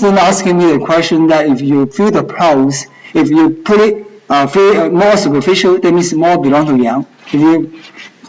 student asking me the question that if you feel the pulse, if you put it more superficial, that means more belong to yang. If you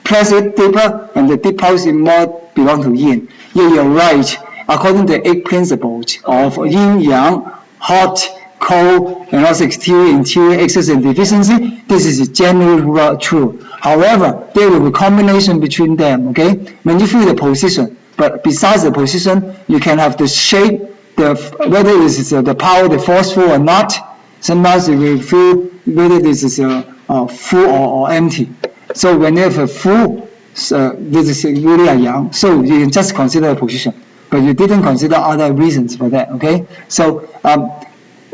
press it deeper and the deep pulse is more belong to yin. Yeah, you're right. According to the 8 principles of yin, yang, hot, cold, and also exterior, interior, excess, and deficiency, this is generally true. However, there will be a combination between them, okay? When you feel the position, but besides the position, you can have the shape, whether this is the power, the forceful or not. Sometimes you will feel whether this is full or empty. So when you have a full, this is really a yang. So you can just consider a position, but you didn't consider other reasons for that, okay? So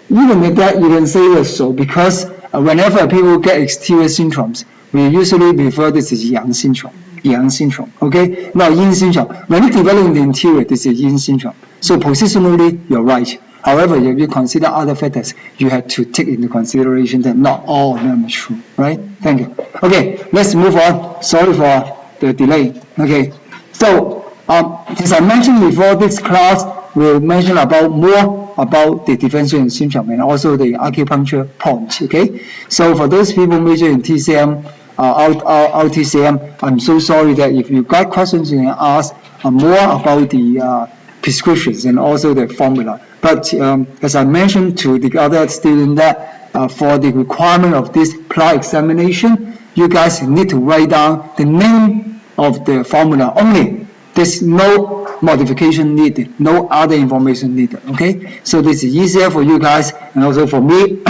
even with that, you can say this so because whenever people get exterior syndromes, we usually refer this as yang syndrome. Yang syndrome, okay? Now yin syndrome, when you develop in the interior, this is yin syndrome. So positionally, you're right. However, if you consider other factors, you have to take into consideration that not all of them are true, right? Thank you. Okay, let's move on. Sorry for the delay. Okay, so as I mentioned before, this class will mention more about the differentiation syndrome and also the acupuncture point. Okay, so for those people major in TCM, OCTCM, I'm so sorry that if you got questions, you can ask more about the prescriptions and also the formula. But as I mentioned to the other student that for the requirement of this PLAR examination, you guys need to write down the name of the formula only. There's no modification needed, no other information needed, okay? So this is easier for you guys and also for me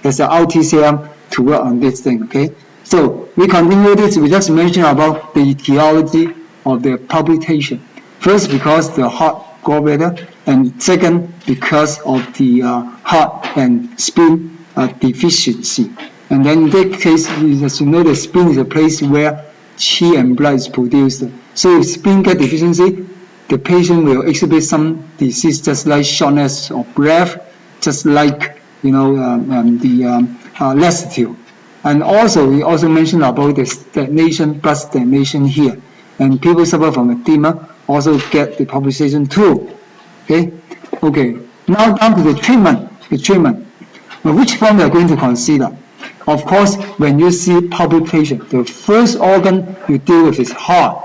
as an OCTCM to work on this thing, okay? So we continue this, we just mentioned about the etiology of the palpitation. First, because the heart gallbladder, and second, because of the heart and spleen deficiency. And then in that case, as you know, the spleen is a place where qi and blood is produced. So if spleen get deficiency, the patient will exhibit some disease just like shortness of breath, just like the lassitude. And also we also mentioned about the stagnation, blood stagnation here, and people suffer from edema also get the palpitation too. Okay. Now down to the treatment. Which form we are going to consider? Of course, when you see palpitation, the first organ you deal with is heart,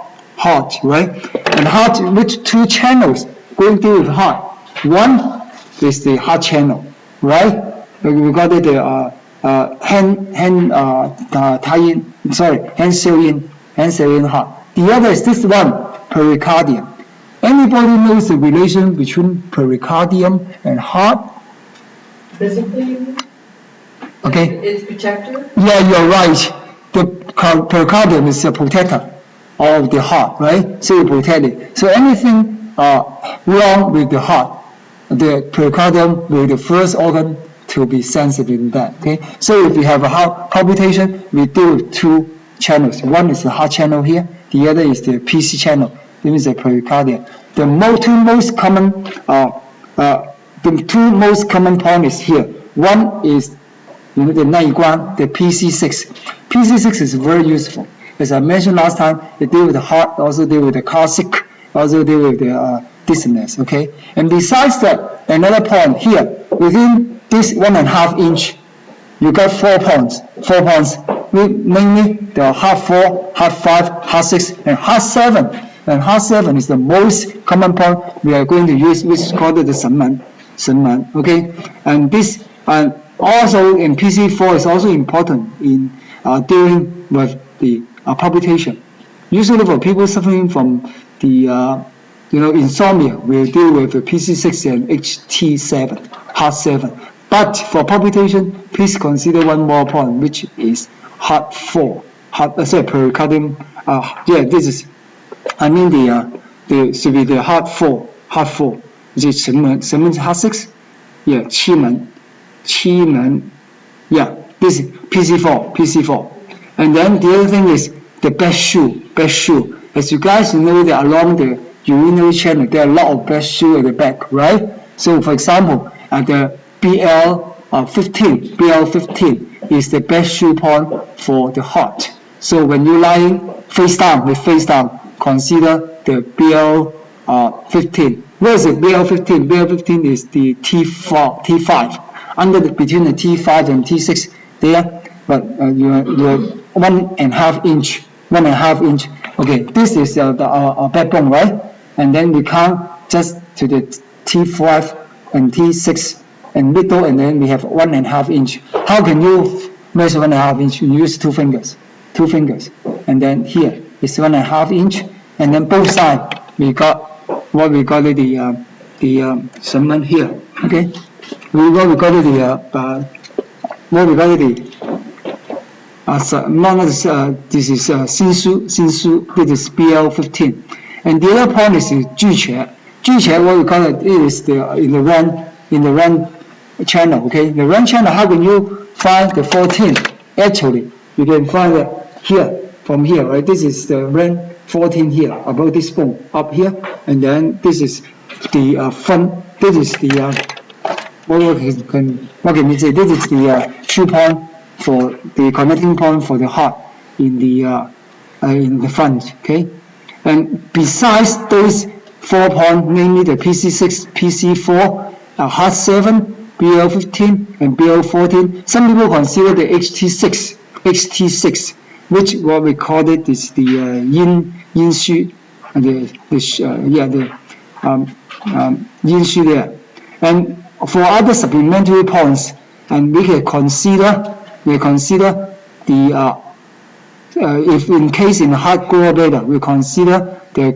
right? And heart, which 2 channels going to deal with heart? One is the heart channel, right? We got it the hand cell-in heart. The other is this one, pericardium. Anybody knows the relation between pericardium and heart? Physically? Okay. It's protector? Yeah, you're right. The pericardium is a protector of the heart, right? So you protect it. So anything wrong with the heart, the pericardium will be the first organ to be sensitive in that. Okay. So if you have a heart palpitation, we deal with 2 channels. One is the heart channel here. The other is the PC channel. It means the pericardium. The two most common point is here. One is the 内关, the PC6. PC6 is very useful. As I mentioned last time, it deals with the heart, also deal with the car sick, also deal with the dizziness. Okay. And besides that, another point here within this 1.5 inch, you got 4 points. Mainly the heart 4, heart 5, heart 6, and heart 7. And heart 7 is the most common point we are going to use, which is called the 神门. Okay, and this also in PC4 is also important in dealing with the palpitation. Usually for people suffering from the insomnia, we'll deal with the PC6 and HT7, heart 7. But for palpitation, please consider one more point, which is heart 4. Pericardium. This is. I mean the should be the heart 4. Is it 神门 heart 6? Yeah, 七门. Yeah, this is PC4. And then the other thing is the best shoe. As you guys know, that along the urinary channel, there are a lot of best shoe at the back, right? So for example, the BL15 is the best shoe point for the heart. So when you lying face down, consider the BL15 Where is it? BL15. BL15 is the T5. Between the T5 and T6 there, but you're 1.5 inch. 1.5 inch. Okay, this is our backbone, right? And then we count just to the T5 and T6 and middle, and then we have 1.5 inch. How can you measure 1.5 inch? You use two fingers, and then here is 1.5 inch, and then both sides we got what we call it the segment here. Okay, what we call it this is 新书 this is BL15, and the other point is 拒绝 what we call it is in the run channel. Okay, the run channel, how can you find the 14? Actually, you can find it here, from here, right? This is the run 14 here, about this bone up here, and then this is the front. This is the what can we say? This is the shoe point for the connecting point for the heart in the front. Okay, and besides those 4 points, namely the PC6, PC4, heart 7, BL15, and BL14, some people consider the HT6, which what we call it is the yin shu, and the yin shu there. And for other supplementary points, and we can consider the if in case in heart gallbladder, we consider the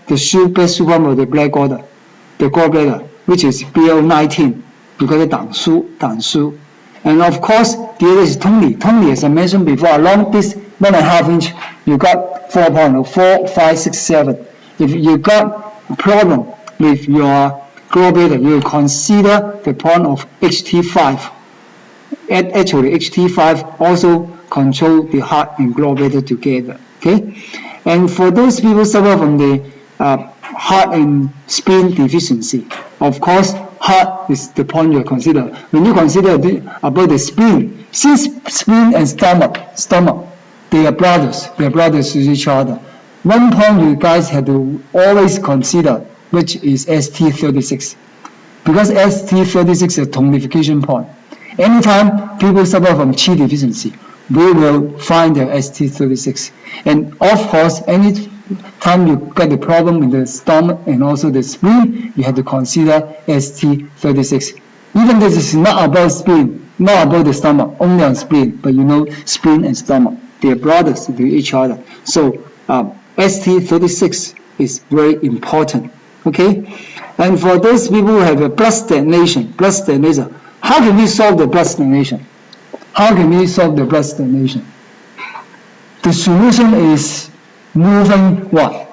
best shoe point of the black gallbladder, which is BL19, because of 胆输. And of course, the other is Tony, as I mentioned before, along this 1.5 inch, you got 4 points, 4, 5, 6, 7. If you got a problem with your gallbladder, you consider the point of HT5. Actually, HT5 also control the heart and gallbladder together. Okay, and for those people suffer from the heart and spleen deficiency, of course, heart is the point you consider. When you consider about the spleen, since spleen and stomach, they are brothers to each other. One point you guys have to always consider, which is ST36, because ST36 is a tonification point. Anytime people suffer from Qi deficiency, we will find the ST36. And of course, any time you get the problem in the stomach and also the spleen, you have to consider ST36. Even this is not about spleen, not about the stomach, only on spleen, but you know spleen and stomach, they are brothers to each other. So ST36 is very important. Okay, and for those people who have a blood stagnation, how can we solve the blood stagnation? The solution is moving what?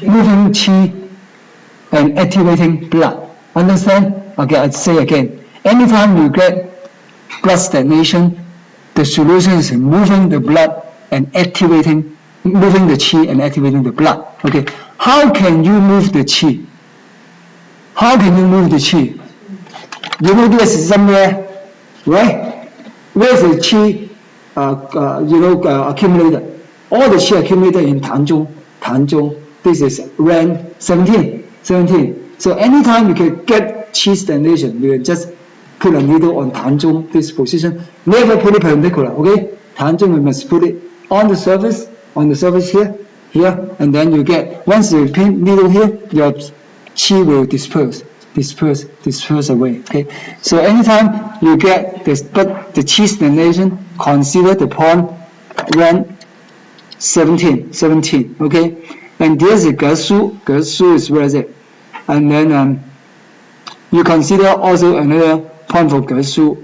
Moving Qi and activating blood. Understand? Okay, I'll say again. Anytime you get blood stagnation, the solution is moving the blood and moving the Qi and activating the blood. Okay, how can you move the Qi? You know this is somewhere, right? Where's the Qi accumulated? All the Qi accumulated in Tanzhong. This is rank 17. So anytime you can get Qi stagnation, you just put a needle on Tanzhong, this position. Never put it perpendicular, okay? Tanzhong, we must put it on the surface here, and then you get, once you pin needle here, your Qi will disperse away. Okay, so anytime you get the Qi stagnation, consider the point rank 17. Okay, and there's a Ge Shu is where is it? And then you consider also another point for Ge Shu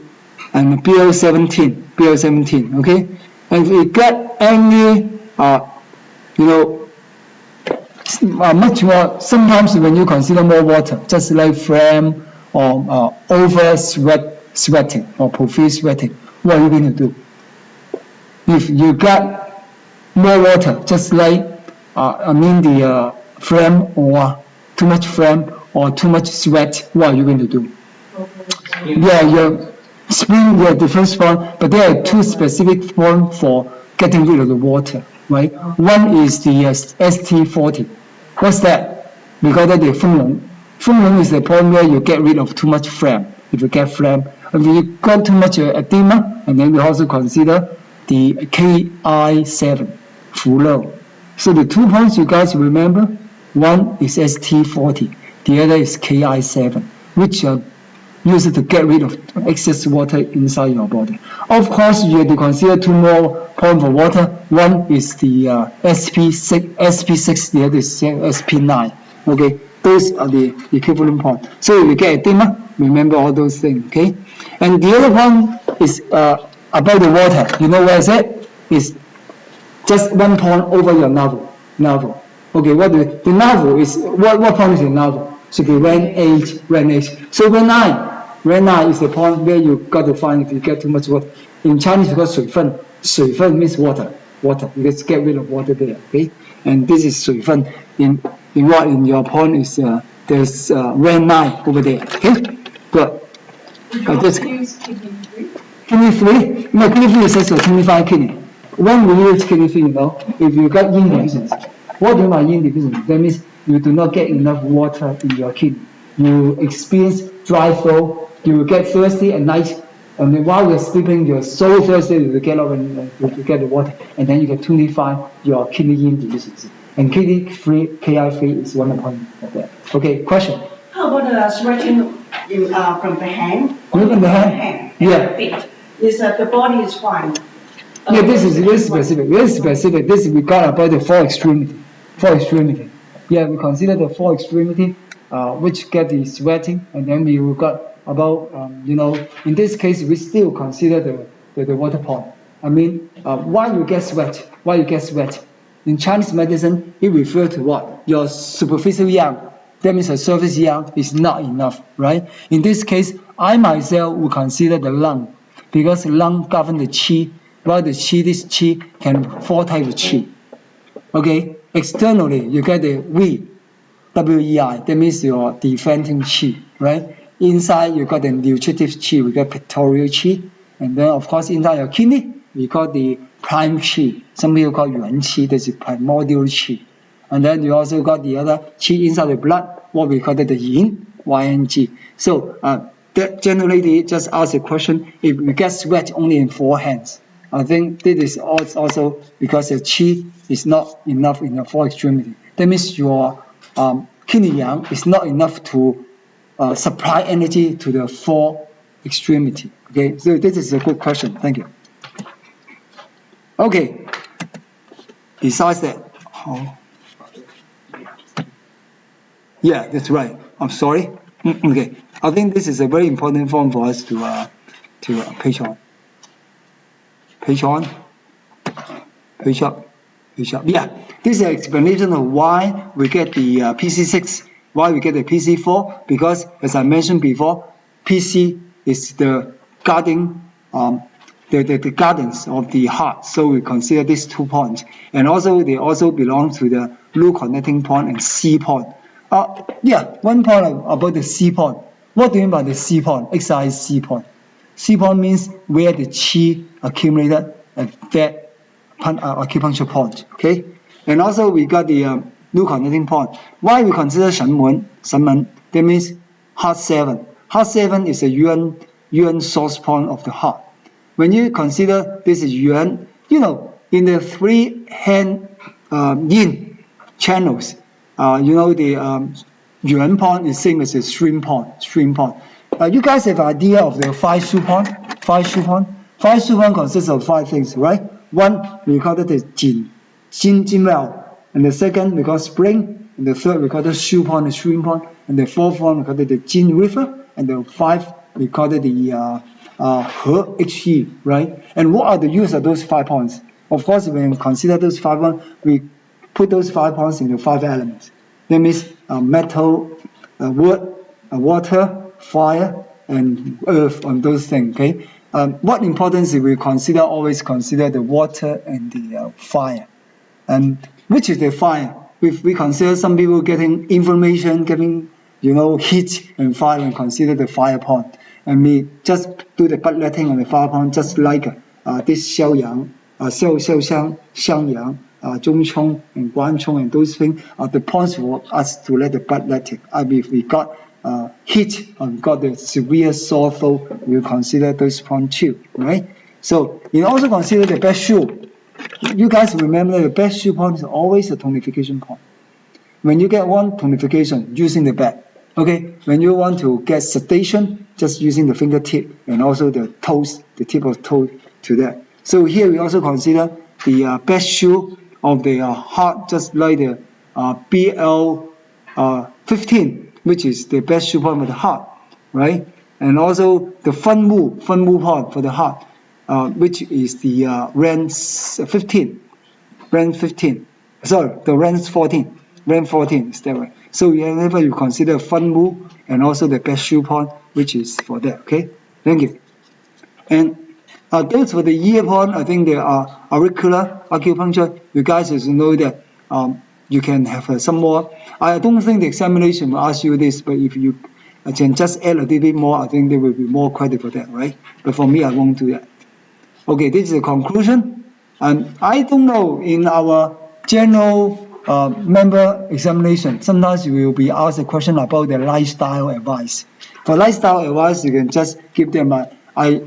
and BL17. Okay, and if you get any much more, sometimes when you consider more water, just like phlegm or over sweating or profuse sweating, what are you going to do? If you got more water, just like the phlegm or too much phlegm or too much sweat, what are you going to do? Yeah, your spleen, the first one, but there are two specific ones for getting rid of the water, right? One is the ST40. What's that? we call that the 丰隆. 丰隆is the point where you get rid of too much phlegm. If you get phlegm, if you got too much edema, and then we also consider the Ki7, 腐漏. So the 2 points you guys remember, one is ST40, the other is Ki7, which are used to get rid of excess water inside your body. Of course, you have to consider 2 more points for water. One is the SP6, the other is SP9. Okay, those are the equivalent points. So if you get edema, remember all those things. Okay, and the other one is about the water. You know where is it? It's just 1 point over your navel. Okay, what the navel is? What point is the navel? Should be ran H. So ran 9 is the point where you got to find if you get too much water. In Chinese, you got 水分. 水分 means water. Let's get rid of water there. Okay, and this is 水分. In your point is there's ran 9 over there. Okay, good. Use kidney 3? Kidney 3? No, kidney 3 is also 25 kidney. When we use kidney 3, if you got yin deficiency, what do you mean yin deficiency? That means you do not get enough water in your kidney. You experience dry throat, you will get thirsty at night, and then while you're sleeping, you're so thirsty you get up and you get the water, and then you get 25 your kidney yin deficiency. And kidney 3, Ki3 is 1 point of that. Okay, question? How about sweating from the hand? From the hand? Yeah. Feet. Is that the body is fine? Yeah, this is very specific. This we got about the 4 extremity. Yeah, we consider the 4 extremity, which get the sweating, and then we got about, in this case, we still consider the water point. I mean, why you get sweat? In Chinese medicine, it refers to what? Your superficial yang. That means the surface yang is not enough, right? In this case, I myself will consider the lung, because lung govern the qi, while this qi can 4 types of qi. Okay, externally, you get the Wei, W-E-I, that means your defending qi, right? Inside, you got the nutritive qi, we got pectoral qi, and then, of course, inside your kidney, we got the prime qi, some people call yuan qi, that's the primordial qi. And then you also got the other qi inside the blood, what we call it the yin, Y-N-G. So, that generally, they just ask a question, if we get sweat only in 4 hands, I think this is also because the qi is not enough in the 4 extremity. That means your kidney yang is not enough to supply energy to the 4 extremity. Okay, so this is a good question. Thank you. Okay. Besides that, yeah, that's right. I'm sorry. Okay, I think this is a very important form for us to page on. Page up. Yeah, this is an explanation of why we get the PC6, why we get the PC4, because as I mentioned before, PC is the guarding, the gardens of the heart. So we consider these 2 points, and also they also belong to the blue connecting point and C point. Yeah, 1 point about the C point. What do you mean by the C point? Exercise C point. C point means where the qi accumulated at that acupuncture point. Okay, and also we got the blue connecting point. Why we consider Shenmen? That means heart 7. Heart 7 is a yuan source point of the heart. When you consider this is yuan, in the 3 hand yin channels, the yuan point is same as the stream point. You guys have an idea of the 5 Shu point? 5 Shu point consists of 5 things, right? 1, we call it the Jin well, and the second we call spring, and the third we call the Shu point, the stream point, and the 4th one we call it the Jin river, and the 5th we call it the He, right? And what are the use of those 5 points? Of course, when we consider those 5 points, we put those 5 points into 5 elements. That means metal, wood, water, fire, and earth on those things. Okay. What importance we always consider the water and the fire. And which is the fire? If we consider some people getting inflammation, getting heat and fire, and consider the fire point. And we just do the bloodletting on the fire point, just like this Xiaoyang xiao xiang, xiangyang, zhongchong, and guanchong, and those things are the points for us to let the blood let it. If we got heat or got the severe sore throat, we'll consider those points too, right? So you also consider the best shoe. You guys remember the best shoe point is always a tonification point. When you get one tonification, using the back. Okay, when you want to get sedation, just using the fingertip and also the toes, the tip of toe to that. So here we also consider the best shoe of the heart, just like the BL15, which is the best shoe point for the heart, right? And also the fun move point for the heart, which is the range 15, sorry, the range 14. Rank 14 is that way. So whenever you consider fun move and also the best shoe point, which is for that. Okay, thank you. And those for the ear point, I think there are auricular acupuncture. You guys should know that you can have some more. I don't think the examination will ask you this, but if you can just add a little bit more, I think there will be more credit for that, right? But for me, I won't do that. Okay, this is the conclusion. And I don't know, in our general member examination, sometimes you will be asked a question about the lifestyle advice. For lifestyle advice, you can just give them I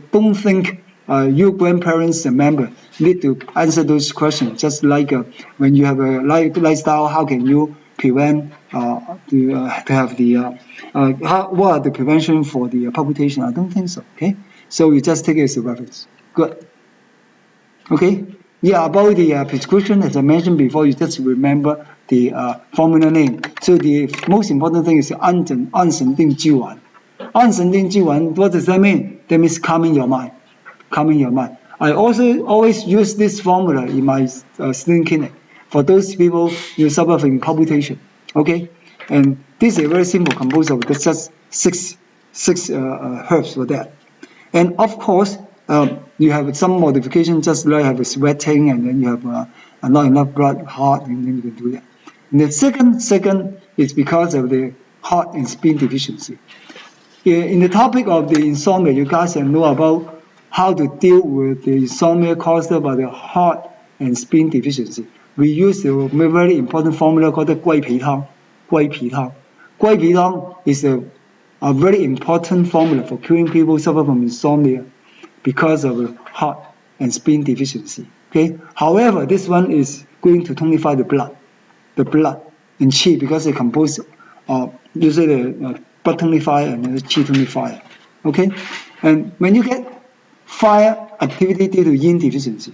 don't think you grandparents and member need to answer those questions. Just like when you have a lifestyle, how can you prevent to have the what are the prevention for the palpitation? I don't think so. Okay, so you just take it as a reference. Good. Okay. Yeah, about the prescription, as I mentioned before, you just remember the formula name. So the most important thing is 安神定剂丸. 安神定剂丸, what does that mean? That means calming your mind. Calming your mind. I also always use this formula in my student clinic for those people who suffer from palpitation. Okay, and this is a very simple composed of just six herbs for that. And of course, you have some modification, just like have a sweating, and then you have not enough blood, heart, and then you can do that. And the second is because of the heart and spleen deficiency. In the topic of the insomnia, you guys know about how to deal with the insomnia caused by the heart and spleen deficiency. We use the very important formula called the 桂皮汤. 桂皮汤. 桂皮汤 is a very important formula for curing people who suffer from insomnia because of heart and spleen deficiency. Okay. However, this one is going to tonify the blood and qi, because it composed usually the blood tonifier and the qi tonifier. Okay. And when you get fire activity due to yin deficiency,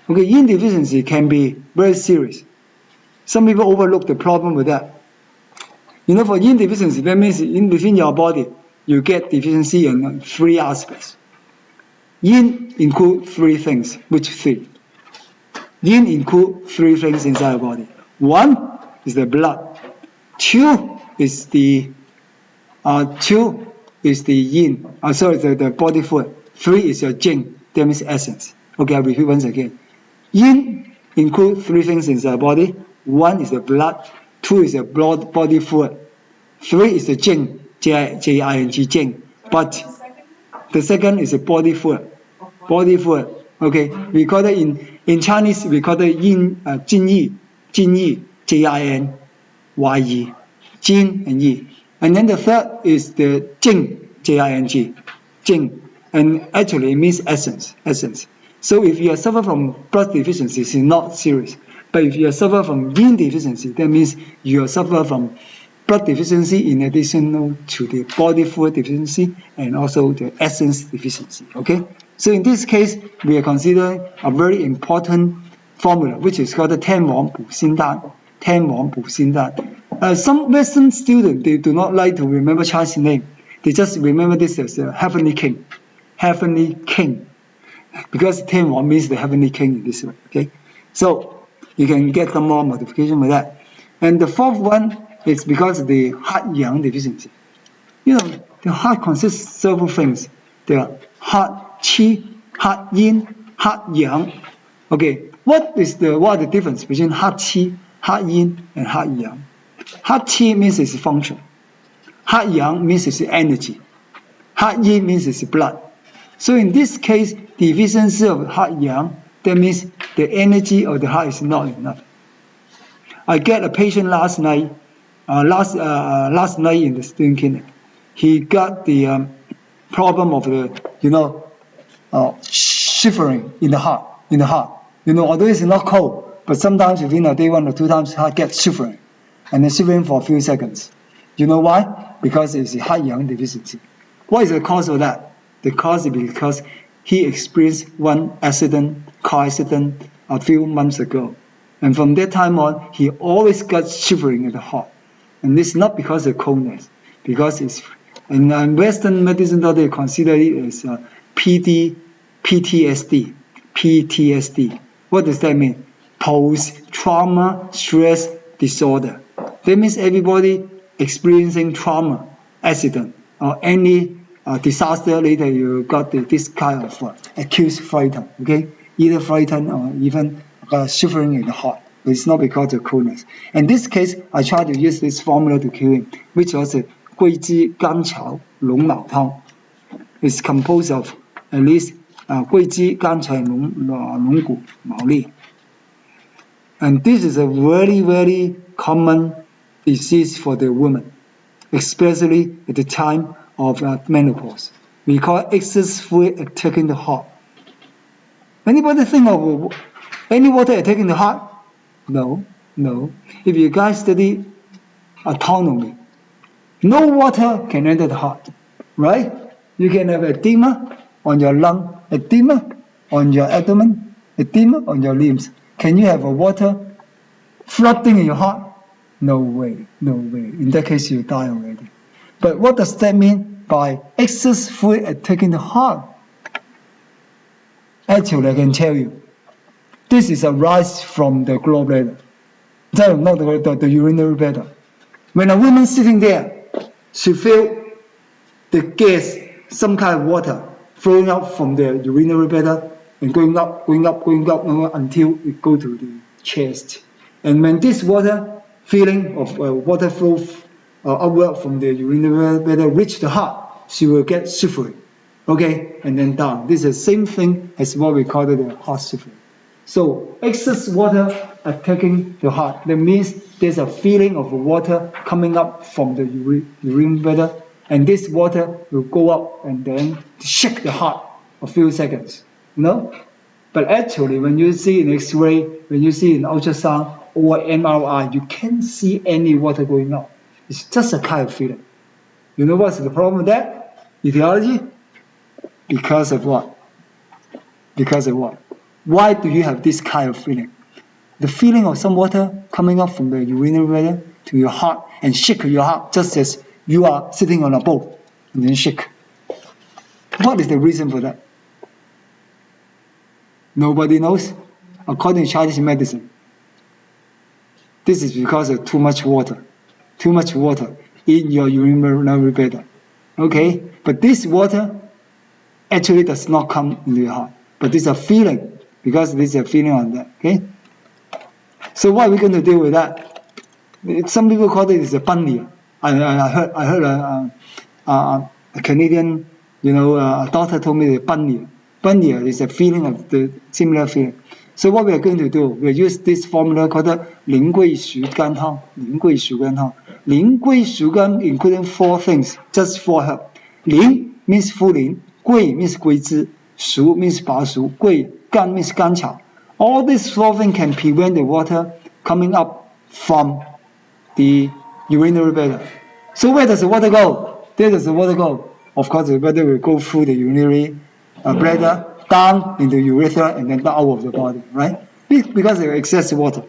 okay, yin deficiency can be very serious. Some people overlook the problem with that. You know, for yin deficiency, that means in within your body you get deficiency in 3 aspects. Yin include 3 things. Which 3? Yin include 3 things inside your body. 1 is the blood. 2 is the yin. The body fluid. 3 is your jing. That means essence. Okay, I'll repeat once again. Yin include 3 things inside your body. 1 is the blood. 2 is the body fluid. 3 is the jing. J-I-N-G, jing. But the second is a body fluid. Body fluid. Okay, we call it in Chinese, we call it yin, jin yi, J-I-N-Y-E, jin and yi. And then the third is the jing, J-I-N-G, jing. And actually it means essence. So if you suffer from blood deficiency, it's not serious. But if you suffer from yin deficiency, that means you suffer from blood deficiency in addition to the body fluid deficiency and also the essence deficiency. Okay, so in this case, we are considering a very important formula, which is called the 天王补心丹. 天王补心丹. Some Western students, they do not like to remember Chinese name. They just remember this as a heavenly king. Heavenly king. Because 天王 means the heavenly king in this way. Okay, so you can get some more modification with that. And the fourth one, it's because of the heart yang deficiency. You know, the heart consists of several things. There are heart qi, heart yin, heart yang. Okay, what are the difference between heart qi, heart yin, and heart yang? Heart qi means it's function. Heart yang means it's energy. Heart yin means it's blood. So in this case, deficiency of heart yang that means the energy of the heart is not enough. I get a patient last night in the student clinic. He got the problem of the shivering in the heart. Although it's not cold, but sometimes within a day, 1 or 2 times, heart gets shivering, and then shivering for a few seconds. You know why? Because it's a heart yang deficiency. What is the cause of that? The cause is because he experienced one car accident a few months ago. And from that time on, he always got shivering in the heart. And it's not because of coldness, because it's, in Western medicine, they consider it as PTSD. PTSD. What does that mean? Post-trauma stress disorder. That means everybody experiencing trauma, accident, or any disaster later, you got this kind of acute frightened, okay? Either frightened or even shivering in the heart. But it's not because of coldness. In this case, I try to use this formula to cure him, which was 桂枝甘草龙脑汤. It's composed of at least 桂枝甘草龙骨毛利. And this is a very, very common disease for the woman, especially at the time of menopause. We call it excess fluid attacking the heart. Anybody think of any water attacking the heart? No. If you guys study autonomy, no water can enter the heart, right? You can have edema on your lung, edema on your abdomen, edema on your limbs. Can you have a water flooding in your heart? No way. In that case, you die already. But what does that mean by excess fluid attacking the heart? Actually, I can tell you, this is a rise from the gallbladder. Not the urinary bladder. When a woman sitting there, she feel the gas, some kind of water flowing out from the urinary bladder and going up until it go to the chest. And when this water feeling of water flow upward from the urinary bladder reach the heart, she will get shivering, okay, and then down. This is the same thing as what we call the heart shivering. So excess water attacking the heart. That means there's a feeling of water coming up from the urine bladder, and this water will go up and then shake the heart a few seconds. But actually, when you see in X-ray, when you see in ultrasound or MRI, you can't see any water going up. It's just a kind of feeling. You know what's the problem with that? Etiology? Because of what? Why do you have this kind of feeling? The feeling of some water coming up from the urinary bladder to your heart and shake your heart just as you are sitting on a boat and then shake. What is the reason for that? Nobody knows. According to Chinese medicine, this is because of too much water in your urinary bladder. Okay? But this water actually does not come into your heart. But this is a feeling, because this is a feeling on that. Okay? So what are we going to do with that? Some people call it a bunnier. I heard a Canadian, doctor told me the bunnier. Bunnier is a feeling of the similar feeling. So what we are going to do, we'll use this formula called 苓桂樹甘湯. 苓桂樹甘湯. 苓桂樹甘 including 4 things, just 4 help. 苓 means 茯苓, 桂 means 桂枝, 熟 means 白熟, 桂 甘 means 甘草. All these 4 things can prevent the water coming up from the urinary bladder. So where does the water go? There does the water go. Of course, the water will go through the urinary bladder, down into urethra, and then out of the body, right? Because of excess water.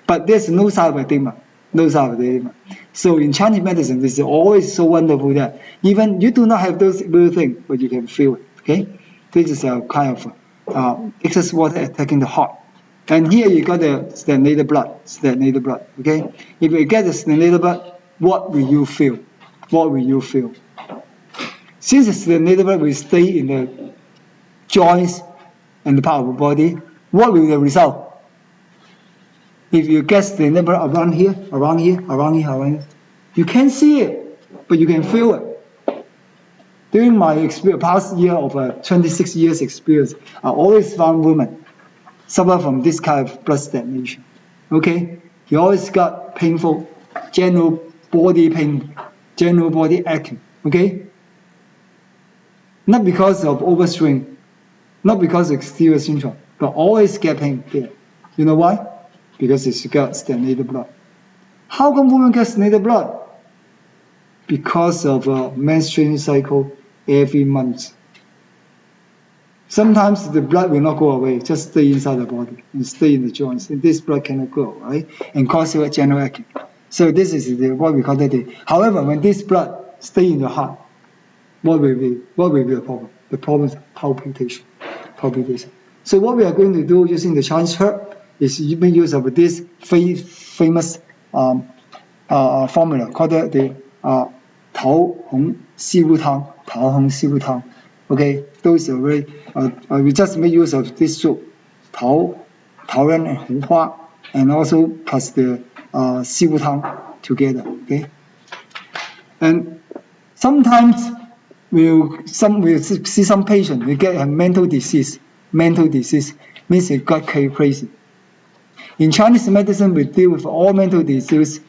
But there's no sign of edema. So in Chinese medicine, this is always so wonderful that even you do not have those little things, but you can feel it, okay? This is a kind of excess water attacking the heart. And here you got the stagnated blood, okay? If you get the stagnated blood, what will you feel? Since the stagnated blood will stay in the joints and the part of the body, what will the result? If you get stagnated blood around here, you can't see it, but you can feel it. During my past year of 26 years experience, I always found women suffer from this kind of blood stagnation. Okay, he always got painful general body pain, general body aching. Okay, not because of overstrain, not because of exterior syndrome, but always get pain there. You know why? Because it's got stagnated blood. How come women get stagnated blood? Because of a menstruation cycle every month. Sometimes the blood will not go away, just stay inside the body and stay in the joints. And this blood cannot go, right? And cause you a general aching. So this is what we call the. However, when this blood stay in your heart, what will be the problem? The problem is palpitation. So what we are going to do using the Chinese herb is make use of this famous formula called the 桃红西乌汤. Okay, those are very. We just make use of this soup, 桃仁 and 红花, and also plus the 西乌汤 together. Okay, and sometimes we'll see some patient we get a mental disease. Mental disease means they got crazy. In Chinese medicine, we deal with all mental disease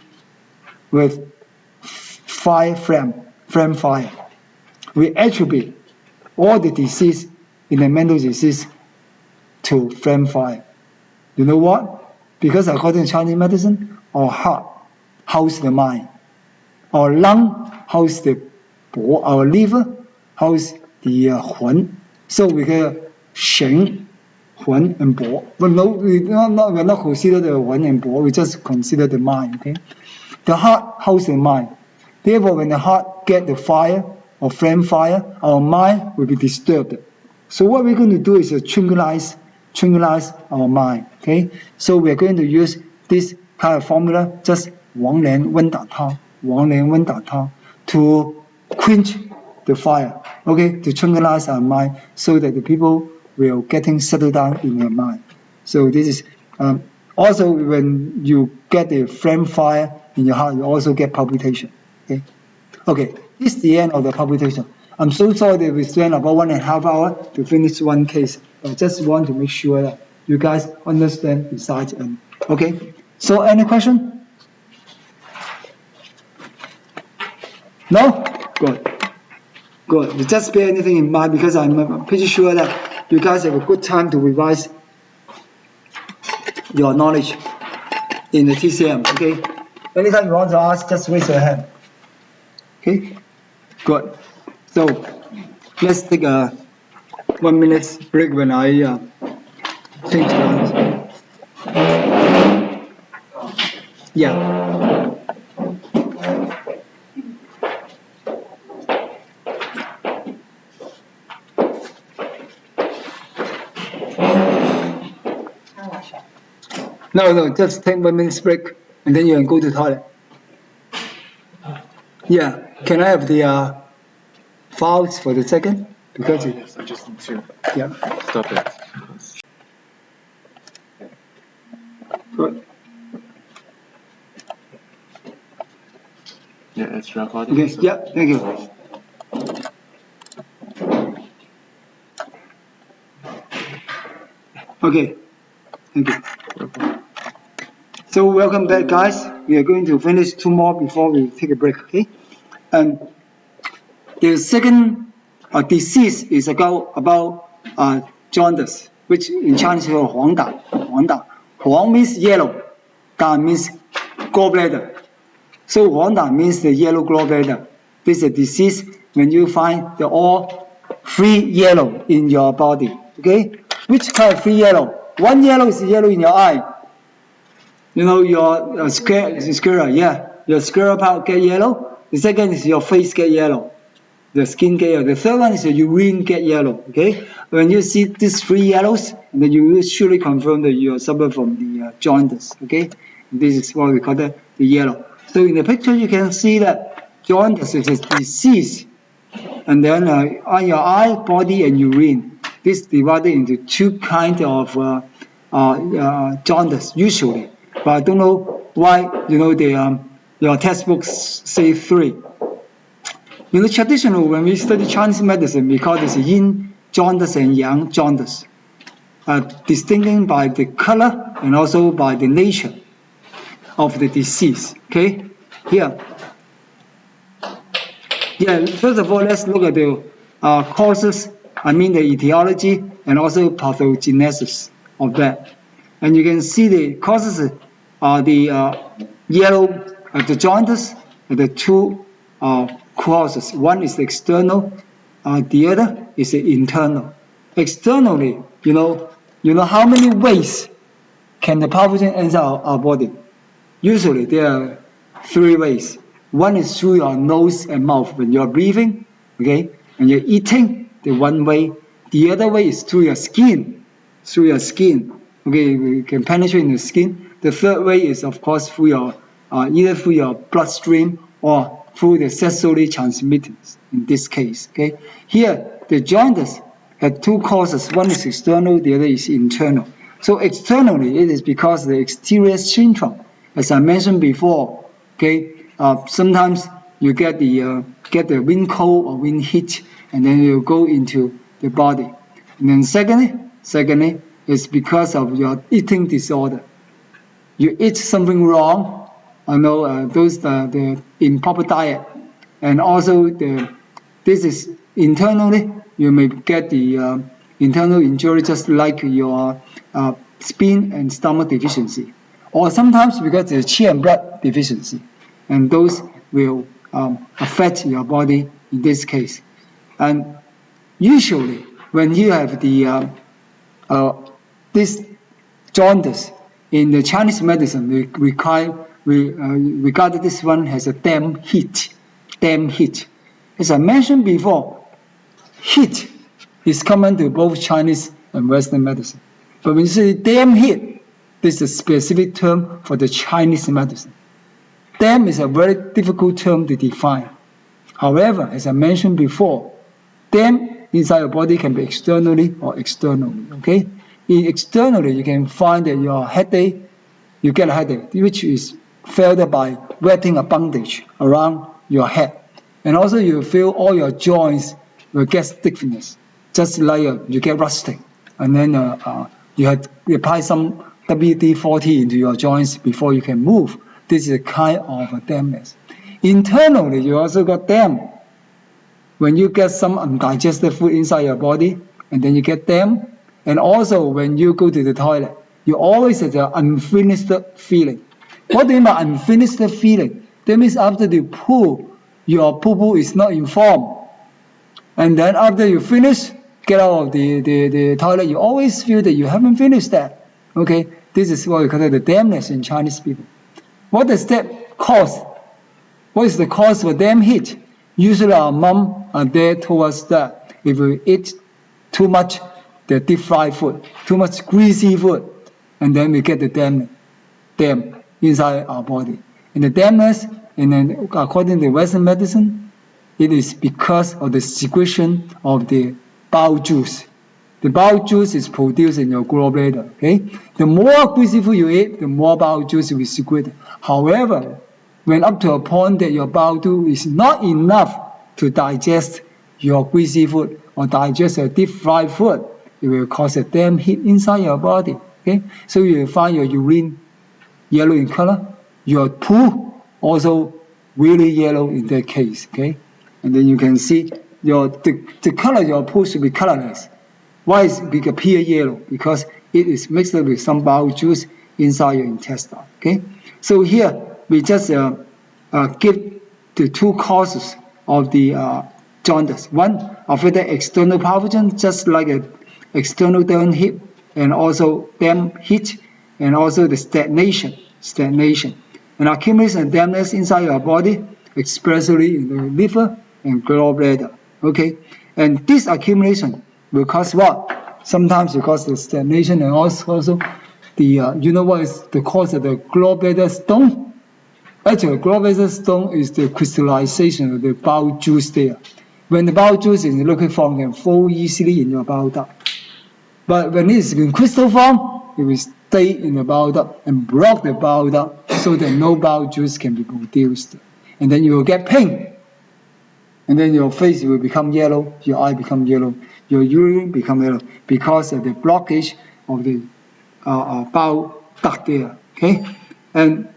with fire. We attribute all the disease in the mental disease to flame fire. You know what? Because according to Chinese medicine, our heart houses the mind, our lung houses the bo, our liver houses the 魂. So we get 神, 魂 and 魄. But no, we're not consider the 魂 and 魄. We just consider the mind. Okay, the heart houses the mind. Therefore, when the heart get the fire or flame fire, our mind will be disturbed. So what we're going to do is tranquilize our mind. Okay, so we're going to use this kind of formula, just 黄连温胆汤 to quench the fire. Okay, to tranquilize our mind so that the people will getting settled down in their mind. So this is also when you get the flame fire in your heart, you also get palpitation. Okay, this is the end of the palpitation. I'm so sorry that we spent about 1.5 hours to finish one case. I just want to make sure that you guys understand the science. Okay, so any question? No? Good. You just bear anything in mind because I'm pretty sure that you guys have a good time to revise your knowledge in the TCM. Okay, anytime you want to ask, just raise your hand. Okay, good. So let's take a 1 minute break when I change the No, just take 1 minute break and then you can go to the toilet. Yeah, can I have the files for the second? Because yes, I just need to stop it. Good. Yeah, it's recording. Okay, yeah, thank you. Okay, thank you. So welcome back, guys. We are going to finish 2 more before we take a break, okay? The second disease is about jaundice, which in Chinese is called 黄疸. 黄 means yellow, 疸 means gallbladder. So 黄疸 means the yellow gallbladder. This is a disease when you find the all free yellow in your body, okay? Which kind of free yellow? One yellow is yellow in your eye. You know, your sclera, your sclera part get yellow. The second is your face get yellow. The skin get yellow. The third one is your urine get yellow, okay? When you see these 3 yellows, then you will surely confirm that you are suffering from the jaundice, okay? This is what we call the yellow. So in the picture, you can see that jaundice is a disease. And then on your eye, body, and urine, this is divided into 2 kinds of jaundice, usually. But I don't know why, you know, your textbooks say 3. You know, traditionally, when we study Chinese medicine, we call this yin jaundice and yang jaundice. distinguishing by the color and also by the nature of the disease. Okay, here. Yeah, first of all, let's look at the causes, I mean the etiology and also pathogenesis of that. And you can see the causes are the yellow, the jaundice, the two causes. One is the external, the other is the internal. Externally, you know how many ways can the pathogen enter our body? Usually there are 3 ways. One is through your nose and mouth when you're breathing, okay, and you're eating, the one way. The other way is through your skin, okay, we can penetrate in the skin. The third way is, of course, through your, either through your bloodstream or through the sexually transmitted, in this case, okay. Here, the jaundice had 2 causes. One is external, the other is internal. So externally, it is because of the exterior syndrome. As I mentioned before, okay, sometimes you get the wind cold or wind heat, and then you go into the body. And then secondly, it's because of your eating disorder. You eat something wrong, the improper diet, and also this is internally. You may get the internal injury, just like your spleen and stomach deficiency, or sometimes we get the qi and blood deficiency, and those will affect your body in this case. And usually, when you have the this jaundice in the Chinese medicine, we regard this one as a damp heat. As I mentioned before, heat is common to both Chinese and Western medicine. But when you say damp heat, this is a specific term for the Chinese medicine. Damp is a very difficult term to define. However, as I mentioned before, damp inside your body can be externally or externally. Okay? Externally, you can find that you get a headache, which is felt by wetting a bandage around your head. And also you feel all your joints will get stiffness, just like you get rusting. And then you apply some WD-40 into your joints before you can move. This is a kind of a dampness. Internally, you also got damp. When you get some undigested food inside your body, and then you get damp. And also, when you go to the toilet, you always have the unfinished feeling. What do you mean by unfinished feeling? That means after you poo, your poo-poo is not in form. And then after you finish, get out of the toilet, you always feel that you haven't finished that. Okay, this is what we call the dampness in Chinese people. What does that cause? What is the cause for damp heat? Usually our mom are there told us that if we eat too much the deep fried food, too much greasy food, and then we get the damp inside our body. And the dampness, and then according to Western medicine, it is because of the secretion of the bowel juice. The bowel juice is produced in your gallbladder. Okay, the more greasy food you eat, the more bowel juice will be secreted. However, when up to a point that your bowel juice is not enough to digest your greasy food or digest your deep fried food, it will cause a damp heat inside your body. Okay, so you will find your urine yellow in color, your poo also really yellow in that case. Okay, and then you can see the color of your poo should be colorless. Why is it appear yellow? Because it is mixed up with some bowel juice inside your intestine. Okay, so here we just give the 2 causes of the jaundice. One of the external pathogen, just like an external damp heat, and also damp heat, and also the stagnation, and accumulation of dampness inside your body, especially in the liver and gallbladder. Okay, and this accumulation will cause what? Sometimes it causes the stagnation, and also the you know what is the cause of the gallbladder stone? Actually, gallbladder stone is the crystallization of the bowel juice there. When the bowel juice is in liquid form, it can flow easily in your bowel duct. But when it is in crystal form, it will stay in the bowel duct and block the bowel duct so that no bowel juice can be produced. And then you will get pain. and then your face will become yellow, your eye become yellow, your urine become yellow because of the blockage of the bowel duct there. Okay, and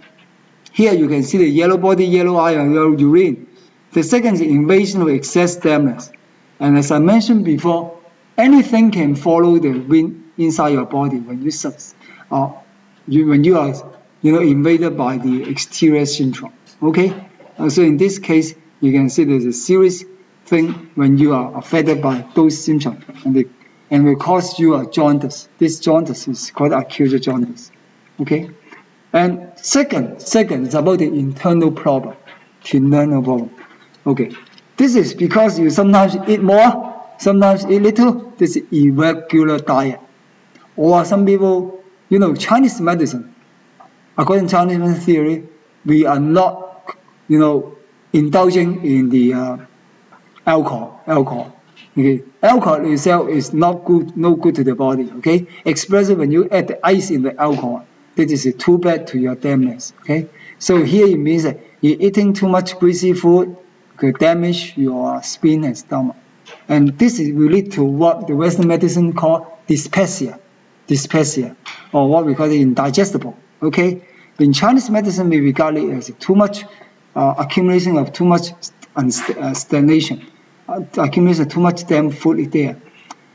here you can see the yellow body, yellow eye, and yellow urine. The second is invasion of excess dampness. And as I mentioned before, anything can follow the wind inside your body when you are invaded by the exterior syndrome. Okay, so in this case, you can see there's a serious thing when you are affected by those symptoms, and will cause you a jaundice. This jaundice is called acute jaundice. Okay, and second is about the internal problem. Okay, this is because you sometimes eat more, sometimes eat little. This is irregular diet. Or some people, Chinese medicine, according to Chinese medicine theory, we are not, indulging in the alcohol. Okay, alcohol itself is no good to the body. Okay, especially when you add the ice in the alcohol, this is too bad to your dampness. Okay, so here it means that you're eating too much greasy food could damage your spleen and stomach, and this will lead to what the Western medicine call dyspepsia, or what we call it indigestible. Okay, in Chinese medicine we regard it as too much accumulation of too much stagnation, accumulation of too much damp food there.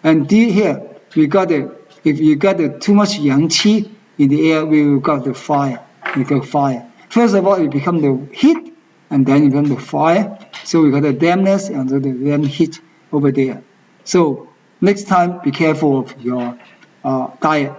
And here we got if you got too much yang qi in the air, we will got the fire. We got fire. First of all, it become the heat, and then it become the fire. So we got the dampness and the damp heat over there. So next time, be careful of your diet.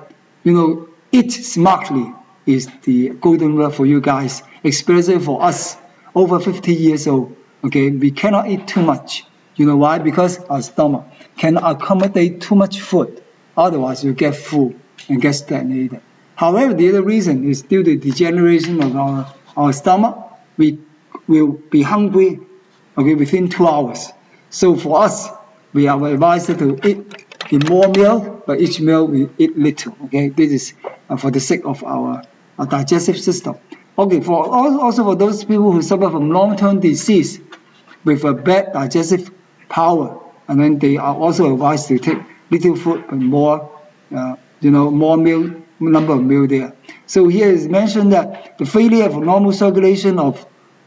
Eat smartly is the golden word for you guys, especially for us over 50 years old. Okay, we cannot eat too much. You know why? Because our stomach cannot accommodate too much food. Otherwise, you get full and get stagnated. However, the other reason is due to degeneration of our stomach. We will be hungry, okay, within 2 hours. So for us, we are advised to eat more meal, but each meal we eat little. Okay, this is for the sake of our digestive system. Okay, also for those people who suffer from long-term disease with a bad digestive power, and then they are also advised to take little food but more, more meal, number of meal there. So here is mentioned that the failure of normal circulation of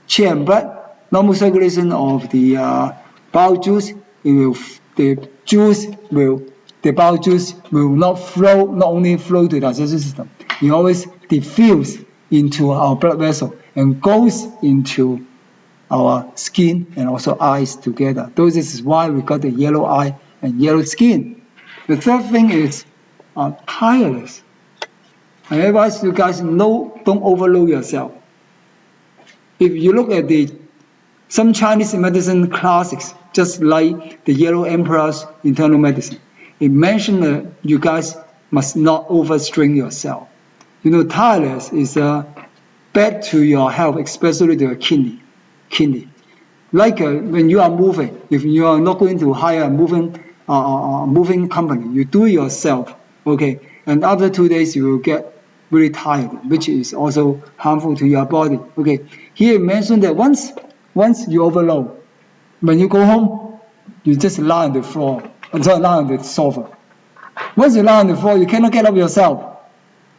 qi and blood, normal circulation of the bowel juice, the bowel juice will not only flow to the digestive system, it always diffuse into our blood vessel and goes into our skin and also eyes together. This is why we got the yellow eye and yellow skin. The third thing is tiredness. I advise you guys, don't overload yourself. If you look at some Chinese medicine classics, just like the Yellow Emperor's internal medicine, it mentioned that you guys must not overstrain yourself. Tiredness is bad to your health, especially to your kidney. Like when you are moving, if you are not going to hire a moving company, you do it yourself, okay? And after 2 days, you will get really tired, which is also harmful to your body. Okay, here it mentioned that once you overload, when you go home, you just lie on the floor, lie on the sofa. Once you lie on the floor, you cannot get up yourself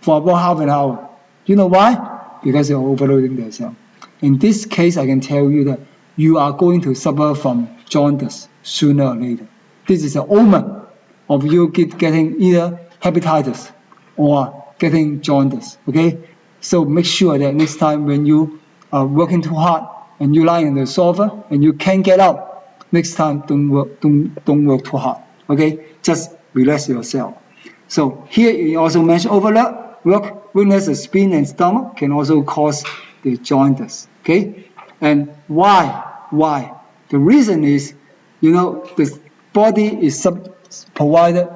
for about half an hour. You know why? Because you're overloading yourself. In this case, I can tell you that you are going to suffer from jaundice sooner or later. This is an omen of you getting either hepatitis or getting jaundice. Okay, so make sure that next time when you are working too hard and you lie on the sofa and you can't get up, next time don't work too hard. Okay, just relax yourself. So here it also mentioned work, weakness of spleen and stomach can also cause the jaundice. Okay, and why? The reason is, the body is provided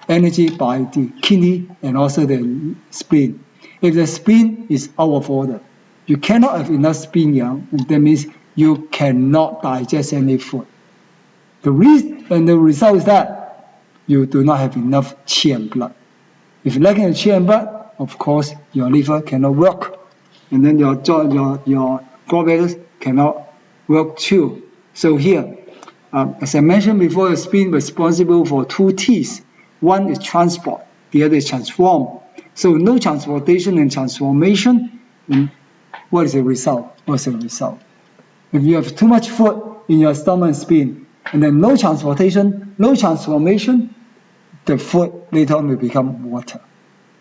energy by the kidney and also the spleen. If the spleen is out of order, you cannot have enough spleen yang, and that means you cannot digest any food. The result is that you do not have enough qi and blood. If you're lacking qi and blood, of course your liver cannot work, and then your gallbladders cannot work too. So here, as I mentioned before, the spleen responsible for two T's. One is transport, the other is transform. So no transportation and transformation, what is the result? What's the result? If you have too much food in your stomach and spleen, and then no transportation, no transformation, the food later on will become water.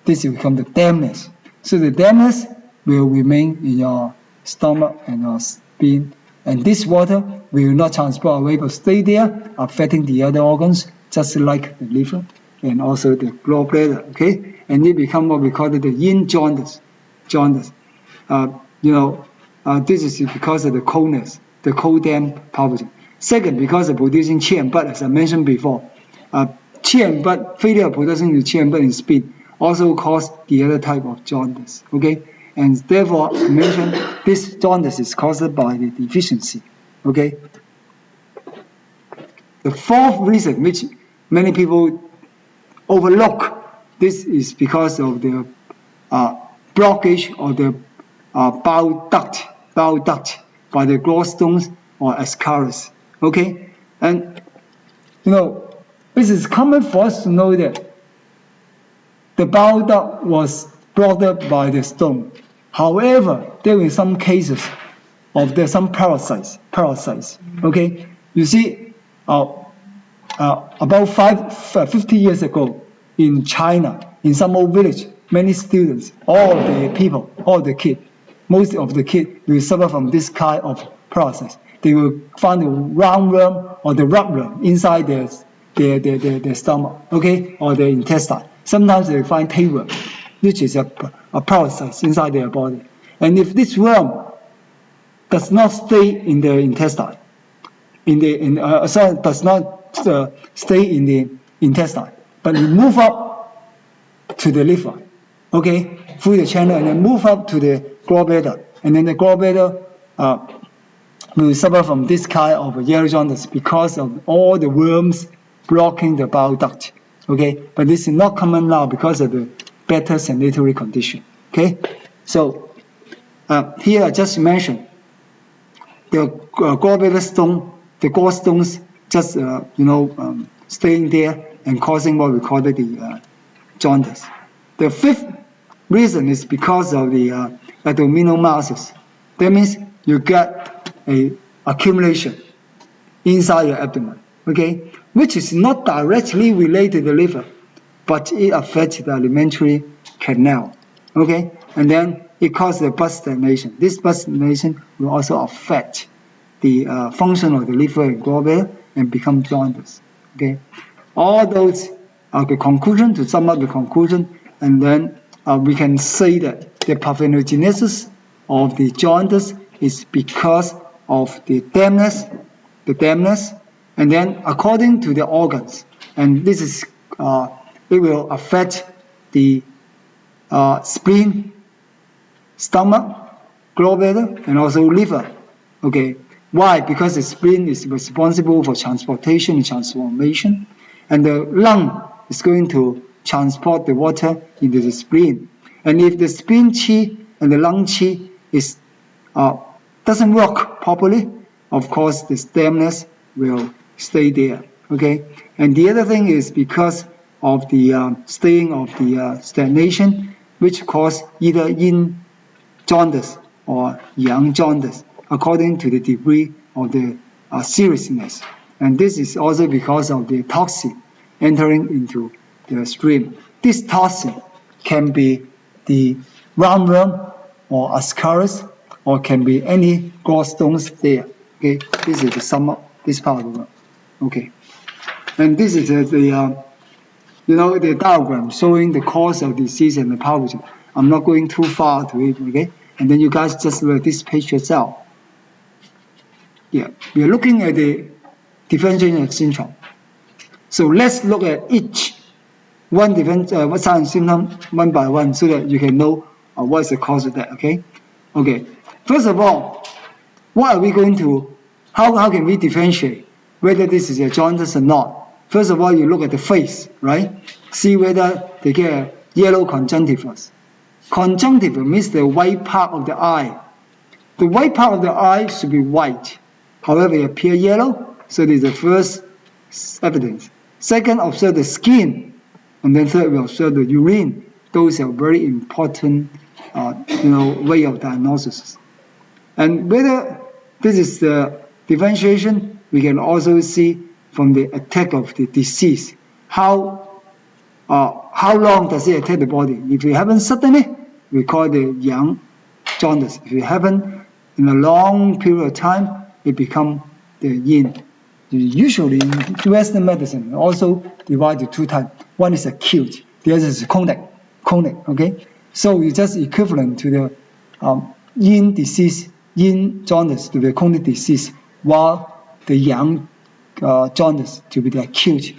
This will become the dampness. So the dampness will remain in your stomach and your spleen, and this water will not transport away but stay there, affecting the other organs, just like the liver and also the gallbladder, okay? And it become what we call it the yin jaundice. Jaundice. This is because of the coldness, the cold damp palpitation. Second, because of producing qi and bud, as I mentioned before. Qi and bud, failure of producing the qi and bud in spleen also cause the other type of jaundice, okay? And therefore, I mentioned this jaundice is caused by the deficiency, okay? The fourth reason, which many people overlook, this is because of the blockage of the bile duct by the gallstones or ascaris, okay? And, this is common for us to know that the bile duct was blocked by the stone. However, there were some cases of there's some parasites, okay? You see, about 50 years ago in China, in some old village, many students, all the kids, most of the kids will suffer from this kind of parasites. They will find the roundworm or the rubworm inside their stomach, okay, or their intestine. Sometimes they find tapeworm, which is a parasite inside their body. And if this worm does not stay in the intestine, does not stay in the intestine, but it move up to the liver, okay, through the channel, and then move up to the gallbladder, and then the gallbladder will suffer from this kind of yellow jaundice because of all the worms blocking the bile duct, okay. But this is not common now because of the better sanitary condition, okay. So here I just mentioned the gallbladder stone, the gallstones just staying there and causing what we call the jaundice. The fifth reason is because of the abdominomyces. That means you get a accumulation inside your abdomen, okay, which is not directly related to the liver, but it affects the alimentary canal, okay, and then it causes the blood stagnation. This blood stagnation will also affect the function of the liver and gallbladder and become jaundice, okay. All those are the conclusion, to sum up the conclusion, and then we can say that the parthenogenesis of the jaundice is because of the dampness, and then according to the organs, and this is it will affect the spleen, stomach, gallbladder, and also liver, okay. Why? Because the spleen is responsible for transportation and transformation, and the lung is going to transport the water into the spleen. And if the spleen qi and the lung qi is doesn't work properly, of course the dampness will stay there, okay. And the other thing is because of the staying of the stagnation, which cause either yin jaundice or yang jaundice, according to the degree of the seriousness. And this is also because of the toxin entering into the stream. This toxin can be the roundworm or ascaris, or can be any gallstones there. Okay, this is the sum up this part of the work. Okay, and this is the diagram showing the cause of disease and the pathogen. I'm not going too far to it. Okay, and then you guys just look at this page yourself. Yeah, we are looking at the differentiation syndrome. So let's look at each one different sign and symptom one by one, so that you can know what is the cause of that. Okay. Okay. First of all, what are we going to? How can we differentiate whether this is a jaundice or not? First of all, you look at the face, right? See whether they get a yellow conjunctivus. Conjunctiva means the white part of the eye. The white part of the eye should be white. however, it appears yellow. So this is the first evidence. Second, observe the skin, and then third, we observe the urine. Those are very important, way of diagnosis. And whether this is the differentiation, we can also see from the attack of the disease. How long does it attack the body? If it happens suddenly, we call it the yang jaundice. If it happens in a long period of time, it becomes the yin. Usually in Western medicine, also divided into two types. One is acute, the other is chronic. Okay, so it's just equivalent to the yin disease, yin jaundice to the chronic disease, while the yang jaundice to be the acute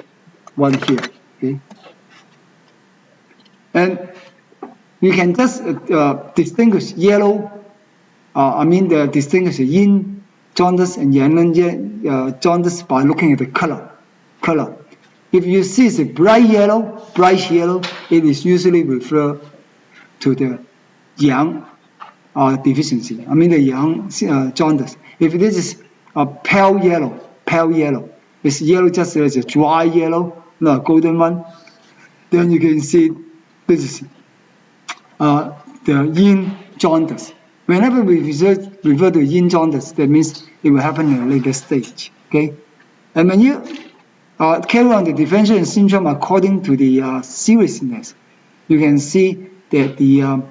one here. Okay, and we can just distinguish yellow. Distinguish yin jaundice and yang jaundice by looking at the color. If you see it's a bright yellow, it is usually referred to the yang deficiency. The yang jaundice. If this is a pale yellow, it's yellow just as a dry yellow, not a golden one, then you can see this is the yin jaundice. Whenever we refer to yin jaundice, that means it will happen in a later stage. Okay, and when you carry on the differentiation syndrome according to the seriousness, you can see that the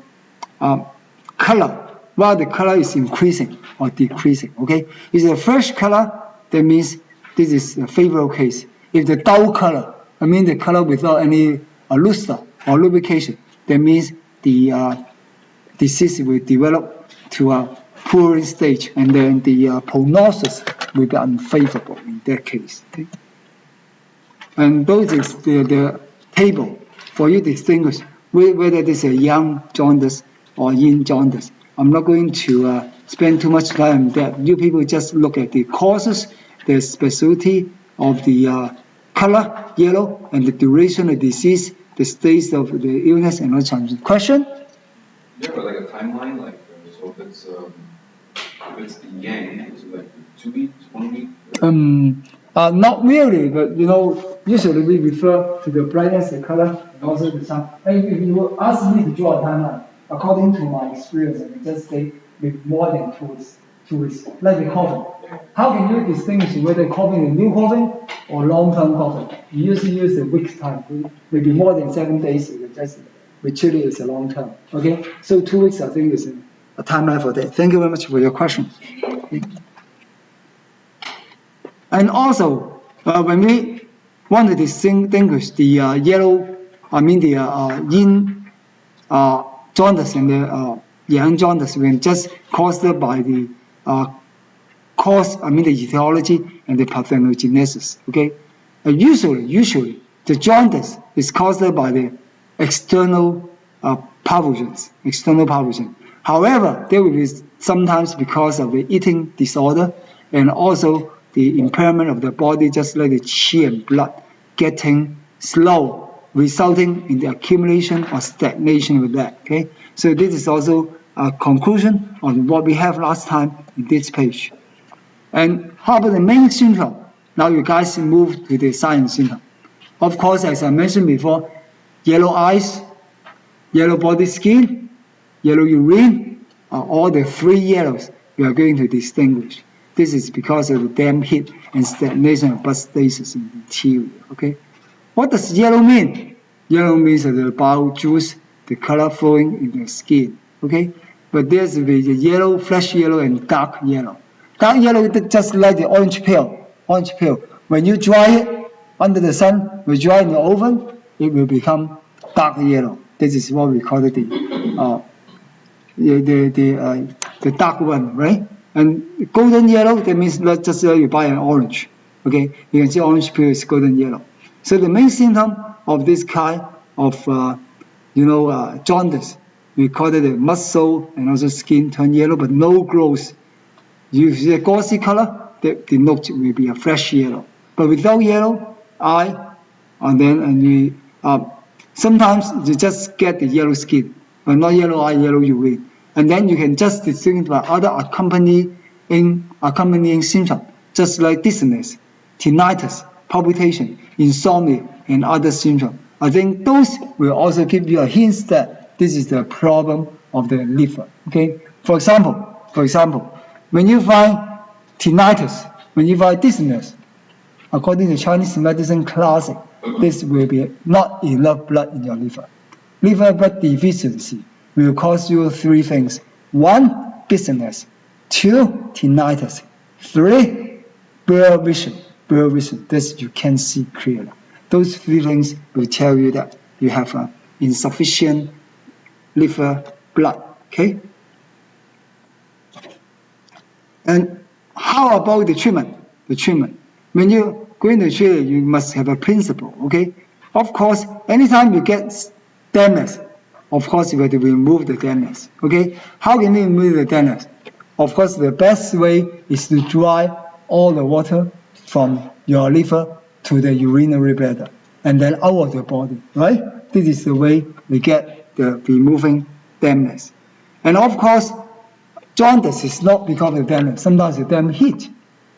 color, while the color is increasing or decreasing. Okay, if the fresh color, that means this is a favorable case. If the dull color, the color without any luster or lubrication, that means the disease will develop to a poor stage, and then the prognosis will be unfavorable in that case. Okay? And those is the table for you to distinguish whether this is a yang jaundice or yin jaundice. I'm not going to spend too much time on that. You people just look at the causes, the specialty of the color, yellow, and the duration of disease, the stage of the illness, and all kinds of question. Yeah, but like a timeline, like so if it's the yang, is it like 2 weeks, 1 week? Not really, but usually we refer to the brightness, the color, and also the sound. And if you ask me to draw a timeline, according to my experience, I can just say with more than 2 weeks. 2 weeks, like the coughing. How can you distinguish whether coughing is new coughing or long-term coughing? You usually use a week's time, maybe more than 7 days. Which really is a long term. Okay, so 2 weeks I think is a timeline for that. Thank you very much for your question. Okay. And also, when we want to distinguish the yellow, the yin jaundice and the yang jaundice, we can just caused by the the etiology and the pathogenesis. Okay, usually the jaundice is caused by the external pathogens. However, there will be sometimes because of the eating disorder and also the impairment of the body, just like the qi and blood getting slow, resulting in the accumulation or stagnation of that. Okay, so this is also a conclusion on what we have last time in this page. And how about the main syndrome? Now you guys move to the silent syndrome. Of course, as I mentioned before, yellow eyes, yellow body skin, yellow urine are all the 3 yellows we are going to distinguish. This is because of the damp heat and stagnation of blood stasis in the interior. Okay, what does yellow mean? Yellow means that the bile juice, the color flowing in the skin. Okay, but there's the yellow, flesh yellow, and dark yellow. Dark yellow just like the orange peel. When you dry it under the sun, when you dry it in the oven, it will become dark yellow. This is what we call it the dark one, right? And golden yellow, that means not just you buy an orange. Okay, you can see orange peel is golden yellow. So the main symptom of this kind of jaundice, we call it the muscle and also skin turn yellow, but no growth. You see a gauzy color, that denotes will be a fresh yellow. But without yellow eye, and we sometimes you just get the yellow skin, but not yellow eye, yellow urine. And then you can just distinguish by other accompanying in accompanying symptoms, just like dizziness, tinnitus, palpitation, insomnia, and other symptoms. I think those will also give you a hint that this is the problem of the liver. Okay. For example, when you find tinnitus, when you find dizziness, according to Chinese medicine classic, this will be not enough blood in your liver. Liver blood deficiency will cause you three things. 1, dizziness. 2, tinnitus. 3, blurred vision. Blurred vision, this you can see clearly. Those three things will tell you that you have insufficient liver blood. Okay? And how about the treatment? The treatment. When you go into treatment, you must have a principle. Okay? Of course, anytime you get damage, of course you have to remove the damage. Okay? How can you remove the damage? Of course, the best way is to dry all the water from your liver to the urinary bladder and then out of the body, right? This is the way we get the removing damage. And of course, jaundice is not because of the damage. Sometimes the dam heat.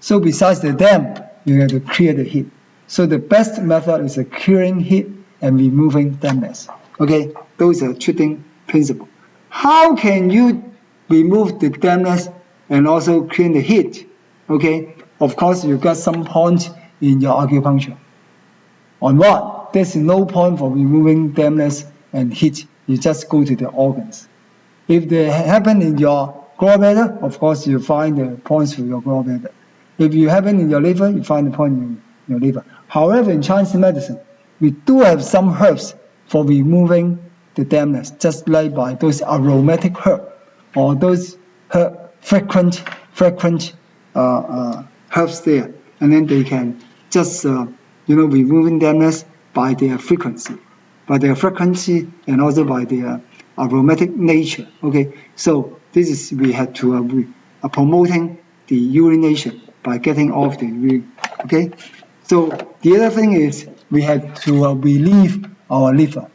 So besides the dam, you have to clear the heat. So the best method is clearing heat and removing damage. Okay, those are treating principles. How can you remove the damage and also clean the heat? Okay, of course you got some point in your acupuncture. On what? There's no point for removing damage and heat. You just go to the organs. If they happen in your gallbladder, of course you find the points for your gallbladder. If you happen in your liver, you find the point in your liver. However, in Chinese medicine, we do have some herbs for removing the damage, just like by those aromatic herbs or those frequent herbs there, and then they can just removing damage by their frequency, and also by their aromatic nature. Okay, so this is we had to promoting the urination by getting off the urine. Okay, so the other thing is we had to relieve our liver,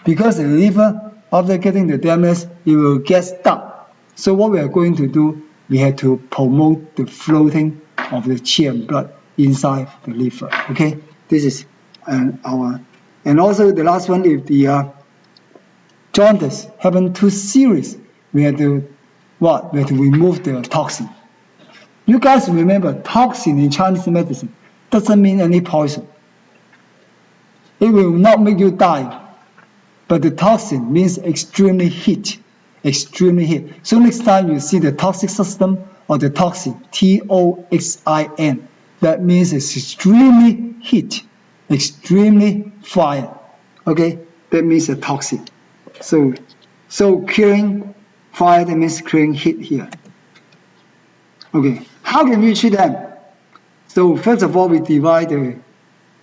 because the liver, after getting the damage, it will get stuck. So what we are going to do, we had to promote the floating of the qi and blood inside the liver. Okay, this is and also the last one, if the jaundice happen too serious, we had to what? We had to remove the toxin. You guys remember, toxin in Chinese medicine doesn't mean any poison. It will not make you die. But the toxin means extremely heat. Extremely heat. So next time you see the toxic system or the toxin, T-O-X-I-N, that means it's extremely heat, extremely fire. Okay, that means a toxin. So clearing fire, that means clearing heat here. Okay, how can we treat them? So first of all, we divide the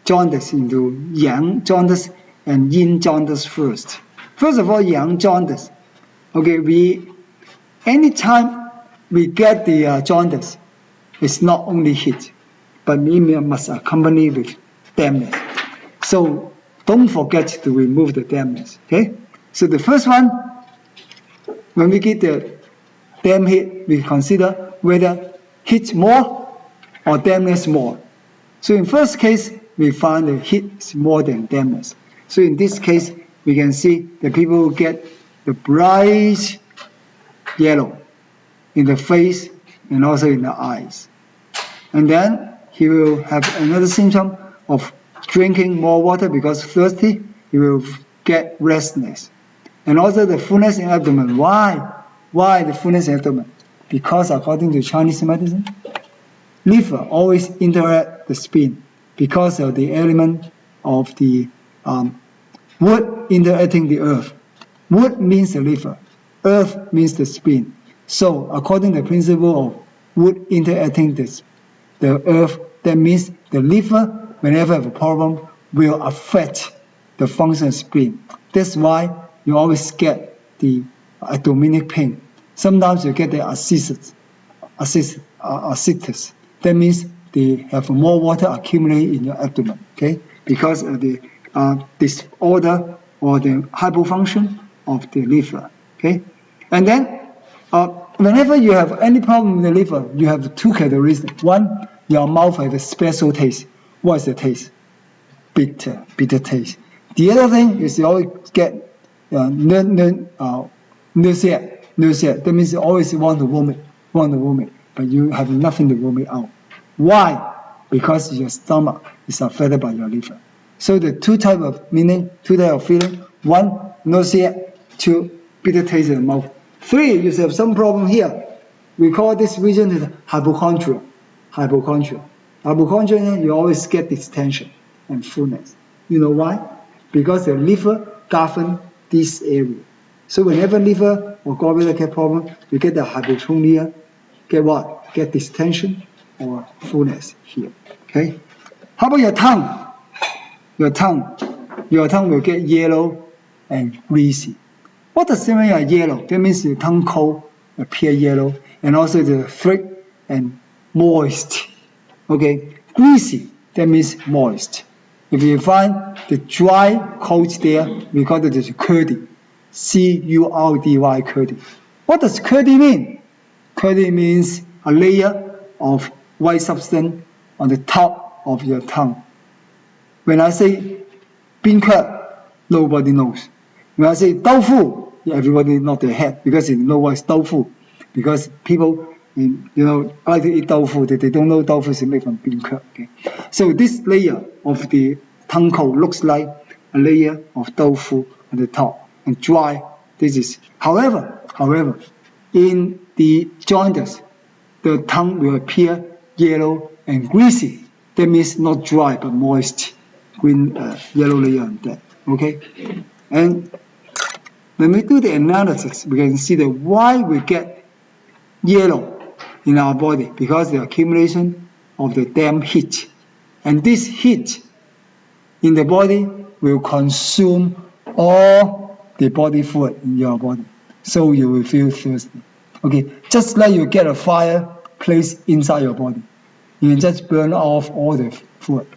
jaundice into yang jaundice and yin jaundice first. First of all, yang jaundice. Okay, anytime we get the jaundice, it's not only heat, but we must accompany with dampness. So don't forget to remove the dampness. Okay. So the first one, when we get the damp heat, we consider whether heat more or dampness more. So in first case, we find the heat is more than dampness. So in this case, we can see the people get the bright yellow in the face and also in the eyes. And then he will have another symptom of drinking more water because thirsty. He will get restlessness. And also the fullness in abdomen. Why? Why the fullness in abdomen? Because according to Chinese medicine, liver always interact the spleen because of the element of the wood interacting the earth. Wood means the liver, earth means the spleen. So according to the principle of wood interacting the earth, that means the liver, whenever have a problem, will affect the function of spleen. That's why you always get the abdominal pain. Sometimes you get the ascites. That means they have more water accumulate in your abdomen, okay? Because of the disorder or the hypofunction of the liver, okay? And then whenever you have any problem with the liver, you have two characteristics. One, your mouth has a special taste. What is the taste? Bitter taste. The other thing is you always get nausea. That means you always want to vomit, but you have nothing to vomit out. Why? Because your stomach is affected by your liver. So the two type of feeling. One, nausea. Two, bitter taste in the mouth. Three, you have some problem here. We call this region is hypochondria. Hypochondria, you always get distension and fullness. You know why? Because the liver governs this area. So whenever liver or gallbladder get problem, you get the hypochondria, get what? Get distension or fullness here. Okay? How about your tongue? Your tongue will get yellow and greasy. What does it mean yellow? That means your tongue cold, appear yellow, and also the throat and moist. Okay, greasy, that means moist. If you find the dry coat there, we call it as curdy. C-U-R-D-Y, curdy. What does curdy mean? Curdy means a layer of white substance on the top of your tongue. When I say 冰块, nobody knows. When I say 豆腐, everybody nod their head because they know what is 豆腐. Because people, like to eat 豆腐, they don't know 豆腐is made from 冰块. Okay? So this layer of the tongue coat looks like a layer of 豆腐 on the top and dry. This is, however, in the jaundice, the tongue will appear yellow and greasy. That means not dry but moist, green yellow layer on that. Okay, and when we do the analysis, we can see that why we get yellow in our body, because the accumulation of the damp heat, and this heat in the body will consume all the body fluid in your body, so you will feel thirsty. Okay, just like you get a fire placed inside your body, you can just burn off all the fluid,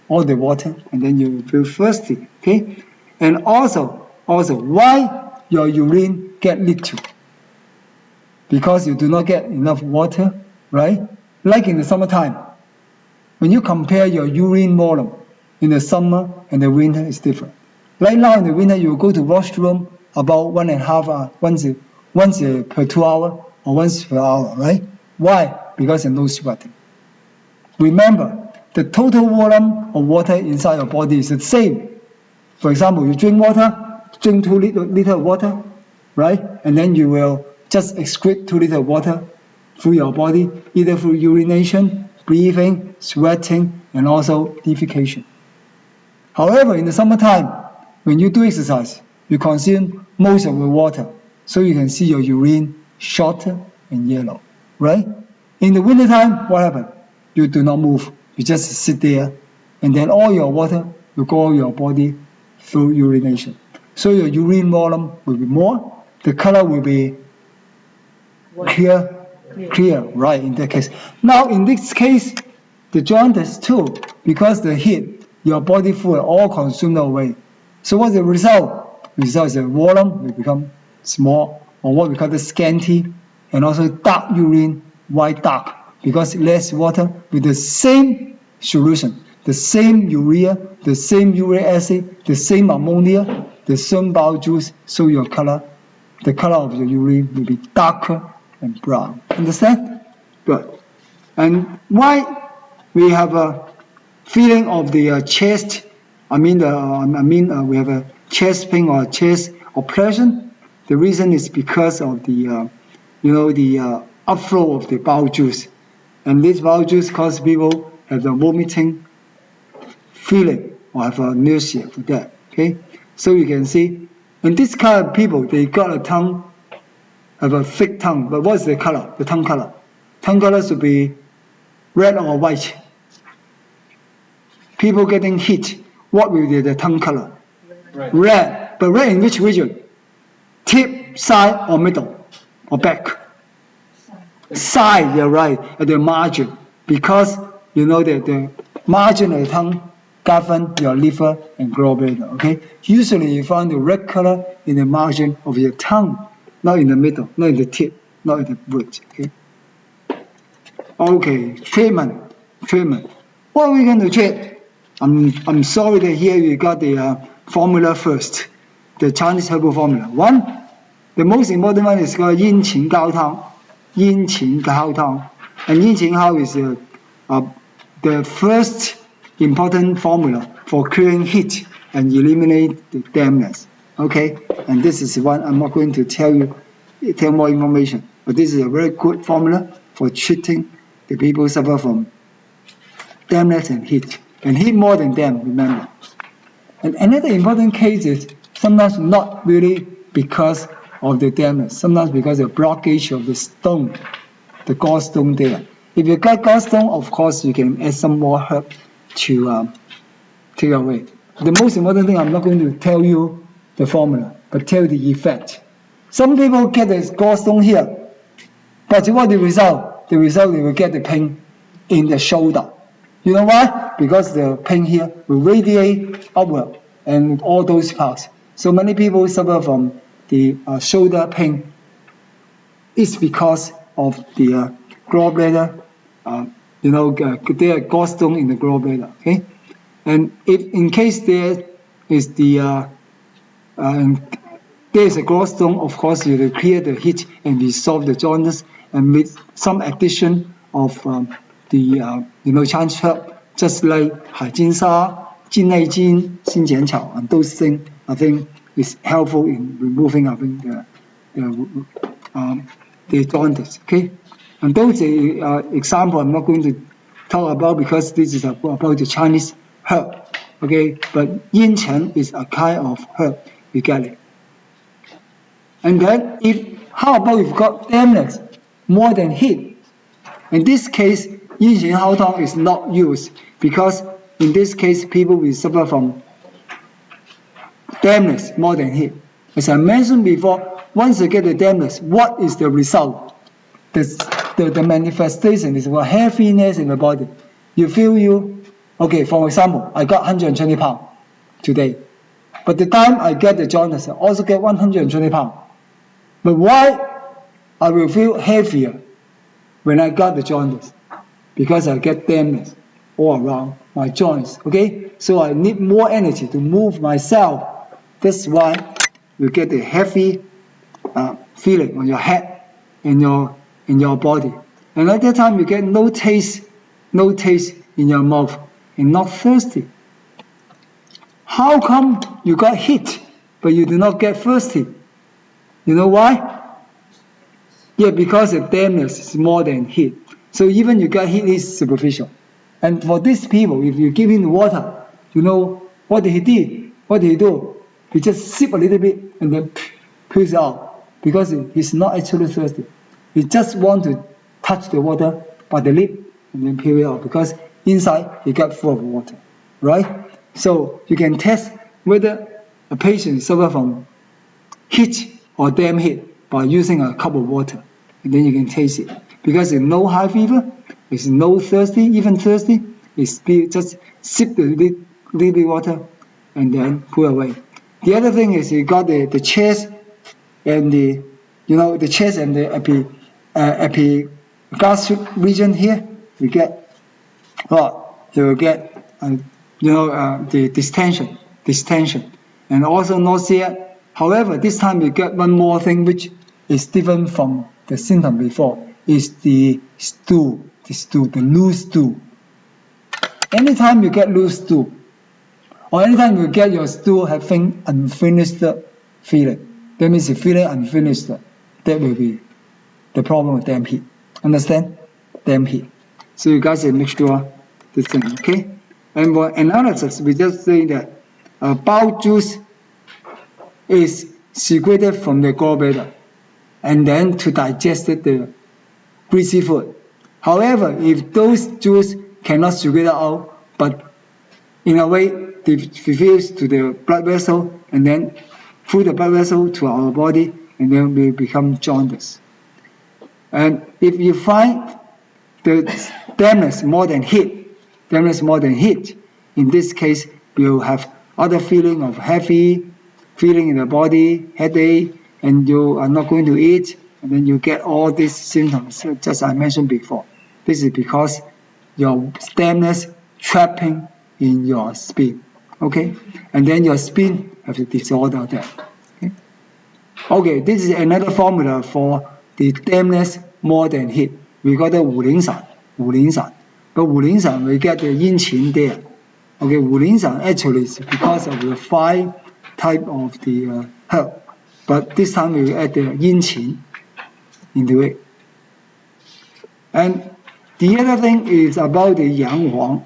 all the water, and then you will feel thirsty. Okay, and also why your urine get little? Because you do not get enough water, right? Like in the summertime, when you compare your urine volume in the summer and the winter, is different. Right now in the winter, you go to washroom about 1.5 hours, once per 2 hours or once per hour, right? Why? Because there's no sweating. Remember, the total volume of water inside your body is the same. For example, you drink 2 liters of water, right? And then you will just excrete 2 liters of water through your body, either through urination, breathing, sweating, and also defecation. However, in the summertime, when you do exercise, you consume most of the water, so you can see your urine shorter and yellow, right? In the wintertime, what happens? You do not move. You just sit there, and then all your water will go your body through urination. So your urine volume will be more. The color will be clear, right, in that case. Now, in this case, the jaundice too, because the heat, your body fluid all consumed away. So what's the result? The result is the volume will become small, or what we call the scanty, and also dark urine, white dark, because less water with the same solution, the same urea, the same uric acid, the same ammonia, the same bowel juice, so your color, the color of your urine will be darker and brown. Understand? Good. And why we have a feeling of the chest? We have a chest pain or chest oppression. The reason is because of the, the upflow of the bowel juice, and this bowel juice causes people have the vomiting feeling or have a nausea for that. Okay, so you can see, in this kind of people, they got a tongue, have a thick tongue. But what's the color? The tongue color. Tongue color should be red or white. People getting heat, what will be the tongue color? Red. But red in which region? Tip, side, or middle, or back? Side, you're right, at the margin. Because you know that the margin of the tongue govern your liver and gallbladder, okay? Usually you find the red color in the margin of your tongue, not in the middle, not in the tip, not at the root. Okay. Okay, treatment. What are we going to treat? I'm sorry to hear you got the formula first, the Chinese herbal formula. One, the most important one is called 殷勤高汤. And 殷勤高 is the first important formula for curing heat and eliminate the dampness. Okay, and this is one I'm not going to tell more information, but this is a very good formula for treating the people who suffer from dampness and heat more than damp, remember. And another important case is sometimes not really because of the dampness, sometimes because of blockage of the stone, the gallstone there. If you got gallstone, of course you can add some more herb to take away. The most important thing, I'm not going to tell you the formula, but tell the effect. Some people get the gallstone here, but what the result? The result, they will get the pain in the shoulder. You know why? Because the pain here will radiate upward and all those parts. So many people suffer from the shoulder pain. It's because of the gallbladder, there are gallstone in the gallbladder. Okay, and if in case there is there is a gallstone, of course you will clear the heat and resolve the jaundice, and with some addition of Chinese herb, just like 海金沙、金内金、新剪草, and those things I think is helpful in removing the jaundice. Okay, and those example I'm not going to talk about because this is about the Chinese herb. Okay, but yin chen is a kind of herb. You get it. And then how about if you've got dampness more than heat? In this case, 殷勤高汤 is not used because in this case people will suffer from dampness more than heat. As I mentioned before, once you get the dampness, what is the result? The manifestation is what heaviness in the body. You feel okay, for example, I got 120 pounds today, but the time I get the jaundice, I also get 120 pounds. But why I will feel heavier when I got the jaundice? Because I get dampness all around my joints. Okay, so I need more energy to move myself. That's why you get the heavy feeling on your head and your body. And at that time you get no taste in your mouth and not thirsty. How come you got heat but you do not get thirsty? You know why? Yeah, because the dampness is more than heat. So even you got heat is superficial. And for these people, if you give him the water, you know what did he do? What did he do? He just sip a little bit and then pulls out because he's not actually thirsty. He just want to touch the water by the lip and then pull it out because inside he got full of water, right? So you can test whether a patient suffers from heat or damp heat by using a cup of water, and then you can taste it. Because there's no high fever, there's no thirsty, even thirsty, it's just sip the little bit water and then pull away. The other thing is you got the chest and the chest and the epigastric region here. You get the distension, and also nausea. However, this time you get one more thing which is different from the symptom before. Is the stool, the loose stool. Anytime you get loose stool, or anytime you get your stool having unfinished feeling, that means you're feeling unfinished. That will be the problem with damp heat. Understand? Damp heat. So you guys make sure this thing, okay? And for analysis, we just say that bowel juice is secreted from the gallbladder, and then to digest the greasy food. However, if those juice cannot secrete out, but in a way they diffuse to the blood vessel and then through the blood vessel to our body, and then we become jaundice. And if you find the dampness more than heat, in this case you'll have other feeling of heavy feeling in the body, headache, and you are not going to eat, and then you get all these symptoms, just I mentioned before. This is because your stemness trapping in your spleen, okay? And then your spleen have the disorder there, okay? Okay, this is another formula for the dampness more than heat. We got the 五苓散. But 五苓散 we get the 阴芹 there. Okay, 五苓散 actually is because of the 5 type of the herb. But this time we add the 阴芹 into it. And the other thing is about the 洋黄.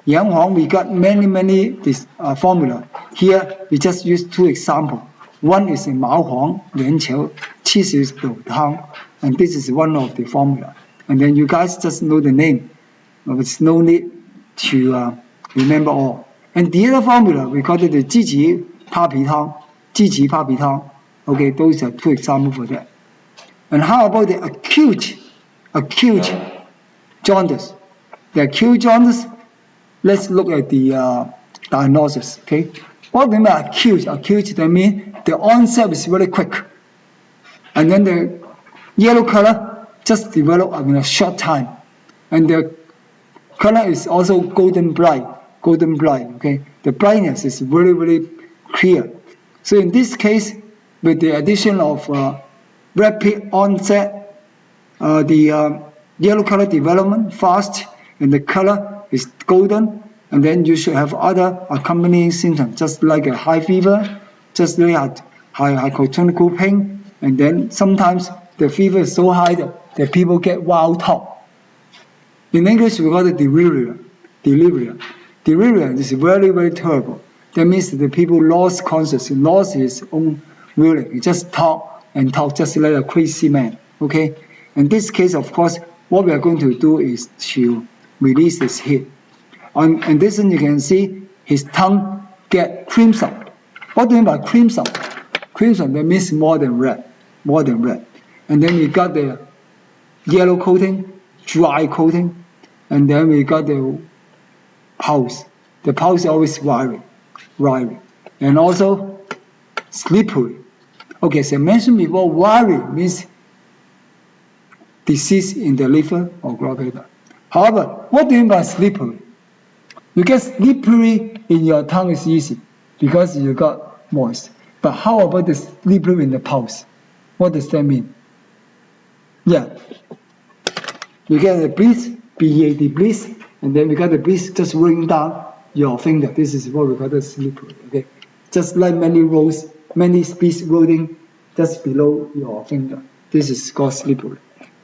洋黄 we got many this formula. Here we just use 2 examples. One is 麻黄连球, 70 斗汤, and this is one of the formula. And then you guys just know the name. There's no need to remember all. And the other formula we call it the 积极帕皮汤, 积极帕皮汤. Okay, those are 2 examples for that. And how about the acute jaundice? The acute jaundice, let's look at the diagnosis, okay? What do you mean by acute? Acute, that means the onset is very quick. And then the yellow color just develop in a short time. And the color is also golden bright, okay? The brightness is very clear. So in this case, with the addition of rapid onset, the yellow color development fast, and the color is golden, and then you should have other accompanying symptoms, just like a high fever, just like hypotonic pain, and then sometimes the fever is so high that people get wild talk. In English, we call it delirium. Delirium is very terrible. That means the people lost consciousness, lost his own willing. He just talk just like a crazy man. Okay? In this case, of course, what we are going to do is to release this heat. And this one you can see his tongue get crimson. What do you mean by crimson? Crimson, that means more than red. And then we got the yellow coating, dry coating, and then we got the pulse. The pulse is always wiry, and also slippery. Okay, so I mentioned before, wiry means disease in the liver or gallbladder. However, what do you mean by slippery? You get slippery in your tongue is easy because you got moist. But how about the slippery in the pulse? What does that mean? Yeah. You get the breeze, B-E-A-D, breeze, and then we got the breeze just rolling down your finger. This is what we call the slippery, okay? Just like many speeds rolling just below your finger. This is called slippery.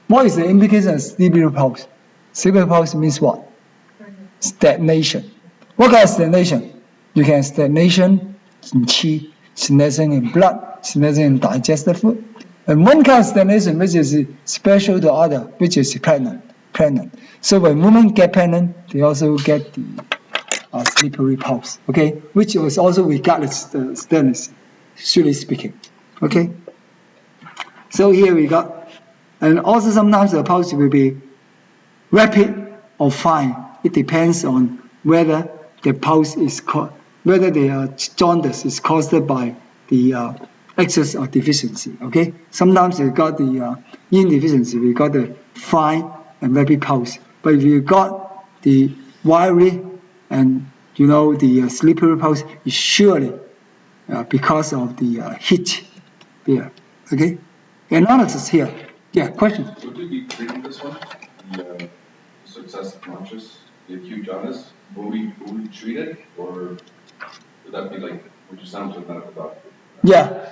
What is the implication of slippery pulse? Slippery pulse means what? Stagnation. What kind of stagnation? You can have stagnation in qi, stagnation in blood, stagnation in digestive food. And one kind of stagnation which is special to other, which is pregnant. So when women get pregnant, they also get the slippery pulse, okay? Which was also regardless the stagnancy, strictly speaking, okay? So here we got, and also sometimes the pulse will be rapid or fine. It depends on whether the pulse is whether the jaundice is caused by the excess or deficiency. Okay, sometimes you got the yin deficiency, we got the fine and rapid pulse. But if you got the wiry and the slippery pulse, is surely because of the heat there. Okay, analysis here. Yeah, question. Would we be treating this one? The successive conscious, the acute jaundice? Will we treat it, or would that be like, would you sound to a medical doctor? Yeah,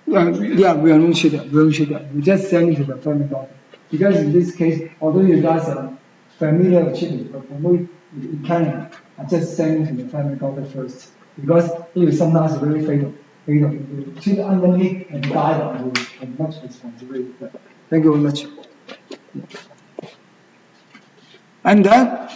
we are not treat that. We just send it to the family doctor. Because in this case, although you guys are familiar with treatment, but for me, in Canada, I just send it to the family doctor first. Because it is sometimes very fatal. You treat underneath and die on you, and much responsibility. Thank you very much. And then,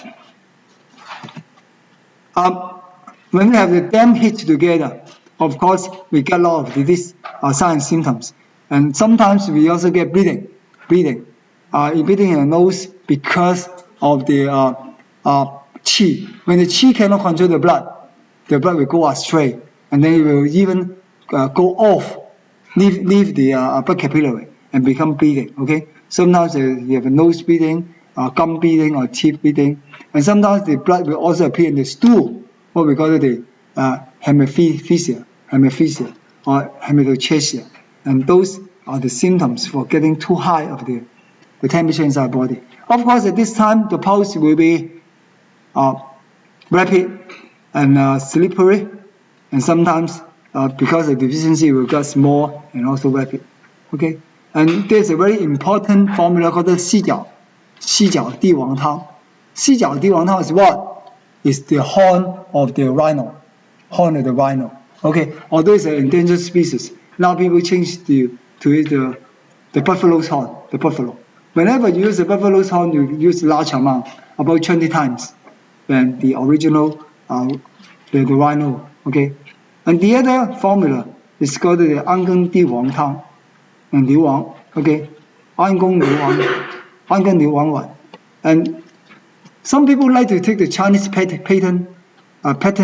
when we have the damp heat together, of course, we get a lot of disease signs and symptoms. And sometimes we also get bleeding in the nose because of the qi. When the qi cannot control the blood will go astray, and then it will even go off, leave the blood capillary, and become bleeding. Okay, sometimes you have a nose bleeding, gum bleeding, or teeth bleeding, and sometimes the blood will also appear in the stool, what we call the hemophysia, or hematochezia, and those are the symptoms for getting too high of the temperature inside the body. Of course, at this time the pulse will be rapid and slippery, and sometimes because of deficiency it will get small and also rapid. Okay, and there's a very important formula called the 细脚帝王汤. 细脚帝王汤 is what? It's the horn of the rhino. Okay, although it's an endangered species, now people change to it the buffalo's horn, the buffalo. Whenever you use the buffalo's horn, you use large amount, about 20 times than the original the rhino. Okay, and the other formula is called the 安根帝王汤 and 硫王. Okay, 安根硫王丸. And some people like to take the Chinese patent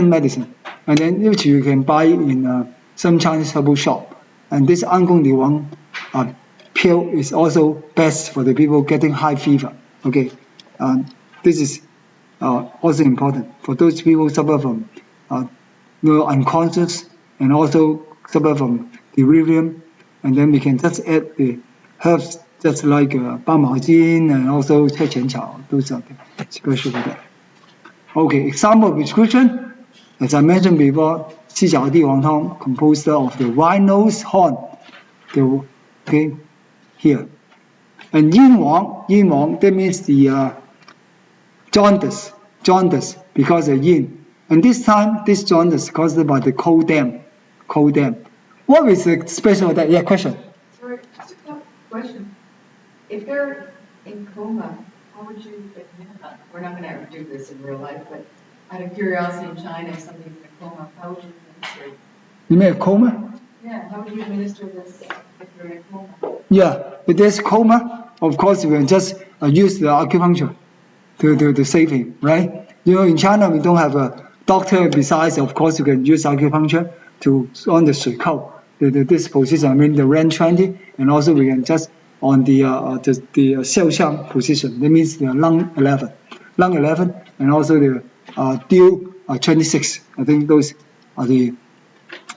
medicine, and then which you can buy in some Chinese herbal shop. And this 安根硫王pill is also best for the people getting high fever. Okay, this is also important for those people who suffer from unconscious and also suffer from delirium. And then we can just add the herbs just like 八毛巾 and also 菜前草, those are the special for that. Okay, example of prescription, as I mentioned before, 细脚帝王汤 composed of the rhino's horn. Okay, here. And 阴王, that means the jaundice, because of yin. And this time, this jaundice caused by the cold dam. What is the special of that? Yeah, question. Sorry, just a quick question. If they're in coma, how would you administer? We're not going to ever do this in real life, but out of curiosity, in China, if somebody's in a coma, how would you administer it? You mean a coma? Yeah, how would you administer this if you're in a coma? Yeah, if there's coma, of course we can just use the acupuncture to save him, right? You know, in China we don't have a doctor. Besides, of course, you can use acupuncture on the 水扣, this position. I mean the Ren 20, and also we can just on the 肖像 position. That means the lung 11, and also the dew 26. I think those are the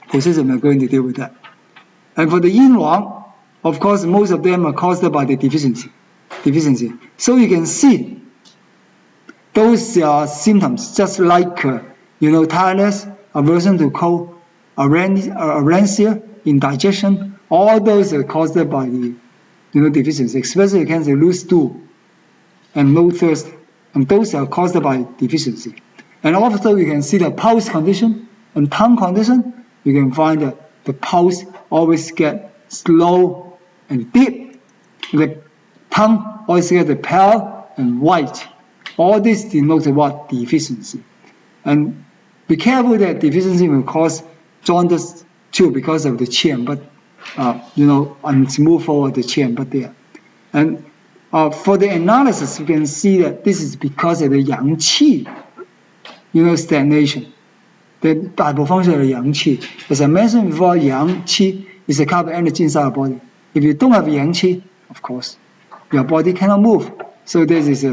positions we're going to deal with that. And for the yin wang, of course, most of them are caused by the deficiency. So you can see those symptoms, just like tiredness, aversion to cold, arancia, indigestion. All those are caused by the deficiency. Especially you can say loose stool and low thirst, and those are caused by deficiency. And also you can see the pulse condition and tongue condition. You can find that the pulse always get slow and deep. The tongue always get pale and white. All this denotes what? Deficiency. And be careful that deficiency will cause jaundice too because of the qi, but and move forward the qi but there. And for the analysis, you can see that this is because of the yang qi, stagnation. The 大部分是阳气. As I mentioned before, yang qi is a kind of energy inside our body. If you don't have yang qi, of course, your body cannot move. So this is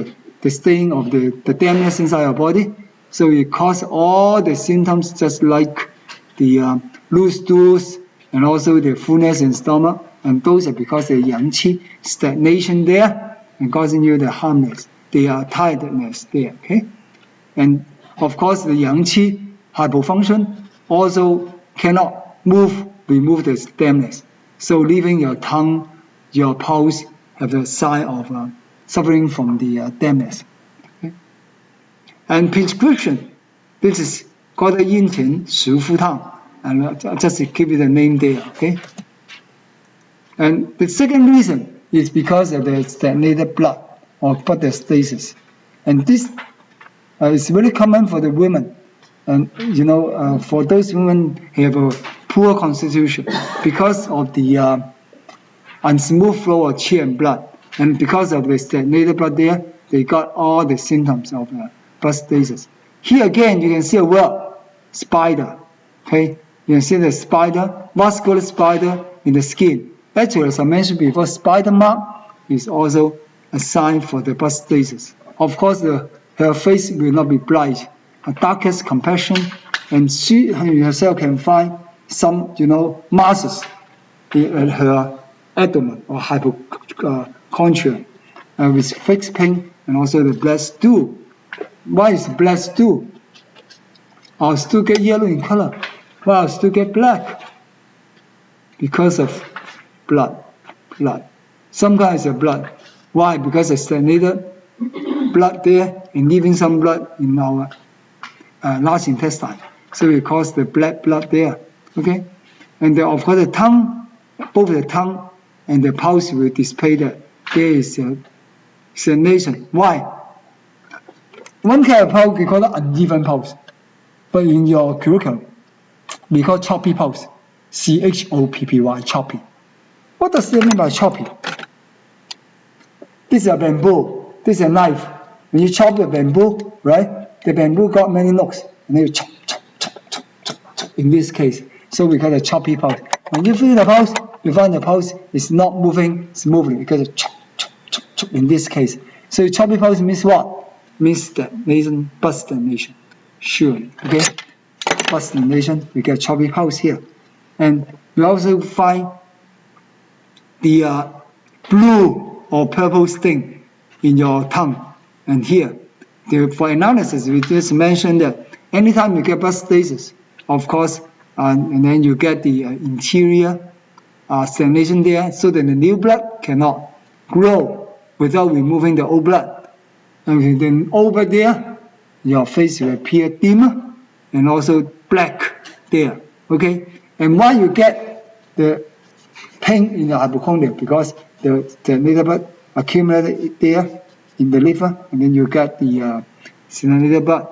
the stain of the dampness inside your body. So it causes all the symptoms, just like the loose stools and also the fullness in stomach. And those are because the yang qi stagnation there and causing you the harmness, the tiredness there. Okay, and of course the yang qi hypofunction also cannot remove the dampness. So leaving your tongue, your pulse have the sign of suffering from the dampness. Okay? And prescription, this is called the 阴田石肤汤, and just to give you the name there. Okay. And the second reason is because of the stagnated blood or blood stasis, and this is very common for the women. And for those women who have a poor constitution because of the unsmooth flow of qi and blood, and because of the stagnated blood there, they got all the symptoms of blood stasis. Here again, you can see a word, spider. Okay, you can see the spider, vascular spider in the skin. Actually, as I mentioned before, spider mark is also a sign for the blood stasis. Of course, her face will not be bright. Her darkest complexion, and she herself can find some, masses in her abdomen or hypochondria with fixed pain and also the blood stool. Why is blood stool? Our stool get yellow in color. Why our stool get black? Because of blood. Sometimes it's blood. Why? Because it's stagnated blood there and leaving some blood in our large intestine. So it causes the black blood there. Okay? And then, of course, the tongue, both the tongue and the pulse will display that there is a stagnation. Why? One kind of pulse we call it uneven pulse. But in your curriculum, we call choppy pulse. CHOPPY, choppy. What does that mean by choppy? This is a bamboo. This is a knife. When you chop the bamboo, right? The bamboo got many knocks, and then you chop. In this case, so we call it choppy pulse. When you feel the pulse, you find the pulse is not moving smoothly because it chop. In this case, so choppy pulse means what? Means stagnation, blood stagnation. Surely, okay? Blood stagnation. We get choppy pulse here, and we also find the blue or purple stain in your tongue. And here, for analysis, we just mentioned that anytime you get blood stasis, of course, and then you get the interior stagnation there, so that the new blood cannot grow without removing the old blood. And then over there, your face will appear dimmer and also black there. Okay, and why you get the pain in the hypochondria? Because the little blood accumulated there in the liver, and then you get the little blood.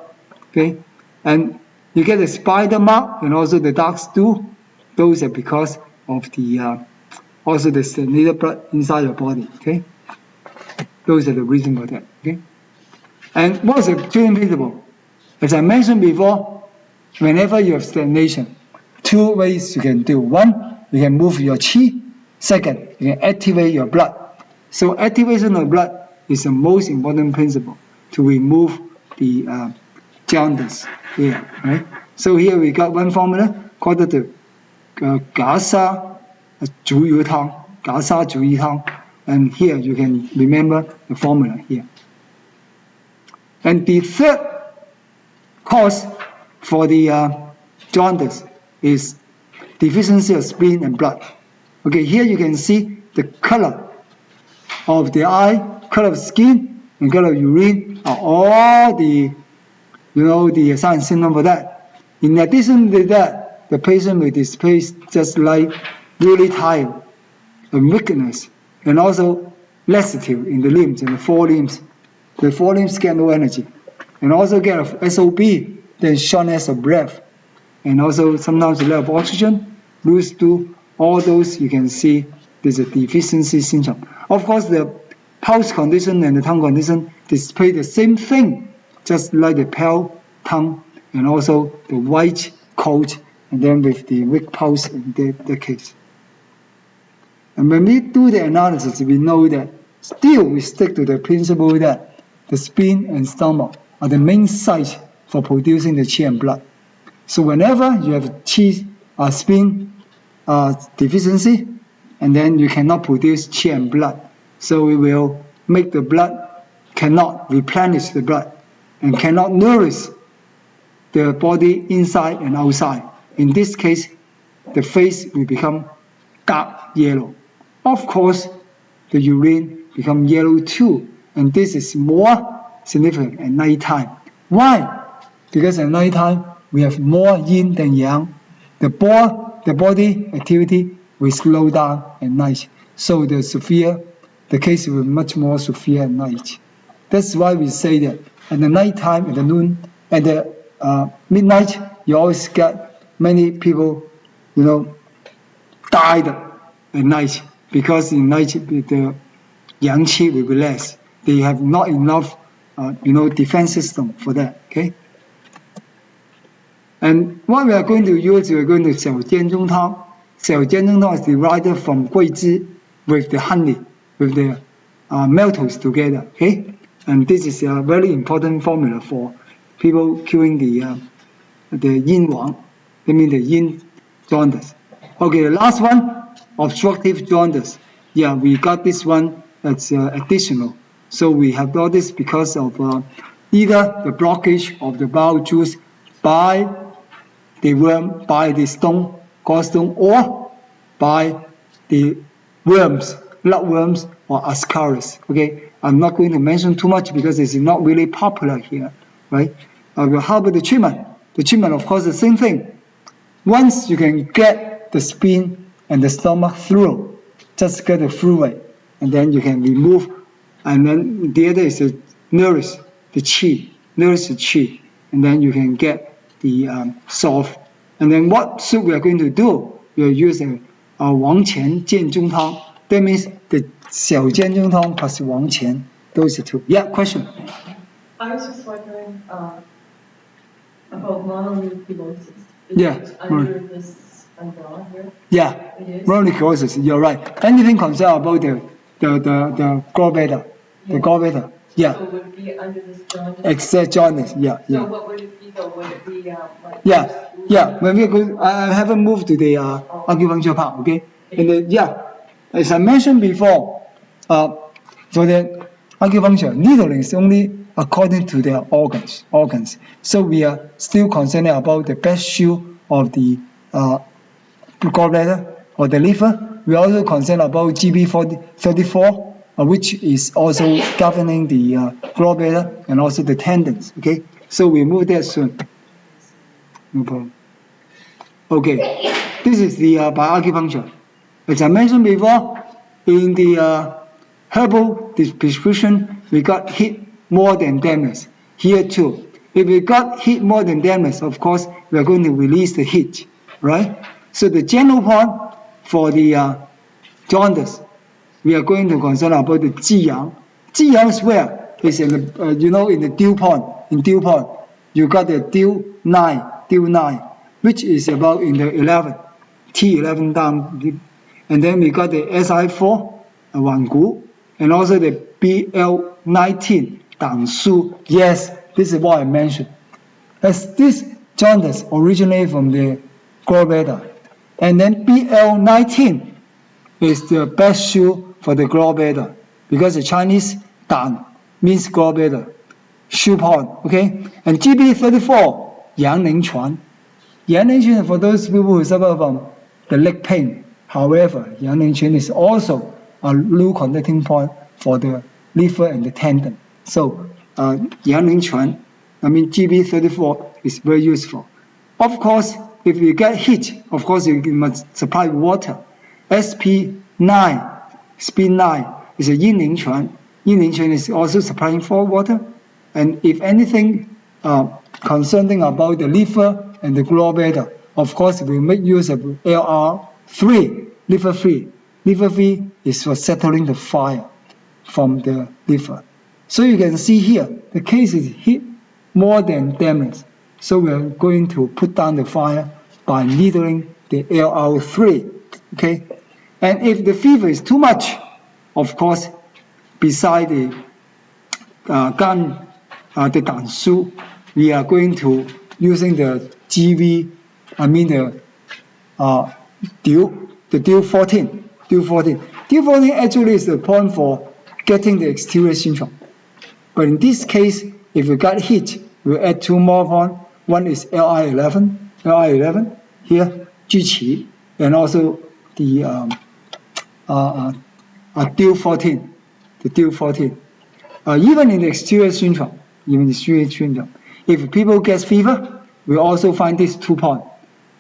Okay, and you get the spider mark and also the dark stool. Those are because of the also the little blood inside your body. Okay, those are the reason for that. Okay, and what's the treatment principle? As I mentioned before, whenever you have stagnation, two ways you can do. One, you can move your qi. Second, you can activate your blood. So activation of blood is the most important principle to remove the jaundice here, right? So here we got one formula called the Gasa Zhuyu Tang, Gasa Zhuyu Tang, and here you can remember the formula here. And the third cause for the jaundice is deficiency of spleen and blood. Okay, here you can see the color of the eye, color of skin, and color of urine are all the, the sign and symptom for that. In addition to that, the patient will display just like really tired and weakness, and also lassitude in the limbs and the forelimbs. The forelimbs get no energy, and also get a SOB, then shortness of breath, and also sometimes lack of oxygen, lose stool. All those you can see there's a deficiency syndrome. Of course, the pulse condition and the tongue condition display the same thing, just like the pale tongue and also the white coat, and then with the weak pulse in the case. And when we do the analysis, we know that still we stick to the principle that the spleen and stomach are the main site for producing the qi and blood. So whenever you have qi, spleen deficiency, and then you cannot produce qi and blood, so it will make the blood cannot replenish the blood and cannot nourish the body inside and outside. In this case, the face will become dark yellow. Of course, the urine become yellow too, and this is more significant at night time. Why? Because at night time we have more yin than yang. The body activity will slow down at night, so the case will be much more severe at night. That's why we say that at the night time, at the noon, at the midnight, you always get many people, died at night, because in night the yang qi will be less. They have not enough, defense system for that. Okay. And what we are going to use, we are going to 小煎中汤小尖中通is derived from 桂枝 with the honey, with the maltose together. Okay, and this is a very important formula for people curing the yin wang. I mean the yin jaundice. Okay, the last one, obstructive jaundice. Yeah, we got this one as additional. So we have got this because of either the blockage of the bowel juice by the worm, by the stone, gallstone, or by the worms, bloodworms or ascaris. Okay, I'm not going to mention too much because it's not really popular here, right? How about the treatment? The treatment, of course, the same thing. Once you can get the spleen and the stomach through, just get the fluid, and then you can remove. And then the other is to nourish the qi, and then you can get the soft. And then what soup we are going to do? We are using Wang Qian Jian Zhong Tang. That means the Xiao Jian Zhong Tang plus Wang Qian. Those are two. Yeah, question. I was just wondering about mononucleosis. Is Yeah, it under this umbrella here? Yeah, It is? mononucleosis. You're right. Anything concerned about the gallbladder, the Yeah. gallbladder. Yeah, So would it be under this jaundice? except jaundice. Yeah, So yeah. what would it be though? Would it be like? Yeah, yeah. When we go, I haven't moved to the acupuncture part. Okay, and then, yeah, as I mentioned before, for the acupuncture, needling is only according to their organs. So we are still concerned about the best-shield of the gallbladder or the liver. We are also concerned about GB34, which is also governing the gallbladder and also the tendons. Okay, so we move there soon. No problem. Okay, this is the by acupuncture. As I mentioned before, in the herbal prescription, we got heat more than dampness. Here too. If we got heat more than dampness, of course, we are going to release the heat, right? So the general point for the jaundice, we are going to concern about the Jiyang. Jiyang is where? It's in the, in the dew point. In dew point, you got the dew 9, which is about in the 11, T11 down. And then we got the SI4, Wangu, and also the BL19, Dangsu. Yes, this is what I mentioned. As this jaundice originated from the gallbladder, and then BL19 is the best shield for the gallbladder because the Chinese Dan means gallbladder, shield point, okay? And GB34, Yang Ning Chuan. Yang Ning Chuan for those people who suffer from the leg pain. However, Yang Ning Chuan is also a low conducting point for the liver and the tendon. So, Yang Ning Chuan, GB34 is very useful. Of course, if you get heat, of course you must supply water. SP9, spin 9 is a Yin Ning Chuan. Yin Ning Chuan is also supplying for water. And if anything concerning about the liver and the gallbladder, of course we make use of LR3, liver free. Liver free is for settling the fire from the liver. So you can see here, the case is heat more than dampness. So we are going to put down the fire by needling the LR3, okay? And if the fever is too much, of course, beside the Gansu, we are going to using the Dew 14. Dew 14 actually is the point for getting the exterior syndrome. But in this case, if you got heat, we'll add two more points. One is LI11 here, Jiqi, and also the Dew 14, the Dew 14. Even in the exterior syndrome, if people get fever, we also find these 2 points.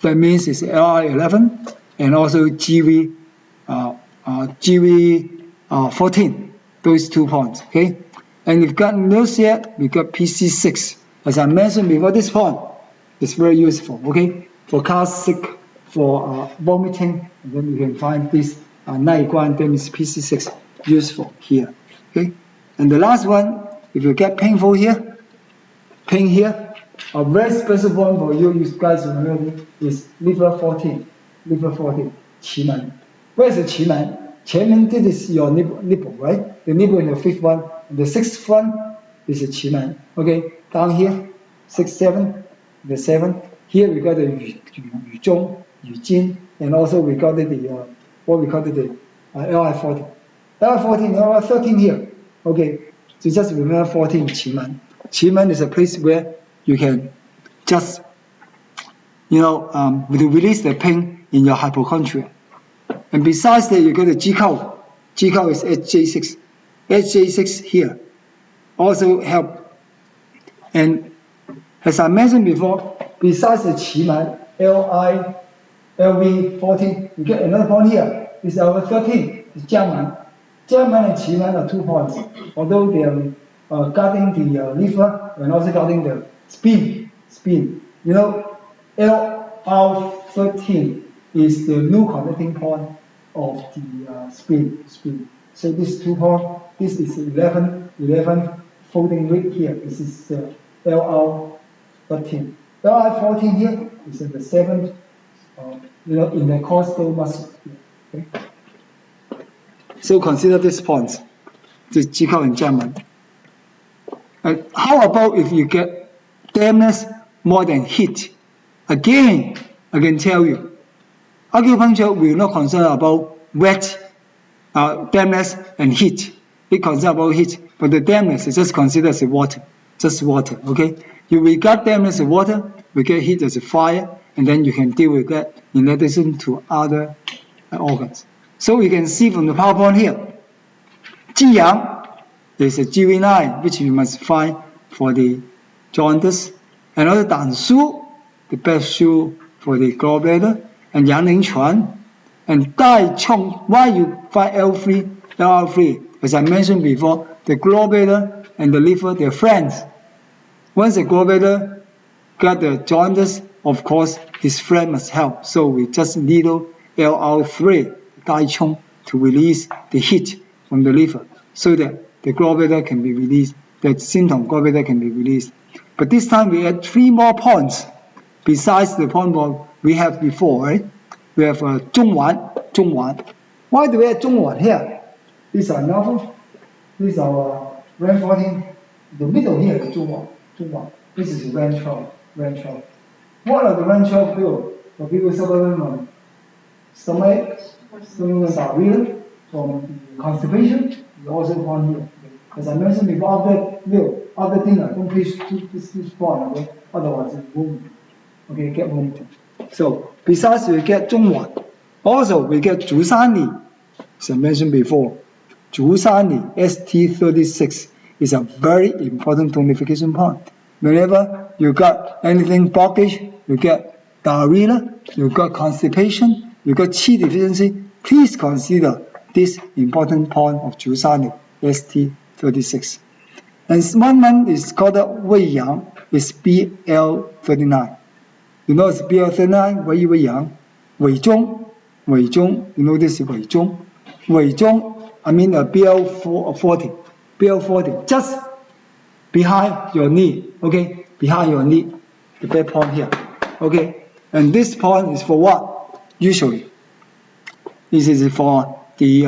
That means it's LI11 and also GV14, those 2 points, okay? And if got nausea, we got PC6. As I mentioned before, this point is very useful, okay? For car sick, for vomiting, and then you can find this Naiguan, that means PC6, useful here, okay? And the last one, if you get painful here, pain here, a very special point for you guys to remember is liver 14, qi门. Where is the qi门? Qi men, this is your nipple, right? The nipple in the fifth one. And the sixth one is the qi men. Okay, down here, 6, 7, the 7. Here we got the yu zhong, yu jin, and also we got the what we call it the LI14. LI14, LI13 here. Okay, so just remember 14 qi men. Qi men is a place where you can just, release the pain in your hypochondria. And besides that, you got the G cow. G cow is HJ6. HJ6 here also help. And as I mentioned before, besides the qi men, LI, LV14, you get another point here. It's LV13. It's jiangmen. Jiangmen and qi men are 2 points, although they are guarding the liver and also guarding the spleen. LR13 is the new connecting point of the spleen. So this 2 point, this is 11 folding weight here. This is LR13. LR14 here is in the 7th, in the costal muscle. Okay? So consider these points, the Jikao and German. How about if you get dampness more than heat? Again, I can tell you, acupuncture will not concern about wet, dampness and heat. It concerns about heat, but the dampness is just considered as water, just water, okay? You regard dampness as water, we get heat as a fire, and then you can deal with that in addition to other organs. So you can see from the PowerPoint here, Jiyang is a GV9, which you must find for the jaundice, and also Dansu, the best shoe for the gallbladder, and Yang Chuan, and Dai Chong. Why you find LR3? As I mentioned before, the gallbladder and the liver, they're friends. Once the gallbladder got the jaundice, of course, his friend must help. So we just needle LR3, Dai Chong, to release the heat from the liver, so that the gallbladder can be released, the symptom gallbladder can be released. But this time we add 3 more points besides the point we have before, right? We have Zhongwan. Why do we add Zhongwan here? These are novel. These are rank 14. The middle here is Zhongwan. This is rank 12. What are the rank 12 people? For people suffering from stomach diarrhea, from constipation, you also find here. As I mentioned before, after dinner, don't push this point, okay? Otherwise it's vomiting. Okay, get vomiting. So besides we get Zhongwan, also we get Zhusani. As I mentioned before, Zhusani ST36 is a very important tonification point. Whenever you got anything blockage, you get diarrhea, you got constipation, you got qi deficiency, please consider this important point of Zhusani ST36. And one is called Wei Yang, is BL39. You know it's BL39, Wei Yang. Wei Zhong, you know this is Wei Zhong. Wei Zhong, I mean BL40, just behind your knee, okay? Behind your knee, the back point here, okay? And this point is for what? Usually, this is for the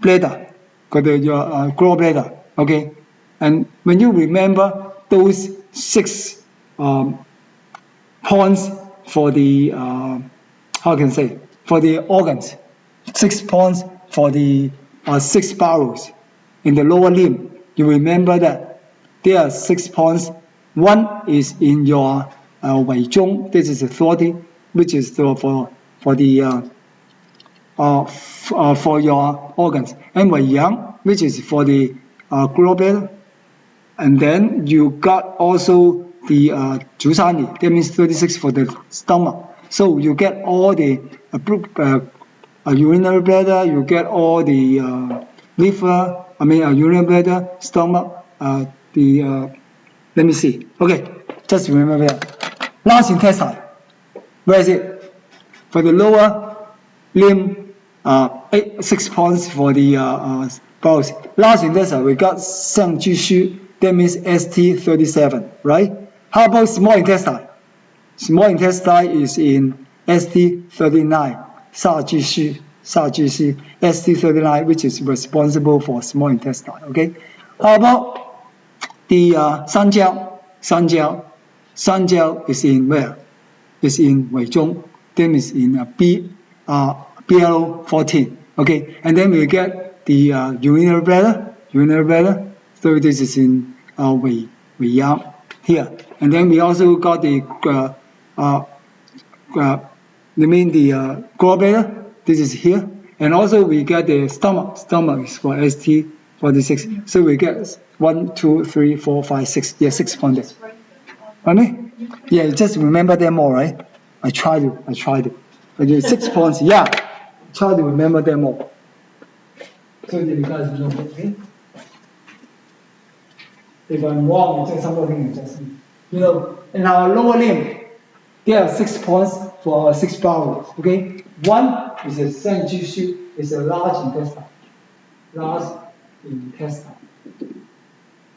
bladder, your gallbladder, okay? And when you remember those 6 points for the, for the organs, 6 points for the 6 barrels in the lower limb, you remember that there are 6 points. One is in your Wei Zhong, this is authority, which is for your organs, and Wei Yang, which is for the gallbladder. And then you got also the Zhusani, that means 36 for the stomach. So you get all the urinary bladder, you get all the liver, urinary bladder, stomach, let me see. Okay, just remember that. Large intestine, where is it? For the lower limb, 6 points for the bowels. Large intestine, we got 上巨虚, that means ST37, right? How about small intestine? Small intestine is in ST39. SARGC, ST39, which is responsible for small intestine. Okay. How about the Sanjiao? Sanjiao is in where? Is in Weizhong. Then is in BL14. Okay. And then we get the urinary bladder. So this is in Weiyang here. And then we also got the gallbladder. This is here. And also we get the stomach. Stomach is for ST46. So we get 1, 2, 3, 4, 5, 6. Yeah, 6 points. Pardon me? Yeah, just remember them all, right? I tried it. Okay, 6 points. Yeah, try to remember them all. So you guys know, okay? If I'm wrong, you say something just me. You know, in our lower limb, there are 6 points for our 6 bowels. Okay, one is a Sanjiao, is a large intestine,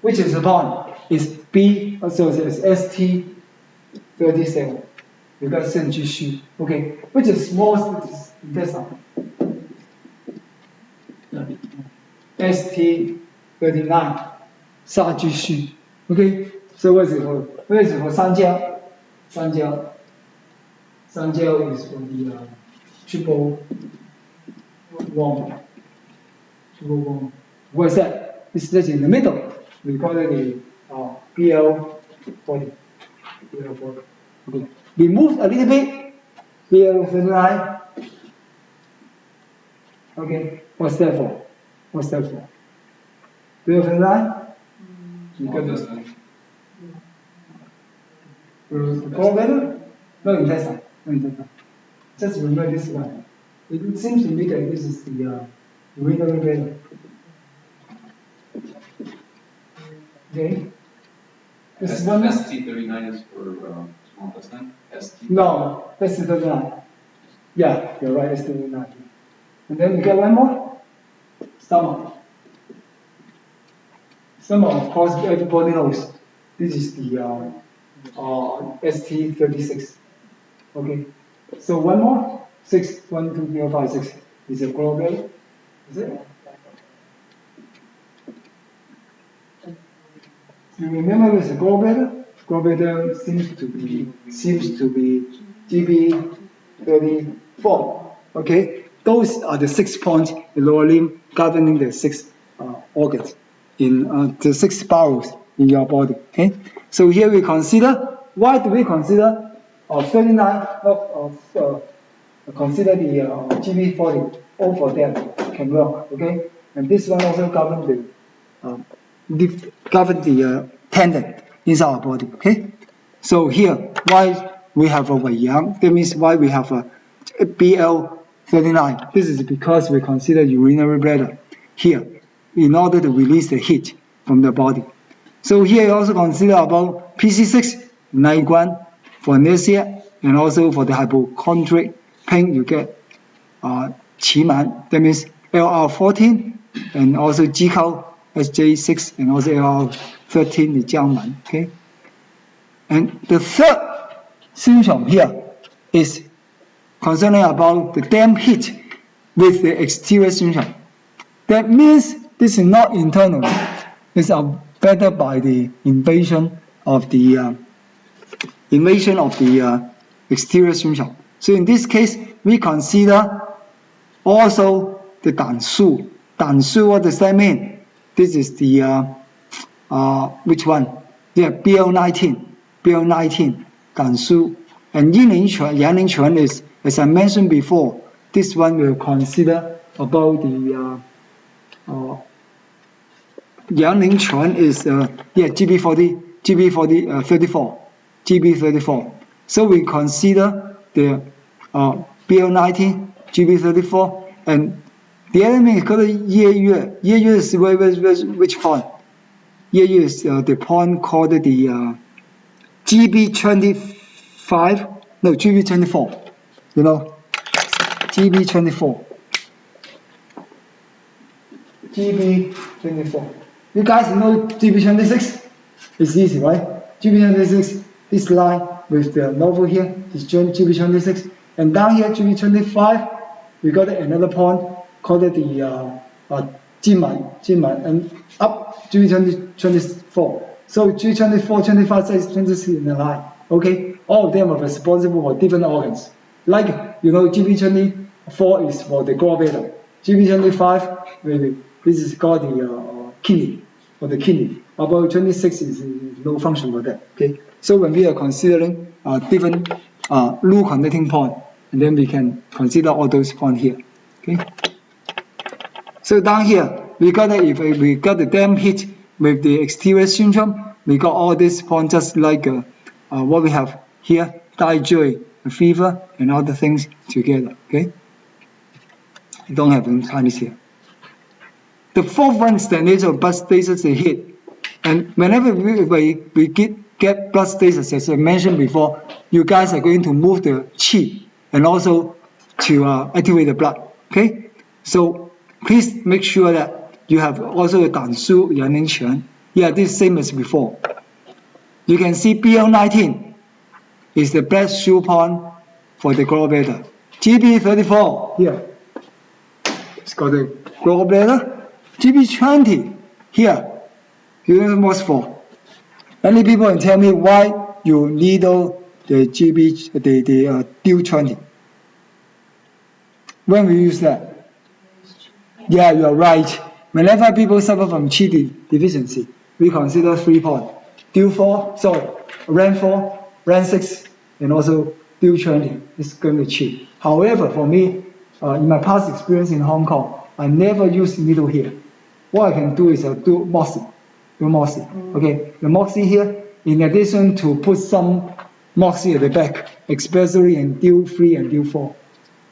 which is upon is B, so it's ST37. You got Sanjiao, okay, which is small intestine. ST39, SARGC. Okay, so what is it for? What is it for Sanjiao? Sanjiao is for the triple one. What's that? It's just in the middle. We call it the BL40. Okay. We moved a little bit. BL39. Okay. What's that for? BL39? Gallbladder? No intestine. Just remember this one. It seems to me that this is the urinary bladder. Okay. This one. ST39 is for small intestine. No, ST39. Yeah, you're right. ST39. And then you get one more. Stomach. Of course, everybody knows. This is the ST36. Okay. So one more. 6. 1, 2, 3, 4, 5, 6. Is a gallbladder. Is it? You remember with the gallbladder? Gallbladder seems to be GB34. Okay. Those are the 6 points in the lower limb governing the 6 organs in the 6 bowels in your body. Okay. So here we consider. Why do we consider 39 consider the GB40? All for them can work. Okay. And this one also governs the tendon inside our body. Okay. So here, why we have a Weiyang? That means why we have a BL39. This is because we consider urinary bladder here in order to release the heat from the body. So here you also consider about PC6, Naiguan for nausea, and also for the hypochondriac pain you get Qiman. That means LR14, and also Jikao SJ6, and also LR13 the Jiangman. Okay. And the third symptom here is concerning about the damp heat with the exterior symptom. That means this is not internal. It's better by the invasion of the exterior symptom. So in this case, we consider also the Dansu. Dansu, what does that mean? This is the which one? Yeah, BL19. Dansu. And Yanling Quan is, as I mentioned before, this one will consider about the Yanling Quan is GB34. So we consider the BL19, GB34, and the other name is called Yeyue. Yeyue is which point? Yeyue is the point called the GB24. You know, GB24. You guys know GB26? It's easy, right? GB26, this line with the novel here is GB26, and down here GB25 we got another point called the G-man, and up G24. So G24, 25, 26 in the line. Okay, all of them are responsible for different organs. Like GB24 is for the gallbladder. GB25, maybe this is called the kidney, for the kidney. About 26 is no function for that. Okay, so when we are considering different loop connecting point, and then we can consider all those points here. Okay. So down here, we got that if we got the damp heat with the exterior syndrome, we got all these points just like what we have here, diarrhea, fever, and other things together. Okay. You don't have in Chinese here. The fourth one is the nature of blood stasis, the heat. And whenever we get blood stasis, as I mentioned before, you guys are going to move the qi and also to activate the blood. Okay. So please make sure that you have also a Dansu Yaning Quan. Yeah, this is same as before. You can see BL19 is the best shoe point for the gallbladder. GB34 here, it's got the gallbladder. GB20 here, you know what's for. Many people can tell me why you needle the DU20. When we use that? Yeah, you are right. Whenever people suffer from Qi deficiency, we consider 3 points. RAN4, RAN6, and also DU20 is going to Qi. However, for me, in my past experience in Hong Kong, I never use needle here. What I can do is do MOXIE. Okay, the MOXIE here, in addition to put some MOXIE at the back, especially in DU3 and DU4.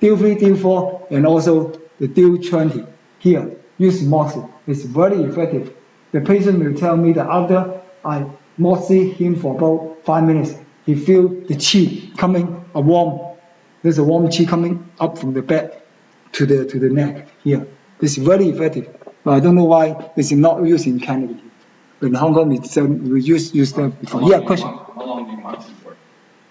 DU3, DU4, and also the DU20 here, use MOXIE. It's very effective. The patient will tell me that after I MOXIE him for about 5 minutes, he feel the qi coming, there's a warm qi coming up from the back to the neck here. It's very effective. But I don't know why it's not used in Canada. In Hong Kong, we use that before. Yeah, question. How long do you MOXIE for?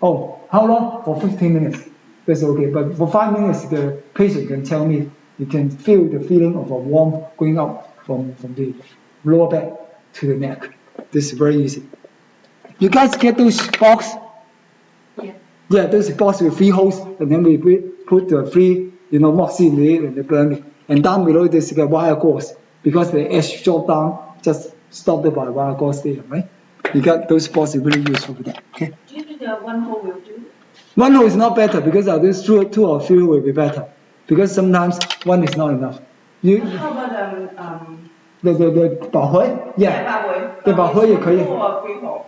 Oh, how long? For 15 minutes. That's okay. But for 5 minutes, the patient can tell me you can feel the feeling of a warmth going up from the lower back to the neck. This is very easy. You guys get those box? Yeah. Yeah, those box with 3 holes, and then we put the 3, MOXIE in it and the burning. And down below there's a wire gauze, because the edge drop down, just stopped by wire gauze there, right? You got those boxes really useful for that. Okay. Do you think that 1 hole will do? 1 hole is not better, because these 2 or 3 will be better. Because sometimes 1 is not enough. How about the 保回? Yeah. The 保回也可以.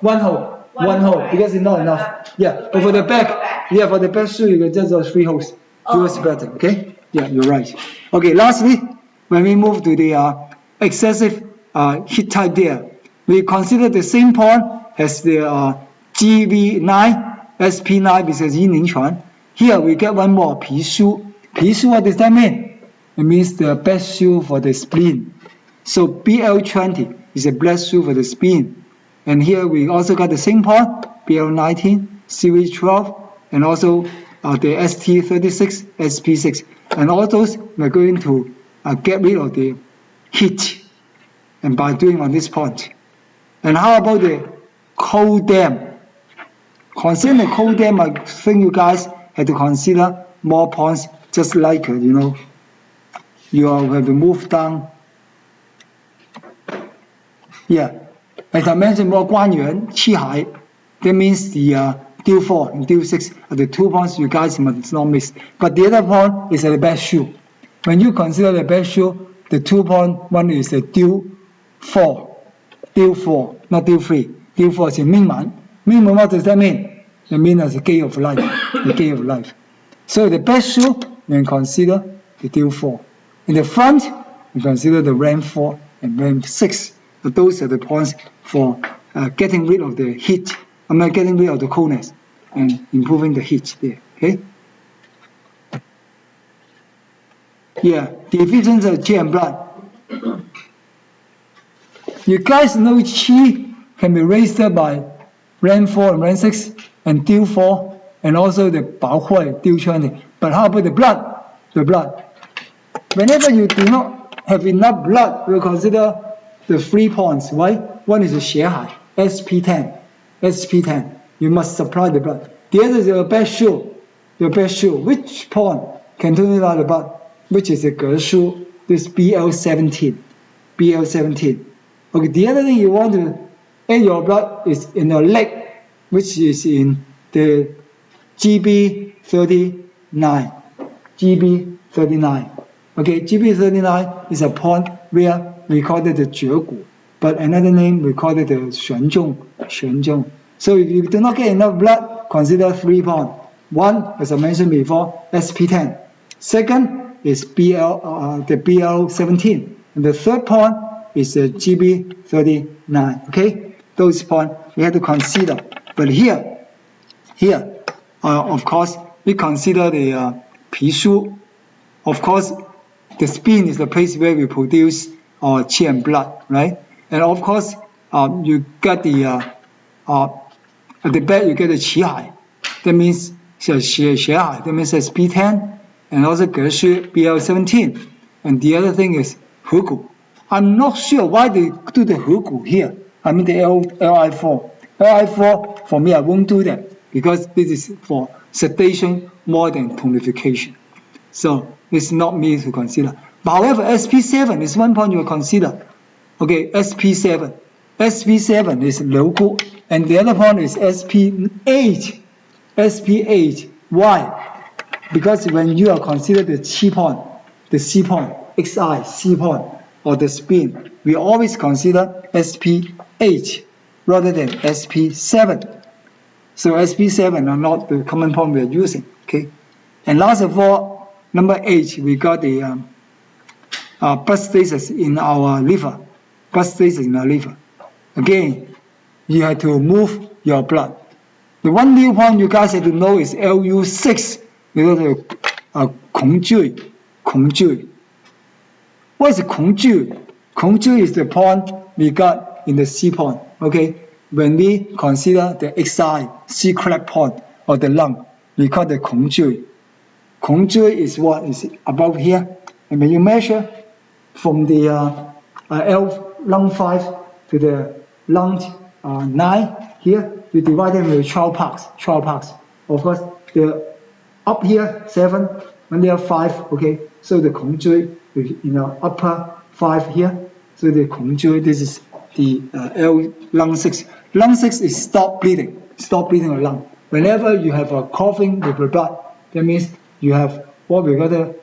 1 hole. 1 hole, because it's not enough. Yeah. But for the back, for the back shoe, you can just 3 holes. Yours better. Okay. Yeah, you're right. Okay. Lastly, when we move to the excessive heat type there, we consider the same point as the GV9, SP9 because Yining Quan. Here we get one more 皮书. 皮书, what does that mean? It means the best shoe for the spleen. So BL20 is a best shoe for the spleen. And here we also got the same point, BL19, CV12, and also the ST36, SP6. And all those we're going to get rid of the heat, and by doing on this point. And how about the cold dam? Concerning the cold dam, I think you guys have to consider more points, just like you have to move down. Yeah, as I mentioned, more 官员, 气海, that means the DU4 and DU6 are the 2 points you guys must not miss. But the other point is the best shoe. When you consider the best shoe, the 2 point one is the DU4, not DU3. DU4 is a Mingman. Mingman, what does that mean? It means as a gate of life, the gate of life. So the best shoe, you can consider the DU4. In the front, you consider the RAN4 and RAN6. But those are the points for getting rid of the heat. Getting rid of the coldness and improving the heat there. Okay. Yeah, deficiency of qi and blood. You guys know qi can be raised by RAN4 and RAN6 and DU4 and also the 保会 DU20. But how about the blood? the blood. Whenever you do not have enough blood, we'll consider the 3 points, right? One is the 血海, SP10, SP10. You must supply the blood. The other is your best shoe, Which point can turn it out the blood? Which is the 格数, this BL17, BL17. Okay, the other thing you want to add your blood is in your leg, which is in the GB39, GB39. Okay, GB39 is a point where we call it the 绝骨, but another name we call it the 悬重. So if you do not get enough blood, consider 3 points. One, as I mentioned before, SP10. Second is the BL17. And the third point is the GB39. Okay, those points we have to consider. But here, of course, we consider the 皮书. Of course, the spleen is the place where we produce our qi and blood, right? And of course, you get at the back you get the 脐海. That means 血海. That means SP10, and also 格式 BL17. And the other thing is 合谷. I'm not sure why they do the 合谷 here. I mean the LI4. LI4, for me, I won't do that because this is for sedation more than tonification. So it's not me to consider. But however, SP7 is one point you will consider. Okay, SP7. SP7 is local, and the other point is SP8. SP8. Why? Because when you are considered the C point, XI, C point, or the spin, we always consider SP8 rather than SP7. So SP7 are not the common point we are using. Okay, and last of all, number 8, we got the blood stasis in our liver. Blood stasis in our liver. Again, you have to move your blood. The one new point you guys have to know is LU6. Because of 恐惧. What is 恐惧? 恐惧 is the point we got in the C point. Okay, when we consider the XI, C crack point of the lung, we call the 恐惧. 恐惧 is what is above here, and when you measure from the lung 5 to the lung 9 here, you divide them into 12 parts. Of course, the up here 7, and there 5. Okay, so the 恐惧 upper 5 here. So the 恐惧, this is the lung 6. Lung 6 is stop bleeding the lung. Whenever you have a coughing with the blood, that means you have what we call the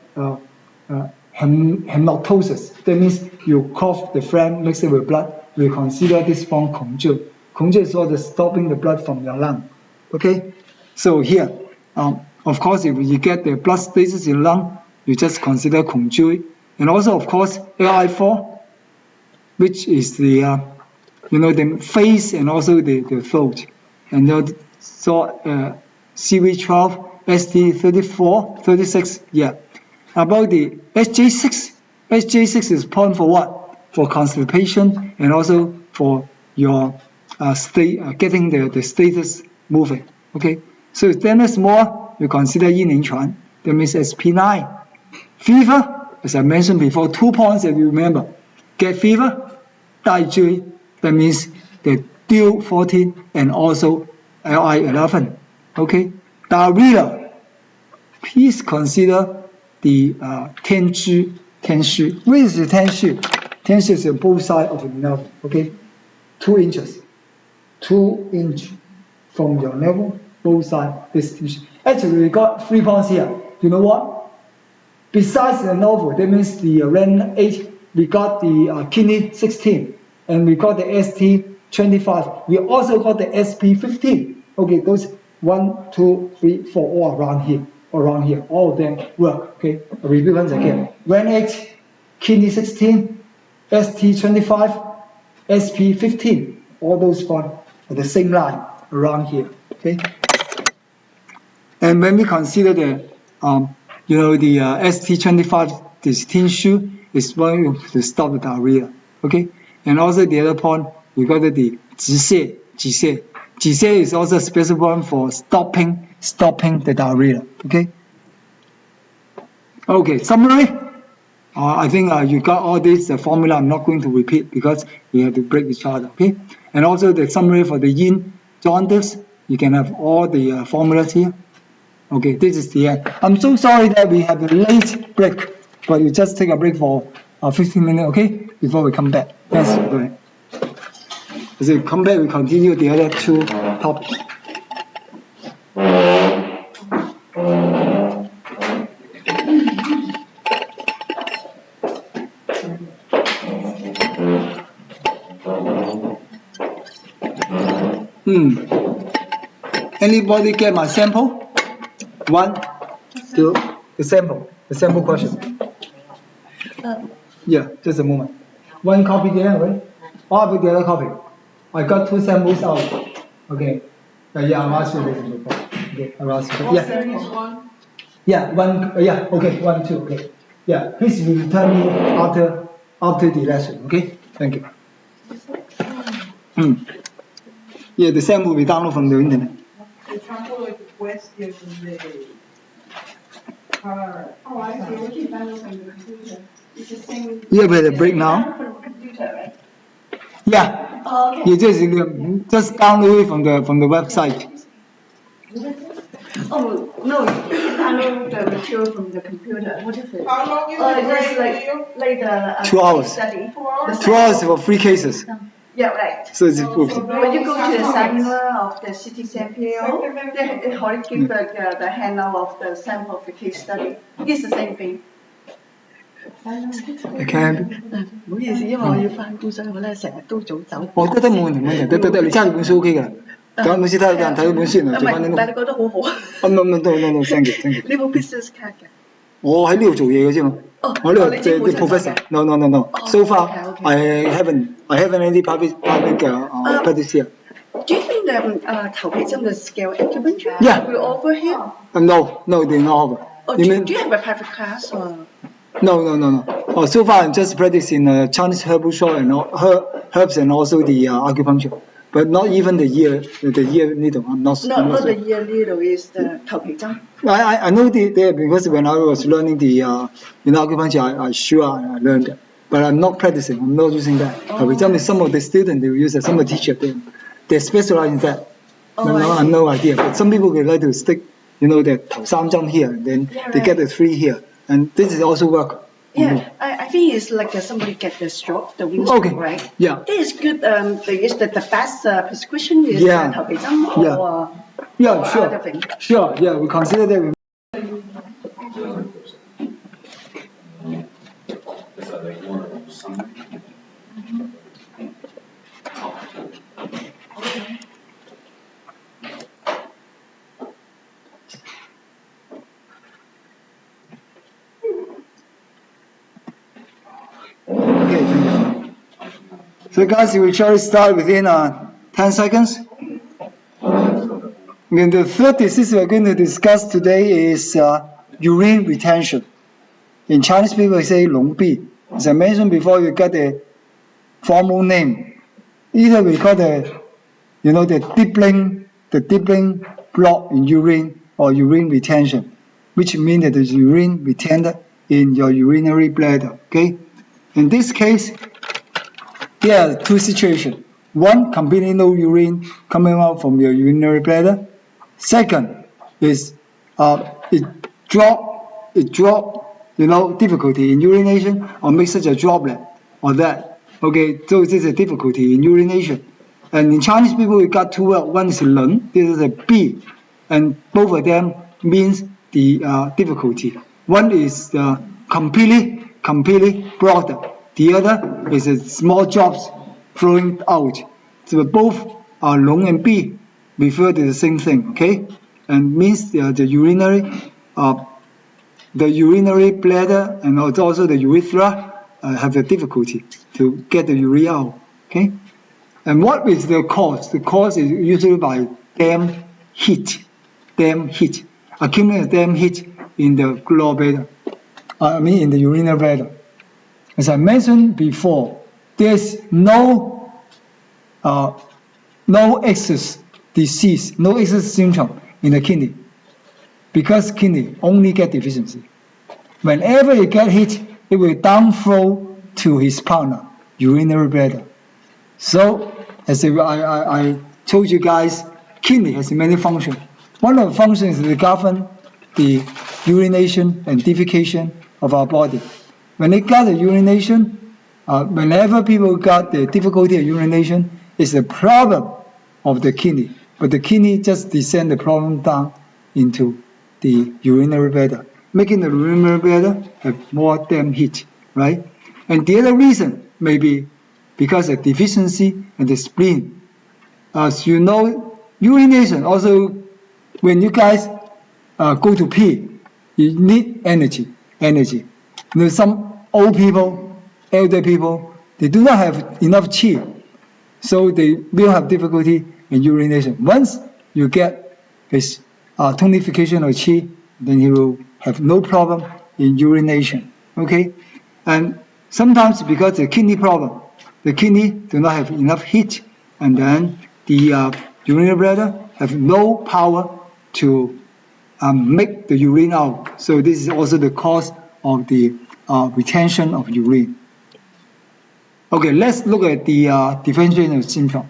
hemoptysis. That means you cough the phlegm mixed with blood. We consider this form 恐惧. 恐惧 is what is stopping the blood from your lung. Okay, so here, of course, if you get the blood stasis in lung, you just consider 恐惧. And also, of course, LI4, which is the the face and also the throat. And so CV12, ST34, 36, yeah. About the SJ6, SJ6 is point for what? For constipation and also for your getting the status moving. Okay, so if then there's more, you consider 医临床. That means SP9. Fever, as I mentioned before, 2 points if you remember. Get fever, 带追, that means the DIL14 and also LI11. Okay, diarrhea, please consider the 天虚. What is the 天虚? 天虚is on both sides of the nerve. Okay, 2 inches. 2 inch from your navel, both sides. Actually, we got 3 points here. You know what? Besides the navel, that means the ren 8, we got the kidney 16, and we got the ST25. We also got the SP15. Okay, those 1, 2, 3, 4, all around here. All of them work. Okay, I'll repeat once again. Ren 8, kidney 16, ST25, SP15. All those points are the same line around here. Okay. And when we consider the the ST25, this 天虚 is going to stop the diarrhea. Okay. And also the other point, we got the 止泻. 止泻 is also a special one for stopping the diarrhea. Okay. Okay, summary. I think you got all this formula. I'm not going to repeat because we have to break each other. Okay, and also the summary for the yin jaundice. You can have all the formulas here. Okay, this is the end. I'm so sorry that we have a late break, but we just take a break for 15 minutes. Okay, before we come back. Yes, go ahead. As we come back, we continue the other two topics. Anybody get my sample? 1, 2, the sample question. Yeah, just a moment. One copy there, right? Or with the other copy. I got 2 samples out. Okay. Yeah, I'll ask you this before. Okay, I'll ask you. Yeah. Yeah, one. Yeah, okay, 1, 2. Okay. Yeah, please return me after the lesson. Okay. Thank you. Yeah, the sample we download from the internet. The example of the question the PLAR. Oh, I see. We can download from the computer. It's the same. Yeah, we have a break now. Download from the computer, right? Yeah. Oh, okay. You just download it from the website. Oh, no, you can download the material from the computer. What is it? How long is the break It's like the 2 hours. study. 2 hours for 3 cases. Yeah, right. So it's approved. When you go to the seminar of the CTCM PO, they already give the handout of the sample of the case study. It's the same thing. I can. 唔好意思，因為我要翻工，所以我咧成日都早走。我得冇問題，得，你揸住本書 OK 㗎。咁每次睇有人睇到本書，做翻呢度。但係你覺得好好啊？no thank you。你冇 business card 嘅？我喺呢度做嘢嘅啫嘛。我呢度即係啲 professor。No. So far I haven't any public practice here. Do you think the 頭皮針嘅 scale acupuncture Yeah. will offer here? No, they not offer. Oh, do you have a private class or? No. Oh, so far I'm just practicing Chinese herbal shop and herbs and also the acupuncture, but not even the ear needle. I'm not. Not the ear needle is the 頭皮針。I know there because when I was learning the acupuncture, I learned that, but I'm not practicing. I'm not using that. Some of the students they will use it. Some of the teachers they specialize in that. I have no idea. But some people would like to stick, the 頭3針 here, and then they get the 3 here, and this is also work. Yeah, I think it's like somebody get the stroke, the wind Okay. stroke, right? Yeah. This is good. Is that the best prescription is Yeah. 頭皮針or Yeah, or sure. other thing? Sure. Yeah, we consider that. Is that like more of a summary? Okay, thank you. So guys, we shall start within 10 seconds. And the third disease we're going to discuss today is urine retention. In Chinese, people say 龙闭. As I mentioned before, you get a formal name. Either we call the dippling block in urine or urine retention, which means that the urine retained in your urinary bladder. Okay. In this case, there are 2 situations. One, completely no urine coming out from your urinary bladder. Second is it drop, difficulty in urination or make such a droplet or that. Okay, so this is a difficulty in urination. And in Chinese people, we got 2 words. One is 冷, this is a B, and both of them means the difficulty. One is completely blocked. The other is a small drops flowing out. So both are 龙 and B refer to the same thing, okay? And means the urinary bladder and also the urethra have a difficulty to get the urea out, okay? And what is the cause? The cause is usually by damp heat, accumulated damp heat in the gallbladder. In the urinary bladder. As I mentioned before, there's no excess disease, no excess symptom in the kidney, because kidney only get deficiency. Whenever it get heat, it will downflow to his partner, urinary bladder. So, as I told you guys, kidney has many functions. One of the functions is to govern the urination and defecation of our body. When they got the urination, whenever people got the difficulty of urination, it's a problem of the kidney. But the kidney just descend the problem down into the urinary bladder, making the urinary bladder have more damn heat, right? And the other reason may be because of deficiency in the spleen. As you know, urination also, when you guys go to pee, you need energy. You know, some old people, elder people, they do not have enough qi, so they will have difficulty in urination. Once you get his tonification of qi, then he will have no problem in urination. Okay, and sometimes because of the kidney problem, the kidney do not have enough heat, and then the urinary bladder have no power to make the urine out. So this is also the cause of the retention of urine. Okay, let's look at the differentiation of symptom.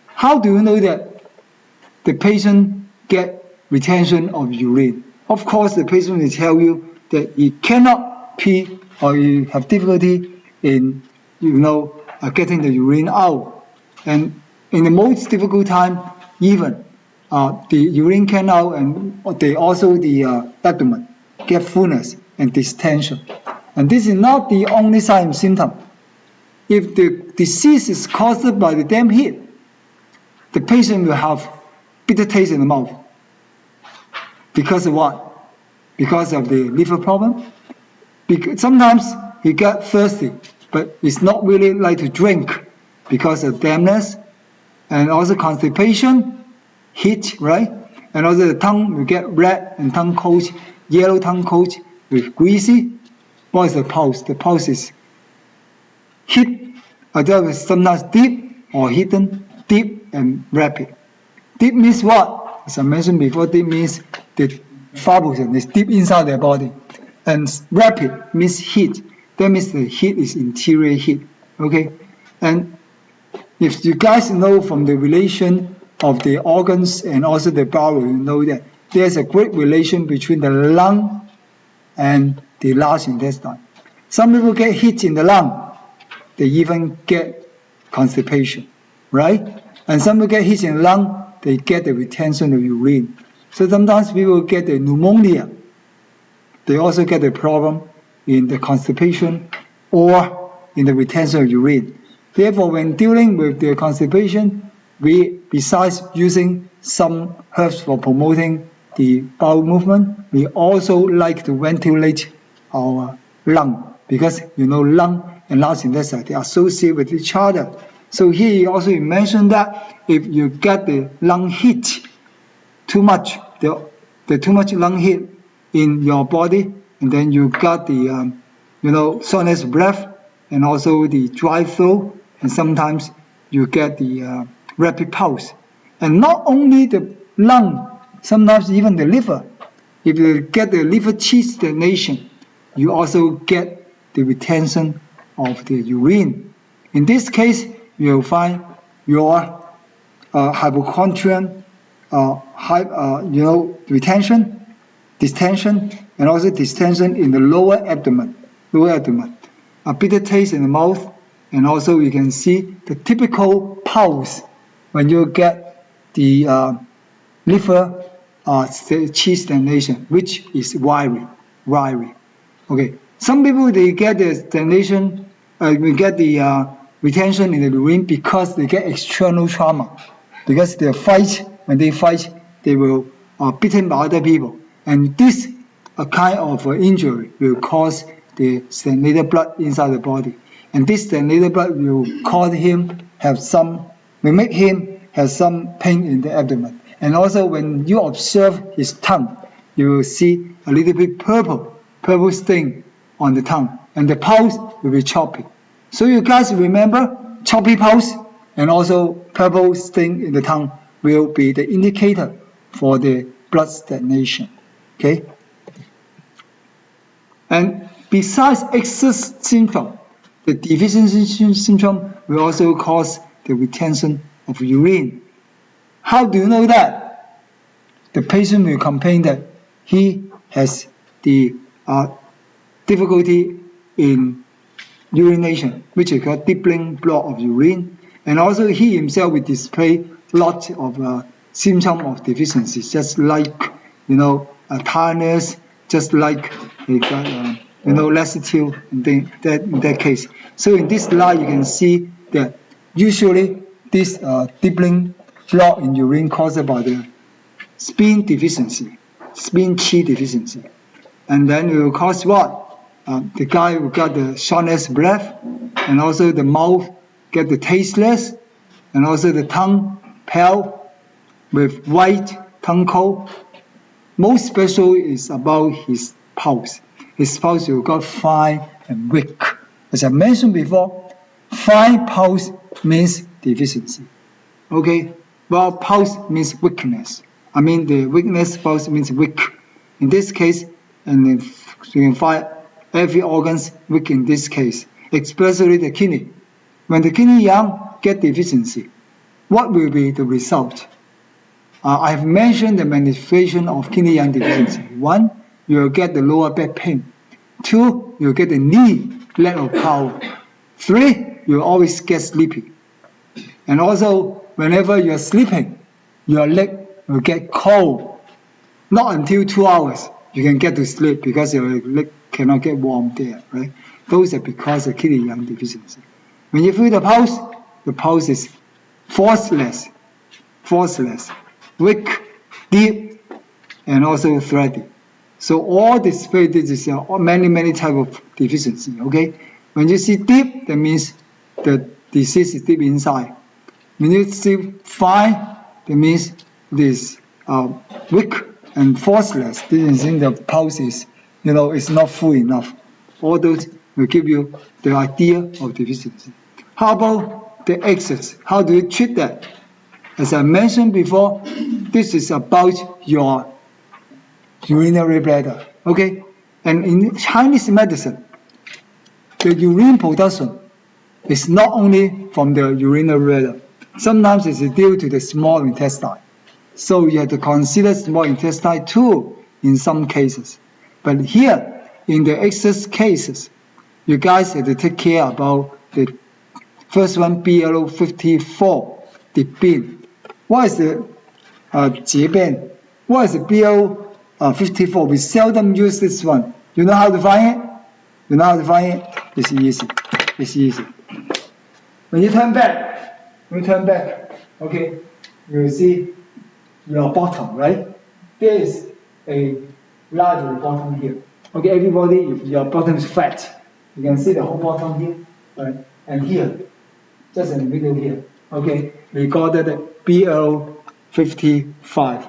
How do you know that the patient get retention of urine? Of course, the patient will tell you that he cannot pee or he have difficulty in, getting the urine out. And in the most difficult time, even the urine came out, and they also the abdomen get fullness and distension. And this is not the only sign and symptom. If the disease is caused by the damp heat, the patient will have bitter taste in the mouth. Because of what? Because of the liver problem. Because sometimes he get thirsty, but it's not really like to drink because of dampness, and also constipation, heat, right? And also the tongue will get red and tongue coat, yellow tongue coat with greasy. What is the pulse? The pulse is heat, sometimes deep or hidden, deep and rapid. Deep means what? As I mentioned before, deep means the vibration is deep inside their body. And rapid means heat. That means the heat is interior heat. Okay? And if you guys know from the relation of the organs and also the bowel, you know that there's a great relation between the lung and the large intestine. Some people get heat in the lung, they even get constipation, right? And some people get heat in the lung, they get the retention of urine. So sometimes people get the pneumonia. They also get a problem in the constipation or in the retention of urine. Therefore, when dealing with the constipation, we, besides using some herbs for promoting the bowel movement, we also like to ventilate our lung, because lung and large intestine, they associate with each other. So here he also mentioned that if you get the lung heat too much, the too much lung heat in your body, and then you got the shortness of breath and also the dry throat, and sometimes you get the rapid pulse. And not only the lung, sometimes even the liver. If you get the liver qi stagnation, you also get the retention of the urine. In this case, you'll find your hypochondrial retention, distension, and also distension in the lower abdomen. A bitter taste in the mouth, and also you can see the typical pulse when you get the liver qi stagnation, which is wiry. Okay, some people they get the stagnation, we get the retention in the urine because they get external trauma, because when they fight, they will beaten by other people, and this kind of injury will cause the stagnated blood inside the body, and this stagnated blood will make him have some pain in the abdomen. And also when you observe his tongue, you will see a little bit purple stain on the tongue, and the pulse will be choppy. So you guys remember, choppy pulse and also purple stain in the tongue will be the indicator for the blood stagnation. Okay. And besides excess symptom, the deficiency symptom will also cause the retention of urine. How do you know that? The patient will complain that he has the difficulty in urination, which is called deepening block of urine, and also he himself will display lots of symptoms of deficiency, just like tiredness, just like lassitude in that case. So in this slide, you can see that usually this deepening block in urine caused by the spleen deficiency, spleen Qi deficiency, and then it will cause what? The guy will get the shortness of breath, and also the mouth get the tasteless, and also the tongue pale with white tongue coat. Most special is about his pulse. His pulse will get fine and weak. As I mentioned before, fine pulse means deficiency. Okay, well, pulse means weakness. I mean, the weakness pulse means weak. In this case, and you can find every organ's weak in this case, especially the kidney. When the kidney young get deficiency, what will be the result? I have mentioned the manifestation of kidney young deficiency. 1, you will get the lower back pain. 2, you will get the knee lack of power. 3, you will always get sleepy. And also, whenever you are sleeping, your leg will get cold. Not until 2 hours you can get to sleep because your leg cannot get warm there, right? Those are because of kidney young deficiency. When you feel the pulse is forceless, weak, deep, and also thready. So all this is many type of deficiency, okay? When you see deep, that means the disease is deep inside. When you see fine, that means this weak and forceless. This means the pulse is, is not full enough. All those will give you the idea of deficiency. How about the excess? How do you treat that? As I mentioned before, this is about your urinary bladder, okay? And in Chinese medicine, the urine production is not only from the urinary bladder. Sometimes it's due to the small intestine. So you have to consider small intestine too in some cases. But here, in the excess cases, you guys have to take care about the first one, BL54, the bin. What is the Jie What is the BL54? We seldom use this one. You know how to find it? It's easy. When you turn back, okay, you will see your bottom, right? There is a larger bottom here. Okay, everybody, if your bottom is flat, you can see the whole bottom here, right? And here, just in the middle here, okay, we call that BL55.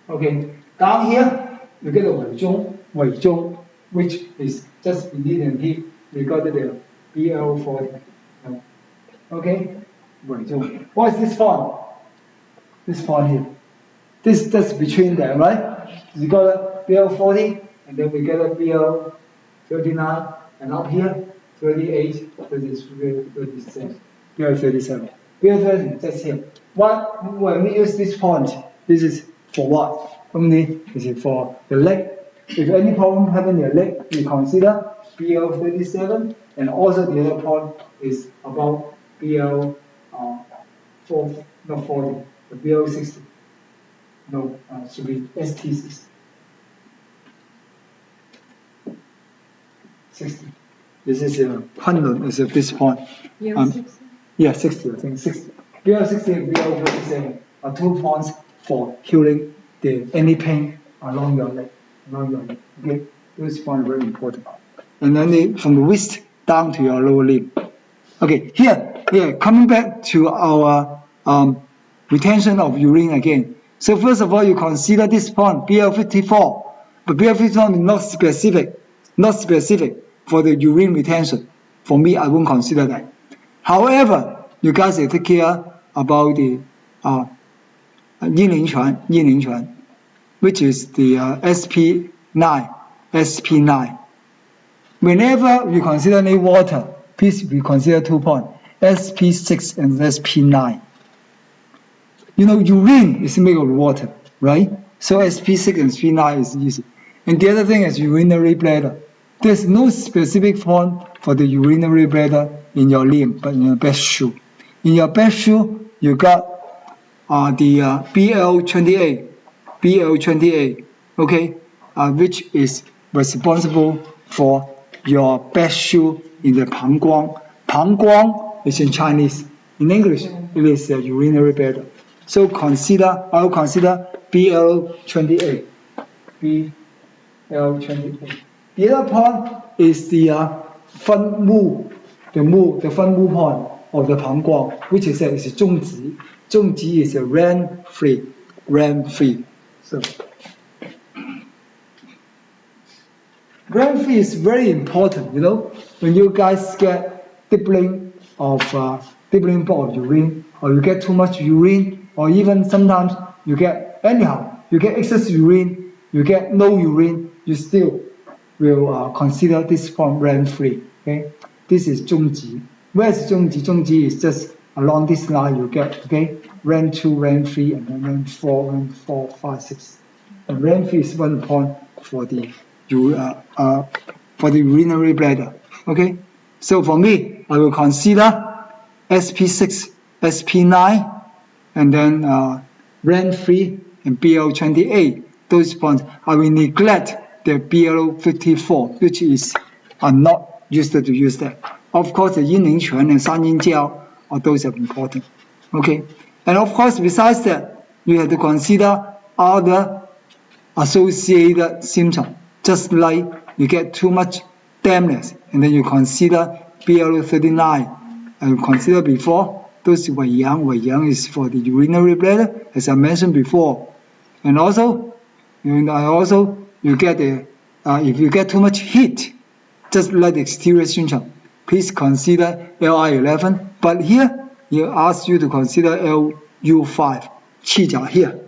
Okay, down here, you get the 尾中, which is just beneath the hip. We got the BL40. Okay, 尾中. What is this font? This font here. This just between them, right? We got a BL40, and then we get a BL39, and up here, 38, 36, BL37. BL37, that's here. When we use this font, this is for what? Only is it for the leg. If any problem happen in your leg, you consider BL37, and also the other point is about BL40, the BL60. No, should be ST60. 60. This is Kunlun is at this point. Yeah, 60, I think 60. BL60 and BL37 are 2 points for healing any pain along your leg. Okay, those points are very important. And then from the wrist down to your lower limb. Okay, here, coming back to our retention of urine again. So first of all, you consider this point, BL54. But BL54 is not specific for the urine retention. For me, I won't consider that. However, you guys have to take care about the 阴陵泉. which is the SP9. Whenever we consider any water, please we consider 2 points, SP6 and SP9. You know, urine is made of water, right? So SP6 and SP9 is easy. And the other thing is urinary bladder. There's no specific point for the urinary bladder in your limb, but in your best shoe. In your best shoe, you got the BL28, okay, which is responsible for your best shoe in the 膀胱. 膀胱 is in Chinese. In English, it is a urinary bladder. So I'll consider BL28. BL28. The other point is the 分目, the 分目 point of the 膀胱, which is中极. 中极 is a ran free. So ran free is very important, you know, when you guys get dipping of urine, or you get too much urine, or even sometimes you get excess urine, you get no urine, you still will consider this form ran free. Okay, this is 中极. Where is 中极? 中极 is just along this line you get, okay, ran 2, ran 3, and then ran 4, ran 4, 5, 6. And ran 3 is 1 point for the urinary bladder. Okay, so for me, I will consider SP6, SP9, and then ran 3 and BL28. Those points. I will neglect the BL54, which is not used to use that. Of course, the 阴陵泉 and 三阴交, those are important. Okay, and of course, besides that, you have to consider other associated symptoms, just like you get too much dampness, and then you consider BL39. I considered before, those 伪阳. 伪阳 is for the urinary bladder, as I mentioned before. And also, you get if you get too much heat, just like the exterior symptom, please consider LI11. But here, you ask you to consider LU5, 气脚 here,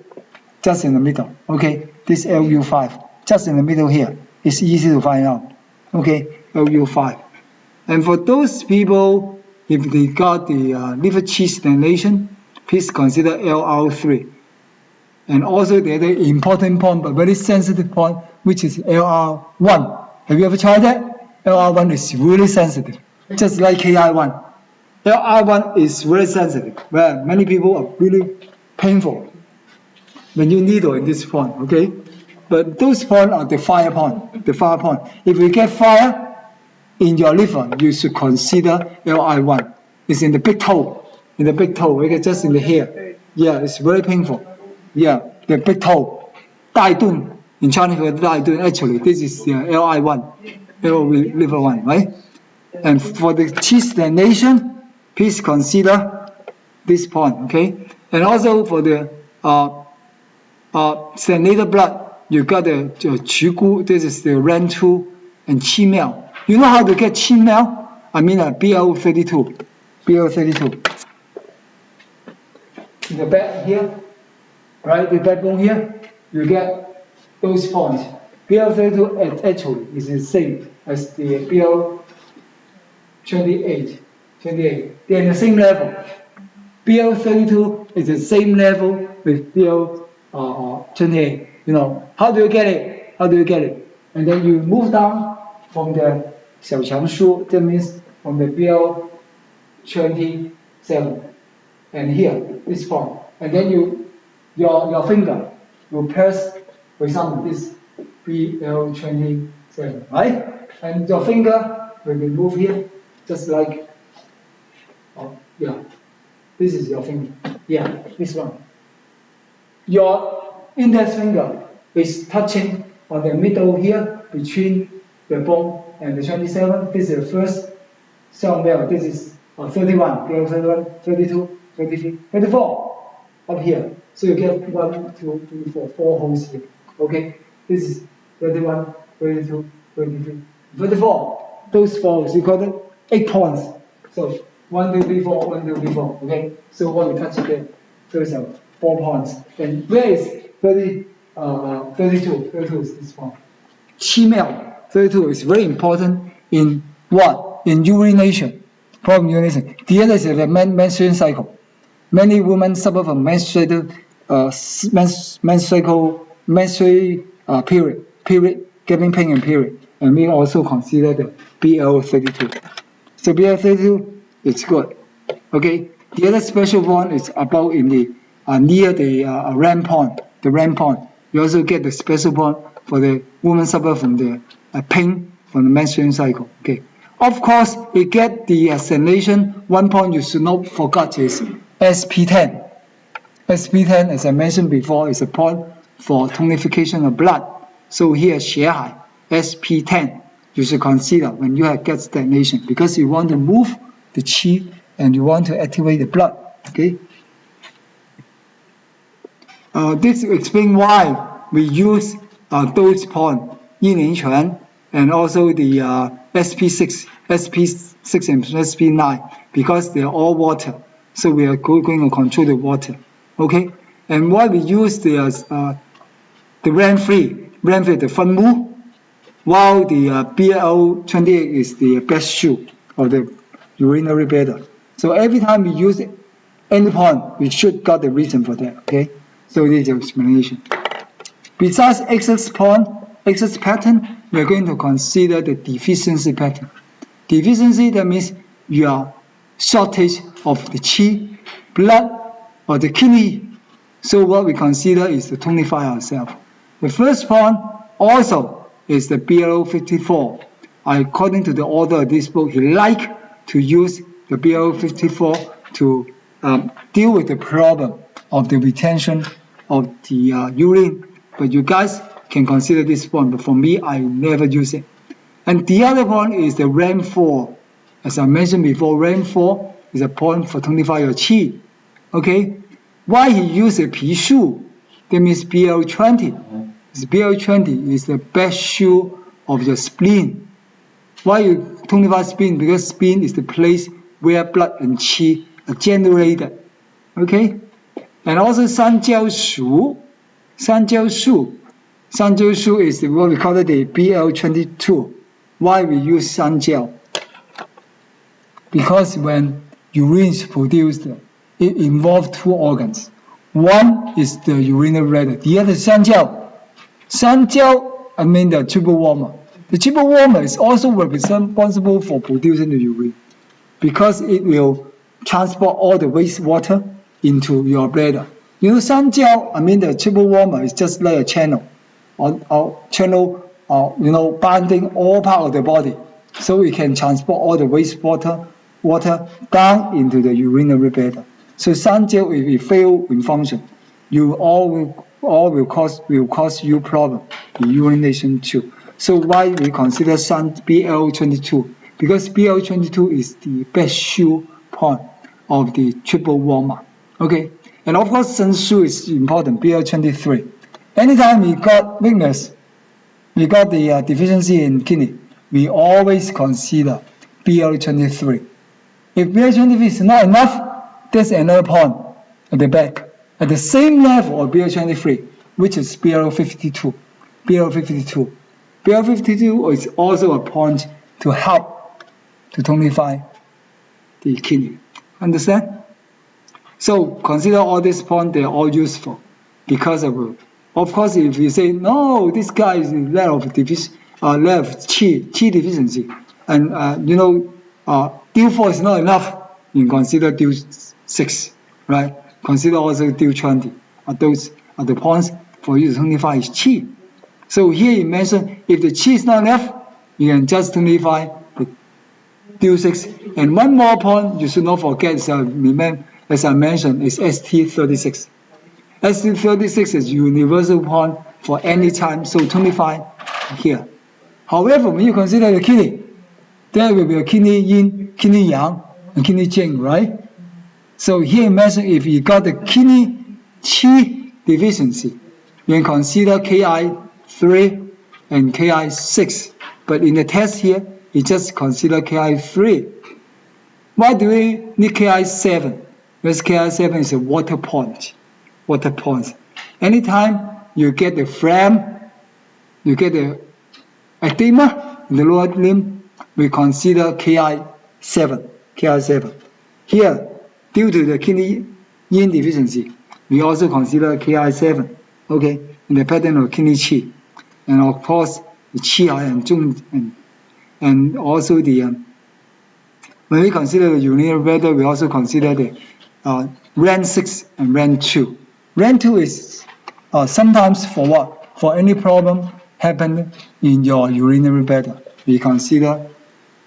just in the middle. Okay, this LU5, just in the middle here. It's easy to find out. Okay, LU5. And for those people, if they got the liver qi stagnation, please consider LR3. And also the other important point, but very sensitive point, which is LR1. Have you ever tried that? LR1 is really sensitive, just like KI1. LR1 is very sensitive, where many people are really painful when you needle in this point, okay? But those points are the fire point, If you get fire in your liver, you should consider LI1. It's in the big toe, okay, just in the hair. Yeah, it's very painful. Yeah, the big toe, 大盾, in Chinese for 大盾, actually, this is LI1, liver 1, right? And for the qi stagnation, please consider this point, okay? And also for the stagnated blood, you got the 曲姑, this is the ran 2, and qi miao. You know how to get qi miao? I mean BL32. In the back here, right, the backbone here, you get those points. BL32 actually is the same as the BL28. They're in the same level. BL32 is the same level with BL28. You know, how do you get it? And then you move down from the 小强书, that means from the BL27, and here, this point. And then your finger will press, for example, this BL27, right? And your finger will be moved here, just like, this is your finger. Yeah, this one. Your index finger is touching on the middle here between the bone and the 27. This is the first cell wall. This is 31, BL31, 32, 33, 34 up here. So you get 1, 2, 3, 4, 4 holes here. Okay, this is 31, 32, 33, 34. Those 4 holes, you got it 8 points. So 1, 2, 3, 4, 1, 2, 3, 4. Okay, so what we touch again, those are 4 points. And where is 33? 32 is this one. Qi male 32 is very important in what? In urination, problem urination. The other is the menstruation cycle. Many women suffer from menstrual period, getting pain and period. And we also consider the BL32. So BL32 is good. Okay. The other special one is about in the near the ram pond. The ram pond. You also get the special one for the woman suffer from the pain from the menstruation cycle. Okay. Of course, we get the examination. One point you should not forget is SP10. SP10, as I mentioned before, is a point for tonification of blood. So here, 血海, SP10, you should consider when you get stagnation because you want to move the qi and you want to activate the blood. Okay. This explains why we use those points, 一年泉 and also the SP6 and SP9 because they are all water. So we are going to control the water. Okay. And why we use the RAM3, the fun move, while the BL28 is the best shoe of the urinary bladder. So every time we use any point, we should got the reason for that. Okay. So this is the explanation. Besides excess point, excess pattern, we are going to consider the deficiency pattern. Deficiency, that means you are shortage of the qi, blood, or the kidney. So what we consider is to tonify ourselves. The first point also is the BL54. According to the author of this book, he liked to use the BL54 to deal with the problem of the retention of the urine. But you guys can consider this one, but for me, I never use it. And the other one is the RAM4. As I mentioned before, RAM4 is a point for tonify your qi. Okay? Why he used a pi shu? That means BL20. BL20 is the best shoe of your spleen. Why you tonify spleen? Because spleen is the place where blood and qi are generated. Okay? And also sanjiao shu. Sanjiao shu is what we call it the BL22. Why we use sanjiao? Because when urine is produced, it involves two organs. One is the urinary bladder. The other is sanjiao. Sanjiao, I mean the triple warmer. The triple warmer is also responsible for producing the urine because it will transport all the wastewater into your bladder. You know, sanjiao, I mean the triple warmer is just like a channel, binding all part of the body, so it can transport all the wastewater down into the urinary bladder. So sanjiao, if it fail in function, will cause you problem in urination too. So why we consider BL22? Because BL22 is the best shoe point of the triple warmer. Okay, and of course sun shoe is important. BL23. Anytime we got weakness, we got the deficiency in kidney, we always consider BL23. If BL23 is not enough, there's another point at the back, at the same level of BL23, which is BL52. BL52 is also a point to help to tonify the kidney. Understand? So consider all these points, they are all useful because of course, if you say, no, this guy is level of qi deficiency, and DIL4 is not enough, you consider DIL6, right? Consider also DIL20. Those are the points for you to tonify is qi. So here you mention, if the qi is not enough, you can just tonify the DIL6. And one more point you should not forget, as I mentioned, is ST36. ST36 is universal point for any time, so tonify here. However, when you consider the kidney, there will be a kidney yin, kidney yang, and kidney jing, right? So here mentioned if you got the kidney qi deficiency, you can consider Ki3 and Ki6. But in the test here, you just consider Ki3. Why do we need Ki7? Because Ki7 is a water point. Anytime you get the phlegm, you get the edema in the lower limb, we consider Ki7. Here, due to the kidney yin deficiency, we also consider Ki7, okay, in the pattern of kidney qi. And of course, the qi and also the, when we consider the urinary bladder, we also consider the RAN 6 and RAN 2. RAN 2 is sometimes for what? For any problem happen in your urinary bladder, we consider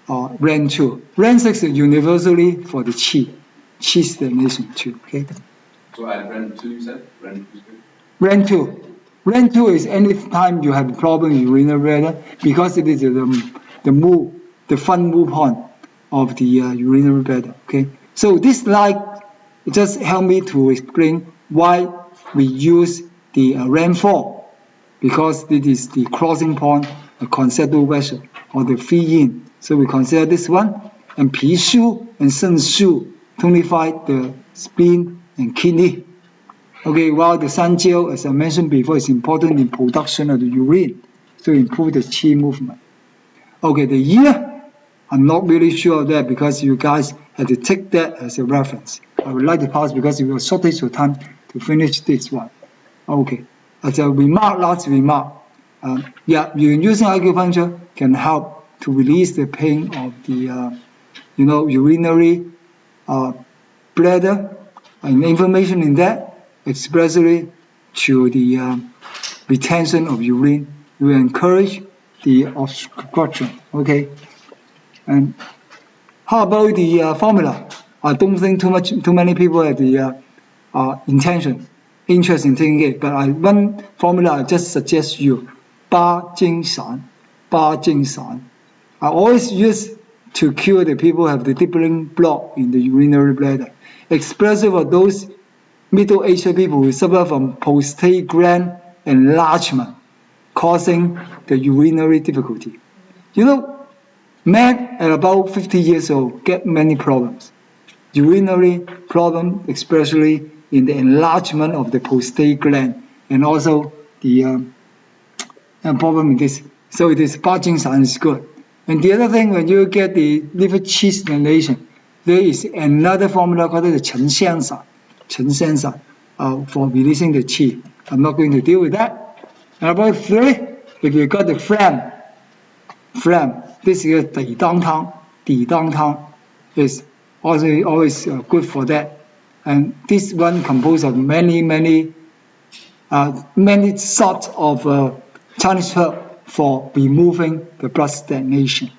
RAN 2. RAN 6 is universally for the qi stagnation too, okay? So at RAN 2, you said? RAN 2 is good? RAN 2. RAN 2 is any time you have a problem in urinary bladder because it is the front move on of the urinary bladder, okay? So this slide just help me to explain why we use the RAN 4, because it is the crossing point, the conceptual vessel, or the free yin. So we consider this one, and Pi Shu and Shen Shu tonify the spleen and kidney. Okay, while the Sanjiao, as I mentioned before, is important in production of the urine to improve the qi movement. Okay, the year, I'm not really sure of that because you guys have to take that as a reference. I would like to pause because we have a shortage of time to finish this one. Okay, as a remark, last remark, yeah, using acupuncture can help to release the pain of the, urinary bladder and inflammation in that, especially to the retention of urine. We encourage the obstruction. Okay, and how about the formula? I don't think too many people have the interest in taking it, but one formula I just suggest you: 八精散. I always use to cure the people who have the deepening block in the urinary bladder, especially for those middle-aged people who suffer from prostate gland enlargement, causing the urinary difficulty. Men at about 50 years old get many problems. Urinary problem, especially in the enlargement of the prostate gland, and also the problem in this. So it is 八精散 is good. And the other thing, when you get the liver qi stagnation, there is another formula called the 沉香散 for releasing the qi. I'm not going to deal with that. And about 3, if you got the phlegm, this is 底当汤 is also always good for that. And this one composed of many sorts of Chinese herb for removing the blood stagnation.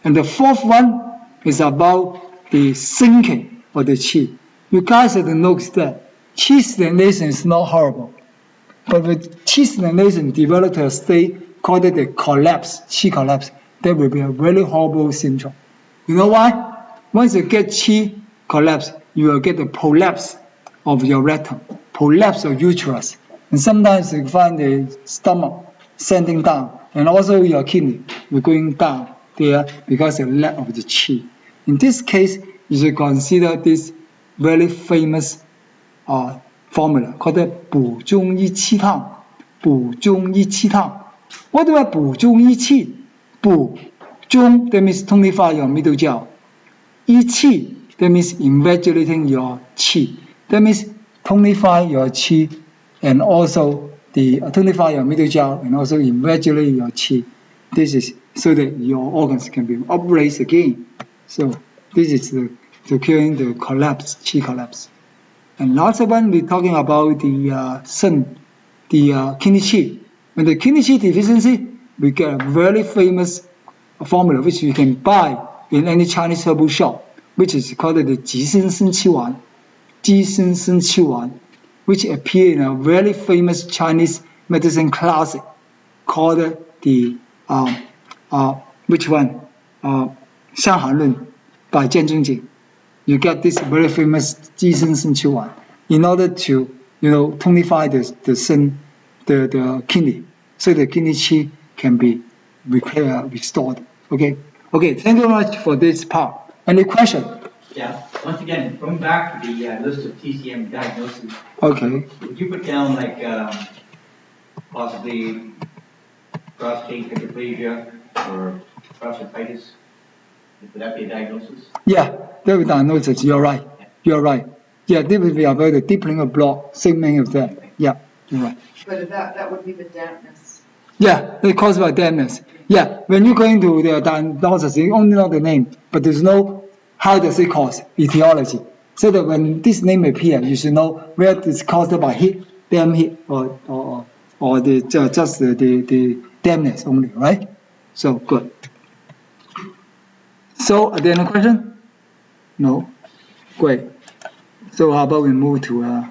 And the 4th one is about the sinking of the qi. You guys have to notice that qi stagnation is not horrible, but with qi stagnation developed a state called the collapse, qi collapse, that will be a really horrible syndrome. You know why? Once you get qi collapse, you will get the prolapse of your rectum, prolapse of uterus, and sometimes you find the stomach sending down, and also your kidney will going down there because of lack of the qi. In this case, you should consider this very famous formula called the 补中益气汤. 补中益气汤. What do I 补中益气? 补中, that means tonify your middle jiao. 益气, that means invigorating your qi. That means tonify your qi and also tonify your middle jiao and also invigorate your qi. This is so that your organs can be upraised again. So this is the curing the collapse, qi collapse. And last one, we're talking about the kidney qi. When the kidney qi deficiency, we get a very famous formula which you can buy in any Chinese herbal shop, which is called the 鸡参参七丸, 鸡参参七丸, which appear in a very famous Chinese medicine classic called the which one? 伤寒论 by 见仲景. You get this very famous 鸡参参七丸 in order to tonify the kidney, so the kidney qi can be restored. Okay, thank you very much for this part. Any question? Yeah. Once again, going back to the list of TCM diagnoses. Okay. Would you put down like possibly prostate hyperplasia or prostatitis. Would that be a diagnosis? Yeah, that would diagnosis. You're right. You're right. Yeah, this would be about the deepening of blood, segment of that. Yeah, you're right. But that would be the dampness. Yeah, they caused by dampness. Yeah, when you go into the diagnosis, you only know the name, but there's no how does it cause, etiology. So that when this name appears, you should know whether it's caused by heat, damp heat, or the just the dampness only, right? So good. So, are there any question? No? Great. So how about we move to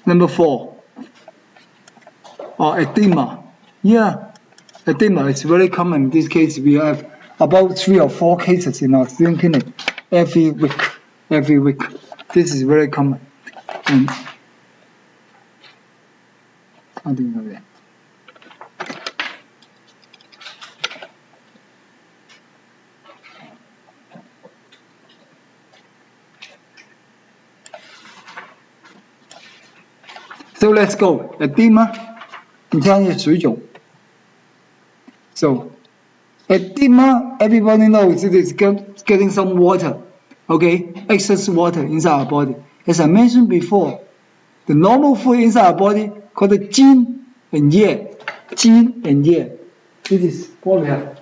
number 4, edema. Yeah, edema is very common. In this case, we have about 3 or 4 cases in our student clinic every week. Every week. This is very common. And how do you know that? So let's go. Edema, 你看这水肿。So edema, everybody knows it is getting some water, okay, excess water inside our body. As I mentioned before, the normal food inside our body called the jin and ye. Jin and ye. This is what we have.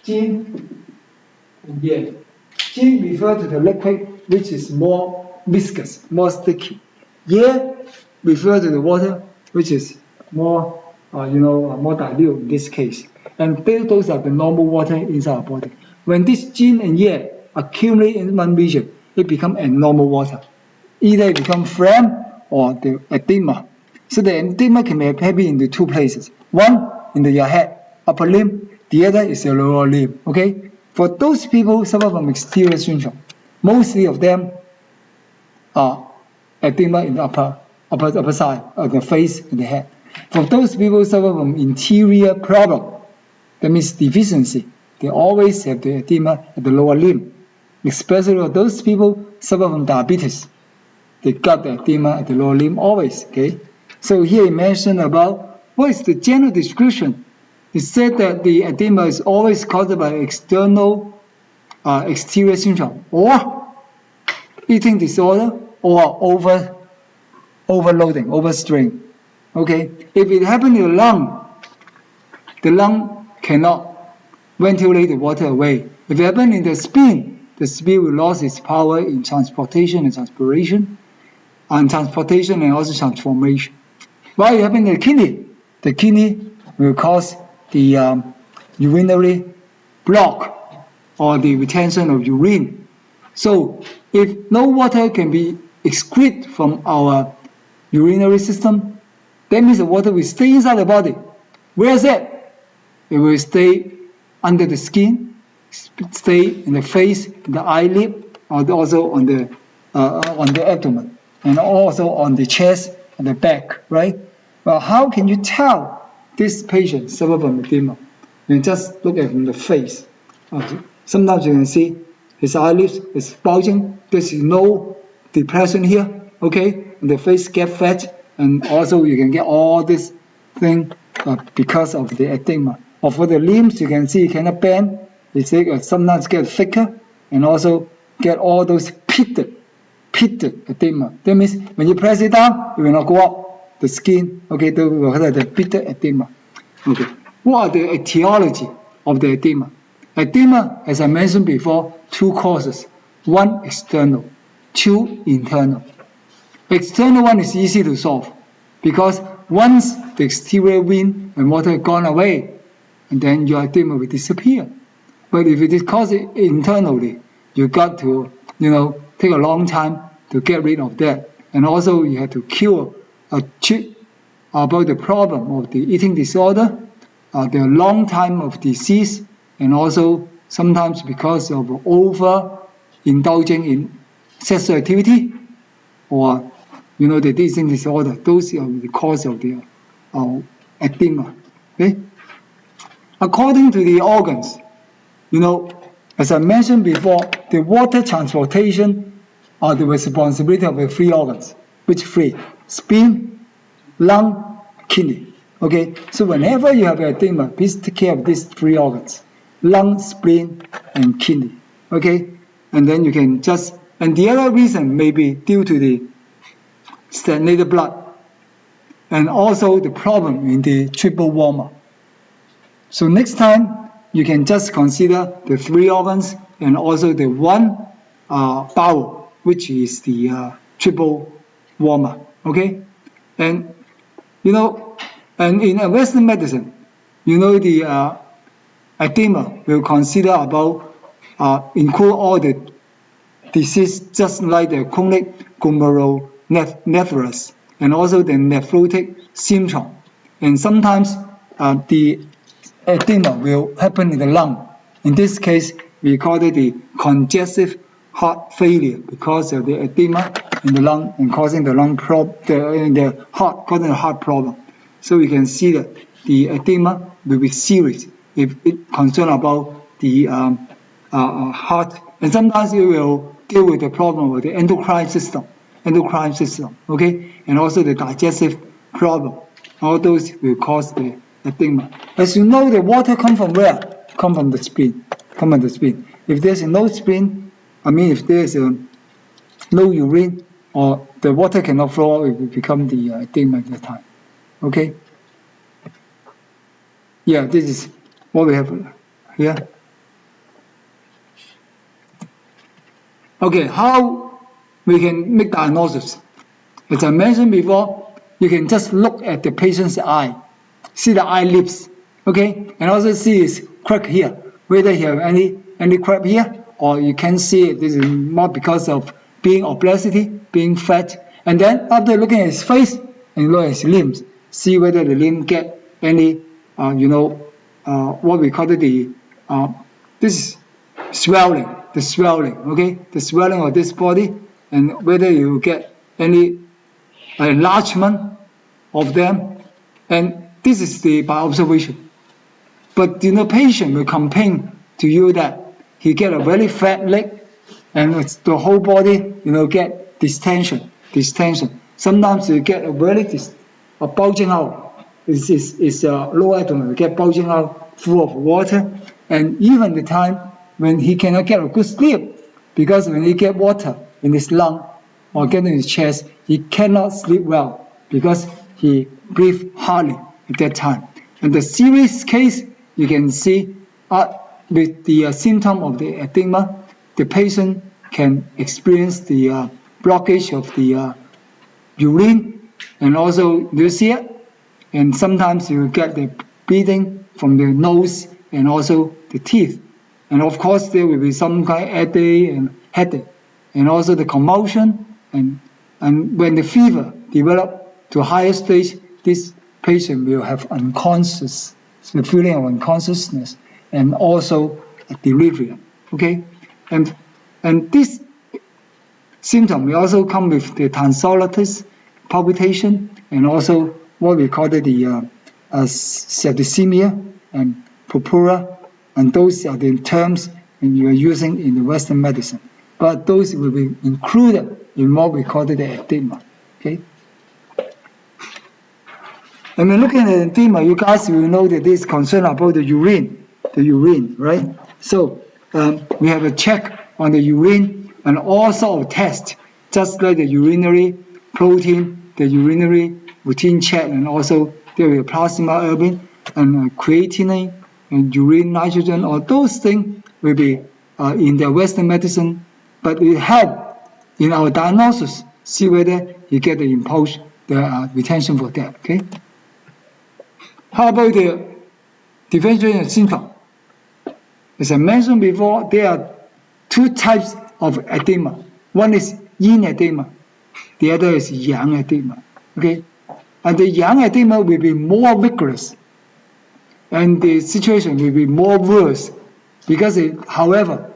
Jin and ye. Jin refers to the liquid which is more viscous, more sticky. Ye refers to the water which is more, more dilute in this case. And those are the normal water inside our body. When this jin and ye accumulate in one region, it becomes abnormal water. Either it becomes phlegm or the edema. So the edema can be happy in the 2 places. One in your head, upper limb. The other is your lower limb. Okay. For those people suffer from exterior syndrome, mostly of them are edema in the upper side of the face and the head. For those people suffer from interior problem, that means deficiency, they always have the edema at the lower limb. Especially for those people suffer from diabetes, they got the edema at the lower limb always. Okay. So here he mentioned about what is the general description. He said that the edema is always caused by external exterior syndrome or eating disorder or overloading, overstrain. Okay, if it happens in the lung cannot ventilate the water away. If it happens in the spleen will lose its power in transportation and transpiration, and transportation and also transformation. Why it happens in the kidney? The kidney will cause the urinary block or the retention of urine. So if no water can be excreted from our urinary system, that means the water will stay inside the body. Where is it? It will stay under the skin, stay in the face, in the eyelid, or also on the abdomen, and also on the chest and the back, right? Well, how can you tell this patient suffers from edema? You just look at from the face. Sometimes you can see his eyelids is bulging. There's no depression here, okay? And the face get fat, and also you can get all this thing because of the edema. Or for the limbs, you can see it cannot bend. It sometimes get thicker, and also get all those pitted edema. That means when you press it down, it will not go up the skin. Okay, the pitted edema. Okay, what are the etiology of the edema? Edema, as I mentioned before, 2 causes. 1 external, 2 internal. External one is easy to solve because once the exterior wind and water have gone away, and then your edema will disappear. But if it is caused internally, you got to, take a long time to get rid of that. And also you have to cure or treat about the problem of the eating disorder, the long time of disease, and also sometimes because of overindulging in sexual activity or the eating disorder. Those are the cause of the edema. Okay. according to the organs, as I mentioned before, the water transportation are the responsibility of the 3 organs. Which 3? Spleen, lung, kidney. Okay, so whenever you have edema, please take care of these 3 organs: lung, spleen, and kidney. Okay, and then you can just, and the other reason may be due to the stagnated blood, and also the problem in the triple warmer. So next time, you can just consider the 3 organs and also the 1 bowel, which is the triple warmer. Okay, and and in Western medicine, the edema will consider about include all the disease, just like the chronic glomerulonephritis and also the nephrotic syndrome. And sometimes the edema will happen in the lung. In this case, we call it the congestive heart failure because of the edema in the lung and causing the lung causing the heart problem. So you can see that the edema will be serious if it concerns about the heart, and sometimes it will deal with the problem with the endocrine system, okay, and also the digestive problem. All those will cause the edema. As you know, the water comes from where? Come from the spleen. If there's no spleen, if there's no urine, or the water cannot flow, it will become the edema at that time. Okay? Yeah, this is what we have here. Okay, how we can make diagnosis? As I mentioned before, you can just look at the patient's eye, see the eyelids, okay, and also see his crack here, whether he have any crack here, or you can see it. This is more because of being obesity, being fat, and then after looking at his face and look at his limbs, see whether the limb get any, what we call it this swelling, okay, the swelling of this body, and whether you get any enlargement of them, and this is by observation. But patient will complain to you that he get a very fat leg, and the whole body, get distension. Sometimes you get a very bulging out. It's lower abdomen get bulging out, full of water, and even the time when he cannot get a good sleep, because when he get water in his lung or get in his chest, he cannot sleep well because he breathes hardly at that time. And the serious case, you can see with the symptom of the edema, the patient can experience the blockage of the urine and also nausea, and sometimes you get the bleeding from the nose and also the teeth. And of course, there will be some kind of headache, and also the convulsion, and when the fever develops to a higher stage, this patient will have the feeling of unconsciousness, and also a delirium. Okay, and this symptom will also come with the tonsillitis, palpitation, and also what we call it the septicemia and purpura, and those are the terms you are using in the Western medicine. But those will be included in what we call it the edema. Okay. And when looking at edema, you guys will know that this is concerned about the urine, right? So we have a check on the urine and all sort of tests, just like the urinary protein, the urinary routine check, and also there will be plasma album and creatinine and urine nitrogen. All those things will be in the Western medicine, but it help in our diagnosis, see whether you get the impulse, the retention for that. Okay. How about the differentiation syndrome? As I mentioned before, there are 2 types of edema. One is yin edema, the other is yang edema. Okay, and the yang edema will be more vigorous, and the situation will be more worse because, however,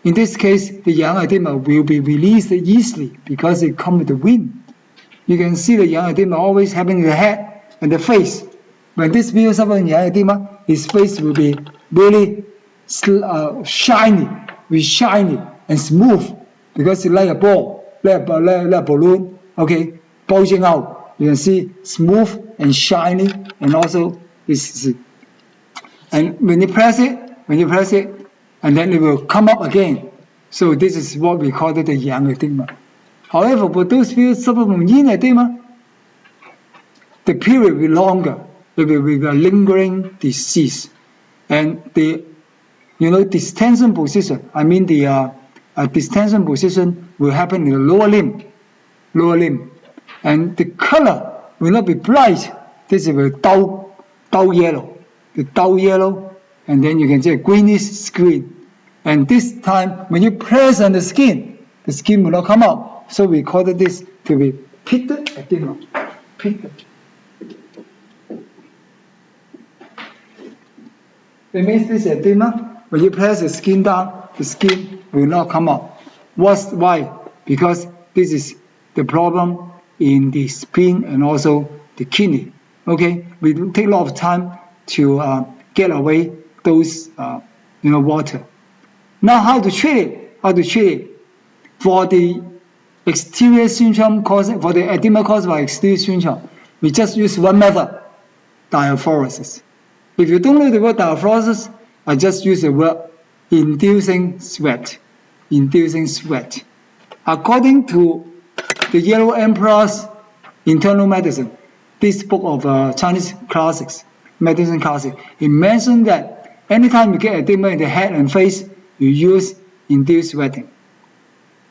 in this case, the yang edema will be released easily because it comes with the wind. You can see the yang edema always happening in the head and the face. when this people suffer from yang edema, his face will be really shiny, and smooth, because it's like a ball, like a balloon, okay, bulging out. You can see smooth and shiny, and also and when you press it, and then it will come up again. So this is what we call it the yang edema. However, for those people suffer from yin edema, the period will be longer. It will be a lingering disease, and the distension position. I mean the distension position will happen in the lower limb, and the color will not be bright. This is dull yellow, and then you can see a greenish screen. And this time, when you press on the skin will not come out. So we call this to be pitted edema. Pitted. It means this edema, when you press the skin down, the skin will not come out. Why? Because this is the problem in the spleen and also the kidney. Okay, we take a lot of time to get away those water. Now, how to treat it? For the exterior syndrome for the edema caused by exterior syndrome, we just use one method, diaphoresis. If you don't know the word diaphoresis, I just use the word inducing sweat. According to the Yellow Emperor's Internal Medicine, this book of Chinese classics, medicine classics, it mentioned that anytime you get edema in the head and face, you use induced sweating.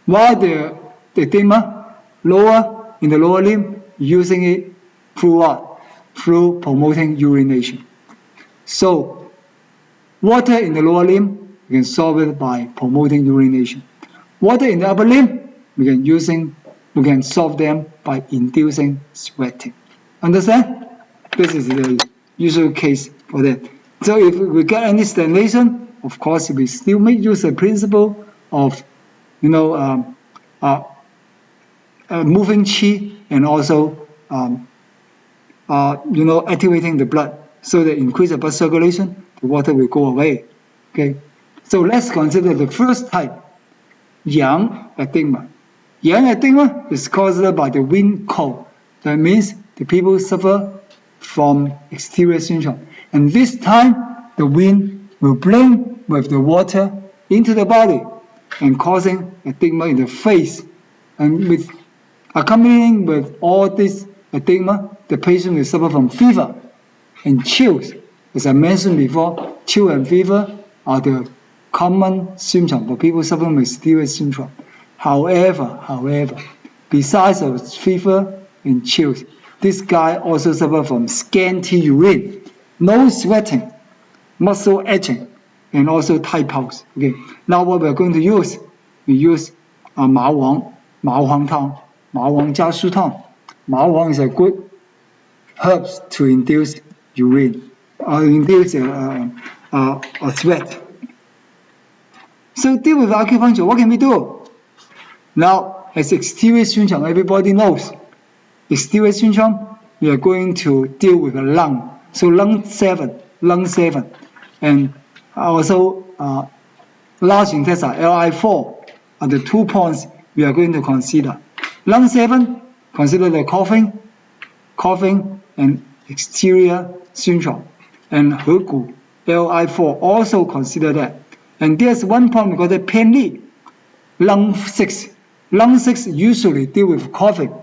While the edema lower in the lower limb, using it through what? Through promoting urination. So, water in the lower limb, you can solve it by promoting urination. Water in the upper limb, we can solve them by inducing sweating. Understand? This is the usual case for that. So if we get any stagnation, of course, we still make use of the principle of, moving qi and also, activating the blood. So that increase the blood circulation, the water will go away. Okay. So let's consider the first type, yang edema. Yang edema is caused by the wind cold. That means the people suffer from exterior syndrome. And this time, the wind will bring with the water into the body and causing edema in the face. And with accompanying with all this edema, the patient will suffer from fever and chills. As I mentioned before, chill and fever are the common symptoms for people suffering from exterior syndrome. However, besides of fever and chills, this guy also suffers from scanty urine, no sweating, muscle etching, and also tight pulse. Okay. Now what we are going to use? We use Ma Wang Tang, Ma Wang Jia Shu Tang. Ma Wang is a good herb to induce urine, induce a sweat. So deal with acupuncture, what can we do? Now, as exterior syndrome, everybody knows. Exterior syndrome, we are going to deal with the lung. So lung 7, and also large intestine, LI4, are the 2 points we are going to consider. Lung 7, consider the coughing and exterior syndrome. And Hegu, LI4, also consider that. And there's one point we call the pain lead, lung 6. Lung 6 usually deal with coughing.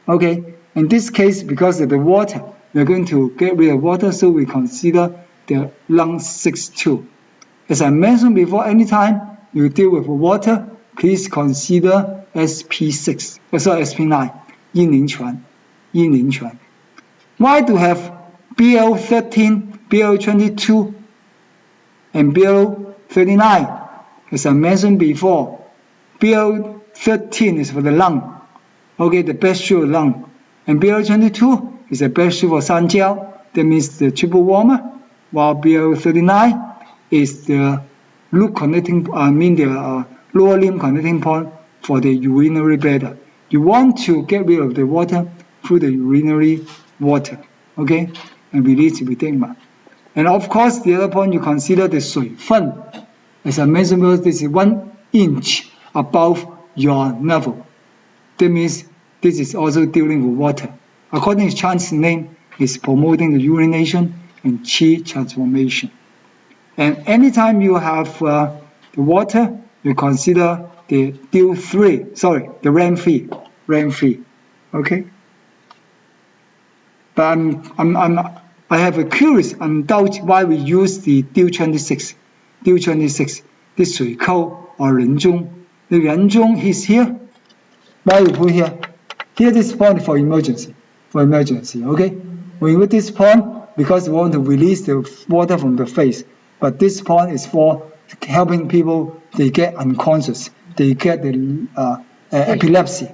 Okay, in this case, because of the water, we're going to get rid of water, so we consider the lung 6 too. As I mentioned before, anytime you deal with water, please consider SP6, SP9, 阴陵泉. Why to have BL13, BL22, and BL39? As I mentioned before, BL13 is for the lung, okay, the best shoe of lung, and BL22 is the best shoe for sanjiao, that means the triple warmer, while BL39 is the loop connecting, the lower limb connecting point for the urinary bladder. You want to get rid of the water through the urinary water, okay? and release the edema. And of course, the other point you consider the 水分. As I mentioned before, this is 1 inch above your level. That means this is also dealing with water. According to Chinese name, is promoting the urination and qi transformation. And anytime you have the water, you consider the the REM free, okay? But I have a curious doubt why we use the DIL 26, this 水沟 or 人中. The 人中 is here. Why we put here? Here this point for emergency, okay? We put this point because we want to release the water from the face. But this point is for helping people, they get unconscious, they get the epilepsy,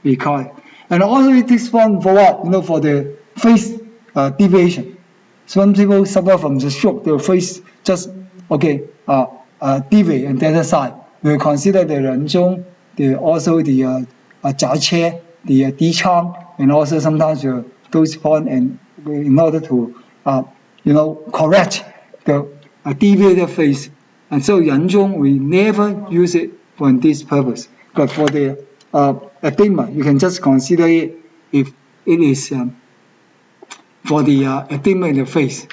we call it. And also this point for what? For the face deviation. Some people suffer from the stroke, their face just, deviate on the other side. We consider the 人中, also the 闸切, the 低腔, and also sometimes those points, and in order to, correct the deviated face. And so 人中 we never use it for this purpose. But for the edema, you can just consider it if it is for the edema in the face.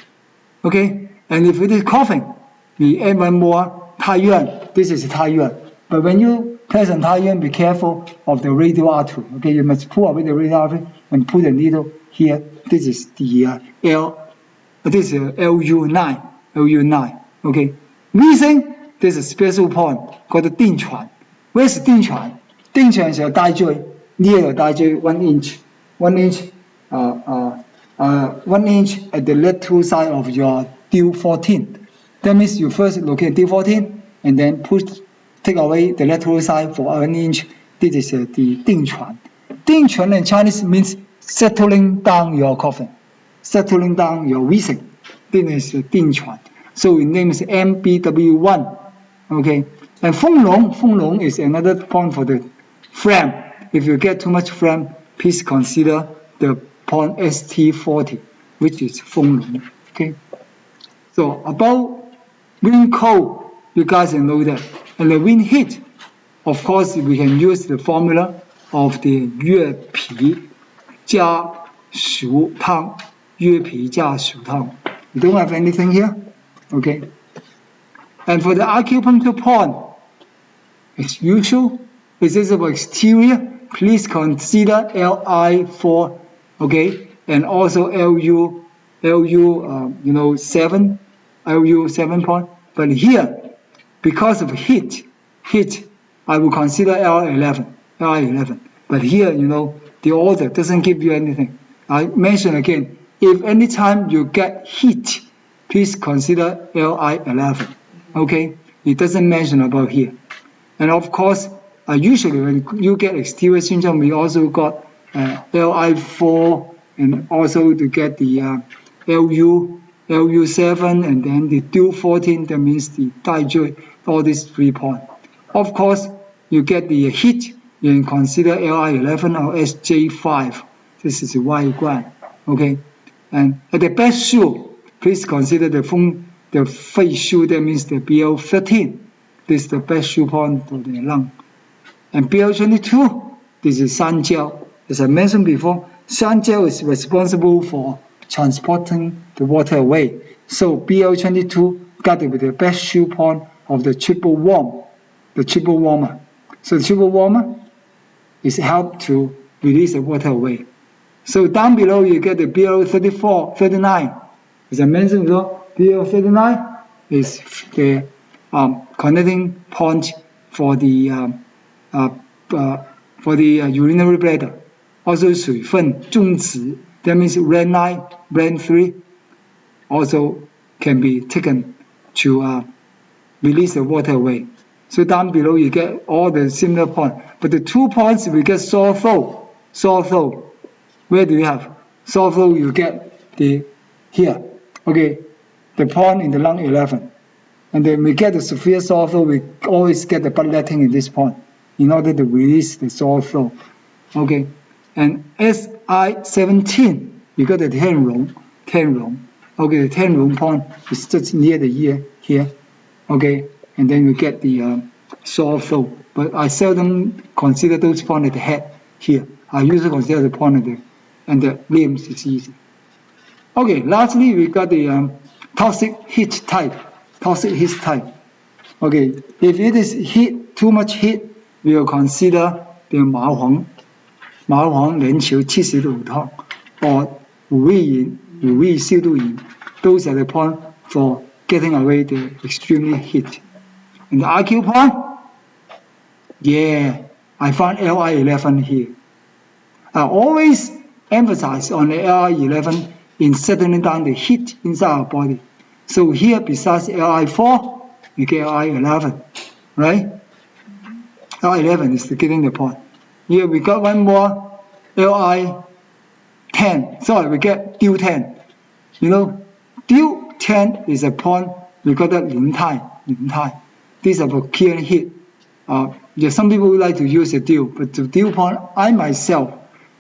Okay? And if it is coughing, we add one more 太院. This is 太院. But when you press on 太院, be careful of the radial artery. Okay? You must pull away the radial artery and put the needle here. This is the LU9. Okay? Wheezing, there's a special point called the 定喘. Where's 定喘? 定喘is your 大椎, near your 大椎, 1 inch. 1 inch at the lateral side of your DIL 14. That means you first locate DIL 14 and then take away the lateral side for 1 inch. This is the 定喘. 定喘in Chinese means settling down your coughing, settling down your wheezing. This is 定喘. So the name is MBW1. Okay. And 丰隆 is another point for the phlegm. If you get too much phlegm, please consider the point ST40, which is 丰隆. Okay. So about wind cold, you guys know that. And the wind heat, of course, we can use the formula of the 越皮加熟汤. 越皮加熟汤. You don't have anything here? Okay. And for the acupuncture point, as usual, this is about exterior. Please consider LI4, okay, and also LU7 point. But here, because of heat, I will consider LI11. But here, the order doesn't give you anything. I mention again, if any time you get heat, please consider LI11. Okay, it doesn't mention about here. And of course, usually when you get exterior syndrome, we also got LI4, and also to get the LU7, and then the DIL 14, that means the 大椎, all these 3 points. Of course, you get the heat, you can consider LI11 or SJ5. This is Y guan. Okay, and at the best shoe, please consider the face shoe, that means the BL13. This is the best shoe point for the lung. And BL22, this is 山椒. As I mentioned before, 山椒 is responsible for transporting the water away. So BL22 got to be the best shoe point of the triple warmer. So the triple warmer is help to release the water away. So down below you get the BL34, 39. As I mentioned before, BL39 is the connecting point for the urinary bladder. Also 水分中子, that means REN9, REN3 also can be taken to release the water away. So down below you get all the similar points. But the 2 points we get sore throat. Where do you have? Sore throat you get here. Okay, the point in the lung 11. And then we get the severe sore throat, we always get the bloodletting in this point in order to release the sore throat. Okay, and SI17 we got the 10 room. Okay, the 10 room point is just near the ear here. Okay, and then we get the soil flow. But I seldom consider those points at the head here. I usually consider the point at the and the limbs is easy. Okay, lastly we got the toxic heat type. Okay, if it is heat, too much heat, we will consider the 麻黄连球70度痛 or 五味消毒饮. Those are the point for getting away the extremely heat. And the IQ point, yeah, I found LI11 here. I always emphasize on the LI11 in settling down the heat inside our body. So here, besides LI4, we get LI11, right? LI11 is getting the point. Here we got one more LI10. Sorry, we get DU10. You know, DU10 is a point we got that 零态. These are for clear heat. Some people would like to use a DU, but the DU point, I myself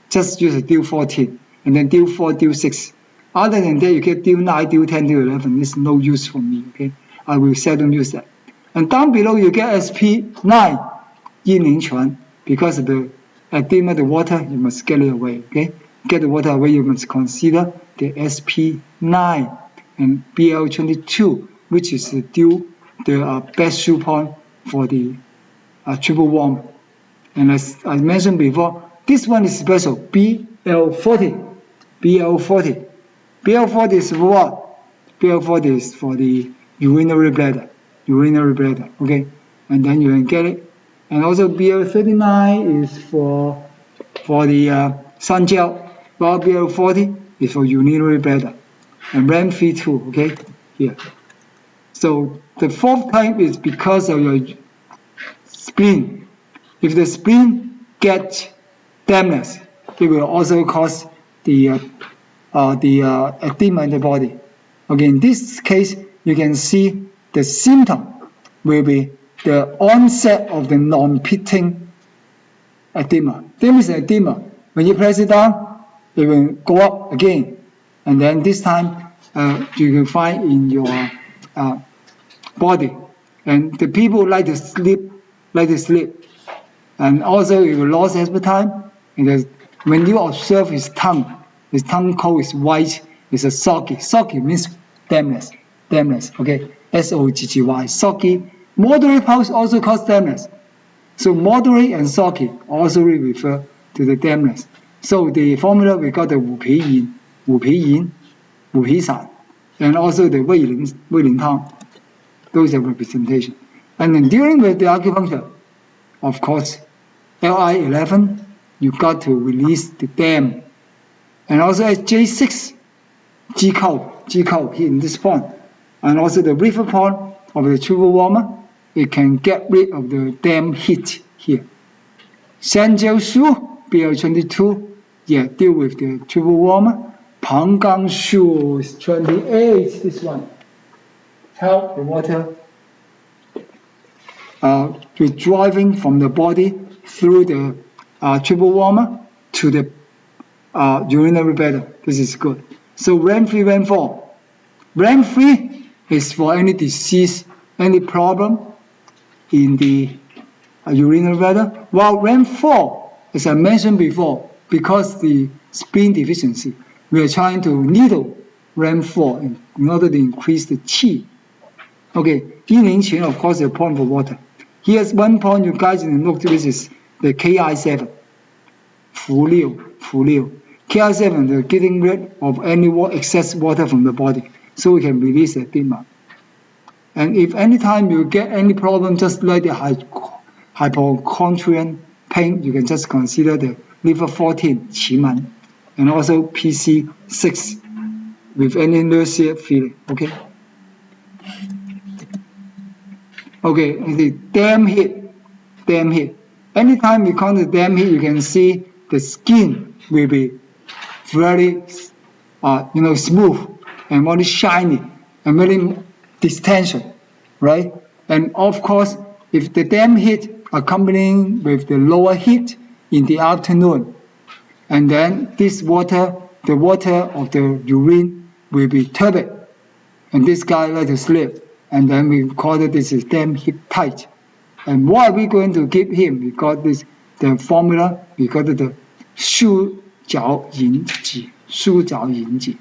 just use a DU14 and then DU4, DU6. Other than that, you get DU9, DU10, DU11. It's no use for me. Okay, I will seldom use that. And down below, you get SP9, 阴凝泉, because of the edema, the water, you must get it away. Okay, get the water away, you must consider the SP9 and BL22, which is the best shoe point for the triple warm. And as I mentioned before, this one is special, BL40. BL40 is for what? BL40 is for the urinary bladder, okay? And then you can get it. And also BL39 is for the sun gel, while BL40 is for urinary bladder. And RAM-free too, okay? Here. So the fourth type is because of your spleen. If the spleen gets dampness, it will also cause the edema in the body. Okay, in this case, you can see the symptom will be the onset of the non-pitting edema. There is edema. When you press it down, it will go up again. And then this time, you can find in your body. And the people like to sleep. And also, if you lost appetite, when you observe his tongue coat is white, it's a soggy. Soggy means dampness, okay? S-O-G-G-Y, soggy. Moderate pulse also cause dampness. So moderate and soggy also refer to the dampness. So the formula, we got the 五皮饮, 五皮散, and also the 味淋汤. Those are representation. And then during the acupuncture, of course, LI11, you got to release the dam. And also at J6, G cow here in this point. And also the river point of the triple warmer, it can get rid of the dam heat here. Sanjiao Shu, BL22, yeah, deal with the triple warmer. Panggang Shu is 28, this one. Help the water withdrawing from the body through the triple warmer to the urinary bladder. This is good. So RAM-free, RAM-4. RAM-free is for any disease, any problem in the urinary bladder, while RAM-4, as I mentioned before, because the spleen deficiency, we are trying to needle RAM-4 in order to increase the qi. Okay, 阴凝泉, of course, is a point for water. Here's one point you guys in the note, this is the Ki7, 氟六. Ki7, they're getting rid of any excess water from the body, so we can release edema. And if any time you get any problem, just like the hypochondrial pain, you can just consider the liver 14, 奇门, and also PC6 with any nausea feeling. Okay. Okay, the dam heat. Anytime we count the dam heat, you can see the skin will be very, smooth and very shiny and very distension, right? And of course, if the dam heat accompanying with the lower heat in the afternoon, and then this water the water of the urine will be turbid, and this guy like to sleep, and then we call it this is damn hip tight. And what are we going to give him? We got this the formula. We got it the 舒脚引挤, 舒脚引挤.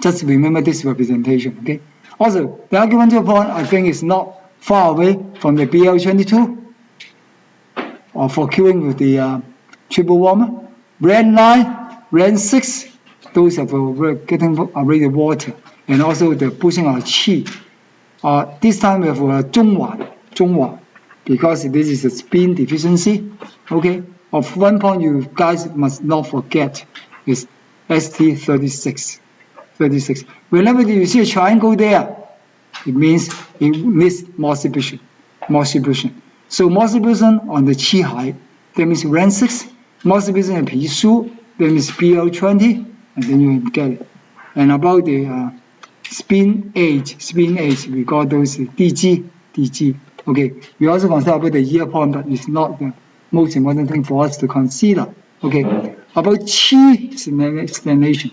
Just remember this representation, okay? Also, the argumental point I think is not far away from the BL22, or for queuing with the triple warmer. Red 9, red 6, those are for getting rid of water, and also the pushing our qi. This time we have 中脘, because this is a spin deficiency, okay? Of one point you guys must not forget is ST36. Whenever you see a triangle there, it means it needs more substitution. So more substitution on the qi height, that means rank 6. More substitution in pi shu, that means PL20, and then you get it. And about the spin age, we got those DG. Okay, we also consider about the year point, but it's not the most important thing for us to consider. Okay, about qi stagnation.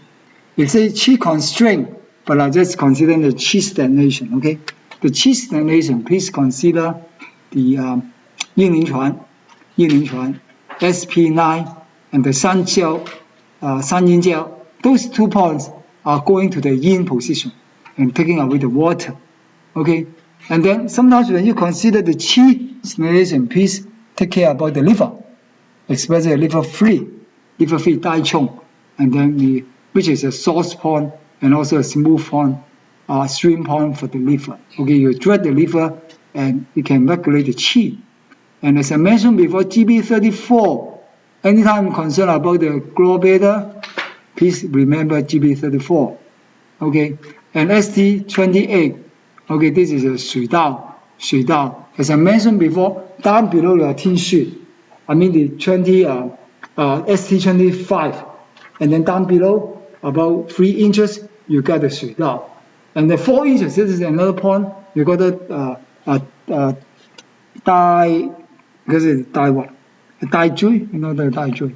It says qi constraint, but I just consider the qi stagnation. Okay, the qi stagnation, please consider the 阴陵泉, SP9, and the 三阴交. Those 2 points are going to the yin position and taking away the water. Okay, and then sometimes when you consider the qi stagnation, please take care about the liver, especially liver free dai chong, and then which is a source point and also a smooth point, stream point for the liver. Okay, you drag the liver and you can regulate the qi. And as I mentioned before, GB34, anytime concerned about the gallbladder, please remember GB34. Okay, and ST28, okay, this is a 水道. As I mentioned before, down below your tin sheet, I mean the ST25, and then down below, about 3 inches, you got the 水道. And the 4 inches, this is another point, you got the dai jui, you know the dai jui,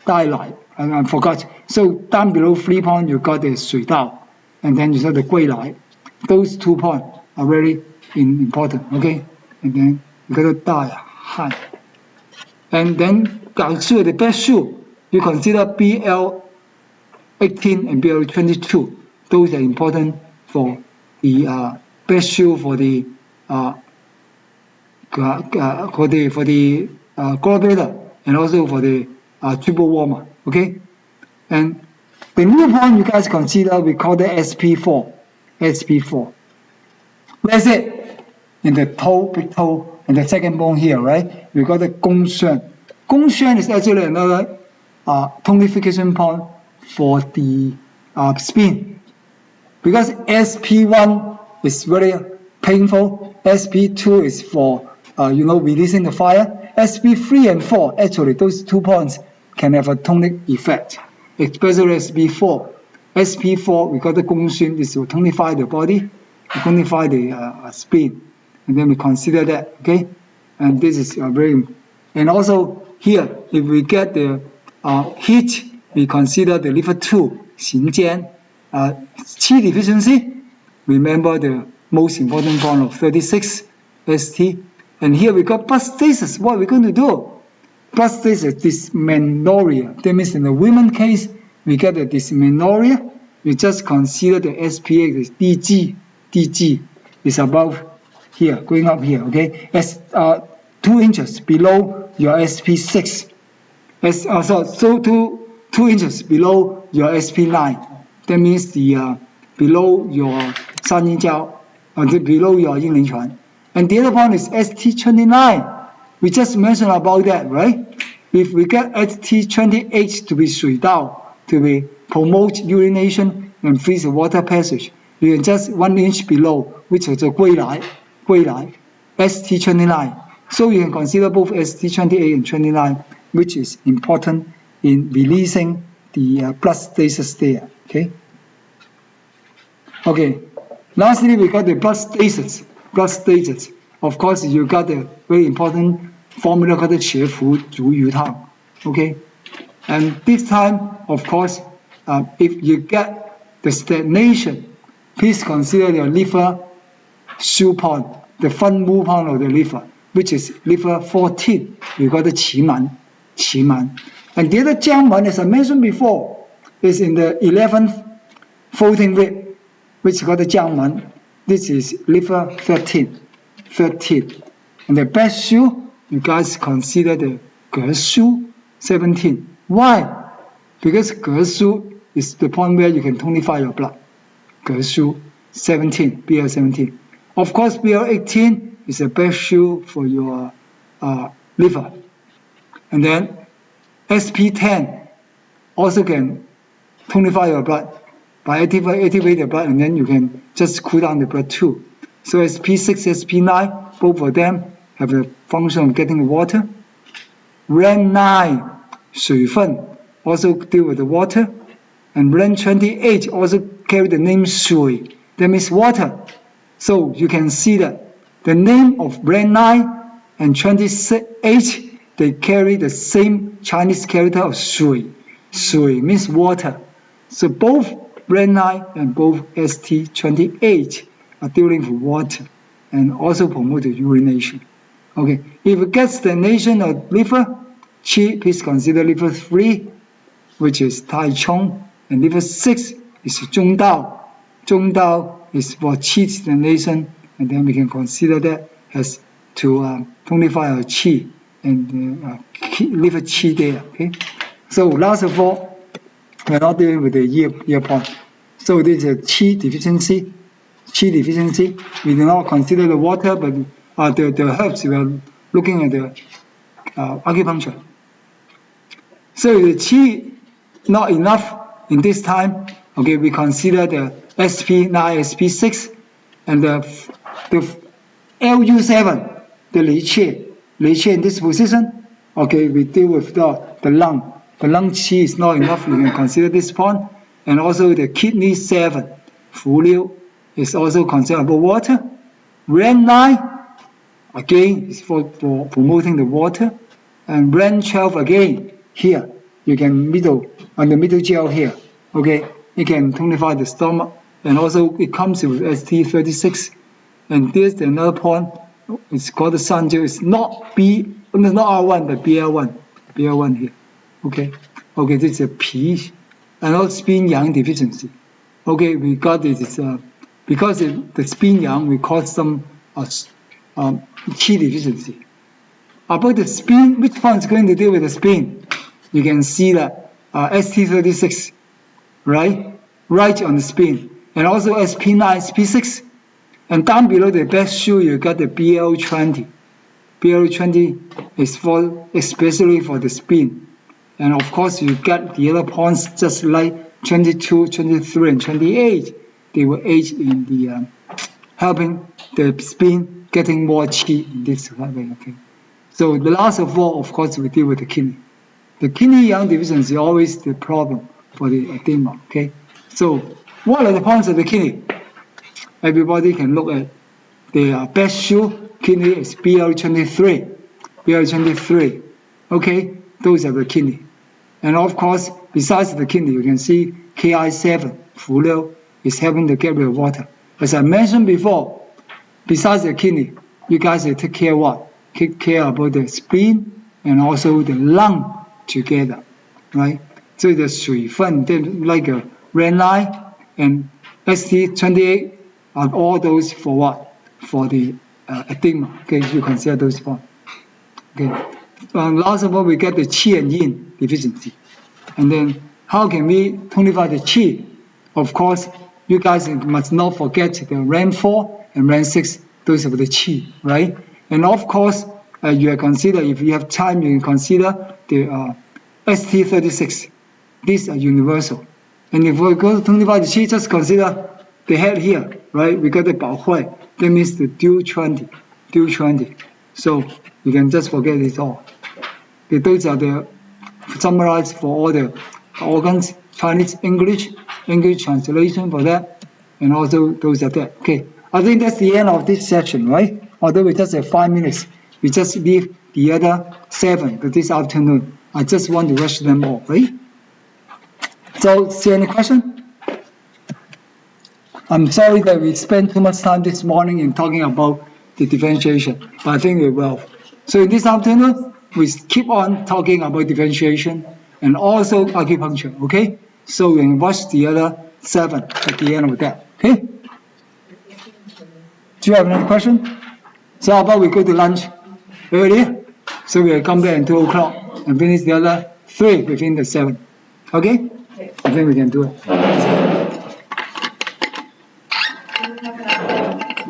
dai lai, I forgot. So down below 3 points, you got the 水道, and then you got the 归来. Those 2 points are very important, okay? And then you got the dai han. And then the best shoe, you consider BL18 and BL22. Those are important for the best shoe for the gallbladder and also for the triple warmer. Okay, and the new point you guys consider, we call the SP4. Where's it? In the toe, big toe, and the second bone here, right? We got the 公宣. 公宣 is actually another tonification point for the spin, because SP1 is very painful. SP2 is for releasing the fire. SP3 and 4, actually those 2 points can have a tonic effect, especially SP4. SP4, we got the 公宣, is to tonify the body, tonify the spin, and then we consider that. Okay, and this is very. And also here, if we get the heat, we consider the liver 2, 行间, qi deficiency. Remember the most important point of 36 ST. And here we got blood stasis. What are we going to do? Blood stasis, dysmenorrhea. That means in the women case, we get the dysmenorrhea. We just consider the SPA is DG is above here, going up here. Okay, as 2 inches below your SP6. So 2 inches below your SP9. That means the below your 三阴交, below your 阴陵泉. And the other one is ST29. We just mentioned about that, right? If we get ST28 to be 水道, to be promote urination and freeze the water passage, you can just 1 inch below, which is the 归来, ST29. So you can consider both ST28 and 29, which is important in releasing the blood stasis there. Okay. Okay. Lastly, we got the blood stasis. Of course, you got the very important formula called the 茄服足鱼汤. Okay. And this time, of course, if you get the stagnation, please consider your liver Shu point, the fun move point of the liver, which is liver 14. You got the Qi And the other Jiangmen, as I mentioned before, is in the 11th folding rib, which got the Jiangmen. This is liver 13. And the best Shu, you guys consider the Ge Shu 17. Why? Because Ge Shu is the point where you can tonify your blood. Ge Shu 17, BL 17. Of course, BL 18 is the best Shu for your liver. And then SP 10 also can tonify your blood by activate the blood, and then you can just cool down the blood too. So SP 6, SP 9, both of them have the function of getting water. REN 9, 水分, also deal with the water. And REN 28 also carry the name 水, that means water. So you can see that the name of REN 9 and 28, they carry the same Chinese character of 水. 水 means water. So both REN 9 and both ST28 are dealing with water and also promote the urination. Okay, if it gets stagnation of liver, Qi, please consider liver 3, which is Tai Chong, and liver 6 is Zhong Dao. Zhong Dao is for Qi stagnation, and then we can consider that as to tonify our Qi and liver Qi there. Okay, so last of all, we're not dealing with the ear point. So this is a Qi deficiency. Qi deficiency. We do not consider the water, but the herbs. We are looking at the acupuncture. So the Qi not enough in this time. Okay, we consider the SP9, SP6, and the LU7, the Li Qi in this position. Okay, we deal with the lung. The lung Qi is not enough. You can consider this point, and also the kidney 7, Fu Liu, is also considered about water. REN 9 again is for promoting the water, and REN 12 again here. You can on the middle gel here. Okay, you can tonify the stomach, and also it comes with ST36. And there's another point. It's called the Sanjiu. It's not R1 but BL1 here. Okay, this is a P, and also spin yang deficiency. Okay, we got this. Because the spin yang, we call some Qi deficiency. About the spin, which one is going to deal with the spin? You can see that ST36, right on the spin, and also SP9, SP6, and down below the best Shu, you got the BL20. BL20 is especially for the spin, and of course you get the other points just like 22, 23, and 28. They will aid in the helping the spin getting more Qi in this way. Okay, so the last of all, of course, we deal with the kidney. The kidney yang deficiency is always the problem for the edema. Okay, so what are the points of the kidney? Everybody can look at the best Shu kidney is BL23. Okay, those are the kidney. And of course, besides the kidney, you can see Ki7, Fu Liu, is helping to get rid of water. As I mentioned before, besides the kidney, you guys take care of what? Take care about the spleen and also the lung together, right? So the 水分, like a REN 9 and ST28 are all those for what? For the edema. Okay, you consider those points. Okay. Last of all, we get the Qi and Yin deficiency. And then how can we tonify the Qi? Of course, you guys must not forget the REN 4 and REN 6, those are the Qi, right? And of course, you consider, if you have time, you can consider the ST36. These are universal. And if we go to tonify the Qi, just consider the head here, right? We got the Bao Hui, that means the dual 20. So you can just forget it all. Okay, those are the summarized for all the organs, Chinese, English translation for that, and also those are that. Okay, I think that's the end of this section, right? Although we just have 5 minutes, we just leave the other 7 this afternoon. I just want to rush them all, right? So, see any question? I'm sorry that we spent too much time this morning in talking about the differentiation, but I think we will. So in this afternoon, we keep on talking about differentiation and also acupuncture, okay? So we can watch the other 7 at the end of that, okay? Do you have any question? So how about we go to lunch earlier? So we'll come back at 2 o'clock and finish the other 3 within the 7, okay? I think we can do it.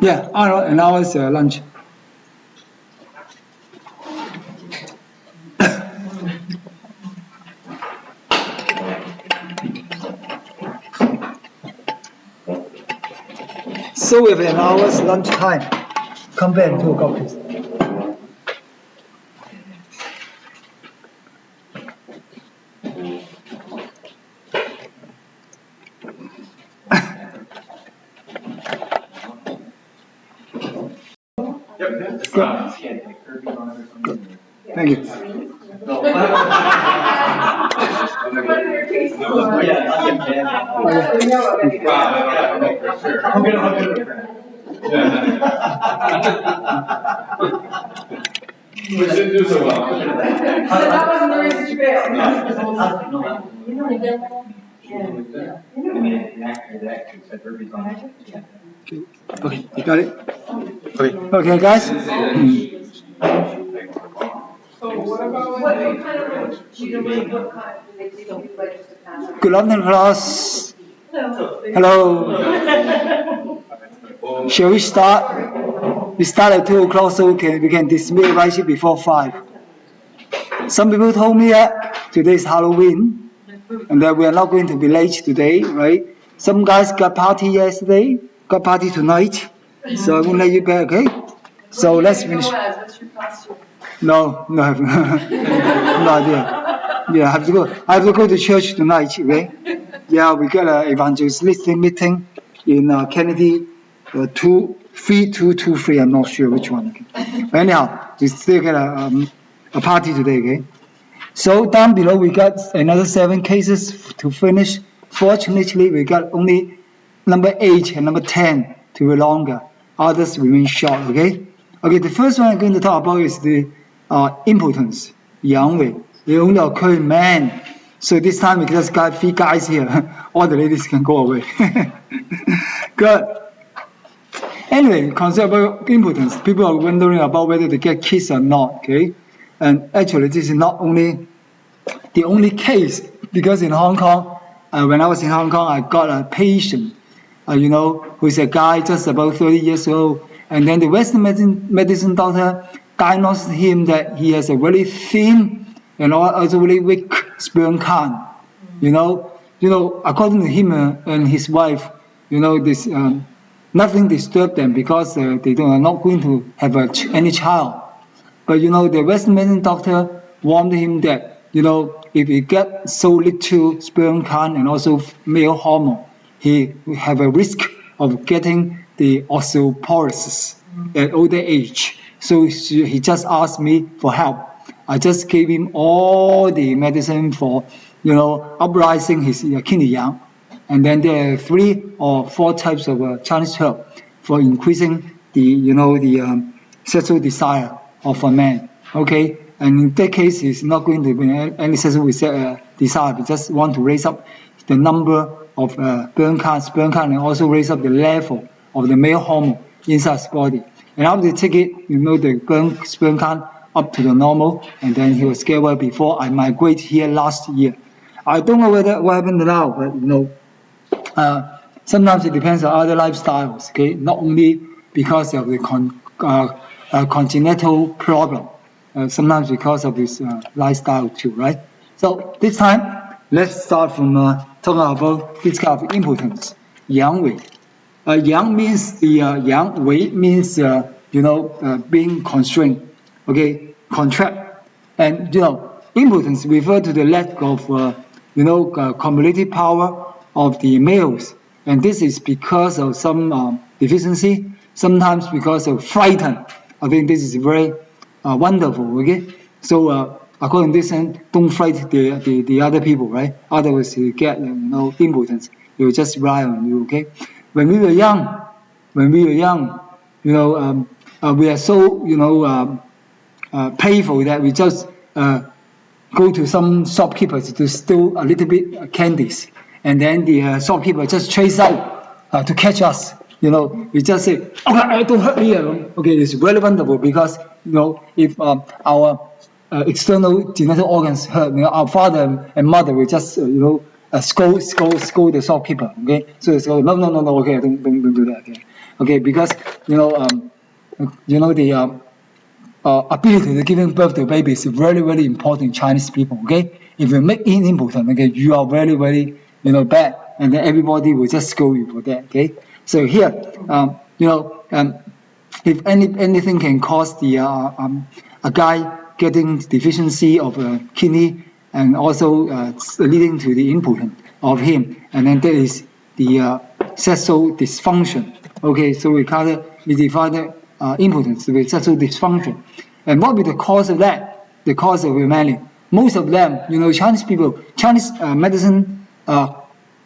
Yeah, an hour's lunch. So we have an hour's lunch time. Come back at 2 o'clock, please. Thank you. We didn't do so well. That wasn't the reason you failed. Okay, you got it? Okay, guys? So what about What kind of, do you know what kind, they do like just a pass? Good afternoon, class. Hello. Shall we start? We start at 2 o'clock so we can dismiss right here before 5. Some people told me that today is Halloween and that we are not going to be late today, right? Some guys got party yesterday, got party tonight, so I won't let you back, okay? So let's finish. What's your costume? No, no idea. Yeah, I have to go to church tonight, okay? Yeah, we got an evangelistic meeting in Kennedy 3223. I'm not sure which one. Okay? But anyhow, we still got a party today, okay? So down below we got another 7 cases to finish. Fortunately, we got only number 8 and number 10 to be longer. Others remain short, okay? Okay, the first one I'm going to talk about is the impotence, yang wei. They only occur in men. So this time we just got 3 guys here. All the ladies can go away. Good. Anyway, concept about impotence. People are wondering about whether they get kids or not, okay? And actually, this is not only the only case, because in Hong Kong, when I was in Hong Kong, I got a patient, who's a guy just about 30 years old, and then the Western medicine doctor diagnosed him that he has a very thin and also really weak sperm count. According to him and his wife, this nothing disturbed them because they are not going to have any child. But the Western medicine doctor warned him that if he gets so little sperm count and also male hormone, he will have a risk of getting the osteoporosis at older age. So he just asked me for help. I just gave him all the medicine for uprising his kidney yang, and then there are 3 or 4 types of Chinese herb for increasing the sexual desire of a man. Okay, and in that case, it's not going to be any sexual desire. We just want to raise up the number of sperm count, and also raise up the level of the male hormone inside his body. And after they take it, the sperm count up to the normal, and then he was get well before I migrated here last year. I don't know what happened now, but sometimes it depends on other lifestyles. Okay, not only because of the congenital problem, sometimes because of this lifestyle too, right? So this time, let's start from talking about this kind of impotence, yang wei. Yang means yang, wei means being constrained, okay, contract, and impotence refer to the lack of cumulative power of the males, and this is because of some deficiency, sometimes because of frightened. I think this is very wonderful, okay? So according to this, don't fight the other people, right? Otherwise, you get impotence. It will just rely on you. Okay. When we were young, we are so playful that we just go to some shopkeepers to steal a little bit candies, and then the shopkeeper just chase out to catch us. We just say, okay, don't hurt me. Okay, it's very wonderful because if our external genital organs hurt, our father and mother will just scold the shopkeeper. Okay, so no, okay, don't do that. Okay, because the ability to giving birth to a baby is very, very important in Chinese people. Okay, if you make it impotent, okay, you are very, very bad, and then everybody will just scold you for that. Okay, so here, if anything can cause the a guy getting deficiency of a kidney and also leading to the impotence of him, and then there is the sexual dysfunction. Okay, so we define the impotence with sexual dysfunction. And what will be the cause of that? The cause of many. Most of them, Chinese medicine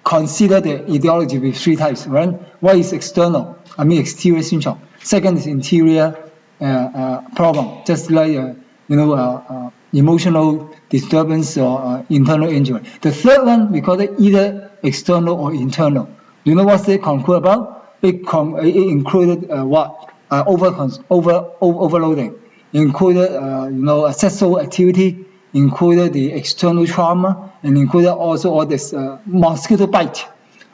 consider the etiology with three types, right? One is external, exterior syndrome. Second is interior problem, just like emotional disturbance or internal injury. The third one, we call it either external or internal. You know what they conclude about? It included what? Overloading, included sexual activity, included the external trauma, and included also all this mosquito bite.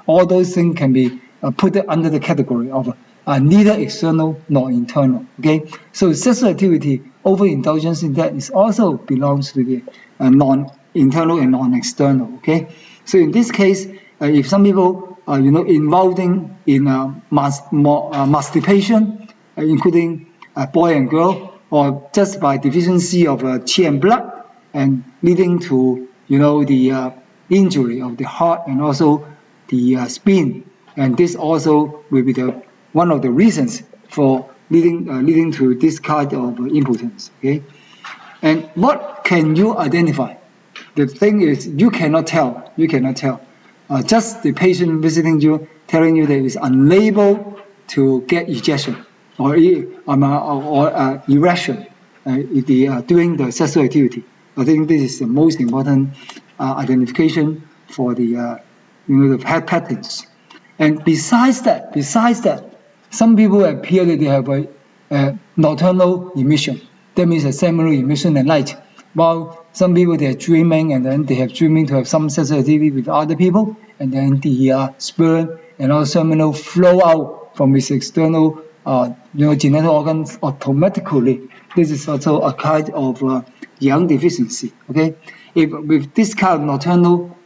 All those things can be put under the category of neither external nor internal. Okay, so sexual activity overindulgence in that is also belongs to the non-internal and non-external. Okay, so in this case, if some people involving in masturbation, including boy and girl, or just by deficiency of qi and blood, and leading to the injury of the heart and also the spine, and this also will be one of the reasons for leading to this kind of impotence. Okay, and what can you identify? The thing is, you cannot tell. Just the patient visiting you, telling you that is unable to get ejection or erection during the sexual activity. I think this is the most important identification for the the head patterns. And besides that, some people appear that they have a nocturnal emission. That means a seminal emission at night. While some people they are dreaming, and then they have dreaming to have some sexual activity with other people, and then the sperm and also seminal flow out from its external genital organs automatically. This is also a kind of young deficiency. Okay, if with this kind of nocturnal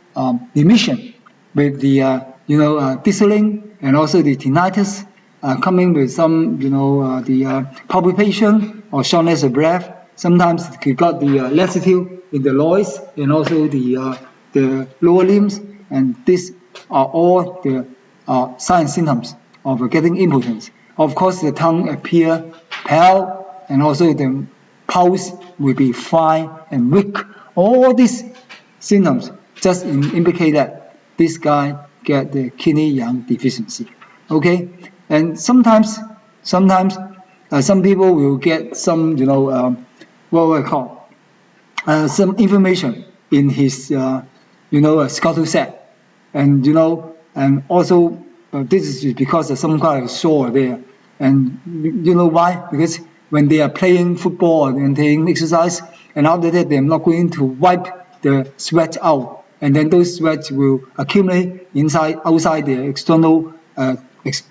emission, with the distling and also the tinnitus coming with some the palpitation or shortness of breath. Sometimes you got the lassitude in the loins and also the lower limbs, and these are all the signs and symptoms of getting impotence. Of course, the tongue appear pale, and also the pulse will be fine and weak. All these symptoms just indicate that this guy get the kidney yang deficiency. Okay, and sometimes some people will get some what we call some information in his scrotal sac, and and also this is because of some kind of sore there. And you know why? Because when they are playing football and playing exercise, and after that they are not going to wipe the sweat out, and then those sweats will accumulate outside the external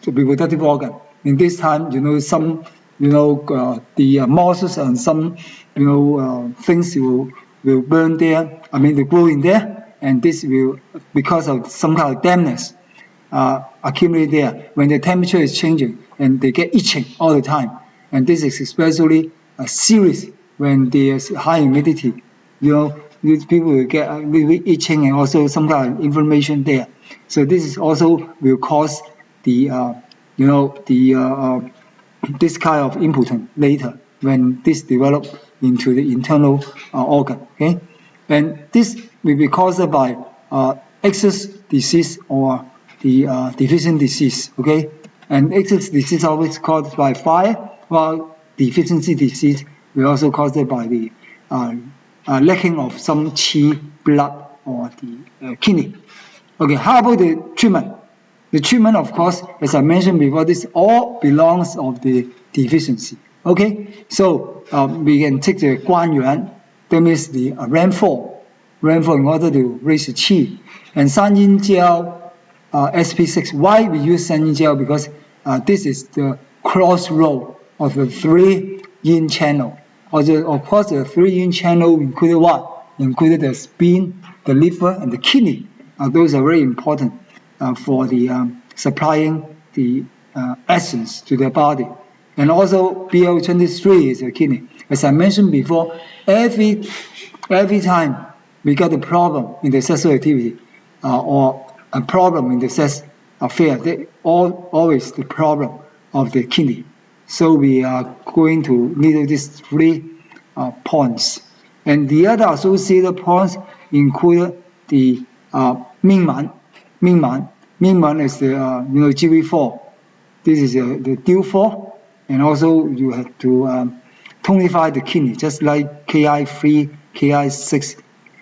reproductive organ. In this time, some the mosses and some things will burn there. They grow in there, and this will, because of some kind of dampness, accumulate there. When the temperature is changing, and they get itching all the time, and this is especially serious when there's high humidity. These people will get a little bit itching and also some kind of inflammation there. So this is also will cause the this kind of impotence later. when this develop into the internal organ. Okay, and this will be caused by excess disease or the deficient disease. Okay, and excess disease always caused by fire, while deficiency disease will also caused by the lacking of some qi blood or the kidney. Okay, how about the treatment? The treatment, of course, as I mentioned before, this all belongs of the deficiency. Okay, so we can take the guanyuan, that means the rainfall in order to raise the qi, and sanyin SP6. Why we use sanyin? Because this is the crossroad of the 3 yin channel. Also, of course, the 3 yin channel included what? Included the spleen, the liver, and the kidney. Those are very important for the supplying the essence to the body. And also BL23 is a kidney. As I mentioned before, every time we got a problem in the sexual activity or a problem in the sex affair, they always the problem of the kidney. So we are going to need these 3 points. And the other associated points include the Mingman. Mingman is the GV4. This is the DIL4, and also you have to tonify the kidney, just like Ki3, Ki6,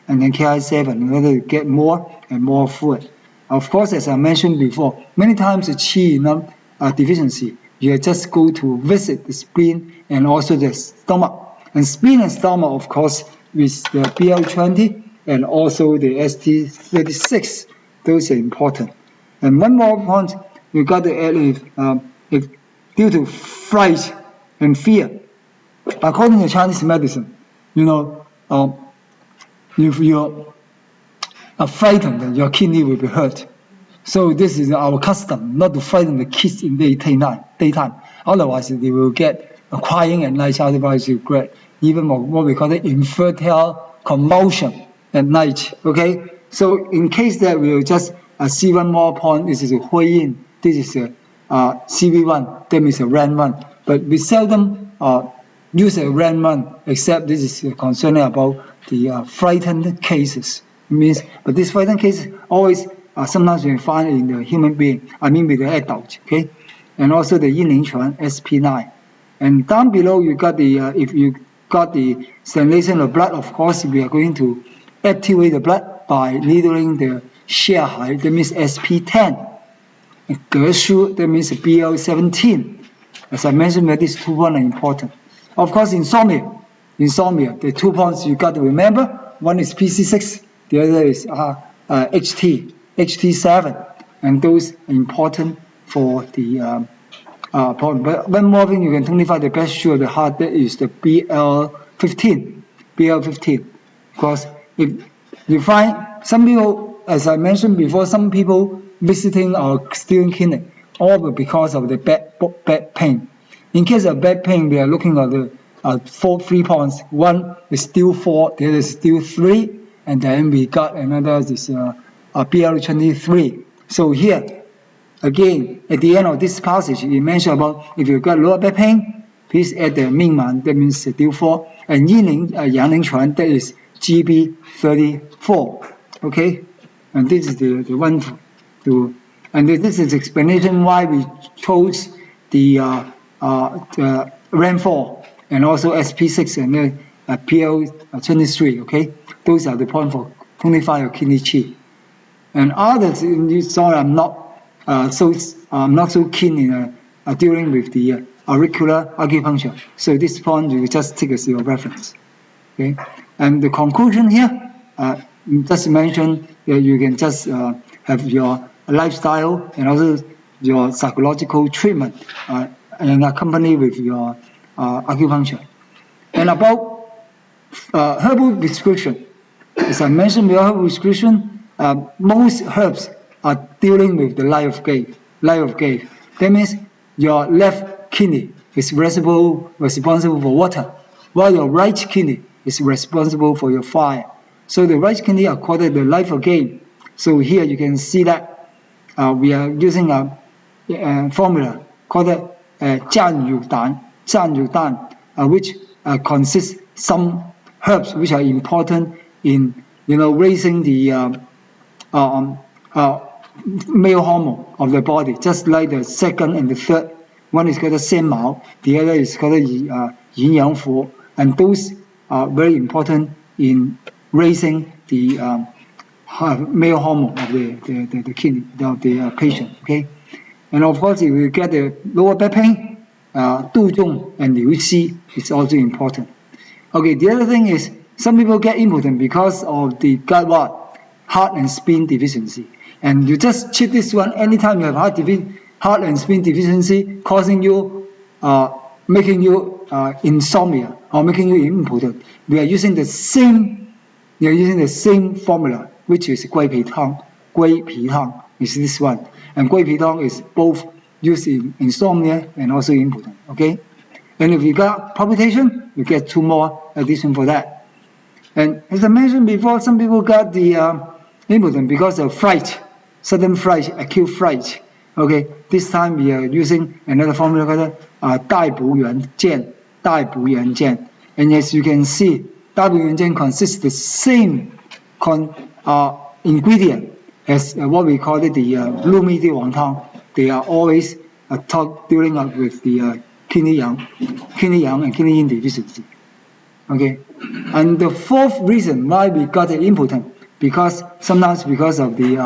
and then Ki7 in order to get more and more fluid. Of course, as I mentioned before, many times the qi deficiency, you just go to visit the spleen and also the stomach. And spleen and stomach, of course, with the BL20 and also the ST36, those are important. And one more point, you got to add if due to fright and fear, according to Chinese medicine, if you're frightened, your kidney will be hurt. So this is our custom, not to frighten the kids in the daytime. Otherwise, they will get crying at night, otherwise you get even what we call the infertile convulsion at night. Okay, so in case that we will just see one more point. This is a Huiyin. This is a CV1. That means a RAN 1. But we seldom use a RAN 1, except this is concerning about the frightened cases. But these frightened cases always sometimes we find in the human being. With the adult. Okay, and also the Yinling Chuan SP9. And down below you got the if you got the stagnation of blood, of course we are going to activate the blood by needling the Xia Hai, that means SP10. Geshu, that means BL17. As I mentioned, these 2 points are important. Of course, insomnia, the 2 points you got to remember. One is PC6, the other is HT7, and those are important for the point. But one more thing, you can tonify the best of the heart, that is the BL15. Because if you find some people, as I mentioned before, some people visiting our steering clinic, all because of the back pain. In case of back pain, we are looking at the 3 points. One is still 4, the other is still 3, and then we got another is BL23. So here, again, at the end of this passage, it mentioned about if you got lower back pain, please add the Mingman, that means DIL4, and Yangling Chuan, that is GB34. Okay, and this is the one to, and this is explanation why we chose the RAN4 and also SP6 and then PL23. Okay, those are the point for tonify your kidney qi. And others, sorry, I'm not so keen in dealing with the auricular acupuncture. So this point you just take as your reference. Okay, and the conclusion here, just mention that you can just have your lifestyle and also your psychological treatment and accompany with your acupuncture. And about herbal prescription, as I mentioned before, herbal prescription, most herbs are dealing with the life of gave. That means your left kidney is responsible for water, while your right kidney is responsible for your fire. So the right kidney are called the life of gave. So here you can see that we are using a formula called 降乳丹 which consists some herbs which are important in raising the male hormone of the body, just like the second and the third. One is called the 仙毛, the other is called the 阴阳符, and those are very important in raising the male hormone of the kidney of the patient. Okay, and of course, if you get the lower back pain, 杜仲 and 刘希 is also important. Okay, the other thing is some people get impotent because of the gut what? Heart and spleen deficiency. And you just check this one anytime you have heart and spleen deficiency causing you, making you insomnia or making you impotent. We are using the same formula, which is 桂皮汤. 桂皮汤 is this one. And 桂皮汤 is both used in insomnia and also impotent. Okay? And if you got palpitation, you get 2 more addition for that. And as I mentioned before, some people got the impotent because of fright, sudden fright, acute fright. Okay, this time we are using another formula called 大补元健, 大补元健. And as you can see, 大补元健consists the same ingredient as what we call it the 鹿蜜地黄汤. They are always taught dealing with the kidney yang and kidney yin deficiency. Okay, and the fourth reason why we got the impotent, sometimes because of the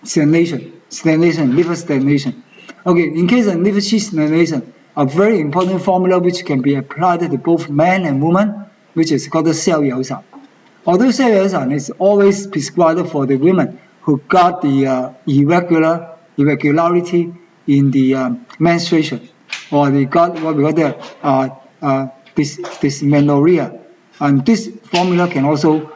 stagnation, liver stagnation. Okay, in case of liver sheath stagnation, a very important formula which can be applied to both men and women, which is called the 逍遥散. Although 逍遥散 is always prescribed for the women who got the irregularity in the menstruation, or they got what we call the dysmenorrhea, and this formula can also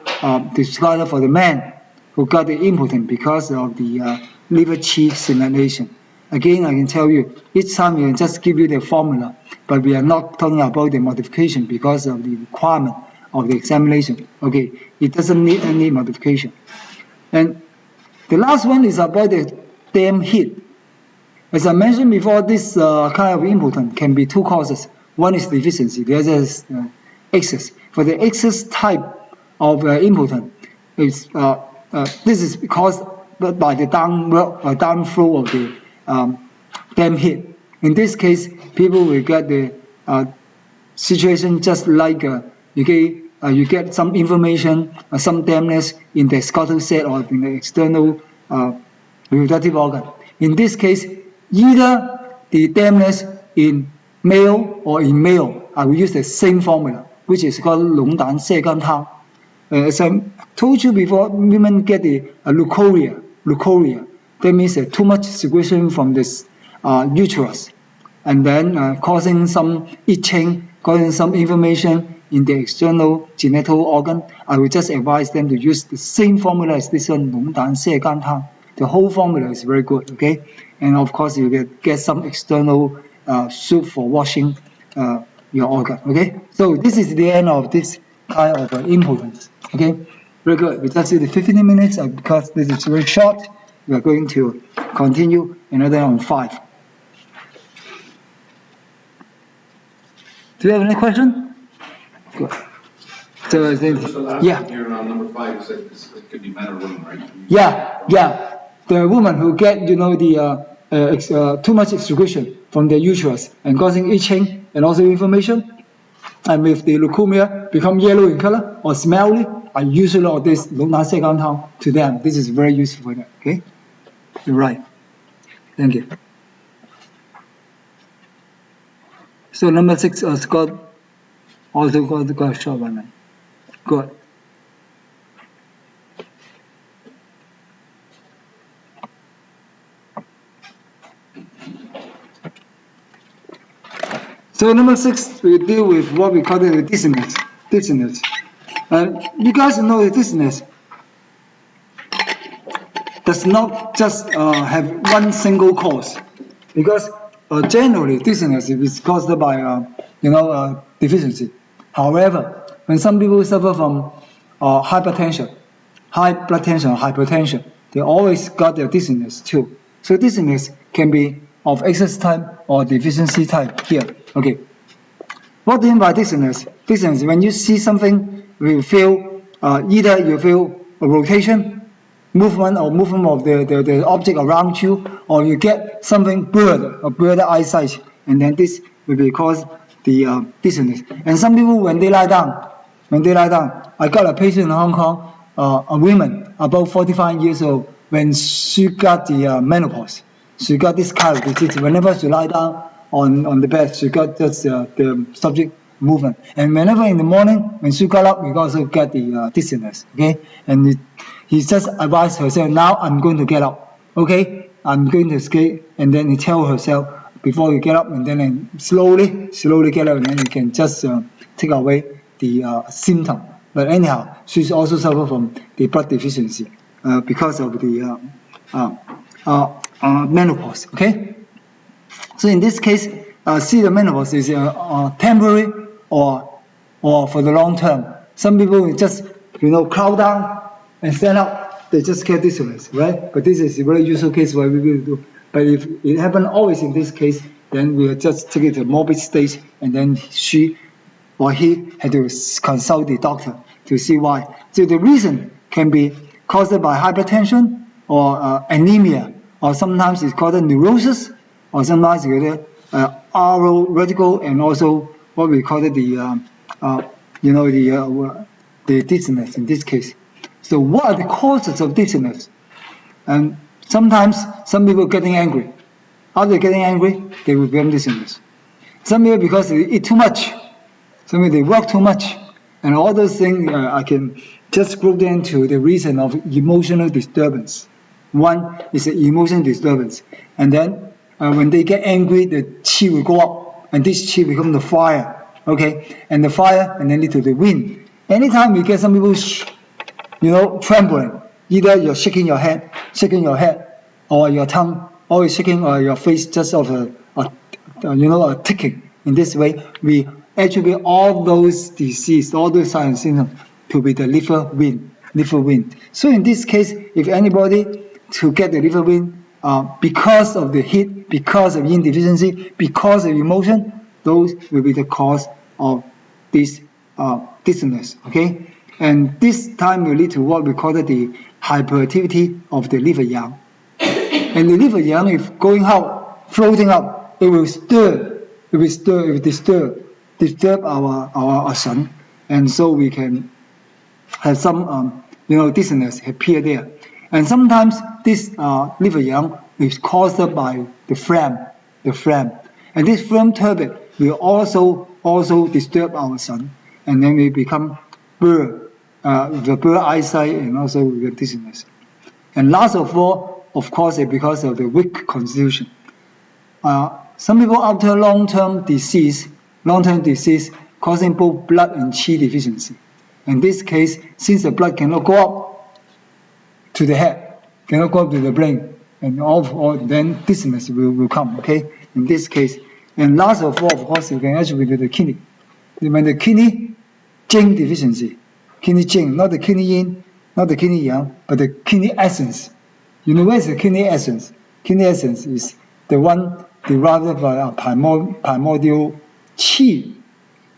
prescribed for the men who got the impotent because of the liver sheath stagnation. Again, I can tell you, each time we can just give you the formula, but we are not talking about the modification because of the requirement of the examination. Okay, it doesn't need any modification. And the last one is about the damn heat. As I mentioned before, this kind of impotent can be 2 causes. One is deficiency, the other is excess. For the excess type of impotent, this is caused by the downflow of the damn heat. In this case, people will get the situation just like you get some inflammation, some dampness in the scrotal sac or in the external reproductive organ. In this case, either the dampness in male or in male, I will use the same formula, which is called 龙胆泻肝汤. As I told you before, women get the leukorrhea. That means too much secretion from this uterus, and then causing some itching, causing some inflammation in the external genital organ. I will just advise them to use the same formula as this one, 龙胆泻肝汤. The whole formula is very good, okay? And of course, you get some external soap for washing your organ, okay? So this is the end of this kind of impotence, okay? Very good. We just did the 15 minutes because this is very short. We are going to continue another on 5. Do you have any question? Good. So yeah. Here on number 5, you said this could be men or women, right? Yeah. The woman who get the too much excretion from the uterus and causing itching and also inflammation, and with the leukemia become yellow in color or smelly, I usually order this 龙胆泻肝汤 to them. This is very useful for them. Okay, you're right. Thank you. So number 6 is also got short one. Good. So number 6, we deal with what we call the dizziness. You guys know the dizziness does not just have one single cause, because generally dizziness is caused by deficiency. However, when some people suffer from high blood tension, hypertension, they always got their dizziness too. So dizziness can be of excess type or deficiency type here. Okay. What do you mean by dizziness? Dizziness, when you see something, you feel either you feel a rotation, movement of the object around you, or you get something blurred eyesight, and then this will be called the dizziness. And some people, when they lie down, I got a patient in Hong Kong, a woman about 45 years old, when she got the menopause, she got this kind of disease. Whenever she lie down on the bed, she got just the subject movement. And whenever in the morning, when she got up, we also get the dizziness, okay? And he just advised herself, now I'm going to get up, okay? I'm going to skate, and then he tell herself, before you get up, and then slowly get up, and then you can just take away the symptom. But anyhow, she's also suffer from the blood deficiency because of the menopause, okay? So in this case, see the menopause is temporary or for the long term. Some people will just, crawl down and stand up, they just get dizziness, right? But this is a very usual case where we will do. But if it happens always in this case, then we'll just take it to morbid stage, and then she or he had to consult the doctor to see why. So the reason can be caused by hypertension or anemia, or sometimes it's called neurosis, or sometimes it's radical, and also what we call it the dizziness in this case. So what are the causes of dizziness? And sometimes some people getting angry. After getting angry, they will become dizziness. Some people because they eat too much. Some people they work too much. And all those things I can just group them to the reason of emotional disturbance. One is an emotional disturbance. And then when they get angry, the chi will go up. And this chi becomes the fire. Okay? And the fire and then lead to the wind. Anytime we get some people trembling, either you're shaking your head, or your tongue, or you're shaking your face just of a ticking. In this way, we attribute all those diseases, all those signs and symptoms to be the liver wind. So in this case, if anybody to get the liver wind because of the heat, because of yin deficiency, because of emotion, those will be the cause of this dizziness. Okay, and this time will lead to what we call the hyperactivity of the liver yang. And the liver yang, if going out, floating up, it will disturb our sun, and so we can have some dizziness appear there. And sometimes this liver yang is caused by the phlegm, and this phlegm turbid will also disturb our sun, and then we become blurred eyesight, and also we get dizziness. And last of all, of course, it's because of the weak constitution. Some people after long-term disease causing both blood and qi deficiency. In this case, since the blood cannot go up to the head, cannot go up to the brain, and then dizziness will come, okay, in this case. And last of all, of course, you can attribute to the kidney. When the kidney jing deficiency, kidney jing, not the kidney yin, not the kidney yang, but the kidney essence. Where is the kidney essence? Kidney essence is the one derived by a primordial qi.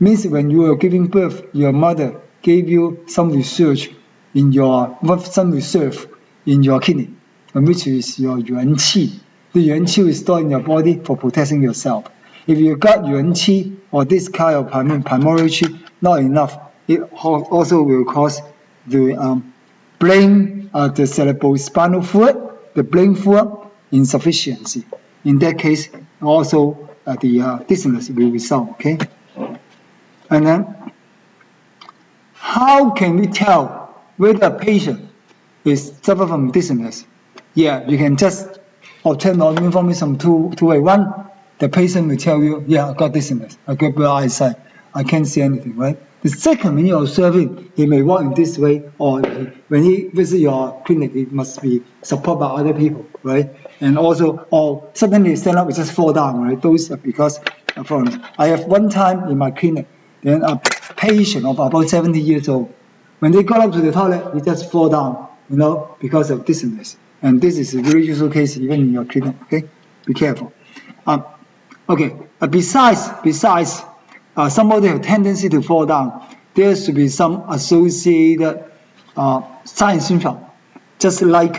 Means when you were giving birth, your mother gave you some reserve in your kidney, which is your yuan qi. The yuan qi is stored in your body for protecting yourself. If you got yuan qi or this kind of primordial qi not enough, it also will cause the brain, the cerebrospinal fluid, the brain fluid insufficiency. In that case, also the dizziness will result. Okay, and then how can we tell whether a patient is suffering from dizziness? Yeah, you can just obtain all information from two ways. One, the patient will tell you, yeah, I got dizziness, I got blurred eyesight, I can't see anything, right? The second, when you observe him, he may walk in this way, or when he visits your clinic, it must be supported by other people, right? And also, or suddenly stand up and just fall down, right? Those are because of problems. I have one time in my clinic, then a patient of about 70 years old, when they got up to the toilet, he just fall down, because of dizziness. And this is a very usual case even in your clinic, okay? Be careful. Okay, besides somebody have tendency to fall down, there should be some associated sign symptom. Just like,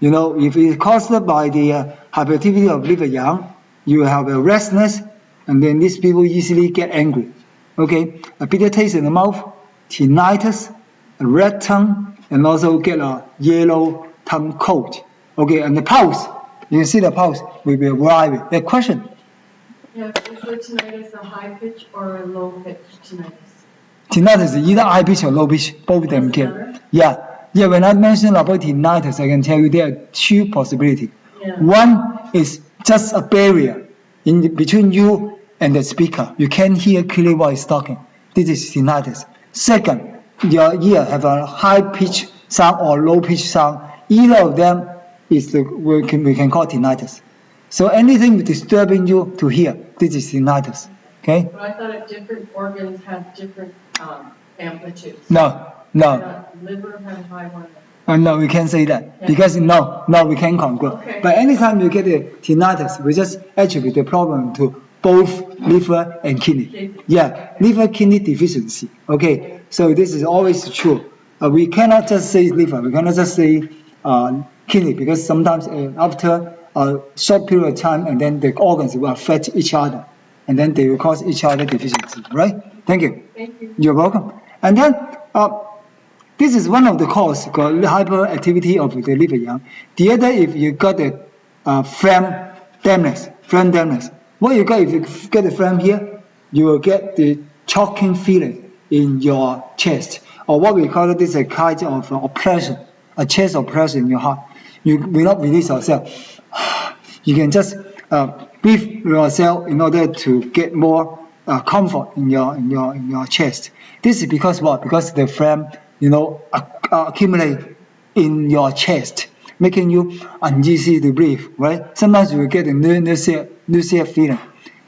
if it's caused by the hyperactivity of liver yang, you have a restlessness, and then these people easily get angry. Okay, a bitter taste in the mouth, tinnitus, a red tongue, and also get a yellow tongue coat. Okay, and the pulse, you see the pulse will be variable. A question? Yeah, is the tinnitus a high pitch or a low pitch tinnitus? Tinnitus is either high pitch or low pitch, both of them can. Yeah. When I mention about tinnitus, I can tell you there are two possibilities. Yeah. One is just a barrier between you and the speaker. You can't hear clearly what he's talking. This is tinnitus. Second, your ear have a high pitch sound or low pitch sound. Either of them is we can call tinnitus. So anything disturbing you to hear, this is tinnitus. Okay? But I thought different organs have different amplitudes. No. Liver had a high one. No, we can't say that because no, we can't conclude. Okay. But anytime you get a tinnitus, we just attribute the problem to both liver and kidney. Yeah, liver kidney deficiency. Okay, so this is always true. We cannot just say liver. We cannot just say kidney because sometimes after a short period of time, and then the organs will affect each other, and then they will cause each other deficiency. Right? Thank you. Thank you. You're welcome. And then. This is one of the causes called hyperactivity of the liver yang. The other, if you got the phlegm dampness. What you got if you get the phlegm here, you will get the choking feeling in your chest, or what we call it is a kind of oppression, a chest oppression in your heart. You will not release yourself. You can just breathe yourself in order to get more comfort in your chest. This is because what? Because the phlegm accumulate in your chest, making you uneasy to breathe, right? Sometimes you will get a nausea feeling,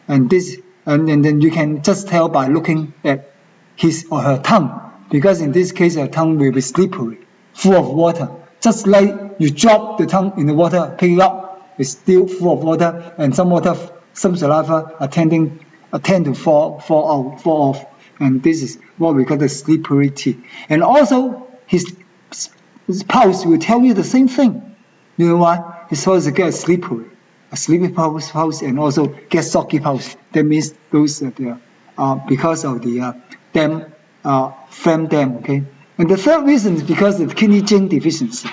and then you can just tell by looking at his or her tongue, because in this case, her tongue will be slippery, full of water. Just like you drop the tongue in the water, pick it up, it's still full of water, and some saliva tend to fall off. And this is what we call the slippery teeth. And also, his pulse will tell you the same thing. You know why? His pulse gets slippery. A sleepy pulse and also get soggy pulse. That means those because of the phlegm dam, okay? And the third reason is because of kidney zinc deficiency.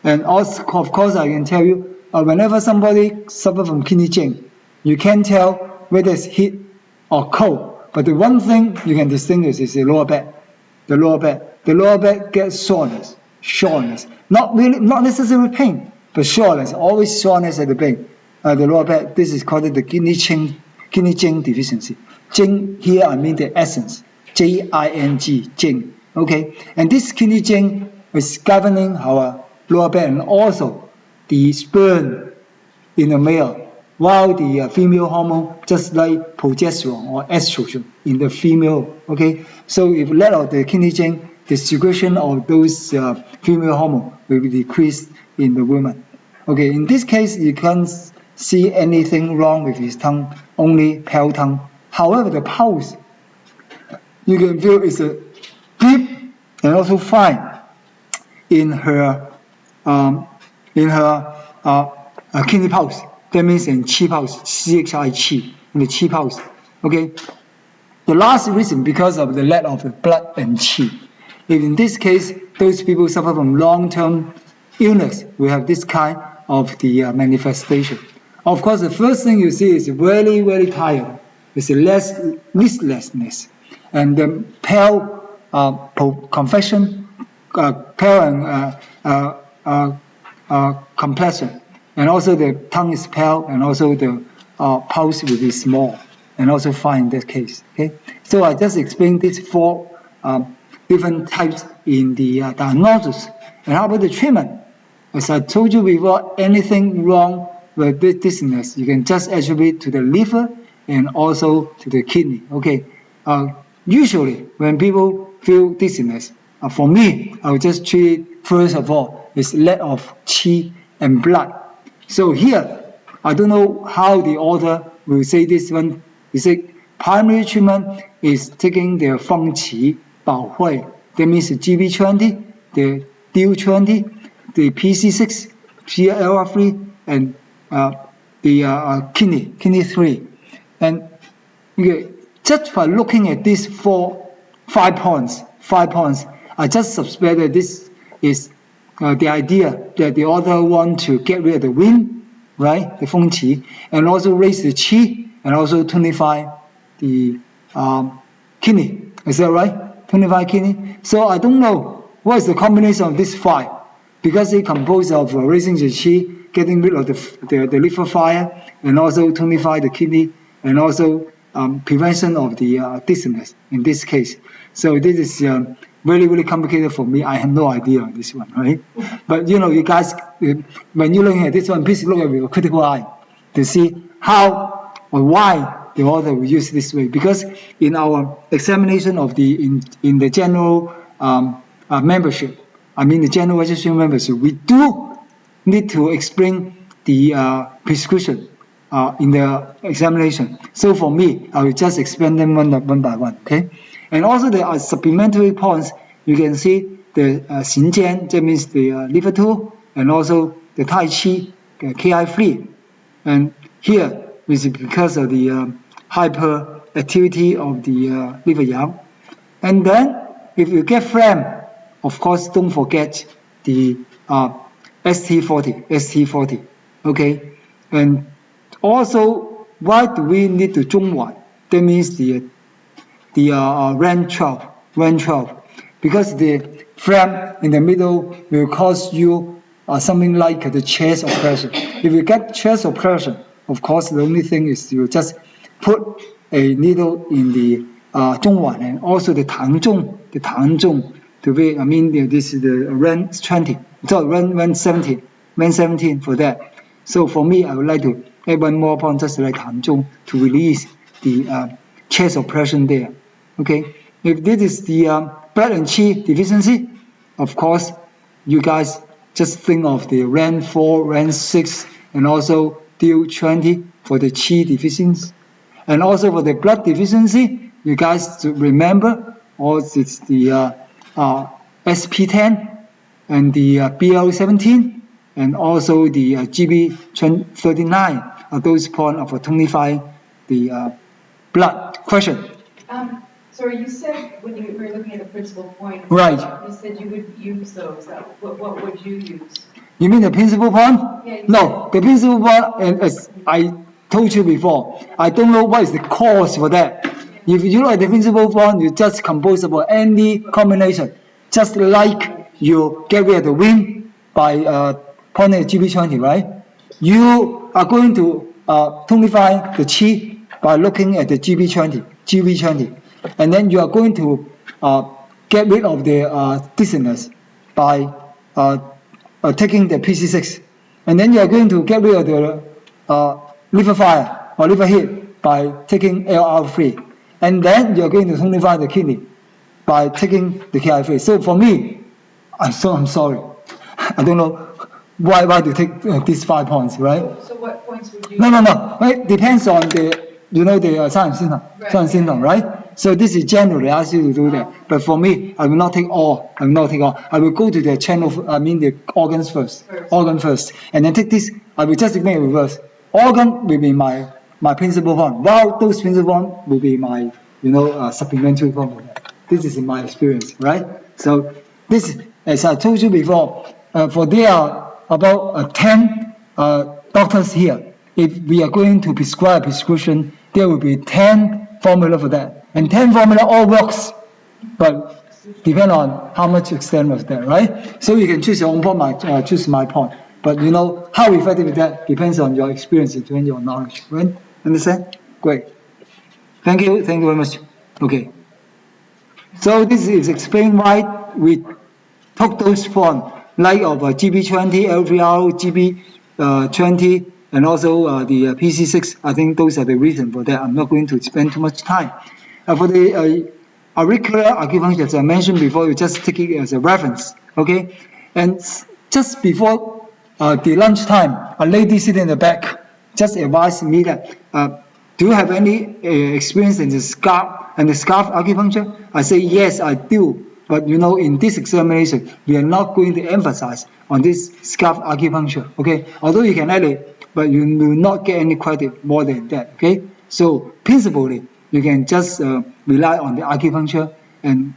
And also, of course, I can tell you, whenever somebody suffers from kidney zinc, you can tell whether it's heat or cold. But the one thing you can distinguish is the lower back. The lower back gets soreness. Not necessarily pain, but soreness. Always soreness at the back. The lower back. This is called the kidney zinc deficiency. Zinc here I mean the essence. J-I-N-G, zinc. Okay, and this kidney zinc is governing our lower back and also the sperm in the male. While the female hormone, just like progesterone or estrogen in the female, okay? So if lack of the kidney zinc, the secretion of those female hormone will be decreased in the woman. Okay, in this case, you can't see anything wrong with his tongue, only pale tongue. However, the pulse, you can feel is a deep and also fine in her kidney pulse. That means in qi pulse, CXI qi, in the qi pulse. Okay. The last reason because of the lack of blood and qi. If in this case, those people suffer from long-term illness, we have this kind of the manifestation. Of course, the first thing you see is very, very tired. It's listlessness, and the pale complexion, pale and complexion. And also the tongue is pale, and also the pulse will be small, and also fine in that case. Okay, so I just explained these four different types in the diagnosis. And how about the treatment? As I told you before, anything wrong with this dizziness, you can just attribute to the liver and also to the kidney. Okay, usually when people feel dizziness, for me, I will just treat first of all is lack of qi and blood. So here, I don't know how the author will say this one. He said primary treatment is taking the 凤岐保惠, that means the GB20, the DU20, the PC6, PLAR3, and the kidney 3. And okay, just by looking at these 5 points, I just suspect that this is the idea that the author want to get rid of the wind, right, the 风气, and also raise the qi, and also tonify the kidney. Is that right? Tonify kidney. So I don't know what is the combination of these 5, because it composed of raising the qi, getting rid of the liver fire, and also tonify the kidney, and also prevention of the dizziness in this case. So this is really, really complicated for me. I have no idea on this one, right? But you guys, when you're looking at this one, please look at it with a critical eye to see how or why the author will use this way. Because in our examination of in the general membership, I mean the general registration membership, we do need to explain the prescription in the examination. So for me, I will just explain them one by one, okay? And also the supplementary points, you can see the Xinjian, that means the liver 2, and also the Tai Chi, KI3. And here is because of the hyperactivity of the liver yang. And then, if you get phlegm, of course, don't forget the ST40, okay? And also, why do we need the 中脘? That means the RAN 12, because the phlegm in the middle will cause you something like the chest oppression. If you get chest oppression, of course, the only thing is you just put a needle in the 中脘 and also the 糖重 to be, I mean, this is the RAN 20, so RAN 17 for that. So for me, I would like to add one more point, just like 糖重 to release the chest oppression there. Okay, if this is the blood and qi deficiency, of course, you guys just think of the RAN 4, RAN 6, and also DU20 for the qi deficiency. And also for the blood deficiency, you guys to remember, it's the SP10 and the BL17 and also the GB39 are those points of tonifying the blood. Question? Sorry, you said when you were looking at the principal point, right? You said you would use those. What would you use? You mean the principal point? Yeah, no, the principal point, and as I told you before, I don't know what is the cause for that. If you look at the principal point, you just compose about any combination, just like you get rid of the wind by pointing at GB20, right? You are going to tonify the qi by looking at the GB20, and then you are going to get rid of the dizziness by taking the PC6, and then you are going to get rid of the liver fire or liver heat by taking LR3, and then you are going to tonify the kidney by taking the KI3. So for me, I'm sorry, I don't know why to take these 5 points, right? So what points would you? No. It depends on the sign symptom, right? So this is generally I ask you to do that. But for me, I will not take all. I will go to the the organs first. And then take this. I will just make it reverse. Organ will be my principal point, while those principal points will be my supplementary point. This is in my experience, right? So this, as I told you before, for there are about 10 doctors here. If we are going to prescribe a prescription, there will be 10 formula for that, and 10 formula all works, but depend on how much extent of that, right? So you can choose your own point, choose my point, but how effective is that depends on your experience and your knowledge, right? Understand? Great. Thank you very much. Okay. So this is explain why we took those points, like of GB20, LVR, GB20, and also the PC6. I think those are the reason for that. I'm not going to spend too much time. For the auricular acupuncture, as I mentioned before, you just take it as a reference, okay? And just before the lunchtime, a lady sitting in the back just advised me that do you have any experience in the scalp acupuncture? I say, yes, I do. But in this examination, we are not going to emphasize on this scalp acupuncture, okay? Although you can add it, but you will not get any credit more than that, okay? So principally, you can just rely on the acupuncture, and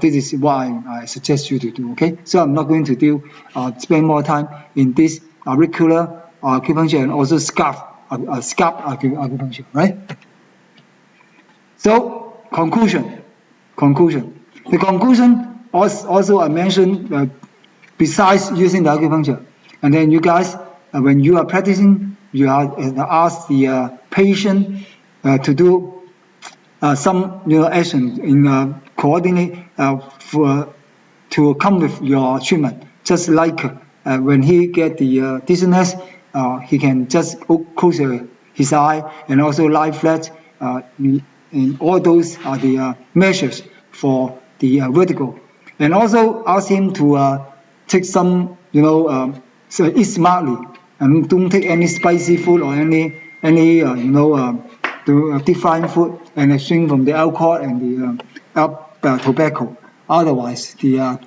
this is what I suggest you to do, okay? So I'm not going to spend more time in this auricular acupuncture and also scalp acupuncture, right? So conclusion. The conclusion also I mentioned, besides using the acupuncture, and then you guys, when you are practicing, you ask the patient to do some action in coordinate to come with your treatment. Just like when he get the dizziness, he can just close his eye and also lie flat. And all those are the measures for the vertigo. And also ask him to take some, so eat smartly, and don't take any spicy food or any deep fried food, and abstain from the alcohol and the tobacco. Otherwise, the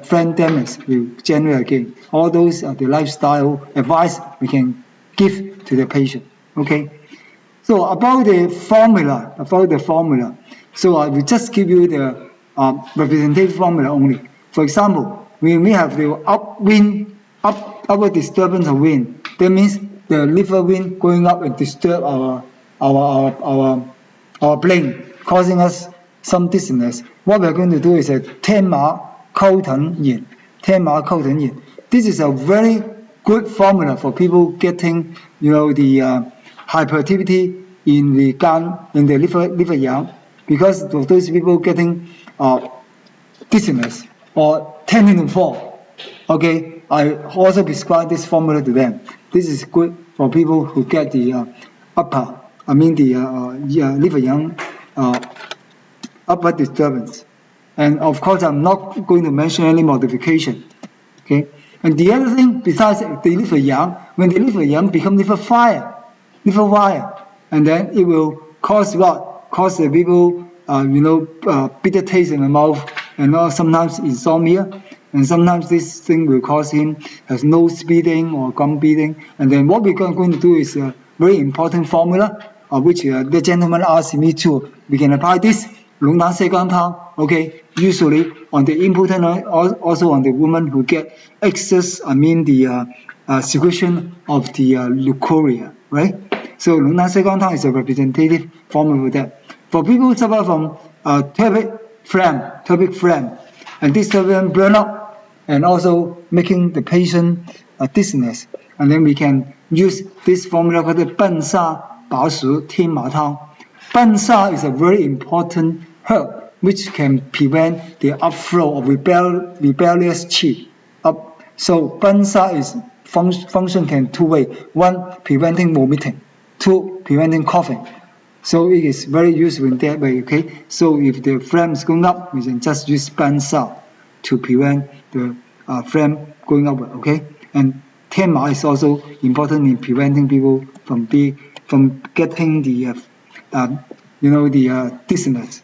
friend damage will generate again. All those are the lifestyle advice we can give to the patient. Okay. So about the formula, so I will just give you the representative formula only. For example, when we have the upward disturbance of wind, that means the liver wind going up and disturb our brain, causing us some dizziness. What we are going to do is a 天马扣藤饮. This is a very good formula for people getting, the hyperactivity in the liver yang, because of those people getting dizziness or tending to fall. Okay, I also prescribe this formula to them. This is good for people who get the liver yang upper disturbance. And of course, I'm not going to mention any modification. Okay, and the other thing besides the liver yang, when the liver yang become liver fire, and then it will cause what? Cause the people, bitter taste in the mouth, and sometimes insomnia, and sometimes this thing will cause him has nose bleeding or gum bleeding. And then what we're going to do is a very important formula, which the gentleman asked me to. We can apply this龍膽瀉肝湯, okay, usually on the impotent, also on the woman who get excess, the secretion of the leukorrhea, right? So 龍膽瀉肝湯 is a representative formula for that. For people who suffer from tuberous phlegm, and this turbulent burn up, and also making the patient dizziness, and then we can use this formula called the 笨沙保暑天麻湯. 笨沙 is a very important herb which can prevent the upflow of rebellious qi. So 笨沙 is function can two way. One, preventing vomiting. Two, preventing coughing. So it is very useful in that way. Okay. So if the phlegm is going up, we can just use 笨沙 to prevent the phlegm going up. Okay. And 天麻 is also important in preventing people from getting the dizziness.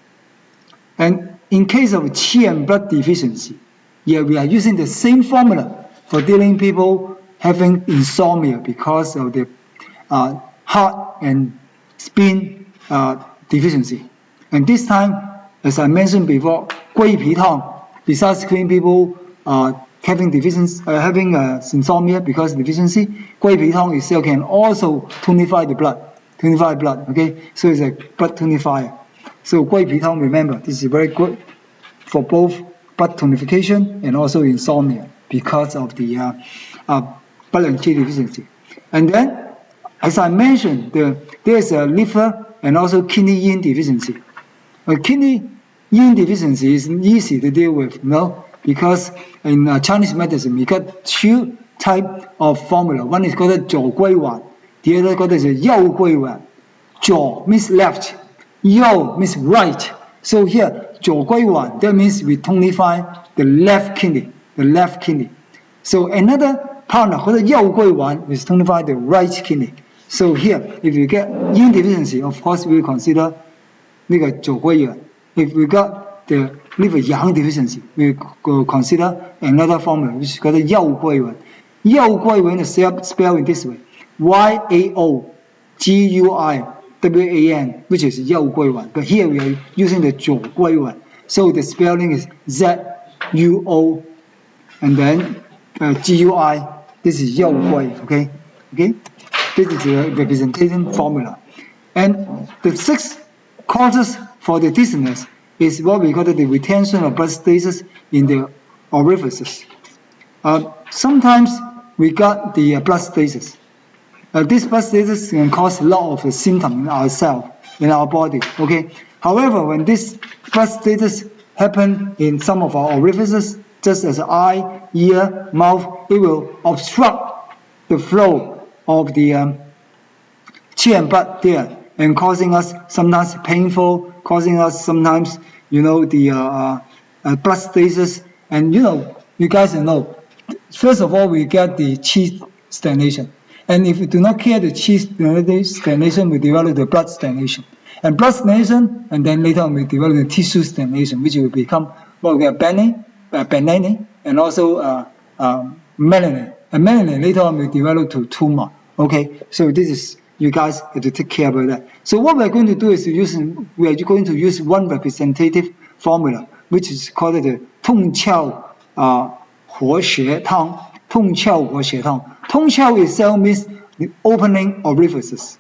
And in case of qi and blood deficiency, we are using the same formula for dealing people having insomnia because of the heart and spleen deficiency. And this time, as I mentioned before, 桂皮湯, besides killing people having deficiency, having insomnia because of deficiency, 桂皮湯itself can also tonify the blood. Okay, so it's a blood tonifier. So 桂皮湯, remember, this is very good for both blood tonification and also insomnia because of the blood and qi deficiency. And then, as I mentioned, there's a liver and also kidney yin deficiency. Kidney yin deficiency is easy to deal with, because in Chinese medicine we got two types of formula. One is called 左归丸, the other called 右归丸. 左 means left, 右 means right. So here 左归丸, that means we tonify the left kidney. So another partner called 右归丸 is tonify the right kidney. So here, if you get yin deficiency, of course we consider 那个左归元. If we got the liver yang deficiency, we go consider another formula which is called 右归元. 右归元 is spelled in this way: YAOGUIWAN, which is 右归元. But here we are using the 左归元, so the spelling is ZUO and then GUI. This is 右归, okay? Okay? This is the representation formula. And the 6 causes for the dizziness is what we call the retention of blood stasis in the orifices. Sometimes we got the blood stasis. This blood stasis can cause a lot of symptoms in ourselves, in our body. Okay. However, when this blood stasis happen in some of our orifices, just as eye, ear, mouth, it will obstruct the flow of the qi and blood there, and causing us sometimes painful, causing us sometimes, the blood stasis. And you guys know, first of all, we get the qi stagnation. And if we do not care the qi stagnation, we develop the blood stagnation. And blood stagnation, and then later on we develop the tissue stagnation, which will become what we have benign, and also melanin. And melanin later on will develop to tumor. Okay, so this is, you guys have to take care about that. So what we're going to do is we are going to use one representative formula, which is called the 通窍活血汤. 通窍活血汤. 通窍 itself means the opening orifices.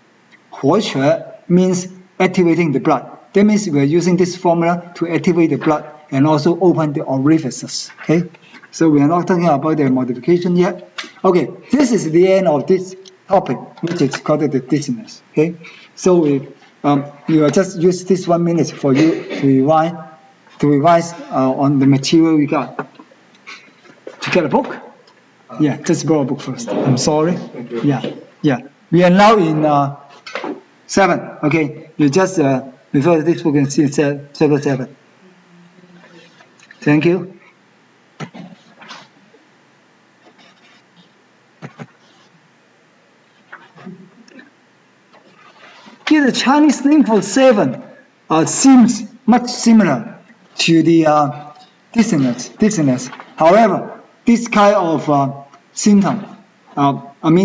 活血 means activating the blood. That means we are using this formula to activate the blood and also open the orifices. Okay, so we are not talking about the modification yet. Okay, this is the end of this topic, which is called the dizziness. Okay, so we will just use this 1 minute for you to revise on the material we got. Did you get a book? Yeah, just borrow a book first. I'm sorry. Yeah. We are now in 7. Okay, you just refer to this book and see chapter 7. Thank you. Here the Chinese name for 7 seems much similar to the dizziness. However, this kind of symptom,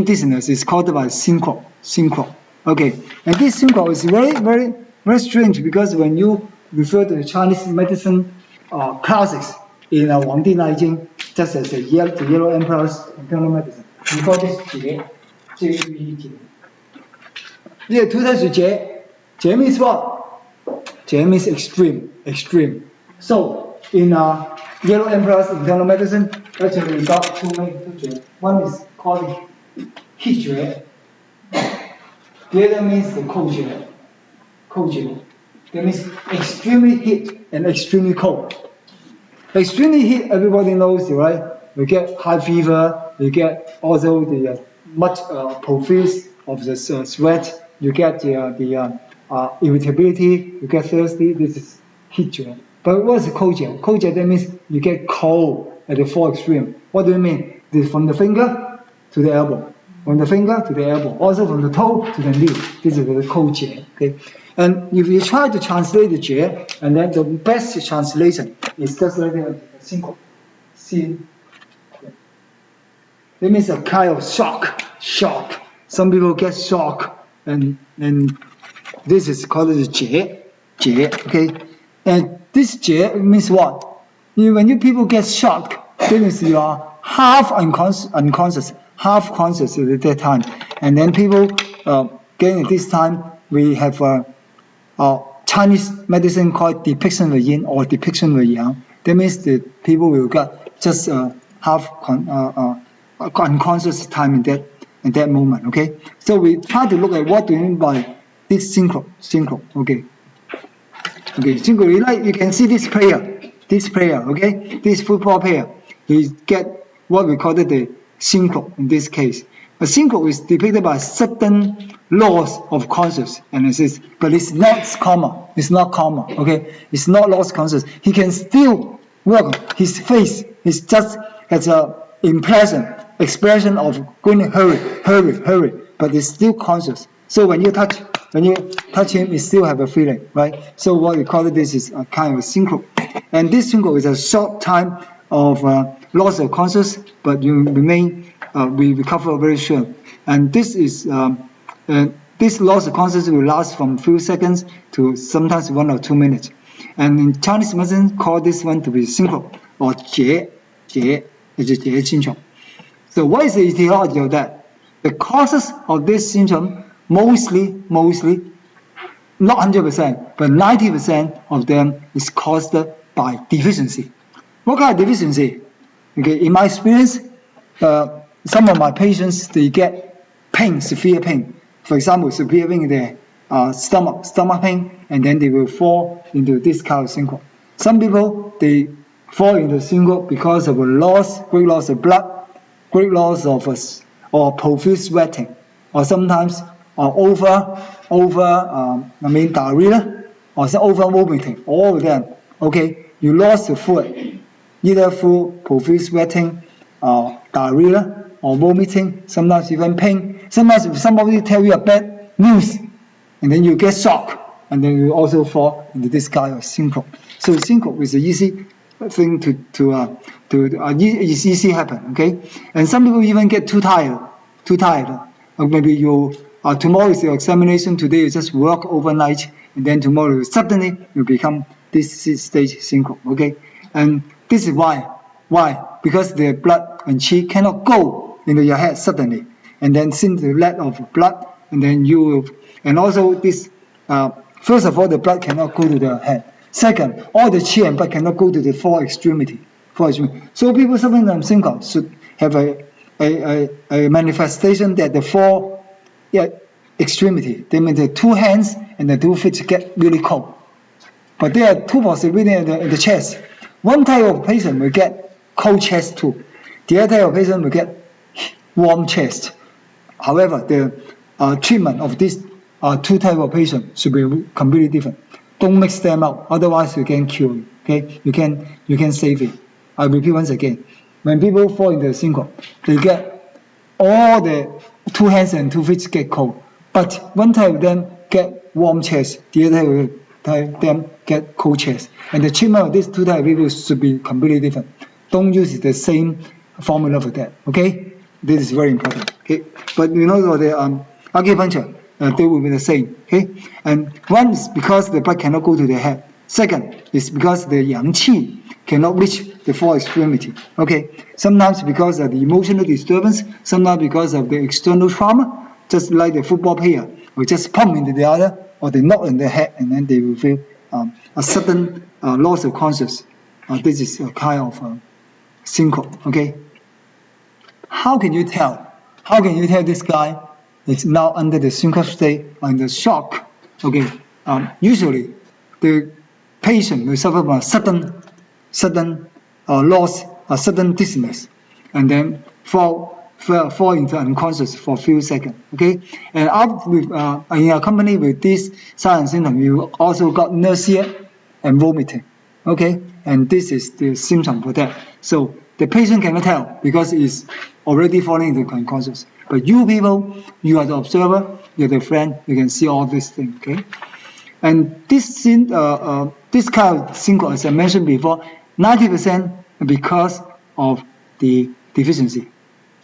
dizziness, is called by syncope. Okay, and this syncope is very, very, very strange, because when you refer to the Chinese medicine classics in Wang Di Nai Jing, just as the Yellow Emperor's internal medicine, we call this Jie. Yeah, 2 times Jie. Jie means what? Jie means extreme. So in Yellow Emperor's internal medicine, actually we got 2 main Jie. One is called heat Jie. The other means the cold Jie. That means extremely heat and extremely cold. Extremely heat, everybody knows, right? You get high fever, you get also the much profuse of the sweat, you get the irritability, you get thirsty. This is heat Jie. But what is cold Jie? Cold Jie, that means you get cold at the 4 extreme. What do you mean? From the finger to the elbow. From the finger to the elbow. Also from the toe to the knee. This is the cold Jie. Okay? And if you try to translate the Jie, and then the best translation is just like a syncope. That means a kind of shock. Some people get shock, and this is called the Jie. Okay? And this Jie means what? When you people get shocked, that means you are half unconscious, half conscious at that time. And then people getting at this time, we have Chinese medicine called depiction of yin or depiction of yang. That means the people will get just half unconscious time in that moment. Okay, so we try to look at what do you mean by this syncope. Okay, syncope. You can see this player. Okay, this football player, he get what we call the syncope in this case. A syncope is depicted by sudden loss of consciousness, but it's not coma. Okay, it's not lost consciousness. He can still walk. His face is just has a expression of going hurry, but it's still conscious. So when you touch him, it still have a feeling, right? So what we call this is a kind of a syncope. And this syncope is a short time of loss of conscious, but you remain, we recover very soon. And this is, this loss of consciousness will last from few seconds to sometimes 1 or 2 minutes. And in Chinese medicine, call this one to be syncope or 结 syndrome. So what is the etiology of that? The causes of this syndrome mostly, not 100%, but 90% of them is caused by deficiency. What kind of deficiency? Okay, in my experience, some of my patients, they get pain, severe pain. For example, severe pain in their stomach pain, and then they will fall into this kind of syncope. Some people, they fall into syncope because of great loss of blood, great loss of or profuse sweating, or sometimes diarrhea, or some over vomiting. All of them. Okay, you lost the fluid, either through profuse sweating, diarrhea, or vomiting. Sometimes even pain. Sometimes if somebody tell you a bad news, and then you get shocked, and then you also fall into this kind of syncope. So syncope is an easy thing to easy happen. Okay, and some people even get too tired. Maybe you tomorrow is your examination. Today you just work overnight, and then tomorrow suddenly you become this stage syncope. Okay, and this is why. Because the blood and qi cannot go into your head suddenly, and then since the lack of blood, and then you will, and also this. First of all, the blood cannot go to the head. Second, all the qi and blood cannot go to the four extremity. So people suffering from syncope should have a manifestation that the four extremity, they mean the two hands and the two feet get really cold. But there are two possibilities in the chest. One type of patient will get cold chest too. The other type of patient will get warm chest. However, the treatment of these two types of patients should be completely different. Don't mix them up, otherwise you can cure it. Okay, you can save it. I repeat once again. When people fall into syncope, they get all the two hands and two feet get cold, but one type of them get warm chest, the other type of them get cold chest. And the treatment of these two types of people should be completely different. Don't use the same formula for that. Okay, this is very important. Okay, but you know the acupuncture, they will be the same. Okay, and one is because the blood cannot go to the head. Second is because the yang qi cannot reach the four extremity. Okay, sometimes because of the emotional disturbance, sometimes because of the external trauma, just like the football player will just pump into the other, or they knock in the head, and then they will feel a sudden loss of consciousness. This is a kind of syncope. Okay, how can you tell? How can you tell this guy is now under the syncope state, under shock? Okay, usually the patient will suffer from a sudden loss, a sudden dizziness, and then fall into unconscious for a few seconds. Okay, and in accompany with this sign and symptom, you also got nausea and vomiting. Okay, and this is the symptom for that. So the patient cannot tell because it's already falling into unconscious. But you people, you are the observer, you're the friend, you can see all these things. Okay, and this kind of syncope, as I mentioned before, 90% because of the deficiency,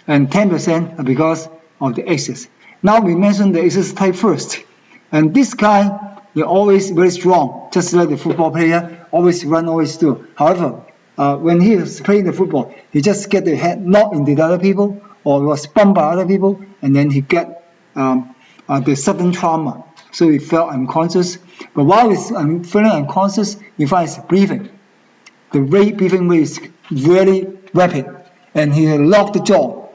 and 10% because of the excess. Now we mentioned the excess type first, and this guy is always very strong, just like the football player, always run, always do. However, when he is playing the football, he just get the head knocked into the other people, or was bumped by other people, and then he get the sudden trauma. So he felt unconscious. But while he's feeling unconscious, he finds breathing. The breathing rate is very rapid, and he locked the jaw.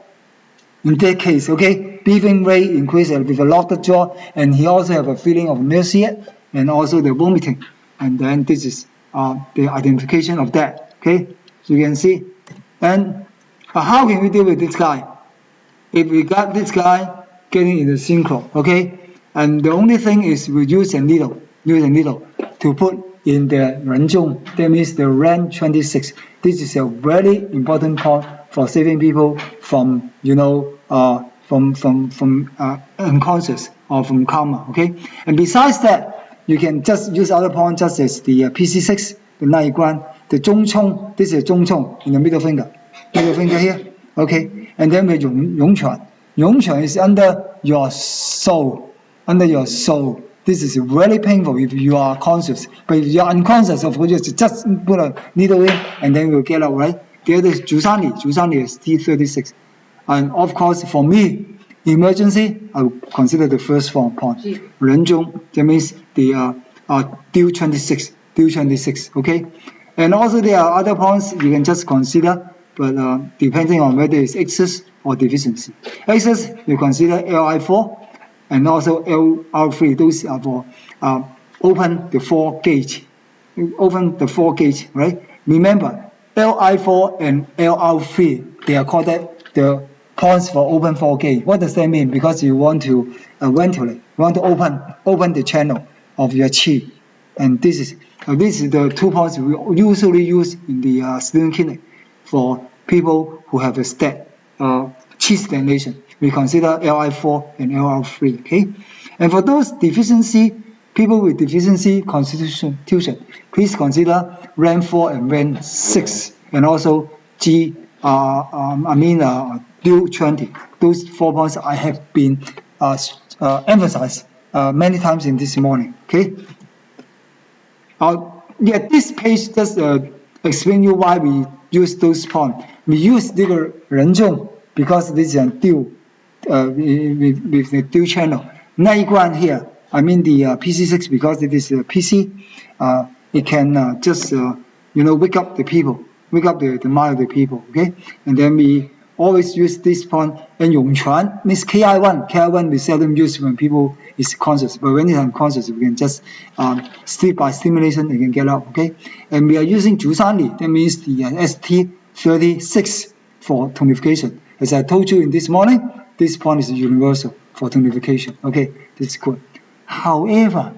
In that case, okay, breathing rate increases with a locked jaw, and he also have a feeling of nausea and also the vomiting. And then this is the identification of that. Okay, so you can see. And how can we deal with this guy? If we got this guy getting in the syncope, okay, and the only thing is we use a needle to put in the 人中, that means the RAN 26. This is a very important point for saving people from, unconscious or from coma, okay? And besides that, you can just use other point just as the PC6, the 那一关, the 中冲, this is 中冲 in the middle finger here, okay? And then we 涌泉. 涌泉 is under your soul. This is really painful if you are conscious. But if you are unconscious, of course, just put a needle in and then you'll get out, right? The other is 足三里 is T36. And of course, for me, emergency, I would consider the first form point. 人中, that means the D26, okay? And also there are other points you can just consider, but depending on whether it's excess or deficiency. Excess, you consider LI4 and also LR3, those are for open the 4 gauge. Open the 4 gauge, right? Remember, LI4 and LR3, they are called the points for open 4 gauge. What does that mean? Because you want to ventilate, you want to open the channel of your chi. And this is the 2 points we usually use in the student clinic for people who have a chi stagnation. We consider LI4 and LR3, okay? And for those people with deficiency constitution, please consider RAN4 and RAN6, and also DU20. Those 4 points I have been emphasized many times in this morning, okay? This page just explain you why we use those points. We use the 人中 because this is a dual with the dual channel. 那一关 here, I mean the PC6 because it is a PC. It can just wake up the people, wake up the mind of the people. Okay, and then we always use this point. And 涌泉 means KI1. KI1 we seldom use when people is conscious, but when it's unconscious, we can just sleep by stimulation. They can get up. Okay, and we are using 足三里. That means the ST36 for tonification. As I told you in this morning, this point is universal for tonification. Okay, this is good. However,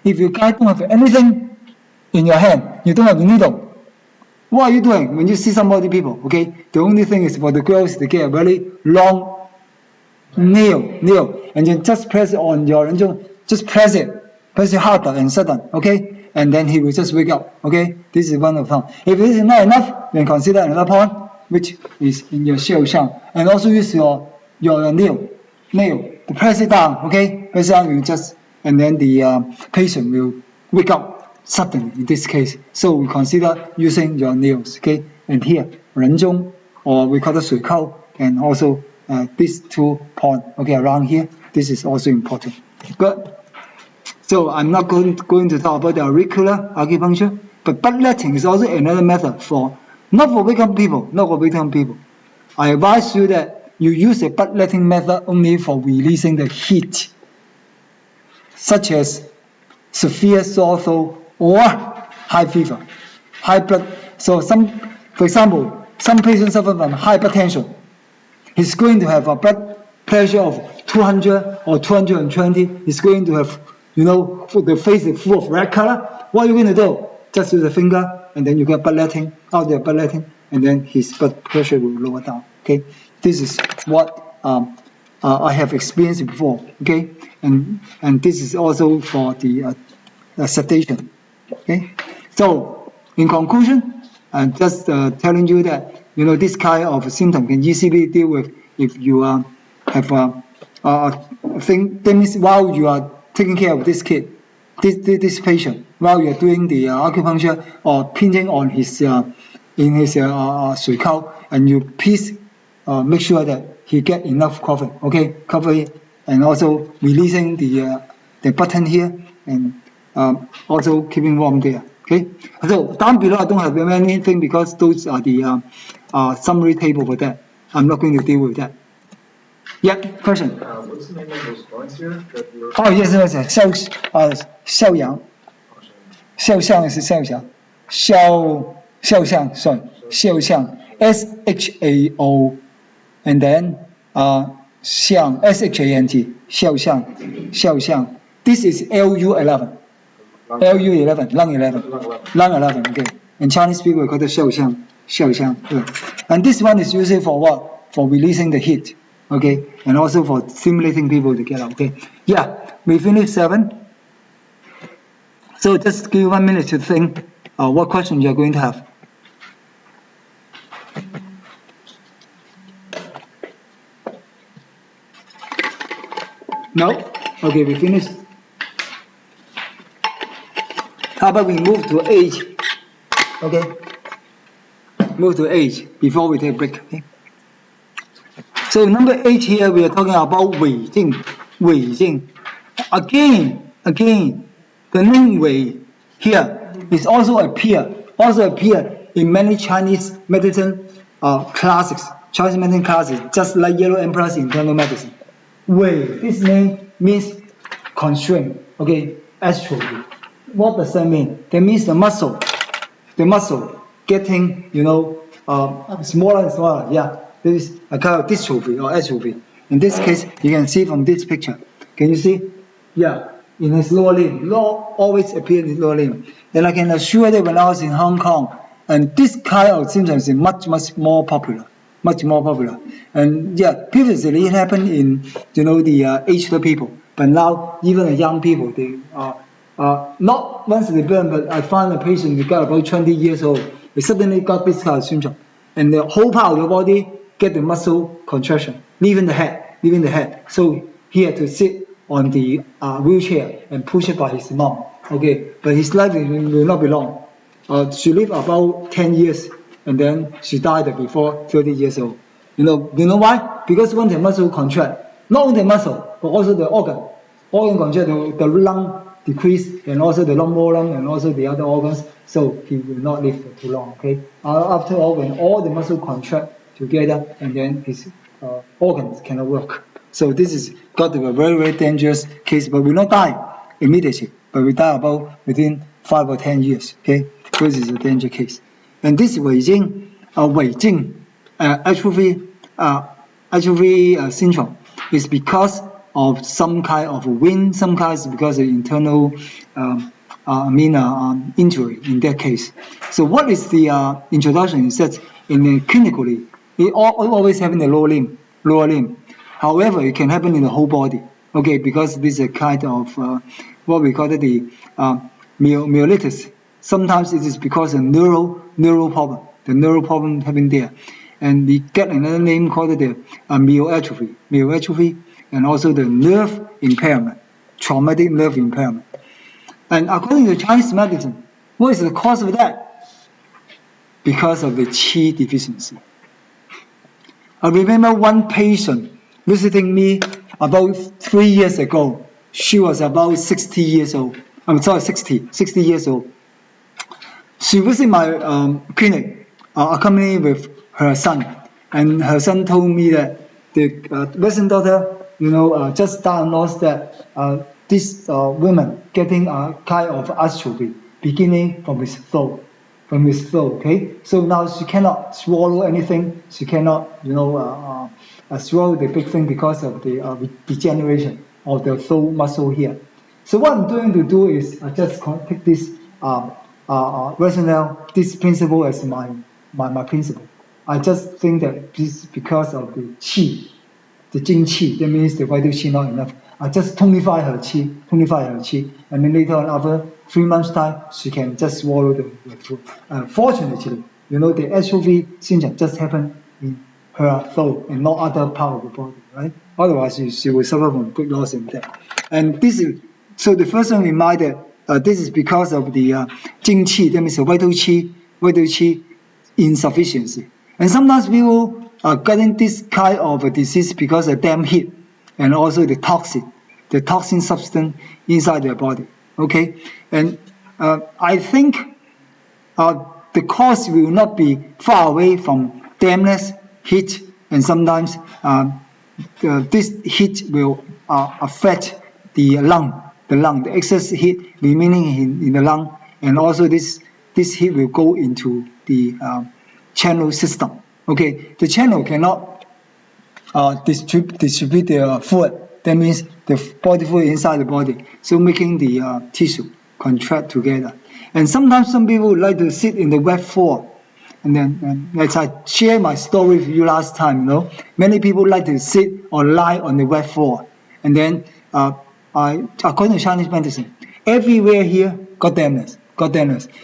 if you guys don't have anything in your hand, you don't have a needle, what are you doing when you see somebody people? Okay, the only thing is for the girls, they get a very long nail, and you just press it on your, just press it harder and sudden. Okay, and then he will just wake up. Okay, this is one of them. If this is not enough, then consider another point, which is in your 肖像, and also use your nail to press it down. Okay, press it down, you just, and then the patient will wake up suddenly in this case. So we consider using your nails. Okay, and here 人中 or we call it 水沟, and also these 2 points. Okay, around here, this is also important. Good. So I'm not going to talk about the auricular acupuncture, but bloodletting is also another method for not for vacant people. I advise you that you use a bloodletting method only for releasing the heat, such as severe sore throat or high fever, high blood. So for example, some patients suffer from hypertension. He's going to have a blood pressure of 200 or 220. He's going to have, the face is full of red color. What are you going to do? Just use the finger, and then you get bloodletting, and then his blood pressure will lower down. Okay, this is what I have experienced before. Okay, and this is also for the sedation. Okay, so in conclusion, I'm just telling you that this kind of symptom can easily deal with if you have a thing. That means while you are taking care of this kid, this patient, while you are doing the acupuncture or pinching on his in his 水沟, and you please make sure that he get enough cover. Okay, cover it, and also releasing the button here, and also keeping warm there. Okay, so down below I don't have anything because those are the summary table for that. I'm not going to deal with that. Yeah, question. What's the name of those points here that you're... Oh yes, 肖阳, 肖像 is 肖像, 肖像 sorry, 肖像 SHAO, and then SHANT, 肖像. This is LU11, lung 11. Okay, and Chinese people call it 肖像. And this one is usually for what? For releasing the heat. okay, and also for stimulating people to get up, okay. Yeah, we finished 7. So just give you 1 minute to think what question you're going to have. No? Okay, we finished. How about we move to age? Okay. Move to age before we take a break. Okay. So number 8 here we are talking about 违禁. 违禁. Again, the name 违 here is also appear in many Chinese medicine classes, Chinese medicine classes, just like Yellow Emperor's internal medicine. 违, this name means constraint, okay, atrophy. What does that mean? That means the muscle getting, smaller and smaller. Yeah, there is a kind of dystrophy or atrophy. In this case, you can see from this picture. Can you see? Yeah, in his lower limb, always appear in his lower limb. And I can assure that when I was in Hong Kong, and this kind of symptoms is much more popular. And yeah, previously it happened in the aged people, but now even the young people, they not once they burn, but I found a patient who got about 20 years old. They suddenly got this kind of symptom, and the whole part of the body get the muscle contraction, leaving the head. So he had to sit on the wheelchair and push it by his mom. Okay, but his life will not be long. She lived about 10 years, and then she died before 30 years old. You know why? Because when the muscle contract, not only the muscle, but also the organ contract, the lung decrease, and also the lung, and also the other organs, so he will not live for too long, okay? After all, when all the muscle contract together, and then his organs cannot work. So this is got to be a very, very dangerous case, but will not die immediately, but we die about within 5 or 10 years, okay? This is a danger case. And this 违禁 atrophy syndrome is because of some kind of wind, some kinds because of internal injury in that case. So what is the introduction? Is that clinically, it always happen in the lower limb. However, it can happen in the whole body, okay, because this is a kind of what we call it the myelitis. Sometimes it is because of neural problem, the neural problem having there. And we get another name called the myoatrophy, and also the nerve impairment, traumatic nerve impairment. And according to Chinese medicine, what is the cause of that? Because of the qi deficiency. I remember one patient visiting me about 3 years ago. She was about 60 years old. 60 years old. She visited my clinic, accompanied with her son, and her son told me that the resident doctor, just diagnosed that this woman getting a kind of atrophy beginning from his throat, okay? So now she cannot swallow anything. She cannot, swallow the big thing because of the degeneration of the throat muscle here. So what I'm going to do is I just take this rationale, this principle as my principle. I just think that this is because of the qi, the jing qi. That means the vital qi not enough. I just tonify her qi, and then later on, after 3 months' time, she can just swallow the food. Fortunately, the atrophy syndrome just happened in her throat and not other part of the body, right? Otherwise, she will suffer from big loss and death. And this is so. The first one reminded. This is because of the jing qi, that means the vital qi insufficiency. And sometimes people are getting this kind of a disease because of damp heat and also the toxin substance inside their body. Okay, and I think the cause will not be far away from dampness, heat, and sometimes this heat will affect the lung. The excess heat remaining in the lung, and also this heat will go into the channel system. Okay, the channel cannot distribute the fluid. That means the body fluid inside the body, so making the tissue contract together. And sometimes some people like to sit in the wet floor, And then, as I shared my story with you last time, many people like to sit or lie on the wet floor. And then, according to Chinese medicine, everywhere here got dampness.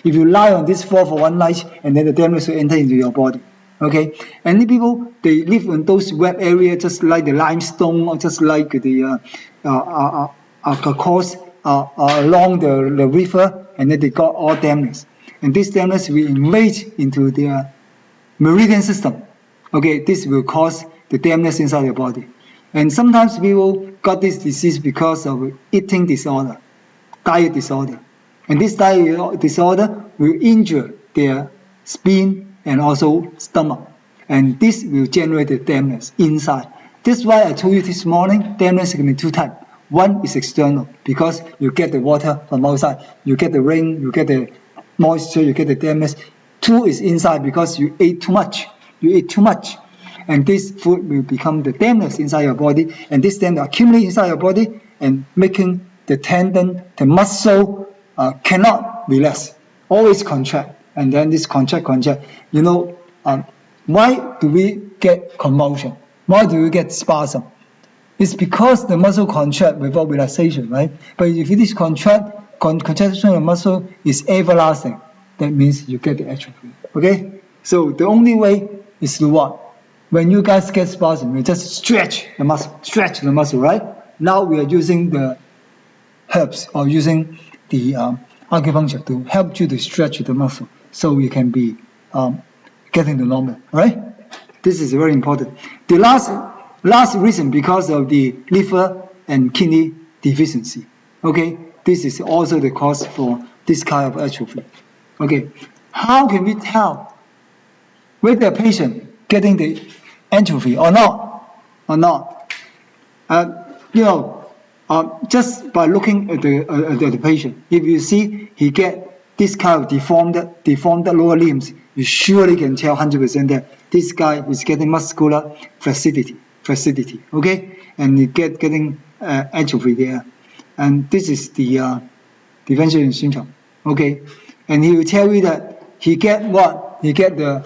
If you lie on this floor for one night, and then the dampness will enter into your body. Okay, and the people, they live in those wet areas, just like the limestone, or just like the course along the river, and then they got all dampness. And this dampness will invade into their meridian system. Okay, this will cause the dampness inside your body. And sometimes people got this disease because of eating disorder, diet disorder. And this diet disorder will injure their spine and also stomach. And this will generate the dampness inside. That's why I told you this morning, dampness can be two types. One is external, because you get the water from outside. You get the rain, you get the moisture, you get the dampness. Two is inside, because you ate too much. And this food will become the dampness inside your body. And this dampness accumulate inside your body and making the tendon, the muscle, cannot relax, always contract, and then this contract. Why do we get convulsion? Why do we get spasm? It's because the muscle contract without relaxation, right? But if this contraction of muscle is everlasting, that means you get the atrophy. Okay? So the only way is to what? When you guys get spasm, you just stretch the muscle, right? Now we are using the herbs or using the acupuncture to help you to stretch the muscle so you can be getting the normal, right? This is very important. The last reason, because of the liver and kidney deficiency. Okay, this is also the cause for this kind of atrophy. Okay, how can we tell whether a patient getting the atrophy or not? Just by looking at the patient, if you see he get this kind of deformed lower limbs, you surely can tell 100% that this guy is getting muscular flaccidity. Okay, and he getting atrophy there, and this is the differentiation syndrome. Okay, and he will tell you that he get what? He get the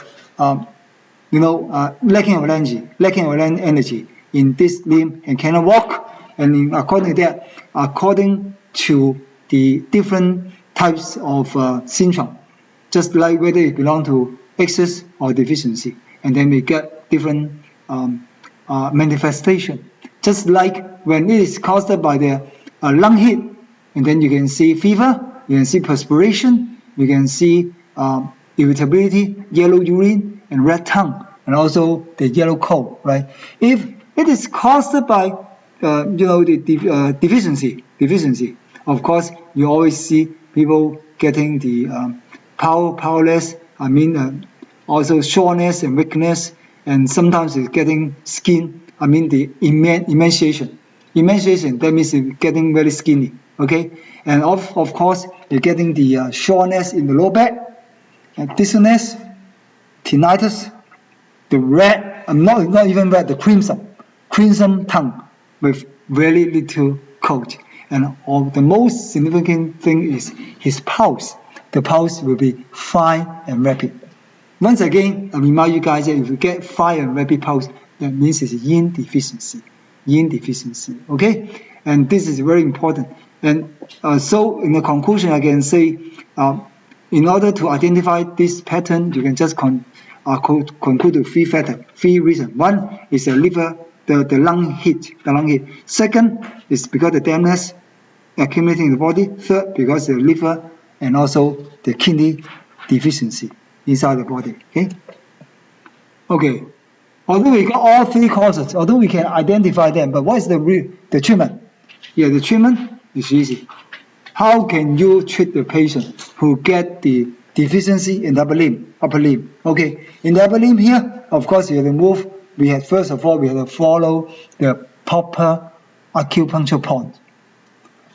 lacking of energy in this limb and cannot walk. And according to the different types of syndrome, just like whether it belongs to excess or deficiency, and then we get different manifestation. Just like when it is caused by the lung heat, and then you can see fever, you can see perspiration, you can see irritability, yellow urine, and red tongue, and also the yellow coat, right? If it is caused by the deficiency, of course, you always see people getting the powerless, also soreness and weakness, and sometimes it's getting skin, the emaciation. Emaciation, that means it's getting very skinny, okay? And of course, you're getting the soreness in the lower back, and dizziness, tinnitus, the red, not even red, the crimson tongue with very little coat. And the most significant thing is his pulse. The pulse will be fine and rapid. Once again, I remind you guys that if you get fine and rapid pulse, that means it's yin deficiency. Okay? And this is very important. And so in the conclusion, I can say, in order to identify this pattern, you can just conclude with three reasons. One is the liver, the lung heat. Second is because the dampness accumulating in the body. Third, because the liver and also the kidney deficiency inside the body. Okay. Although we got all three causes, although we can identify them, but what is the treatment? Yeah, the treatment is easy. How can you treat the patient who get the deficiency in the upper limb? Okay, in the upper limb here, of course, you have to move. First of all, we have to follow the proper acupuncture point.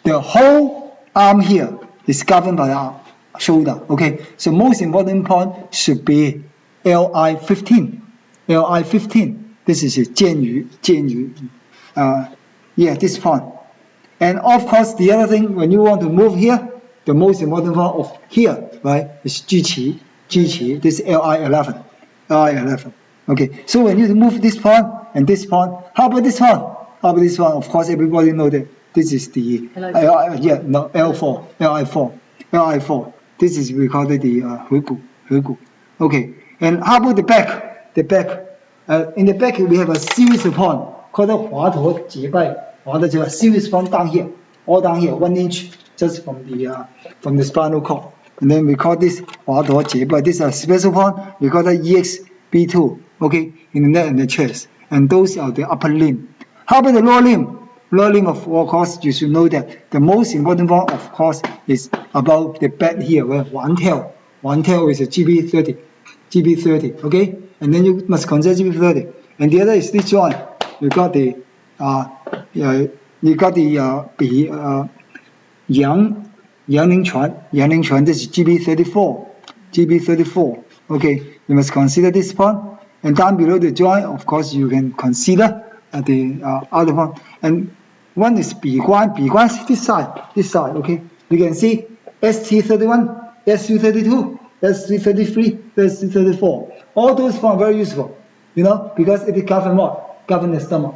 The whole arm here is governed by the shoulder. Okay, so most important point should be LI 15. This is a 肩盂. This point. And of course, the other thing, when you want to move here, the most important part of here, right, is 居臍. G this is LI11, LI11. Okay, so when you move this point and this point, how about this one? How about this one? Of course, everybody know that this is the L4, LI4, LI4. This is we call it the 回骨. Okay, and how about the back? The back. In the back we have a series of point called 华佗结拜. Series point down here, all down here, 1 inch just from the spinal cord. And then we call this 华佗结拜. This is a special point. We call that EXB2. Okay, in the neck and the chest. And those are the upper limb. How about the lower limb? Lower limb, of course, you should know that the most important one, of course, is about the back here, where one tail is a GB30, okay? And then you must consider GB30. And the other is this joint. You got the Yang Ling Chuan, this is GB34, okay? You must consider this point. And down below the joint, of course, you can consider the other one. And one is 比关 is this side, okay? You can see ST31, SU32, ST33, ST34. All those points are very useful, because it governs what? Govern the stomach.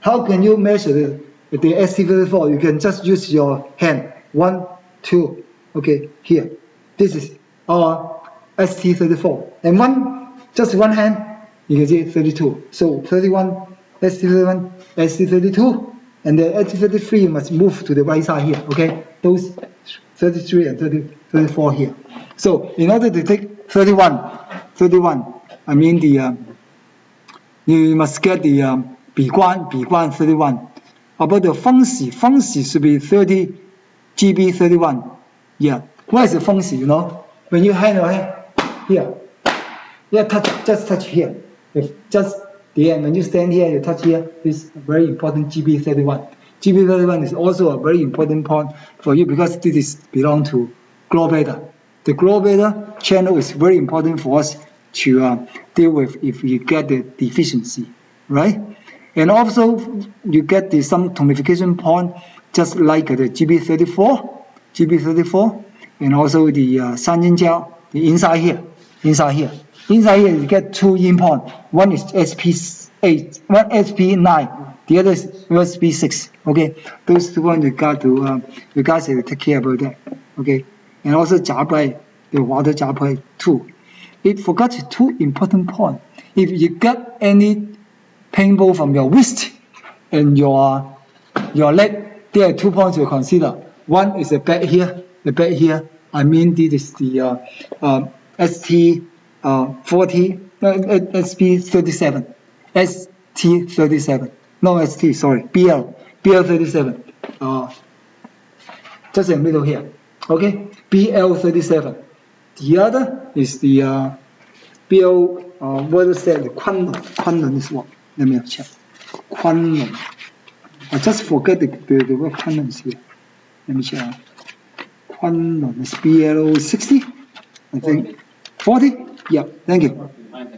How can you measure the ST34? You can just use your hand. 1, 2, okay, here. This is our ST34. And just one hand, you can see 32. So 31, ST31, ST32, and the ST33 must move to the right side here, okay? Those 33 and 34 here. So in order to take 31, I mean you must get the 比关 31. About the 风喜 should be 30 GB31. Yeah. What is the 风喜, When you hang your hand here, just touch here. If just the end, when you stand here, you touch here, this is a very important GB31. GB31 is also a very important point for you because this belongs to gallbladder. The gallbladder channel is very important for us to deal with if you get the deficiency, right? And also you get some tonification point just like the GB34, and also the 三阴交, the inside here. Inside here you get 2 in point. One is SP8, one SP9, the other is SP6. Okay, those 2 ones you guys have to take care about that. Okay, and also 夹背, the water 夹背 too. It forgot 2 important points. If you get any painful from your wrist and your leg, there are 2 points to consider. One is the back here. I mean this is the ST40, SP37, ST37. No ST, sorry, BL37. Just in the middle here. Okay, BL37. The other is the what is that? The Kunlun is what? Let me check. Kunlun. I just forget the word Kunlun is here. Let me check. Kunlun is BL60, I think. 40? Yeah, thank you.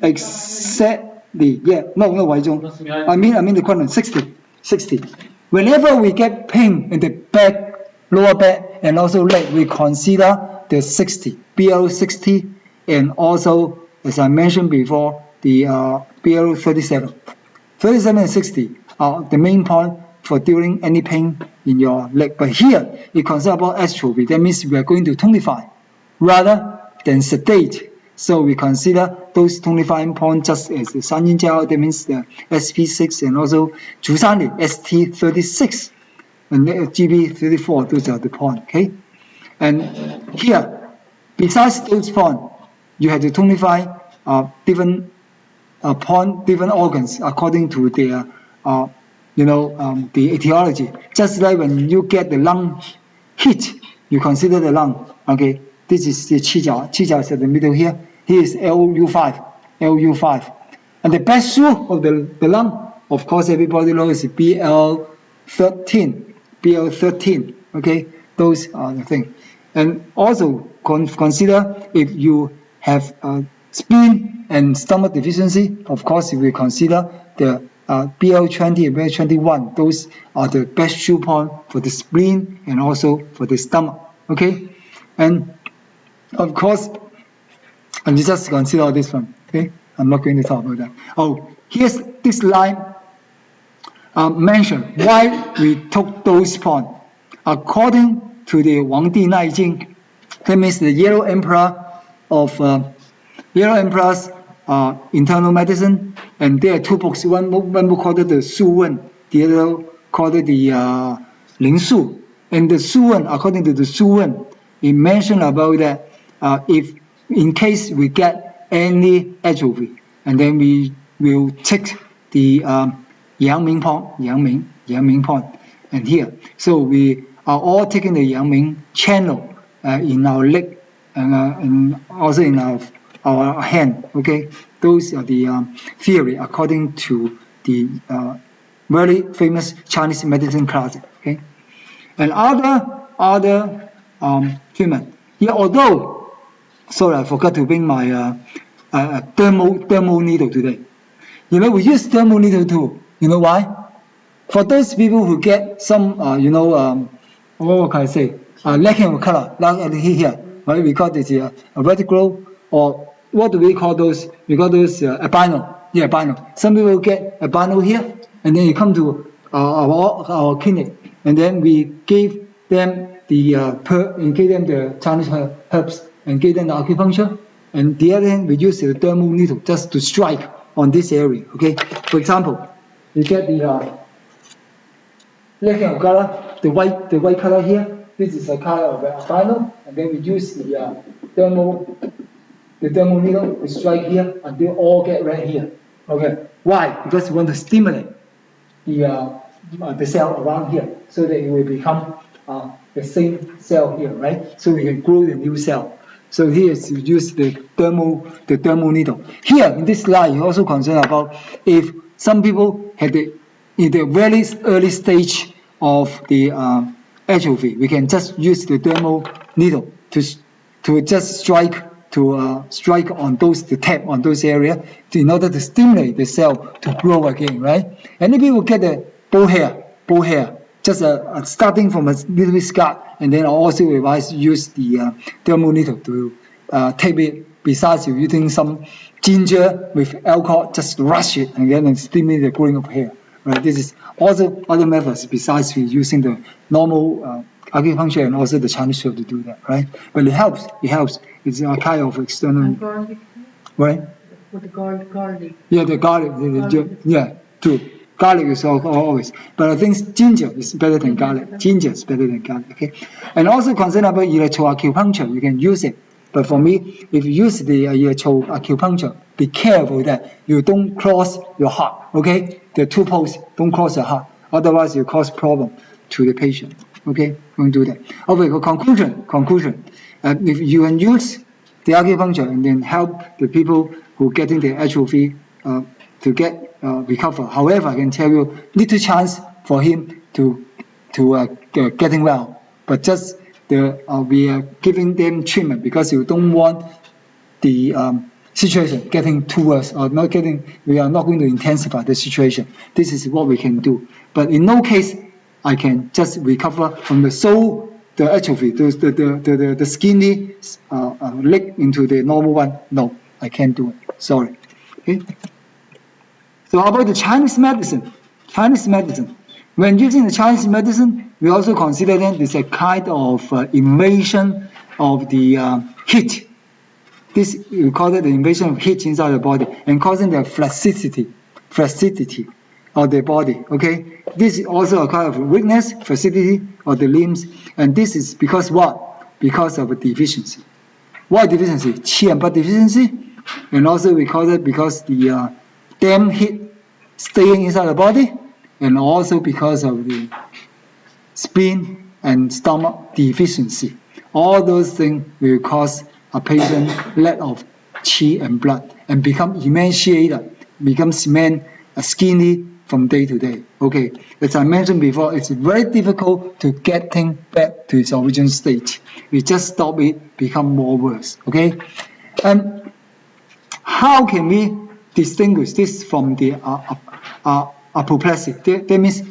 Exactly. Yeah. No, Waizhong. I mean the Kunlun 60. Whenever we get pain in the back, lower back, and also leg, we consider the 60, BL60, and also, as I mentioned before, the BL37. 37 and 60 are the main point for dealing any pain in your leg. But here, we consider about atrophy. That means we are going to tonify rather than sedate. So we consider those tonifying points just as the 三阴交, that means the SP6, and also 足三里, ST36, and GB34, those are the points, okay? And here, besides those points, you have to tonify different organs according to their, the etiology. Just like when you get the lung heat, you consider the lung. Okay, this is the 七角 is at the middle here. Here is LU5, and the best shoe of the lung, of course, everybody knows is BL13. Okay, those are the things. And also consider if you have spleen and stomach deficiency. Of course, we consider the BL20 and BL21. Those are the best shoe point for the spleen and also for the stomach. Okay, and of course, And you just consider this one, okay? I'm not going to talk about that. Oh, here's this line mention why we took those points. According to the Wang Di Nai Jing, that means the Yellow Emperor of Yellow Emperor's internal medicine, and there are two books. One book called the Su Wen, the other called the Ling Su. And the Su Wen, according to the Su Wen, it mentioned about that if in case we get any atrophy, and then we will take the Yang Ming point, and here. So we are all taking the Yang Ming channel in our leg and also in our hand. Okay, those are the theory according to the very famous Chinese medicine classic. Okay, and other treatment. Yeah, although sorry, I forgot to bring my thermal needle today. You know, we use thermal needle too. You know why? For those people who get some, what can I say, lacking of color, like here, right? We call this a vertical, or what do we call those? We call those albino. Yeah, albino. Some people get albino here, and then you come to our clinic, and then we gave them the Chinese herbs, and gave them the acupuncture, and the other hand we use the thermal needle just to strike on this area. Okay, for example, you get the lacking of color, the white color here. This is a color of albino, and then we use the thermal needle. We strike here until all get red here. Okay, why? Because we want to stimulate the cell around here, so that it will become the same cell here, right? So we can grow the new cell. So here is we use the thermal needle. Here in this slide, you also concerned about if some people had in the very early stage of the atrophy, we can just use the thermal needle to just strike on those, to tap on those areas in order to stimulate the cell to grow again, right? And if people get the bow hair, just starting from a little bit scar, and then I also advise use the thermal needle to tap it. Besides, you're using some ginger with alcohol, just rush it and then stimulate the growing of hair. Right? This is also other methods besides using the normal acupuncture and also the Chinese herb to do that, right? But it helps. It's a kind of external. And garlic. Right? With the garlic. Yeah, the garlic. Yeah, true. Garlic is always, but I think ginger is better than garlic. Ginger is better than garlic. Okay, and also concerned about electroacupuncture, you can use it. But for me, if you use the electroacupuncture, be careful that you don't cross your heart. Okay, the two poles don't cross your heart, otherwise you cause problem to the patient. Okay, don't do that. Okay, conclusion. If you can use the acupuncture and then help the people who getting the atrophy to get recover. However, I can tell you, little chance for him to getting well. But just we are giving them treatment because you don't want the situation getting too worse or not getting. We are not going to intensify the situation. This is what we can do. But in no case, I can just recover from the atrophy, the skinny leg into the normal one. No, I can't do it. Sorry. Okay. So about the Chinese medicine. When using the Chinese medicine, we also consider that it's a kind of invasion of the heat. This we call it the invasion of heat inside the body and causing the flaccidity of the body. Okay, this is also a kind of weakness, flaccidity of the limbs, and this is because what? Because of a deficiency. What deficiency? Qi and Ba deficiency, and also we call it because the damp heat staying inside the body, and also because of the spleen and stomach deficiency. All those things will cause a patient lack of qi and blood and become emaciated, become skinny from day to day. Okay, as I mentioned before, it's very difficult to get things back to its original state. We just stop it, become more worse. Okay, and how can we distinguish this from the apoplexy? That means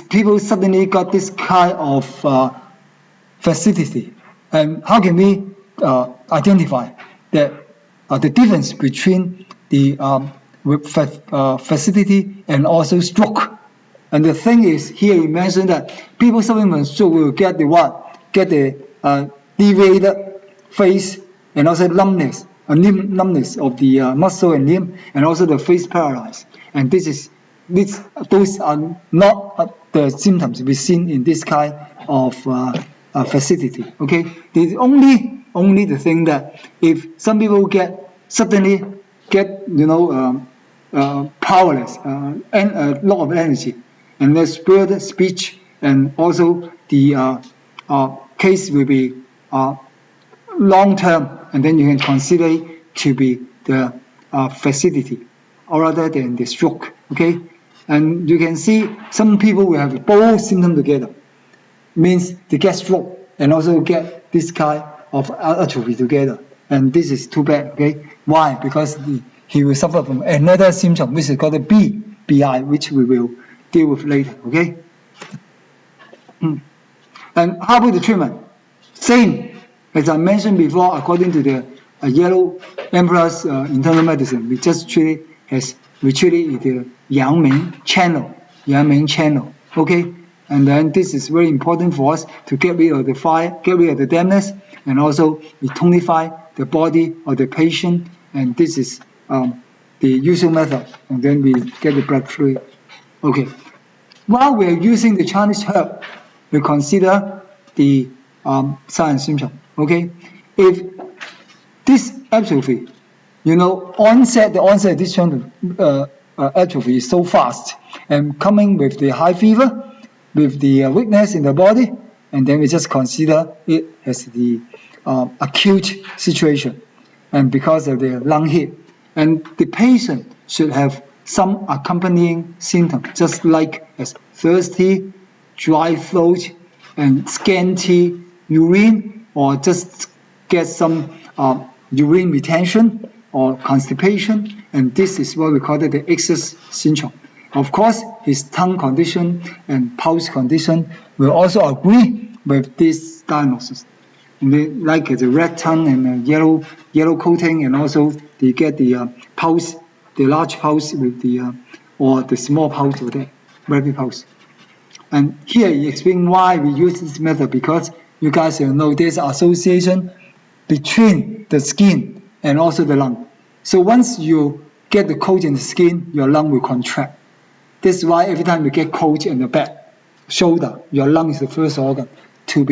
people suddenly got this kind of facility, and how can we identify the difference between the facility and also stroke. And the thing is, here you mentioned that people suffering from stroke will get the what? Get the deviated face and also numbness, numbness of the muscle and limb, and also the face paralyzed. And those are not the symptoms we seen in this kind of facility. Okay, the only the thing that if some people suddenly get powerless and a lot of energy, and there's blurred speech, and also the case will be long term, and then you can consider it to be the facility or rather than the stroke. Okay, and you can see some people will have both symptoms together, means they get stroke and also get this kind of atrophy together, and this is too bad. Okay, why? Because he will suffer from another symptom which is called the BI, which we will deal with later. Okay. And how about the treatment? Same as I mentioned before, according to the Yellow Emperor's internal medicine, we treat it the Yang-Ming channel. Okay, and then this is very important for us to get rid of the fire, get rid of the dampness, and also we tonify the body of the patient, and this is the usual method, and then we get the blood fluid. Okay, while we are using the Chinese herb, we consider the sign and symptom. Okay, if this atrophy, the onset of this kind of atrophy is so fast and coming with the high fever, with the weakness in the body, and then we just consider it as the acute situation, and because of the lung hit, and the patient should have some accompanying symptoms, just like as thirsty, dry throat, and scanty urine, or just get some urine retention or constipation, and this is what we call it the excess syndrome. Of course, his tongue condition and pulse condition will also agree with this diagnosis. Like the red tongue and yellow coating, and also they get the pulse, the large pulse with the or the small pulse or the rapid pulse. And here you explain why we use this method, because you guys will know there's an association between the skin and also the lung. So once you get the cold in the skin, your lung will contract. That's why every time you get cold in the back, shoulder, your lung is the first organ to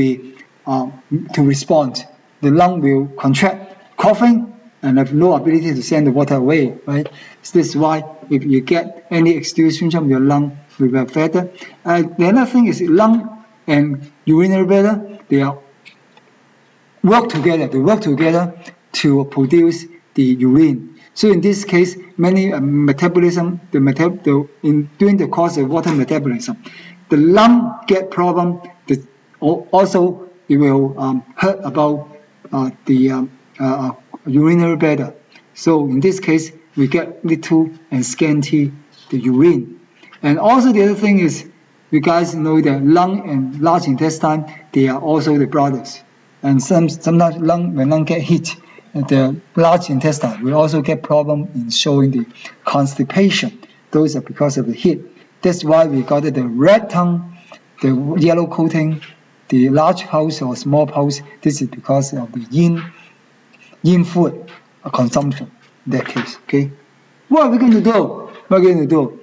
respond. The lung will contract, coughing, and have no ability to send the water away, right? So this is why if you get any exterior symptom, your lung will be affected. The other thing is lung and urinary bladder, they work together. They work together to produce the urine. So in this case, many metabolism, during the course of water metabolism, the lung get problem. Also, it will hurt about the urinary bladder. So in this case, we get little and scanty the urine. And also the other thing is, you guys know that lung and large intestine, they are also the brothers. And sometimes when lung get hit, the large intestine will also get problem in showing the constipation. Those are because of the heat. That's why we got the red tongue, the yellow coating, the large pulse or small pulse. This is because of the yin food consumption in that case. Okay, what are we going to do?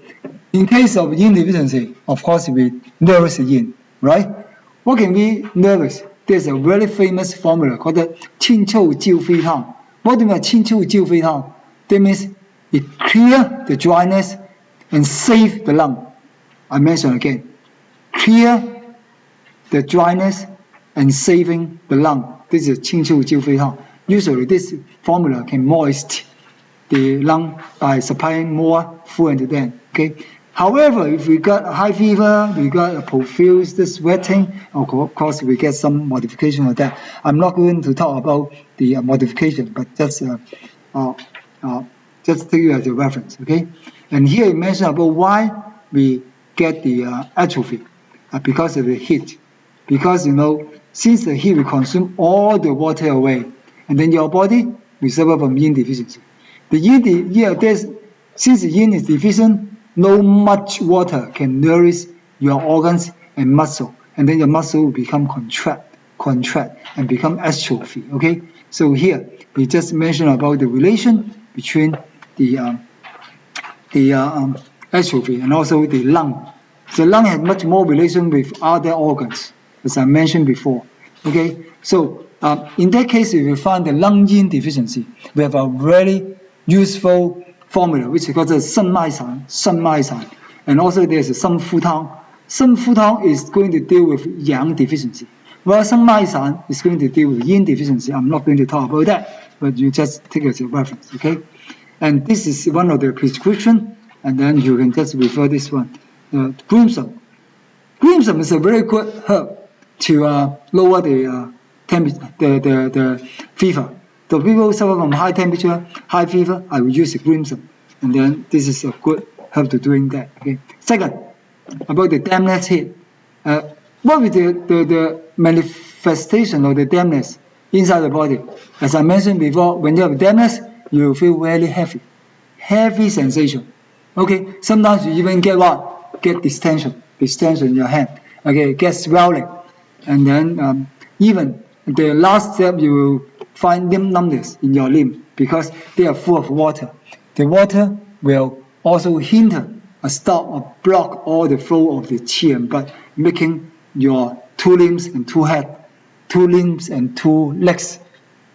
In case of yin deficiency, of course we nervous yin, right? What can be nervous? There's a very famous formula called the 清臭救肺汤. What do you mean 清臭救肺汤? That means it clear the dryness and save the lung. I mention again, clear the dryness and saving the lung. This is 清臭救肺汤. Usually this formula can moist the lung by supplying more fluid to them. Okay. However, if we got a high fever, we got a profuse sweating, of course we get some modification of that. I'm not going to talk about the modification, but just take you as a reference, okay? And here it mentions about why we get the atrophy, because of the heat. Because since the heat will consume all the water away, and then your body will suffer from yin deficiency. The since the yin is deficient, no much water can nourish your organs and muscle, and then your muscle will become contract, and become atrophy. Okay, so here we just mentioned about the relation between the atrophy and also the lung. The lung has much more relation with other organs, as I mentioned before. Okay, so in that case, if you find the lung yin deficiency, we have a very useful formula which is called the 肾脉散, and also there's a 肾复汤. 肾复汤 is going to deal with yang deficiency, while 肾脉散 is going to deal with yin deficiency. I'm not going to talk about that, but you just take it as a reference, okay? And this is one of the prescription, and then you can just refer this one. Crimson. Crimson is a very good herb to lower the temperature, the fever. The people suffer from high temperature, high fever, I will use the crimson, and then this is a good herb to doing that. Okay. Second, about the dampness heat. What is the manifestation of the dampness inside the body? As I mentioned before, when you have dampness, you feel very heavy sensation. Okay, sometimes you even get what? Get distension in your hand. Okay, get swelling, and then even the last step, you will find limb numbness in your limb because they are full of water. The water will also hinder or stop or block all the flow of the qi and blood, making your two limbs and two legs,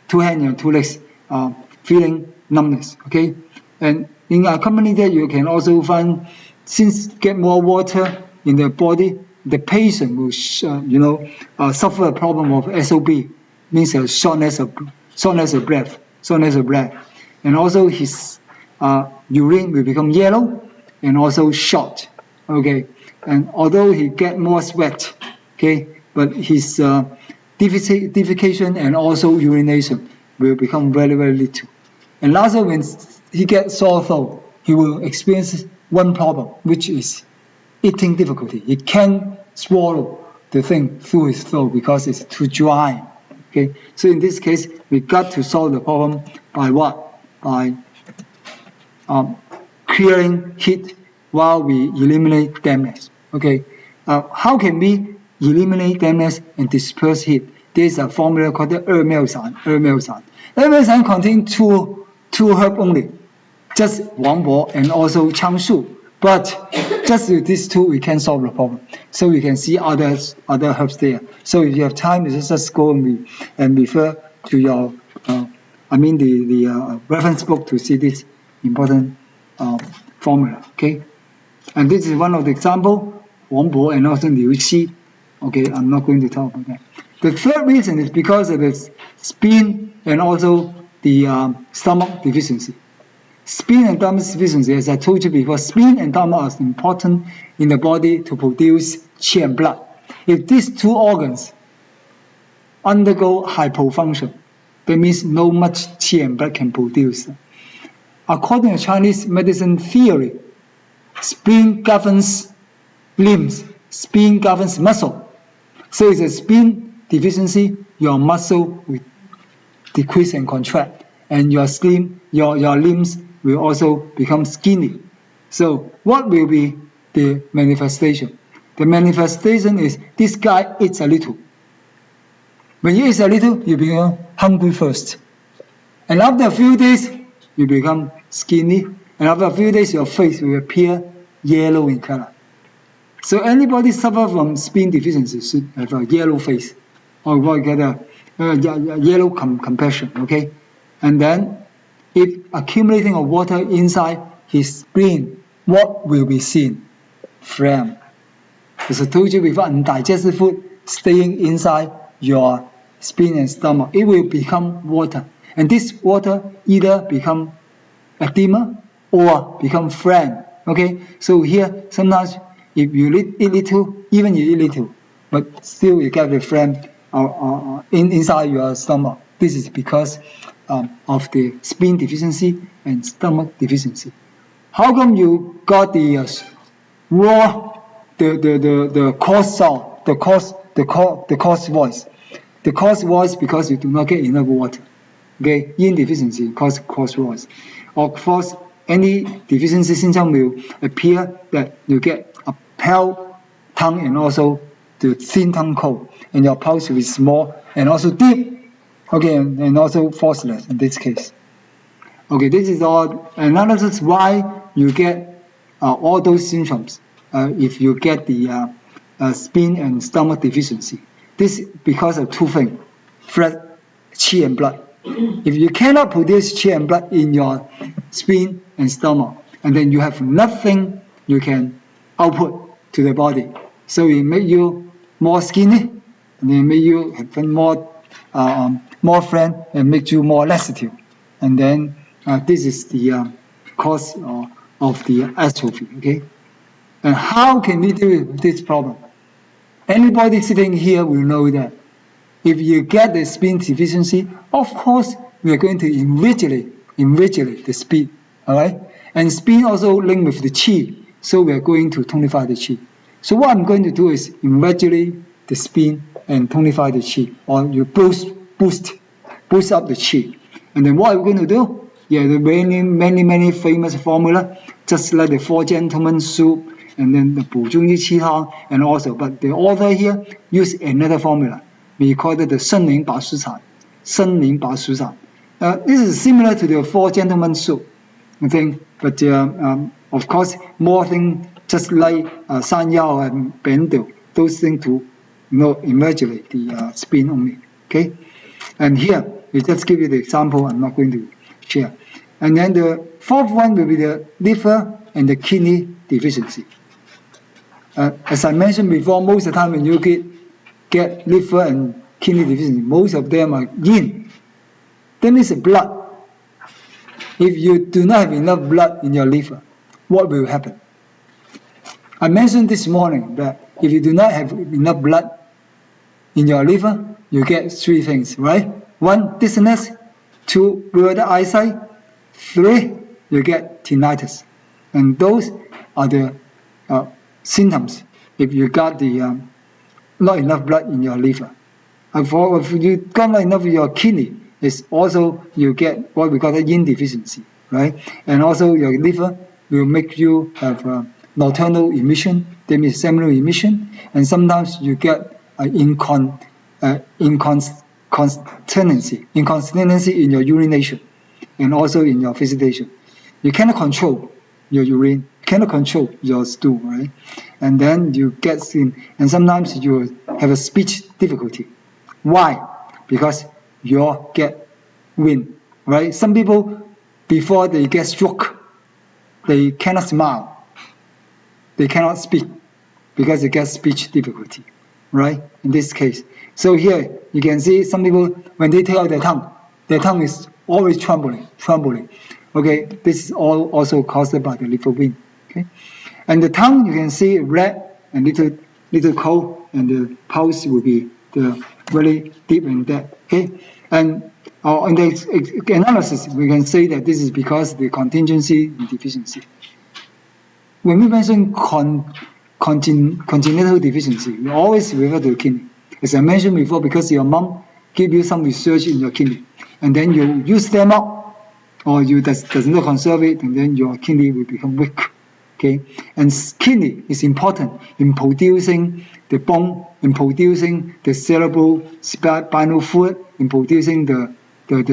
two hands and two legs feeling numbness. Okay, and in accompany that, you can also find, since get more water in the body, the patient will suffer a problem of SOB, means a shortness of breath, and also his urine will become yellow and also short. Okay, and although he get more sweat, okay, but his defecation and also urination will become very little. And lastly, when he gets sore throat, he will experience one problem, which is eating difficulty. He can't swallow the thing through his throat because it's too dry. Okay, so in this case, we got to solve the problem by what? By clearing heat while we eliminate dampness. Okay, how can we eliminate dampness and disperse heat? There's a formula called the 二妙散. 二妙散 contains two herbs only, just Wangbo and also Changshu. But just with these two, we can solve the problem. So we can see other herbs there. So if you have time, you just go and refer to your, the reference book to see this important formula. Okay, and this is one of the example, Wangbo and also Liu Qi. Okay, I'm not going to talk about that. The third reason is because of the spleen and also the stomach deficiency. Spleen and stomach deficiency, as I told you before, spleen and stomach are important in the body to produce qi and blood. If these two organs undergo hypofunction, that means no much qi and blood can produce. According to Chinese medicine theory, spleen governs limbs, spleen governs muscle. So if a spleen deficiency, your muscle will decrease and contract, and your limbs will also become skinny. So what will be the manifestation? The manifestation is this guy eats a little. When you eat a little, you become hungry first. And after a few days, you become skinny. And after a few days, your face will appear yellow in color. So anybody suffer from spleen deficiency should have a yellow face, or what get a yellow complexion, okay? And then, if accumulating of water inside his spleen, what will be seen? Phlegm. As I told you before, undigested food staying inside your spleen and stomach, it will become water. And this water either become edema or become phlegm, okay? So here, sometimes if you eat little, even you eat little, but still you get the phlegm inside your stomach. This is because of the spleen deficiency and stomach deficiency. How come you got the coarse sound, the coarse voice? The coarse voice because you do not get enough water. Okay, yin deficiency cause ROS. Of course, any deficiency symptom will appear that you get a pale tongue and also the thin tongue cold, and your pulse will be small and also deep. Okay, and also forceless in this case. Okay, this is all analysis why you get all those symptoms if you get the spleen and stomach deficiency. This because of two things: first, qi and blood. If you cannot produce qi and blood in your spleen and stomach, and then you have nothing you can output to the body, so it make you more skinny, and then make you have more friend, and make you more lassitude, and then this is the cause of the atrophy. Okay, and how can we deal with this problem? Anybody sitting here will know that if you get the spleen deficiency, of course we are going to invigilate the spleen, all right? And spleen also linked with the qi, so we are going to tonify the qi. So what I'm going to do is invigilate the spleen and tonify the qi, or you boost up the qi. And then what are we going to do? Yeah, the many famous formula, just like the Four Gentlemen soup, and then the 补中益气汤, and also, but the author here used another formula. We call it the 生灵拔丝产. This is similar to the Four Gentlemen soup, I think, but of course, more things just like sanyao and bendo, those things to invigilate the spleen only. Okay, and here we just give you the example. I'm not going to share. And then the fourth one will be the liver and the kidney deficiency. As I mentioned before, most of the time when you get liver and kidney deficiency, most of them are yin. That means blood. If you do not have enough blood in your liver, what will happen? I mentioned this morning that if you do not have enough blood in your liver, you get three things, right? 1, dizziness. 2, blurred eyesight. 3, you get tinnitus. And those are the symptoms if you got the not enough blood in your liver. And if you got not enough in your kidney, it's also you get what we call the yin deficiency, right? And also your liver will make you have nocturnal emission, that means seminal emission, and sometimes you get incontinency in your urination and also in your visitation. You cannot control your urine, cannot control your stool, right? And then you get thin, and sometimes you have a speech difficulty. Why? Because you get wind, right? Some people, before they get stroke, they cannot smile, they cannot speak because they get speech difficulty, right? In this case. So here you can see some people, when they take out their tongue is always trembling. Okay, this is all also caused by the liver wind. Okay, and the tongue you can see red and little cold, and the pulse will be very deep and deep. Okay, and in the analysis we can say that this is because the contingency and deficiency. When we mention congenital deficiency, we always refer to the kidney. As I mentioned before, because your mom gave you some research in your kidney, and then you use them up, or you does not conserve it, and then your kidney will become weak. Okay, and kidney is important in producing the bone, in producing the cerebral spinal fluid, in producing the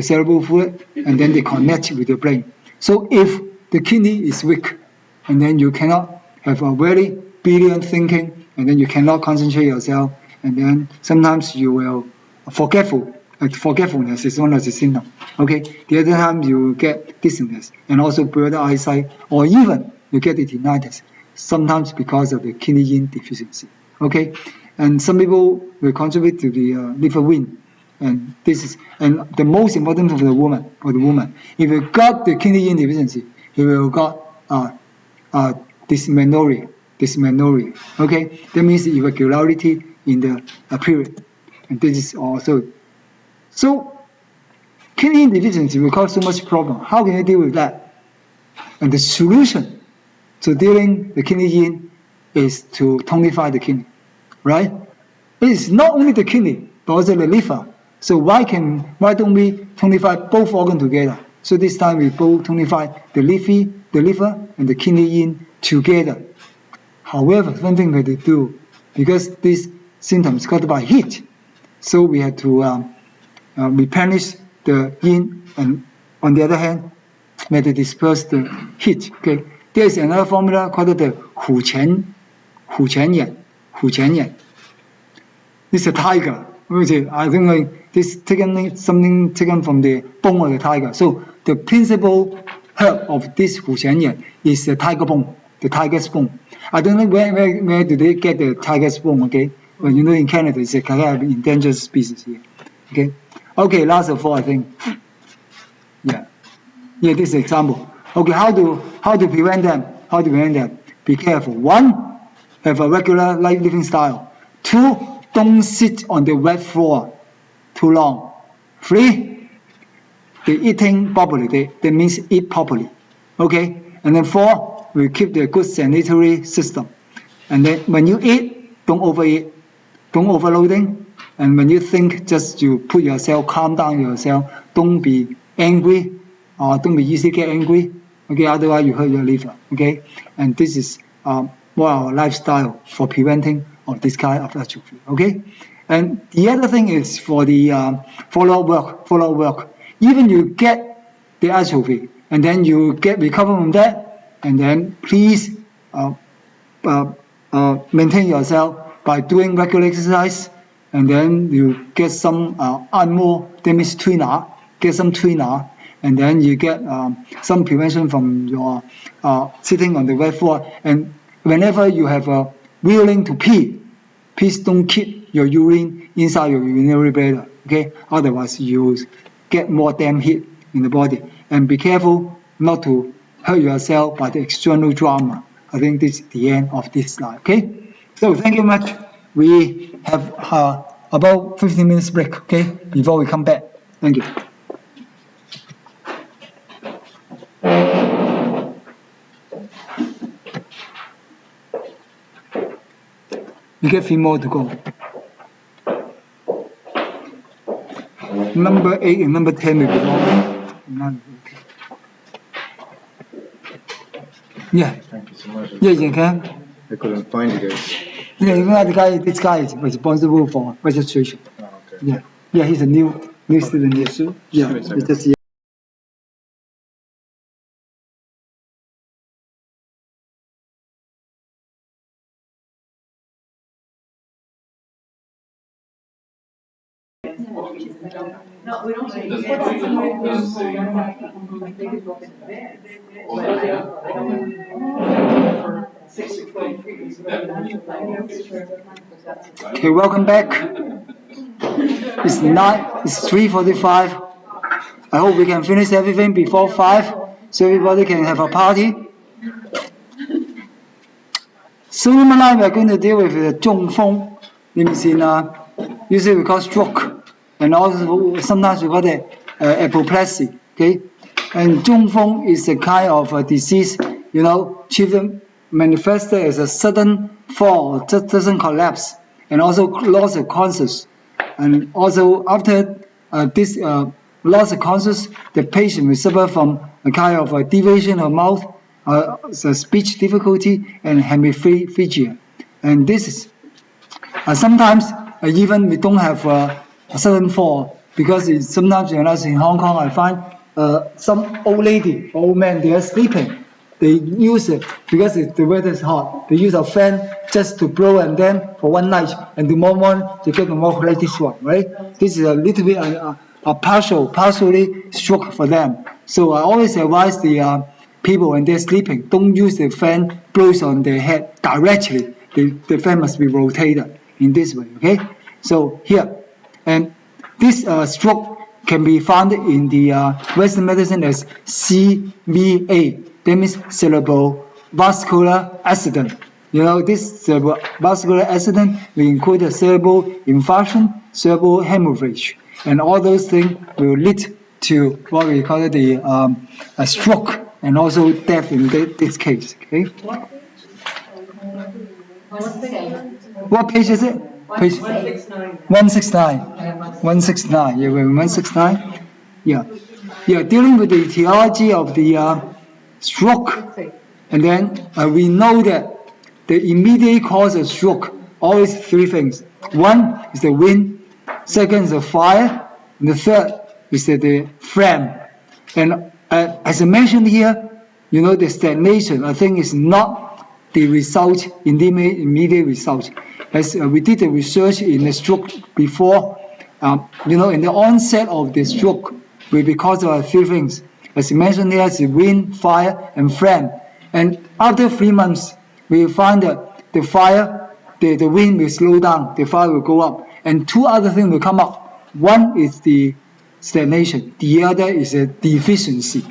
cerebral fluid, and then they connect with the brain. So if the kidney is weak, and then you cannot have a very brilliant thinking, and then you cannot concentrate yourself, and then sometimes you will forgetfulness is one of the symptoms. Okay, the other time you get dizziness and also blurred eyesight, or even you get the tinnitus, sometimes because of the kidney yin deficiency. Okay, and some people will contribute to the liver wind, and this is the most important for the woman. If you got the kidney yin deficiency, you will got dysmenorrhea. Okay, that means irregularity in the period, and this is also so. Kidney yin deficiency will cause so much problem. How can you deal with that? And the solution to dealing the kidney yin is to tonify the kidney, right? It is not only the kidney, but also the liver. So why don't we tonify both organs together? So this time we both tonify the liver and the kidney in together. However, one thing we have to do, because these symptoms caused by heat, so we have to replenish the yin, and on the other hand, we have to disperse the heat. Okay, there is another formula called the 虎钳眼. It's a tiger. I think this something taken from the bone of the tiger. So the principal herb of this 虎钳眼 is the tiger bone, the tiger's bone. I don't know where do they get the tiger's bone. Okay, well, you know, in Canada it's a kind of endangered species here. Okay, last of all, I think. Yeah, this example. Okay, how to prevent them? Be careful. 1, have a regular light living style. 2, don't sit on the wet floor too long. 3, the eating properly. That means eat properly. Okay, and then 4, we keep the good sanitary system. And then when you eat, don't overeat, don't overloading. And when you think, just you put yourself, calm down yourself. Don't be angry, or don't be easy get angry. Okay, otherwise you hurt your liver. Okay, and this is more our lifestyle for preventing of this kind of atrophy. Okay, and the other thing is for the follow-up work. Even you get the atrophy and then you recover from that, and then please maintain yourself by doing regular exercise, and then you get some anmo, that means twinner, get some twinner, and then you get some prevention from your sitting on the wet floor. And whenever you have a willing to pee, please don't keep your urine inside your urinary bladder. Okay, otherwise you get more damn heat in the body. And be careful not to hurt yourself by the external drama. I think this is the end of this slide. Okay, so thank you much. We have about 15 minutes break, okay, before we come back. Thank you. You get 3 more to go. Number 8 and number 10 will be long. Yeah. Thank you so much. Yeah, you can. I couldn't find you guys. Yeah, you know this guy is responsible for registration. Oh, okay. Yeah, he's a new student here. Yeah, he's just here. No, we don't say. Okay, welcome back. It's 3:45. I hope we can finish everything before 5, so everybody can have a party. So now we are going to deal with the 中风. Usually we call stroke, and also sometimes we call it apoplexy. Okay, and 中风 is a kind of a disease, chiefly manifested as a sudden fall, sudden collapse, and also loss of consciousness. And also after this loss of consciousness, the patient will suffer from a kind of a deviation of mouth, speech difficulty, and hemiplegia. And this is sometimes even we don't have a sudden fall, because sometimes when I was in Hong Kong, I find some old man, they are sleeping. They use it because the weather is hot. They use a fan just to blow on them for one night, and tomorrow morning they get a more latest one, right? This is a little bit a partially stroke for them. So I always advise the people when they're sleeping, don't use the fan blows on their head directly. The fan must be rotated in this way, okay? So here, and this stroke can be found in the Western medicine as CVA. That means cerebral vascular accident. This cerebral vascular accident will include a cerebral infarction, cerebral hemorrhage, and all those things will lead to what we call a stroke, and also death in this case. Okay. What page is it? Page 169. 169. 169. Yeah, 169. Yeah. Yeah, dealing with the etiology of the stroke. And then we know that the immediate cause of stroke, always three things. One is the wind, second is the fire, and the third is the flame. And as I mentioned here, you know, the stagnation, I think, is not the result, in the immediate result. As we did the research in the stroke before, you know, in the onset of the stroke, because of a few things. As I mentioned here, it's wind, fire, and flame. And after 3 months, we find that the fire, the wind will slow down, the fire will go up, and two other things will come up. One is the stagnation, the other is a deficiency.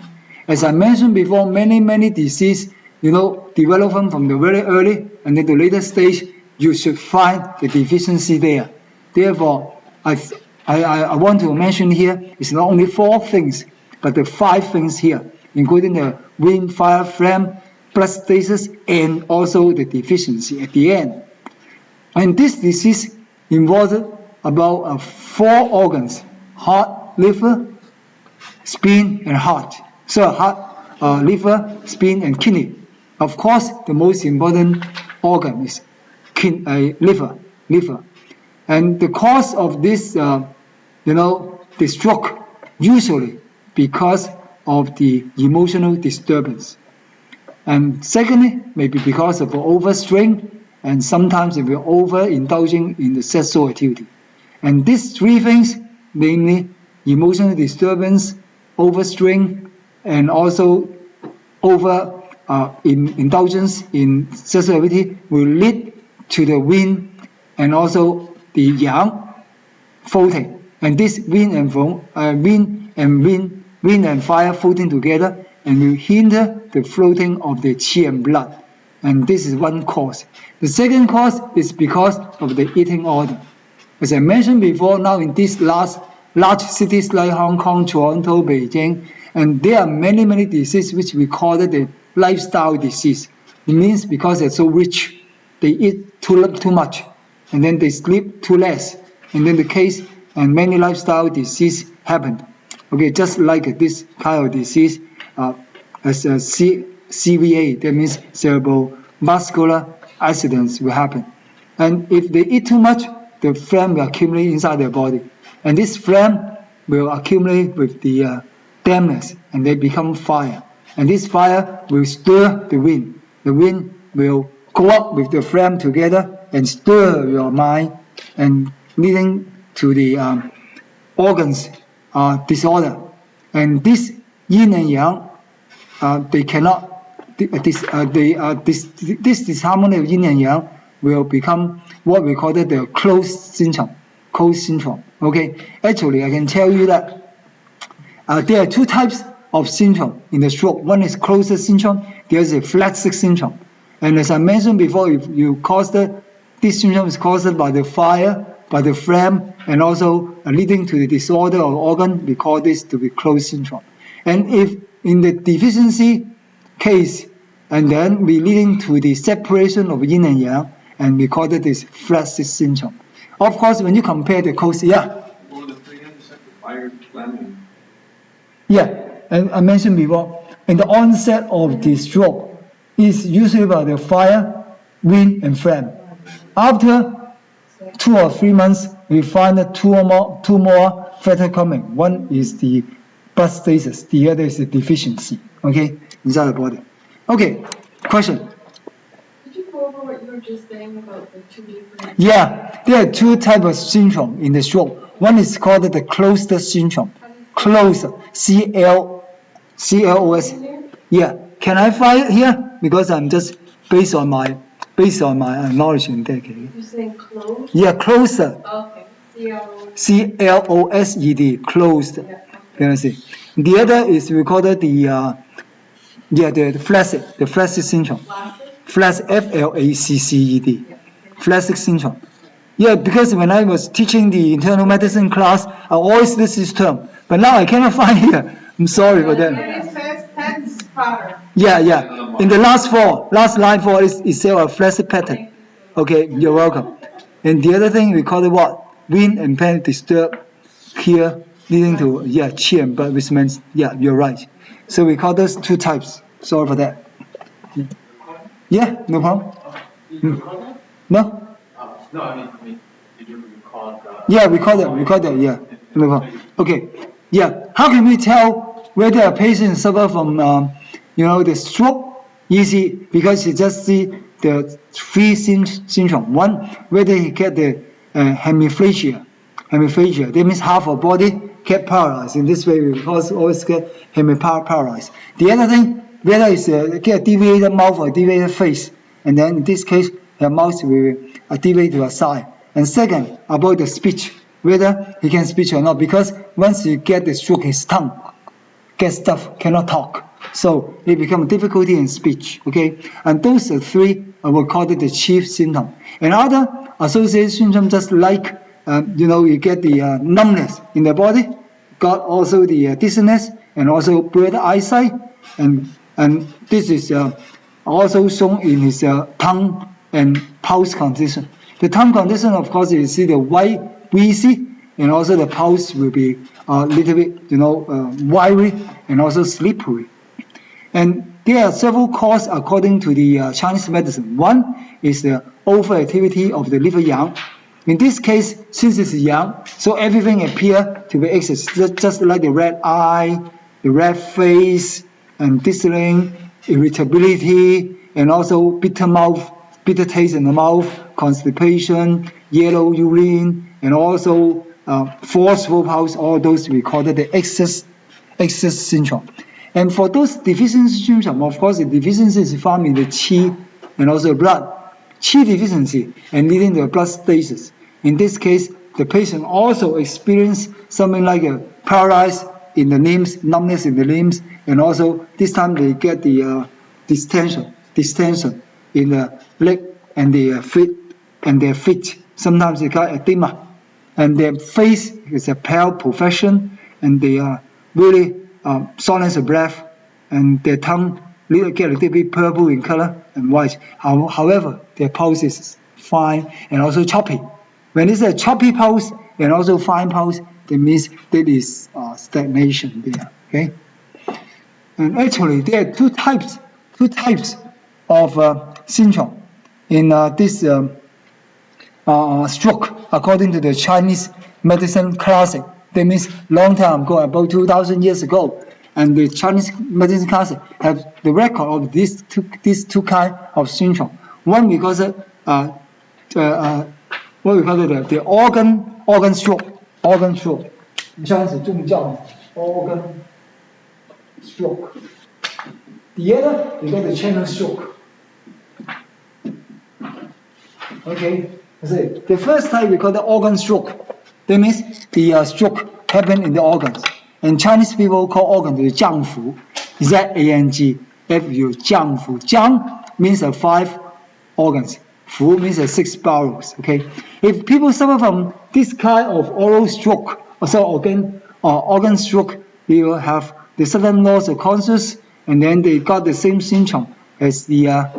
As I mentioned before, many diseases, you know, development from the very early and then the later stage, you should find the deficiency there. Therefore, I want to mention here, it's not only 4 things, but the 5 things here, including the wind, fire, flame, blood stasis, and also the deficiency at the end. And this disease involves about 4 organs: heart, liver, spleen, and heart. So heart, liver, spleen, and kidney. Of course, the most important organ is liver. And the cause of this, you know, the stroke, usually because of the emotional disturbance. And secondly, maybe because of overstrain, and sometimes if we're overindulging in the sexual activity. And these 3 things, namely emotional disturbance, overstrain, and also indulgence in sexual activity, will lead to the wind and also the yang floating. And this wind and fire floating together, and will hinder the floating of the qi and blood. And this is one cause. The second cause is because of the eating order. As I mentioned before, now in these large cities like Hong Kong, Toronto, Beijing, and there are many diseases which we call it the lifestyle disease. It means because they're so rich, they eat too much, and then they sleep too less, and then the case and many lifestyle disease happened. Okay, just like this kind of disease, as a CVA, that means cerebrovascular accidents will happen. And if they eat too much, the phlegm will accumulate inside their body. And this phlegm will accumulate with the dampness, and they become fire. And this fire will stir the wind. The wind will go up with the phlegm together and stir your mind, and leading to the organs disorder. And this yin and yang, they cannot. This disharmony of yin and yang will become what we call it the closed syndrome. Cold syndrome. Okay. Actually, I can tell you that there are 2 types of syndrome in the stroke. One is closed syndrome. The other is flaccid syndrome. And as I mentioned before, if you this syndrome is caused by the fire, by the flame, and also leading to the disorder of organ, we call this to be closed syndrome. And if in the deficiency case, and then we leading to the separation of yin and yang, and we call it this flaccid syndrome. Of course, when you compare the cause, and I mentioned before, in the onset of the stroke, is usually about the fire, wind, and flame. After 2 or 3 months, we find that two more factors coming. One is the blood stasis, the other is the deficiency, okay, inside the body. Okay, question? Could you go over what you were just saying about the 2 different... Yeah, there are 2 types of syndrome in the stroke. One is called the closed syndrome. Closed, C-L-O-S. Yeah, can I find it here? Because I'm just based on my knowledge in that case. You're saying closed? Yeah, closed. Okay. C-L-O-S-E-D, closed. Yeah. Can I see? The other is we call it the flaccid syndrome. Flaccid, F-L-A-C-C-E-D. Flaccid syndrome. Yeah, because when I was teaching the internal medicine class, I always use this term, but now I cannot find it here. I'm sorry for that. It says tense pattern. Yeah. In the last line 4, it says a flaccid pattern. Okay, you're welcome. And the other thing we call it what? Wind and pen disturb here, leading to chi and blood, which means you're right. So we call those two types. Sorry for that. Yeah, no problem. No? No, I mean, did you record? Yeah, we call that, yeah. No problem. Okay, yeah. How can we tell whether a patient suffer from, the stroke? Easy, because you just see the three symptoms. One, whether he get the hemiplegia. Hemiplegia, that means half of body get paralyzed. In this way, we always get paralyzed. The other thing, whether it's get a deviated mouth or deviated face. And then in this case, the mouth will deviate to a side. And second, about the speech, whether he can speak or not, because once you get the stroke, his tongue gets stuff, cannot talk. So it becomes difficulty in speech, okay? And those are three, we call it the chief symptom. And other associated symptoms, just like, you get the numbness in the body, got also the dizziness, and also blurred eyesight, and this is also shown in his tongue and pulse condition. The tongue condition, of course, you see the white, wheezy, and also the pulse will be a little bit, wiry and also slippery. And there are several causes according to the Chinese medicine. One is the overactivity of the liver yang. In this case, since it's yang, so everything appears to be excess, just like the red eye, the red face, and dizzying, irritability, and also bitter mouth, bitter taste in the mouth, constipation, yellow urine, and also forceful pulse. All those we call it the excess syndrome. And for those deficiency symptoms, of course, the deficiency is found in the qi and also blood. Qi deficiency and leading to blood stasis. In this case, the patient also experienced something like a paralysis in the limbs, numbness in the limbs, and also this time they get the distension in the leg and the feet and their feet. Sometimes they got edema, and their face is a pale profession, and they are really shortness of breath, and their tongue get a little bit purple in color and white. However, their pulse is fine and also choppy. When it's a choppy pulse and also fine pulse, that means there is stagnation there. Okay. And actually, there are two types of syndrome in this stroke, according to the Chinese medicine classic. That means long time ago, about 2,000 years ago, and the Chinese medicine classic have the record of these two kinds of syndrome. One we call it the organ stroke. In Chinese is 中叫 organ stroke. The other we call the channel stroke. Okay, the first type we call the organ stroke. That means the stroke happened in the organs. And Chinese people call organ the 脏腑, Z-A-N-G-F-U, 脏腑. 脏 means 5 organs. 腑 means 6 bowels. Okay, if people suffer from this kind of oral stroke, organ stroke, they will have the sudden loss of consciousness, and then they got the same symptom as the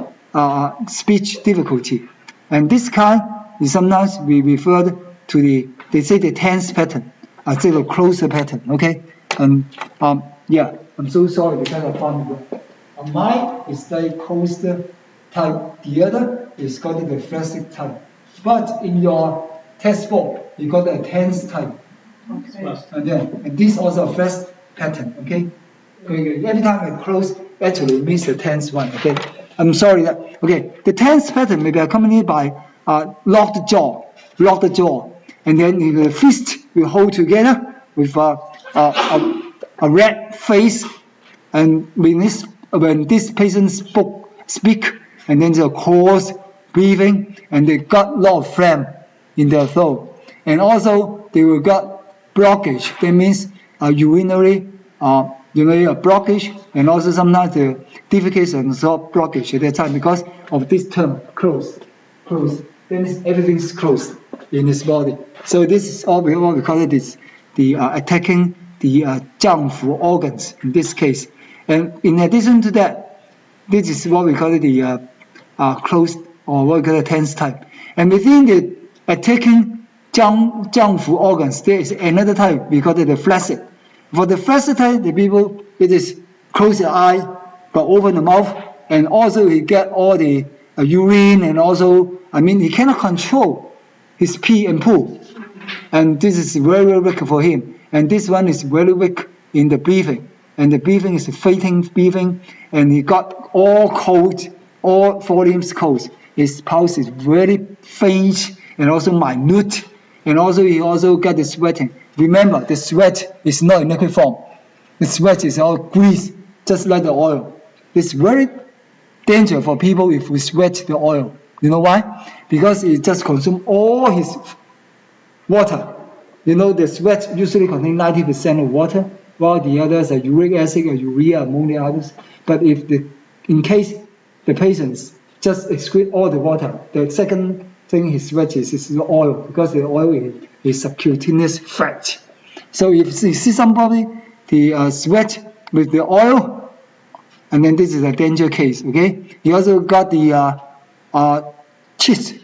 speech difficulty. And this kind is sometimes we refer to they say the tense pattern, I say the closer pattern, okay? And I'm so sorry because I found it. Mine is the closer type, the other is called the flaccid type. But in your textbook, you got a tense type. Okay. And this also a flaccid pattern, okay? Every time I close, actually it means the tense one, okay? I'm sorry that, okay, the tense pattern may be accompanied by locked jaw, and then the fist will hold together with a red face, and when this patient speak, and then the coarse breathing, and they got a lot of phlegm in their throat, and also they will got blockage. That means urinary blockage, and also sometimes the defecation blockage at that time because of this term closed. That means everything's closed in his body. So this is all we call it is the attacking the 脏腑 organs in this case. And in addition to that, this is what we call it the closed or what we call the tense type. And within attacking jiangfu organs. There is another type because of the flaccid. For the flaccid type, the people, it is close the eye, but open the mouth, and also he get all the urine, and also, he cannot control his pee and poo. And this is very, very weak for him. And this one is very weak in the breathing. And the breathing is fainting breathing, and he got all cold, all 4 limbs cold. His pulse is very faint and also minute, and also he also got the sweating. Remember, the sweat is not in liquid form. The sweat is all grease, just like the oil. It's very dangerous for people if we sweat the oil. You know why? Because it just consumes all his water. The sweat usually contains 90% of water, while the others are uric acid or urea, ammonia, others. But in case the patients just excrete all the water, the second thing he sweats is the oil, because the oil is subcutaneous fat. So if you see somebody, the sweat with the oil, and then this is a danger case, okay? He also got the chest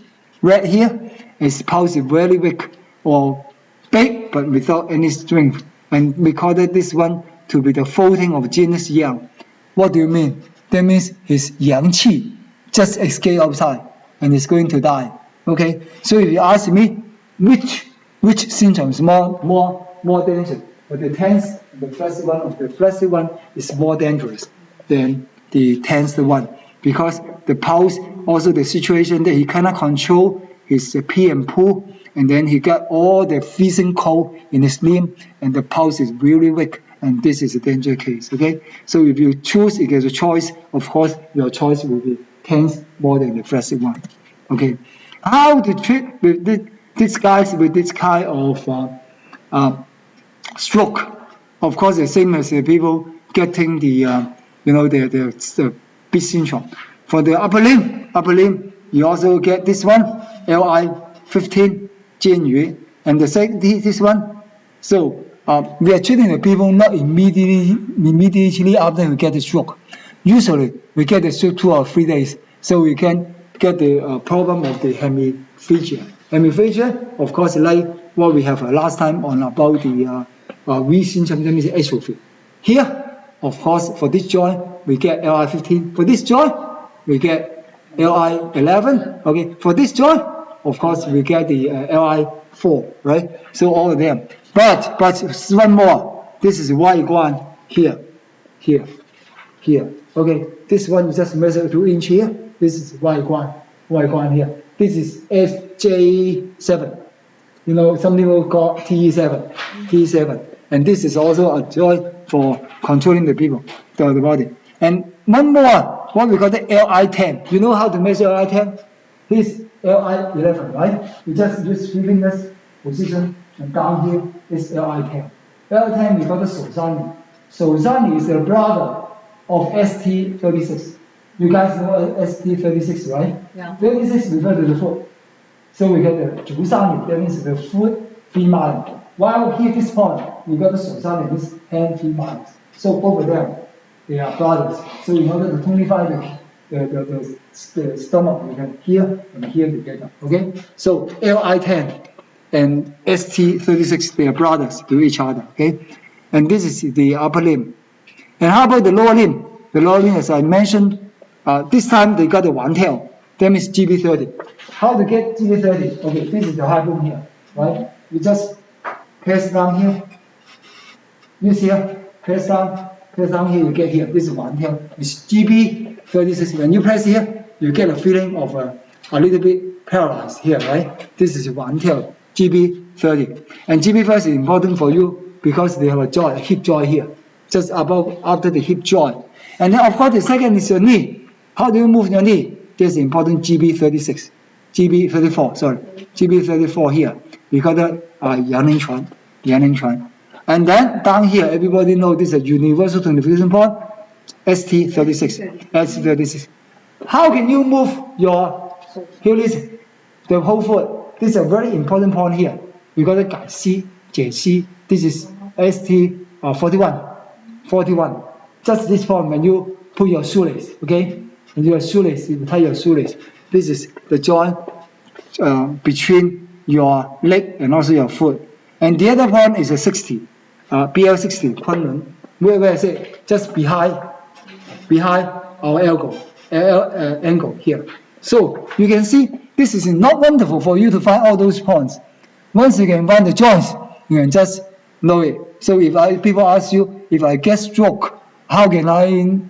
right here. His pulse is very weak or big, but without any strength. And we call this one to be the folding of genus yang. What do you mean? That means his yang qi just escaped outside and is going to die. Okay? So if you ask me which symptom is more dangerous, but the tense, the flaccid one is more dangerous than the tense one, because the pulse, also the situation that he cannot control his pee and poo, and then he got all the freezing cold in his limb, and the pulse is really weak, and this is a danger case. Okay, so if you choose, if there's a choice, of course your choice will be tense more than the flaccid one. Okay, how to treat with these guys with this kind of stroke? Of course, the same as the people getting the the B syndrome. For the upper limb, you also get this one, LI15, Jianyu, and this one. So we are treating the people not immediately after we get the stroke. Usually, we get the stroke 2 or 3 days, so we can get the problem of the hemiplegia. Hemiplegia, of course, like what we have last time on about the V syndrome, that means atrophy. Here, of course, for this joint, we get LI15. For this joint, we get LI11. Okay, for this joint, of course, we get the LI4, right? So all of them. But one more. This is Y1 here. Okay, this one you just measure 2 inch here. This is Y1 here. This is FJ7. Some people call T7. And this is also a joint for controlling the people, the body. And one more, what we call the LI10. You know how to measure LI10? This LI11, right? You just use 3 fingers position, and down here is LI10. LI10 we call the Sozani. Sozani is the brother of ST36. You guys know ST36, right? Yeah. 36 refers to the foot. So we get the Zhuzani, that means the foot, 3 miles. While here this point, we got the Sozani, this hand, 3 miles. So both of them, they are brothers. So in order to tonify the stomach, we can here and here together. Okay? So LI10 and ST36, they are brothers to each other. Okay? And this is the upper limb. And how about the lower limb? The lower limb, as I mentioned, this time they got the one tail. That means GB30. How to get GB30? Okay, this is the high bone here, right? You just press down here. You see here? Press down here, you get here. This is one tail. It's GB36. When you press here, you get a feeling of a little bit paralyzed here, right? This is one tail, GB30. And GB30 is important for you because they have a joint, a hip joint here, just above after the hip joint. And then of course the second is your knee. How do you move your knee? This is important, GB34, GB34 here. We call that Yanling Chuan. And then down here, everybody knows this is a universal tonification point, ST36. How can you move your heel, the whole foot? This is a very important point here. We got the Gai Xi, Jie Xi. This is ST41. Just this point when you put your shoelace, okay? And your shoelace, you tie your shoelace. This is the joint between your leg and also your foot. And the other point is a 60, PL60, Kunlun. Where is it? Just behind our ankle here. So you can see this is not wonderful for you to find all those points. Once you can find the joints, you can just know it. So if people ask you, if I get stroke, how can I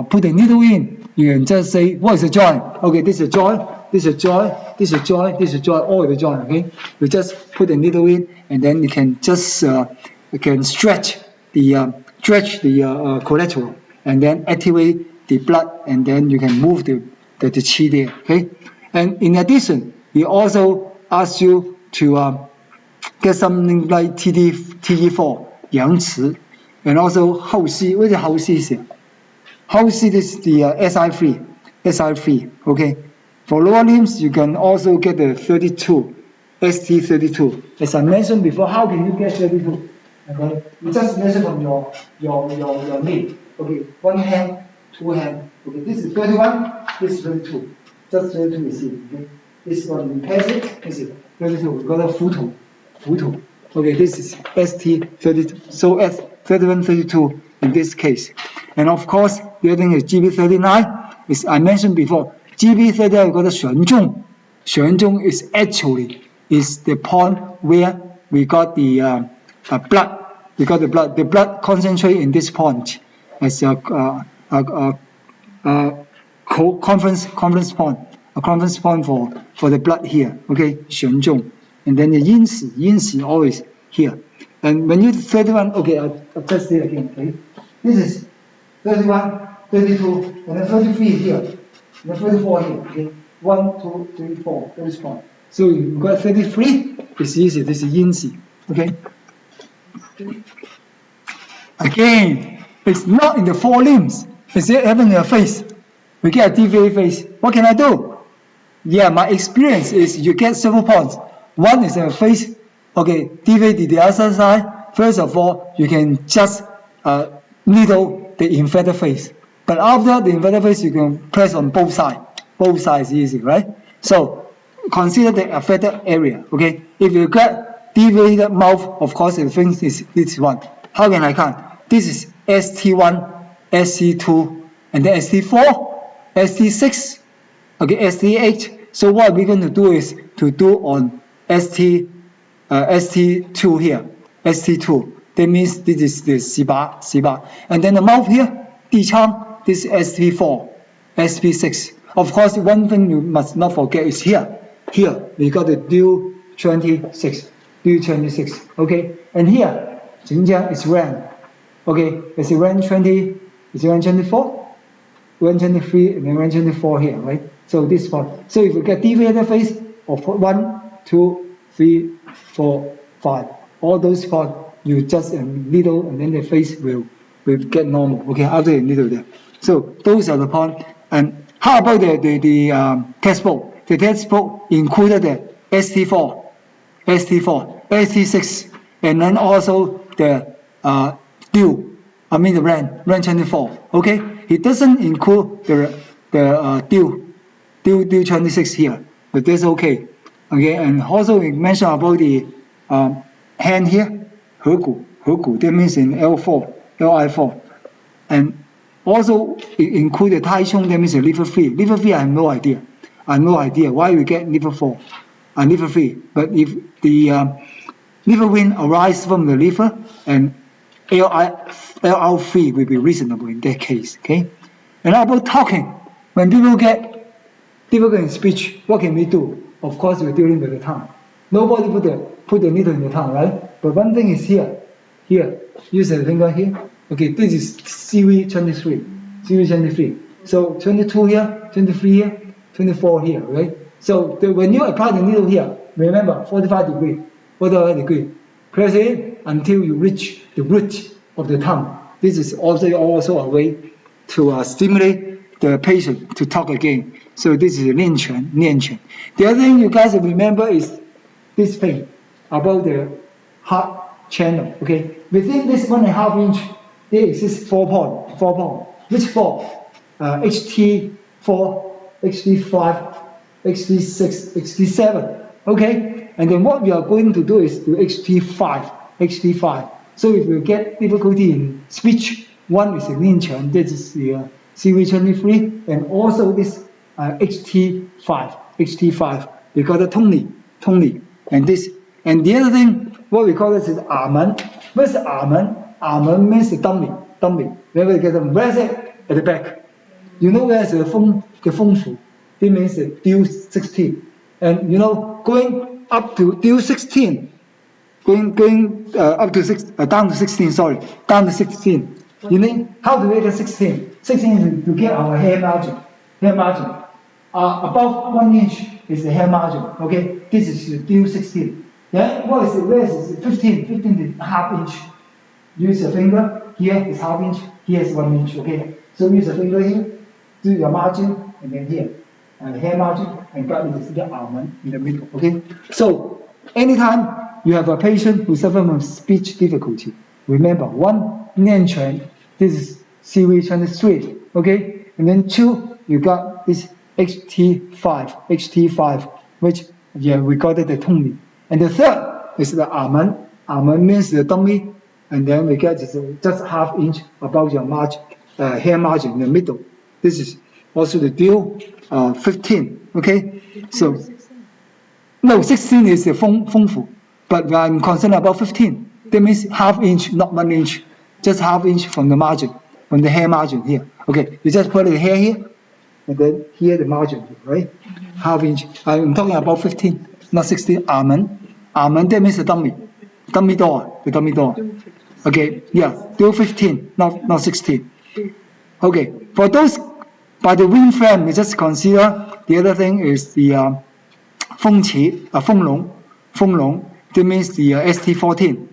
put a needle in? You can just say, what is a joint? Okay, this is a joint, this is a joint, this is a joint, this is a joint, all the joint. Okay, you just put a needle in, and then you can just stretch the collateral, and then activate the blood, and then you can move the chi there. Okay, and in addition, we also ask you to get something like TD4 阳池, and also 后溪. What is 后溪here? 后溪 is the SI3. Okay, for lower limbs you can also get the 32, ST32. As I mentioned before, how can you get 32? Okay, you just measure from your knee. Okay, one hand, two hand. Okay, this is 31, this is 32. Just 32 is it. Okay, this one you pass it. This is 32. We got a 浮土. Okay, this is ST32. So S31, 32 in this case. And of course, the other thing is GB39. Is I mentioned before, GB39 we got a 旋重. 旋重 is actually the point where we got the blood. We got the blood. The blood concentrate in this point as a conference point. A conference point for the blood here. Okay, 旋重. And then the yin si always here. And when you 31, okay, I'll just say it again. Okay, this is 31, 32, and then 33 here, and then 34 here. Okay, 1, 2, 3, 4. That is point. So you got 33. It's easy. This is yin si. Okay. Again, it's not in the four limbs. It's even in your face. We get a deviated face. What can I do? Yeah, my experience is you get several points. One is a face. Okay, deviate the other side. First of all, you can just needle the infected face. But after the infected face, you can press on both sides. Both sides is easy, right? So consider the affected area. Okay, if you get deviated mouth, of course the thing is this one. How can I count? This is ST1, ST2, and then ST4, ST6, okay, ST8. So what we're going to do is to do on ST2 here, ST2. That means this is the Siba. And then the mouth here, Dichang, this is ST4, ST6. Of course, one thing you must not forget is here. Here, we got the due 26, okay? And here, Xinjiang is ran. Okay, is it ran 20, is it ran 24? Ran 23, and then ran 24 here, right? So this part. So if you get deviated face of 1, 2, 3, 4, 5, all those parts, you just needle, and then the face will get normal. Okay, after the needle there. So those are the points. And how about the textbook? The textbook included the ST4, ST6, and then also the the RAN 24. Okay, it doesn't include the due 26 here, but that's okay. Okay, and also we mentioned about the hand here, 合谷, that means in LI4, and also it include the Taichung, that means the liver free. Liver free, I have no idea why we get liver free. But if the liver wind arises from the liver, and LR free will be reasonable in that case. Okay, and about talking, when people get difficult in speech, what can we do? Of course, we're dealing with the tongue. Nobody put the needle in the tongue, right? But one thing is here, use the finger here. Okay, this is CV23. So 22 here, 23 here, 24 here, right? So when you apply the needle here, remember 45 degree. Press it until you reach the root of the tongue. This is also a way to stimulate the patient to talk again. So this is 练拳. The other thing you guys remember is this thing about the heart channel. Okay, within this 1.5 inch, there exists 4 points. Which 4? HT4, HT5, HT6, HT7. Okay, And then what we are going to do is to HT5. So if you get difficulty in speech, one is in Chen, this is the CV23, and also this HT5, we call it Tony, and this, and the other thing, what we call this is Amen. Where's Amen? Amen means the dummy. When we get them, where's it? At the back. You know where's the feng fu? It means the due 16. And you know, going up to due 16, going up to down to 16, down to 16. You mean, how do we get 16? 16 is to get our hair margin. Above 1 inch is the hair margin, okay? This is the due 16. Then what is it? Where is it? 15. 15 is half inch. Use your finger. Here is half inch. Here is 1 inch, okay? So use your finger here, do your margin, and then here, and the hair margin, and got the almond in the middle, okay? So anytime you have a patient who suffers from speech difficulty, remember, 1, Nianquan, this is CV23, okay? And then 2, you got this HT5, which, we got it the Tony. And the third is the almond. Almond means the dummy, and then we get just half inch above your margin, hair margin in the middle. This is also the due 15, okay? So, no, 16 is the feng fu, but I'm concerned about 15. That means half inch, not 1 inch, just half inch from the margin, from the hair margin here. Okay, you just put the hair here, and then here the margin, right? Half inch. I'm talking about 15, not 16. Almond, that means the dummy door. Okay, yeah, due 15, not 16. Okay, for those by the wing frame, we just consider the other thing is the feng long. That means the ST14,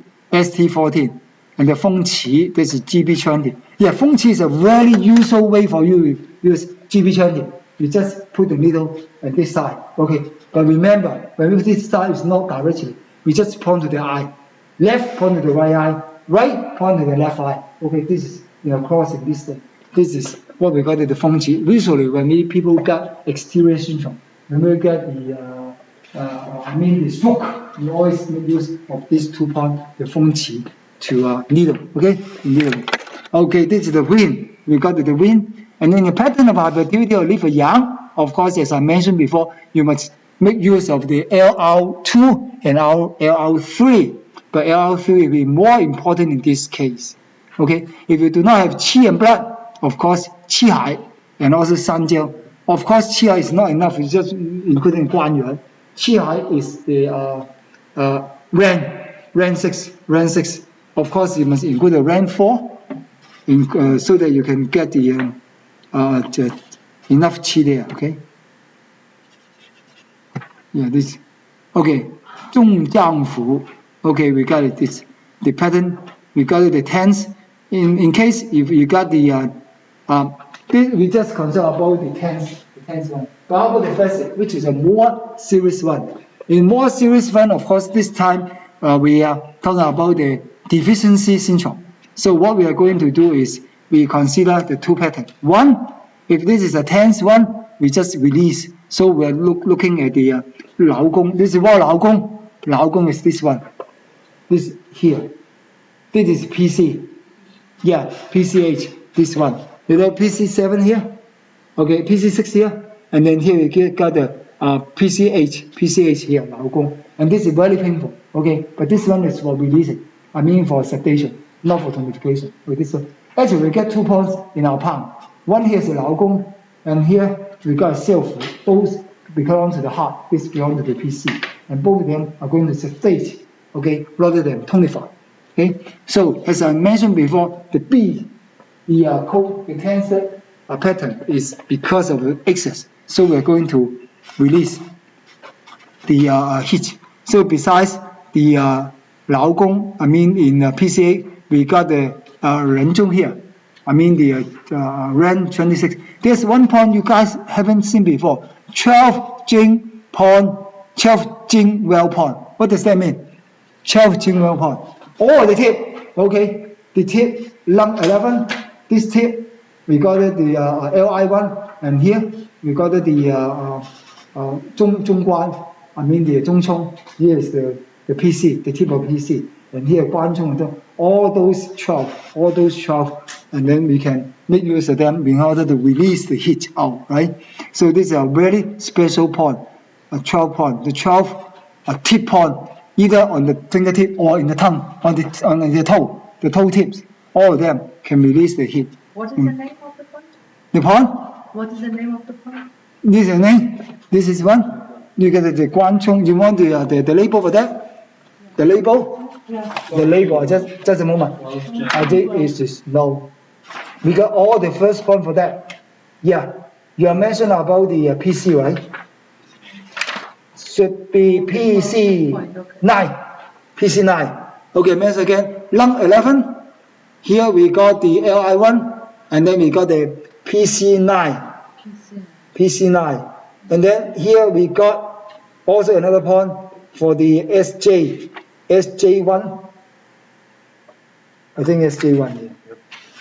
and the feng qi, this is GB20. Yeah, feng qi is a very useful way for you to use GB20. You just put the needle at this side, okay? But remember, when we put this side, it's not directly. We just point to the eye. Left point to the right eye, right point to the left eye. Okay, this is crossing this thing. This is what we call the feng qi. Usually, when people get exterior syndrome, when we get the stroke, we always make use of these 2 points, the feng qi, to needle. Okay, needle. Okay, this is the wind. We got the wind, and then the pattern of hyperactivity of liver yang. Of course, as I mentioned before, you must make use of the LR2 and LR3. But LR3 will be more important in this case. Okay, if you do not have qi and blood, of course, qi hai and also sanjiao. Of course, qi hai is not enough. It's just including guanyuan. Qi hai is the ran 6. Of course, you must include the ran 4, so that you can get the enough qi there. Okay. Yeah, this. Okay, 中丈夫. Okay, we got it. This the pattern. We got it. The tense. In case if you got the we just consider about the tense one. But how about the facet, which is a more serious one? In more serious one, of course, this time we are talking about the deficiency syndrome. So what we are going to do is we consider the 2 patterns. One, if this is a tense one, we just release. So we are looking at the 劳宫. This is what 劳宫. 劳宫 is this one. This here. This is PC. Yeah, PCH. This one. You know PC7 here? Okay, PC6 here. And then here we got the PCH here, 劳宫. And this is very painful. Okay, but this one is for releasing. I mean for sedation, not for tonification. With this one. Actually, we get 2 points in our palm. One here is 劳宫, and here we got self. Both belong to the heart. This belongs to the PC. And both of them are going to sedate, okay, rather than tonify. Okay, so as I mentioned before, the cancer pattern is because of the excess. So we're going to release the heat. So besides the 劳宫, I mean in PCA, we got the 人中 here. I mean the RAN 26. There's one point you guys haven't seen before. 12 Jing well point. What does that mean? 12 Jing well point. Oh, the tip. Okay, the tip, lung 11. This tip, we got the LI1, and here we got the 中关. I mean the 中冲, here is the PC, the tip of PC, and here 关冲, all those 12, and then we can make use of them in order to release the heat out, right? So this is a very special point, a 12 point. The 12 a tip point, either on the fingertip or in the tongue, on the toe tips. All of them can release the heat. What is the name of the point? The point? What is the name of the point? This is the name. This is one. You get the 关冲. You want the label for that? The label? Yeah. The label. Just a moment. I think it's just no. We got all the first point for that. Yeah. You are mentioned about the PC, right? Should be PC 9. PC 9. Okay, mention again. Lung 11. Here we got the LI1, and then we got the PC9. PC9. And then here we got also another point for the SJ1. I think SJ1 here.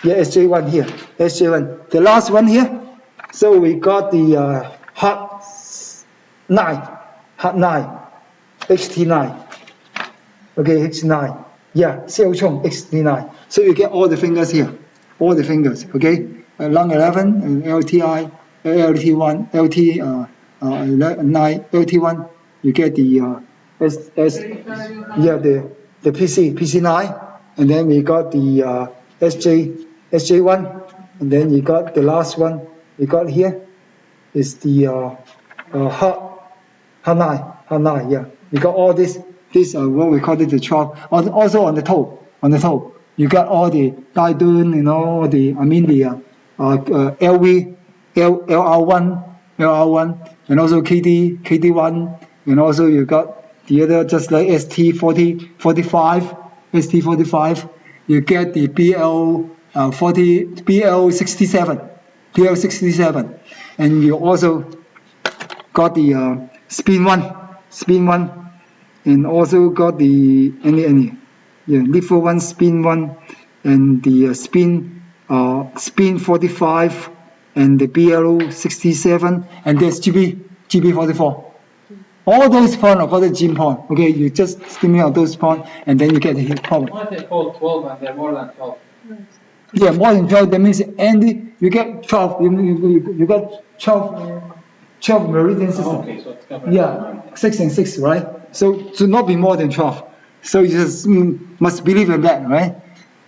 Yeah, SJ1 here. SJ1. The last one here. So we got the hot 9. HT9. Okay, HT9. Yeah, 小冲 HT9. So you get all the fingers here. All the fingers, okay? Lung 11, and LTI, LT1, LT9, LT1. You get the the PC9, and then we got the SJ1, and then you got the last one we got here is the hot 9, yeah. We got all this what we call it the 12. Also on the toe, you got all the Daidun, you know, the LV, LR1, and also KD1, and also you got the other just like ST45, you get the BL67, and you also got the spin one, and also got the little one, spin one, and the spin 45, and the BL67, and there's GB44. All those points are called the gene point. Okay, you just stimulate those points, and then you get the heat problem. Why they call 12 and they're more than 12? Yeah, more than 12. That means you get 12. You got 12 meridian system. Oh, okay, so it's covered. Yeah, 6 and 6, right? So to not be more than 12. So you just must believe in that, right?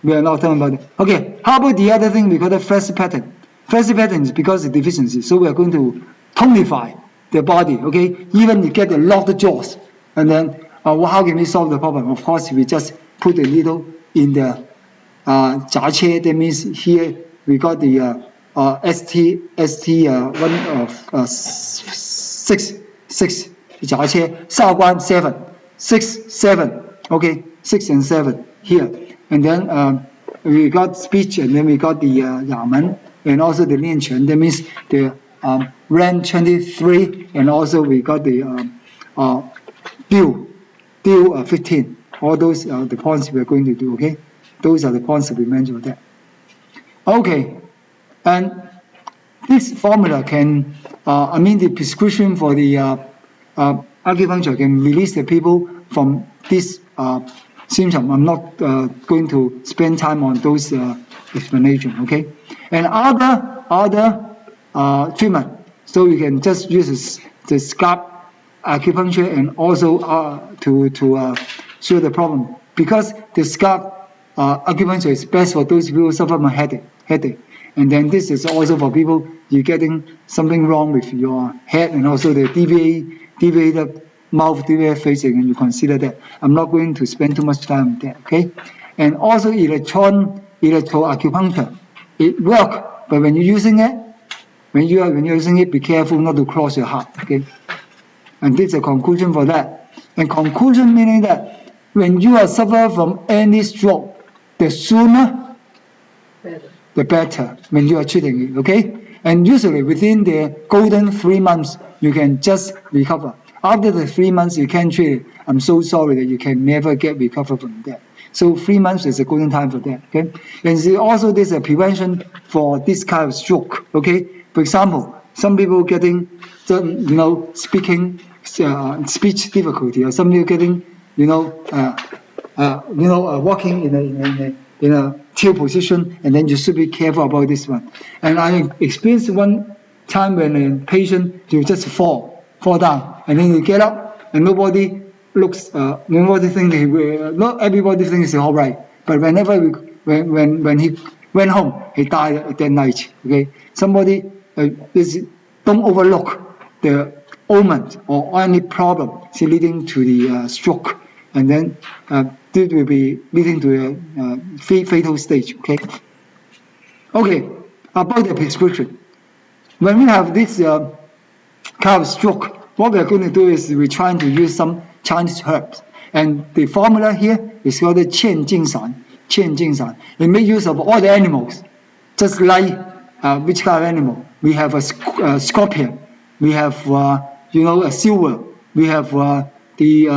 We are not talking about it. Okay, how about the other thing we call the flaccid pattern? Flaccid pattern is because of deficiency. So we are going to tonify the body, okay? Even you get a lot of jaws. And then how can we solve the problem? Of course, we just put a needle in the 闸切. That means here we got the ST 6 闸切, 少关 7, 7, okay, 6 and 7 here. And then we got speech, and then we got the 哑门, and also the 练拳. That means the RAN 23, and also we got the DIL 15. All those are the points we are going to do, okay? Those are the points that we mentioned there. Okay, and this formula can, the prescription for the acupuncture can release the people from this symptom. I'm not going to spend time on those explanation, okay? And other treatment, so you can just use the scalp acupuncture, and also to show the problem, because the scalp acupuncture is best for those people who suffer from headache. And then this is also for people you're getting something wrong with your head, and also the deviated mouth, deviated facing, and you consider that. I'm not going to spend too much time on that, okay? And also electroacupuncture, it works, but when you're using it, be careful not to cross your heart, okay? And this is a conclusion for that. And conclusion meaning that when you are suffering from any stroke, the sooner, the better when you are treating it, okay? And usually within the golden 3 months, you can just recover. After the 3 months, you can't treat it. I'm so sorry that you can never get recovered from that. So 3 months is a golden time for that, okay? And also there's a prevention for this kind of stroke, okay? For example, some people getting, speaking speech difficulty, or some people getting, walking in a tail position, and then you should be careful about this one. And I experienced one time when a patient you just fall down, and then you get up, and nobody thinks not everybody thinks it's all right. But whenever when he went home, he died that night. Okay, somebody don't overlook the omen or any problem leading to the stroke, and then this will be leading to a fatal stage. Okay, about the prescription. When we have this kind of stroke, what we are going to do is we're trying to use some Chinese herbs, and the formula here is called the 千金散. We make use of all the animals, just like which kind of animal? We have a scorpion, we have a silver, we have the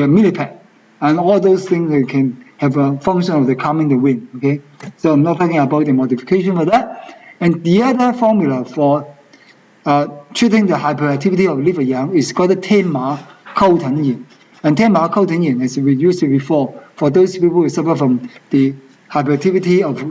millipede, and all those things that can have a function of the calming the wind. Okay, so I'm not talking about the modification for that. And the other formula for treating the hyperactivity of liver yang is called the 天麻扣藤饮. And 天麻扣藤饮, as we used before, for those people who suffer from the hyperactivity of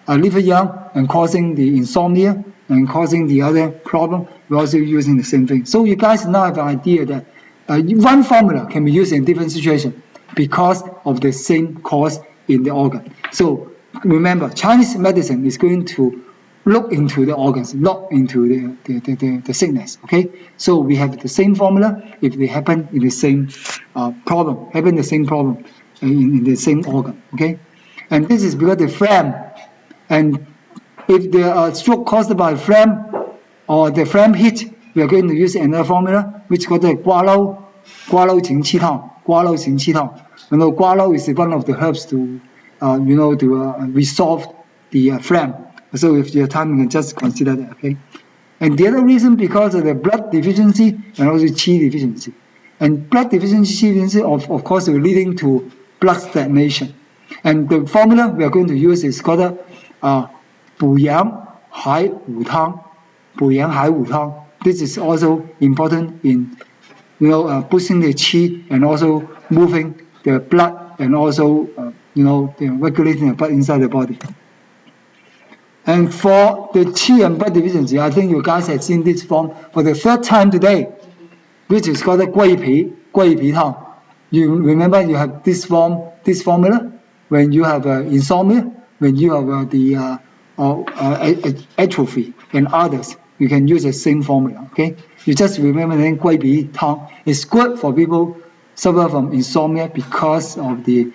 liver yang and causing the insomnia and causing the other problem, we're also using the same thing. So you guys now have an idea that one formula can be used in different situations because of the same cause in the organ. So remember, Chinese medicine is going to look into the organs, not into the sickness. Okay, so we have the same formula if they happen in the same problem, in the same organ. Okay, and this is because the phlegm, and if the stroke caused by phlegm or the phlegm heat, we are going to use another formula which is called the 瓜蒌情气汤. 瓜蒌情气汤. Gua lau is one of the herbs to resolve the phlegm. So if you have time, you can just consider that. Okay. And the other reason, because of the blood deficiency and also qi deficiency. And blood deficiency, of course, is leading to blood stagnation. And the formula we are going to use is called 补阳海五汤. 补阳海五汤. This is also important in boosting the qi and also moving the blood and also regulating the blood inside the body. And for the qi and blood deficiency, I think you guys have seen this form for the third time today, which is called the 桂皮汤. You remember you have this formula when you have insomnia, when you have the atrophy and others. You can use the same formula. Okay, you just remember the name 桂皮汤. It's good for people suffer from insomnia because of the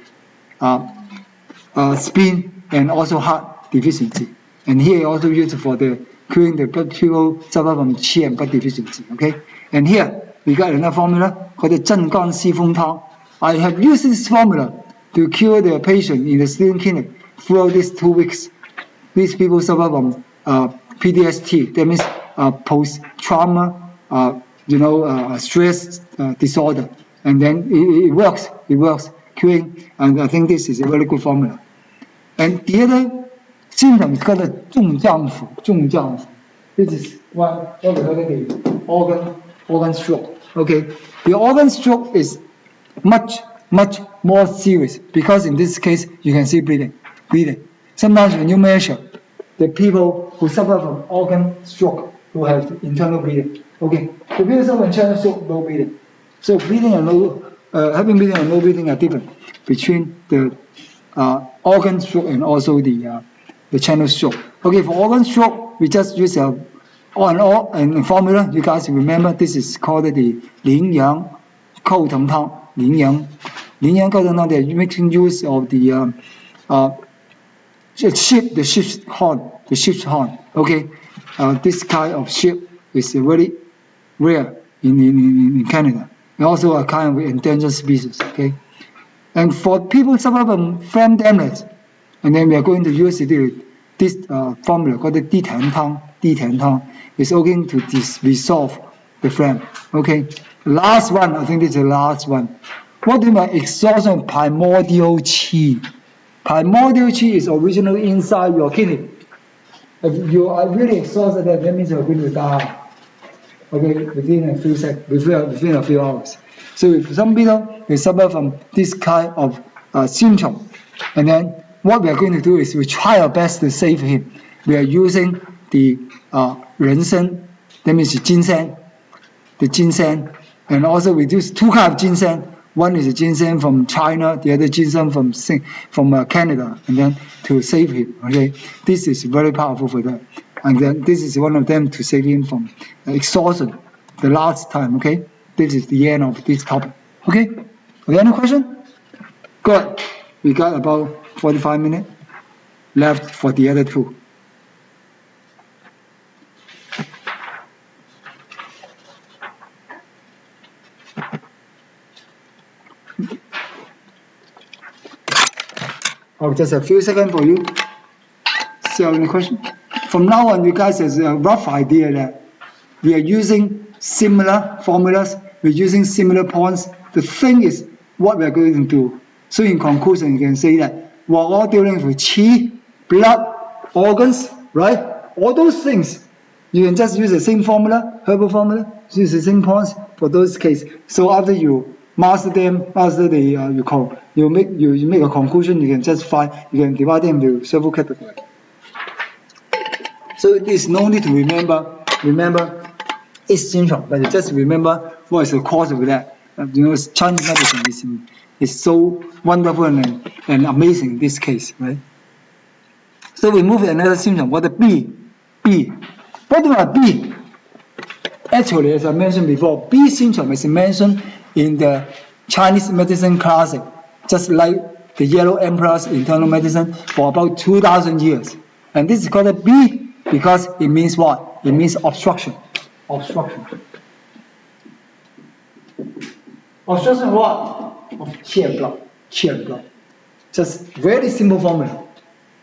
spleen and also heart deficiency. And here also used for the curing the people suffer from qi and blood deficiency. Okay, and here we got another formula called the 镇肝息风汤. I have used this formula to cure the patient in the student clinic throughout these 2 weeks. These people suffer from PTSD, that means post-trauma, stress disorder, and then it works curing, and I think this is a very good formula. And the other symptom is called the 重脏腑. This is what we call the organ stroke. Okay, the organ stroke is much more serious because in this case you can see bleeding. Sometimes when you measure the people who suffer from organ stroke who have internal bleeding, okay, the people who suffer from internal stroke, no bleeding. So bleeding and having bleeding and no bleeding are different between the organ stroke and also the channel stroke. Okay, for organ stroke, we just use a formula. You guys remember this is called the 羚羊扣藤汤. 羚羊扣藤汤, they're making use of the sheep's horn. Okay, this kind of sheep is very rare in Canada. And also a kind of endangered species. Okay, and for people suffer from phlegm damage, and then we are going to use this formula called the 地田汤. It's going to resolve the phlegm. Okay, last one, I think this is the last one. What do you mean exhaustion of primordial qi? Primordial qi is originally inside your kidney. If you are really exhausted, that means you're going to die. okay, within a few hours. So if some people they suffer from this kind of symptom, and then what we are going to do is we try our best to save him. We are using the人参, that means the ginseng, and also we use two kinds of ginseng. One is a ginseng from China, the other ginseng from Canada, and then to save him. Okay, this is very powerful for that, and then this is one of them to save him from exhaustion. The last time. Okay, this is the end of this topic. Okay, any question? Good. We got about 45 minutes left for the other two. Oh, just a few seconds for you. See any question? From now on, you guys have a rough idea that we are using similar formulas, we're using similar points. The thing is what we're going to do. So in conclusion, you can say that we're all dealing with qi, blood, organs, right? All those things. You can just use the same formula, herbal formula, use the same points for those cases. So after you master them, you make a conclusion, you can divide them into several categories. So there's no need to remember each symptom, but just remember what is the cause of that. Chinese medicine is so wonderful and amazing in this case, right? So we move to another symptom, what the B. What about B? Actually, as I mentioned before, B symptom is mentioned in the Chinese medicine classic, just like the Yellow Emperor's internal medicine for about 2,000 years. And this is called a B because it means what? It means obstruction. Obstruction of what? Of qi and blood. Just very simple formula.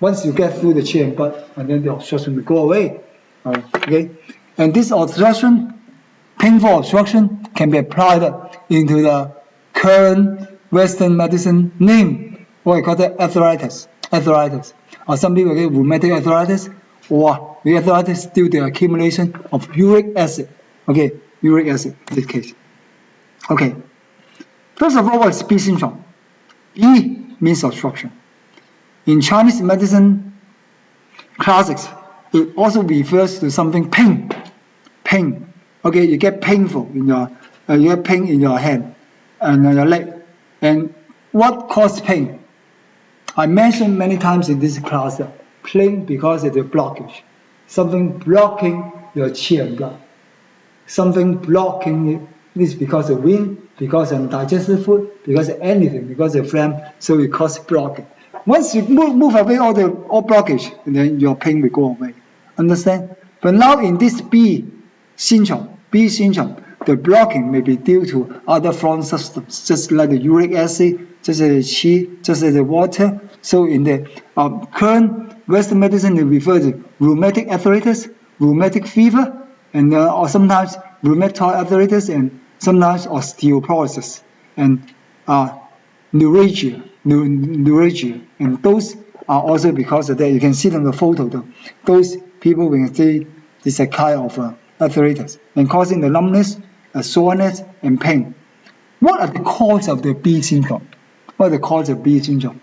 Once you get through the qi and blood, and then the obstruction will go away. Okay? And this obstruction, painful obstruction, can be applied into the current Western medicine name, what we call the arthritis. Or some people get rheumatic arthritis, or the arthritis due to the accumulation of uric acid. Okay, uric acid in this case. Okay. First of all, what is B syndrome? B means obstruction. In Chinese medicine classics, it also refers to something pain. Okay, you get painful in your hand and your leg. And what causes pain? I mentioned many times in this class that pain because of the blockage. Something blocking your qi and blood. Something blocking it. This is because of wind, because of digested food, because of anything, because of phlegm, so it causes blocking. Once you move away all blockage, then your pain will go away. Understand? But now in this B syndrome, the blocking may be due to other foreign substances, just like the uric acid, just like the qi, just like the water. So in the current Western medicine, they refer to rheumatic arthritis, rheumatic fever, and or sometimes rheumatoid arthritis, and sometimes osteoporosis, and neuralgia, and those are also because of that. You can see on the photo, those people will say this is a kind of arthritis, and causing the numbness, soreness, and pain. What are the causes of the B syndrome? What are the causes of B syndrome?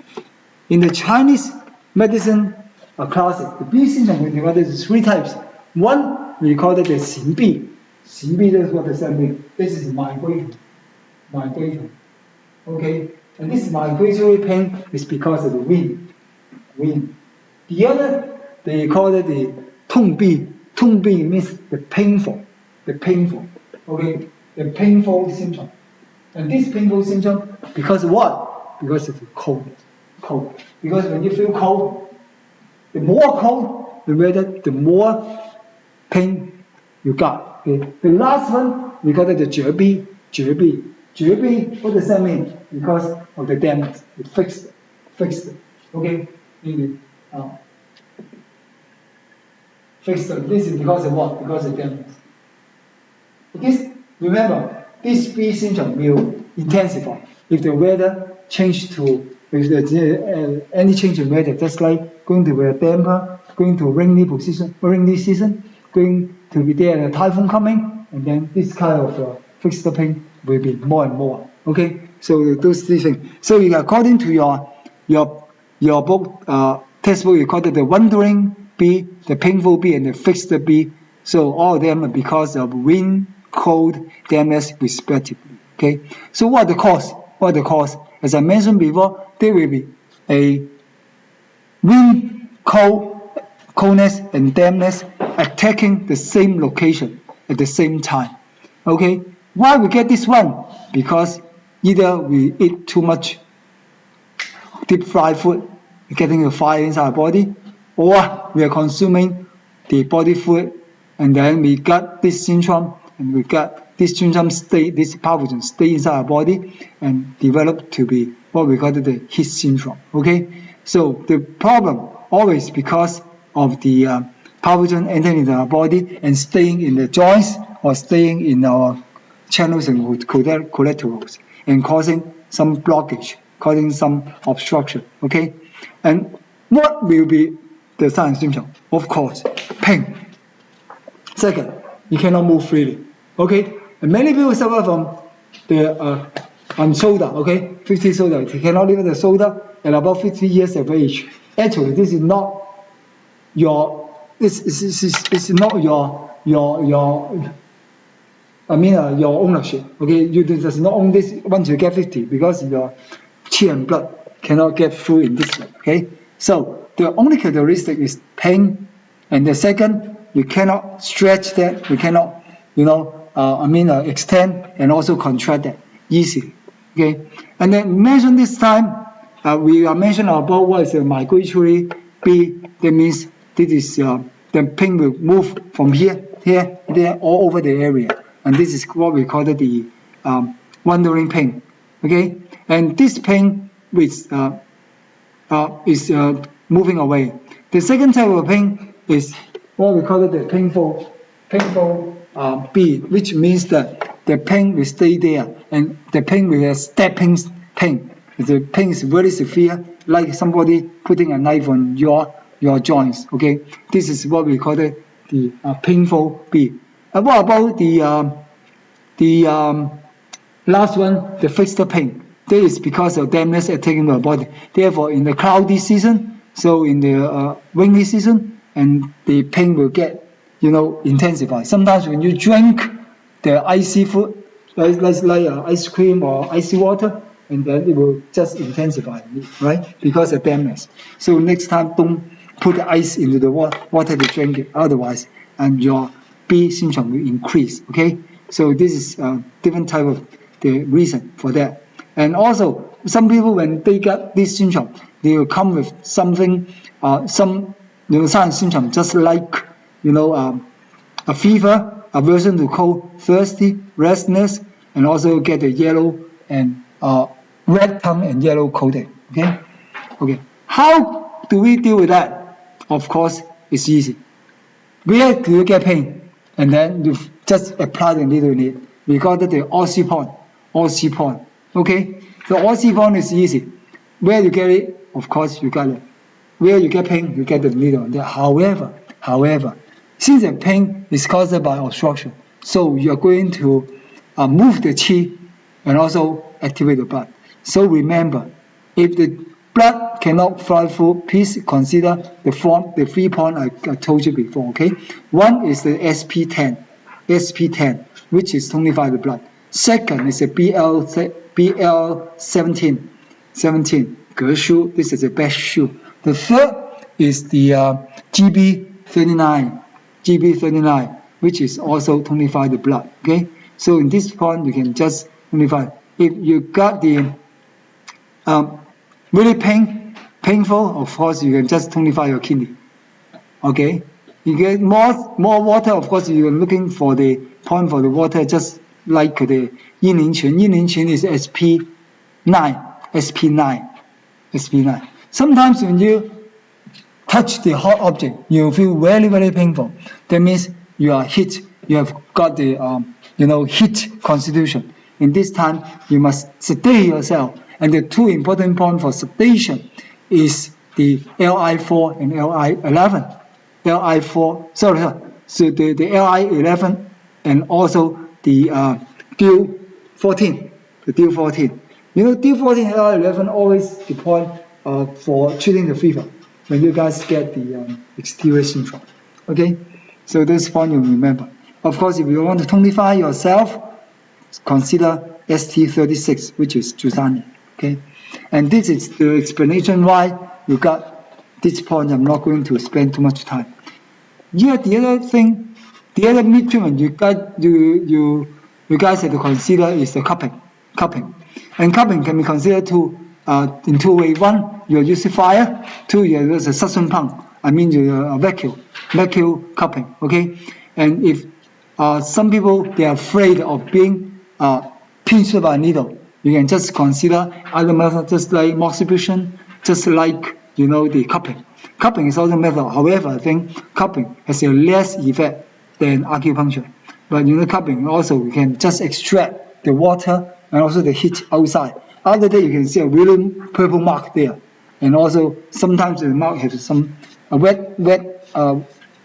In the Chinese medicine classic, the B syndrome we divided into three types. One, we call it the Xin Bi. Xin Bi, that's what does that mean? This is migrating. Okay, and this migratory pain is because of the wind. The other, they call it the Tong Bi. Tong Bi means the painful. Okay, the painful symptom. And this painful symptom, because of what? Because of the cold. Because when you feel cold, the more cold the weather, the more pain you got. Okay? The last one, we call it the 绝壁. 绝壁, what does that mean? Because of the damage. It fixed it. Okay? Fixed it. This is because of what? Because of damage. Okay? Remember, this B syndrome will intensify if the weather change to, if there's any change in weather, just like going to a damper, going to a rainy season, going to be there a typhoon coming, and then this kind of fixed pain will be more and more. Okay, so those three things. So according to your book textbook, you call it the wandering B, the painful B, and the fixed B. So all of them are because of wind, cold, dampness, respectively. Okay, so what are the cause? What are the cause? As I mentioned before, there will be a wind, coldness, and dampness attacking the same location at the same time. Okay, why we get this one? Because either we eat too much deep fried food, getting a fire inside our body, or we are consuming the body food, and then we got this syndrome, and we got this syndrome stay, this pathogen stay inside our body and develop to be what we call the heat syndrome. Okay, so the problem always because of the pathogen entering into our body and staying in the joints or staying in our channels and collaterals and causing some blockage, causing some obstruction. Okay, and what will be the sign and symptom? Of course, pain. Second, you cannot move freely. Okay, and many people suffer from the shoulder. Okay, 50 shoulder. They cannot lift the shoulder at about 50 years of age. Actually, this is not your. This is not your your ownership. Okay, you does not own this once you get 50 because your chi and blood cannot get through in this way. Okay, so the only characteristic is pain, and the second, you cannot stretch that, you cannot, extend and also contract that easily. Okay, and then mention this time, we are mentioning about what is a migratory B. That means this is the pain will move from here, there, all over the area, and this is what we call the wandering pain. Okay, and this pain is moving away. The second type of pain is what we call the painful B, which means that the pain will stay there, and the pain will have stepping pain. The pain is very severe, like somebody putting a knife on your joints. Okay, this is what we call the painful B. And what about the last one, the fixed pain? That is because of dampness attacking the body. Therefore, in the cloudy season, so in the rainy season, and the pain will get intensified. Sometimes when you drink the icy food, like ice cream or icy water, and then it will just intensify, right? Because of dampness. So next time, don't put the ice into the water to drink it. Otherwise, and your B syndrome will increase. Okay. So this is a different type of the reason for that. And also, some people when they get this syndrome, they will come with something, some sign and symptom, just like a fever, aversion to cold, thirsty, restlessness, and also get a yellow and red tongue and yellow coating. Okay. How do we deal with that? Of course, it's easy. Where do you get pain? And then you just apply the needle in it. We call it the OCTCM. Okay. The OCTCM is easy. Where you get it, of course, you got it. Where you get pain, you get the needle on there. However, since the pain is caused by obstruction, so you're going to move the qi and also activate the blood. So remember, if the blood cannot flow through, please consider the 3 points I told you before. Okay, one is the SP10, which is tonify the blood. Second is the BL17, 17 this is the best shoe. The third is the GB39, which is also tonify the blood. Okay, so in this point you can just tonify. If you got the really painful, of course you can just tonify your kidney. Okay, you get more water. Of course you are looking for the point for the water, just like the yin ling qun is SP9. Sometimes when you touch the hot object, you feel very, very painful. That means you are heat. You have got the heat constitution. In this time, you must sedate yourself. And the two important points for sedation is the LI4 and LI11. So the LI11 and also the DIL-14, the DIL-14. You know, DIL-14 IL-11 always the point for treating the fever when you guys get the exterior syndrome. Okay, so this point you remember. Of course, if you want to tonify yourself, consider ST36, which is Jusani. Okay, and this is the explanation why you got this point. I'm not going to spend too much time. Yeah, the other thing, the other mid treatment you guys have to consider is the cupping. And cupping can be considered in two ways. One, you're using fire. Two, you're using a suction pump. I mean, you're vacuum cupping. Okay, and if some people they are afraid of being pinched by a needle, you can just consider other methods, just like moxibustion, just like the cupping. Cupping is also a method. However, I think cupping has a less effect than acupuncture. But cupping also we can just extract the water and also the heat outside. After that, you can see a really purple mark there, and also sometimes the mark has some wet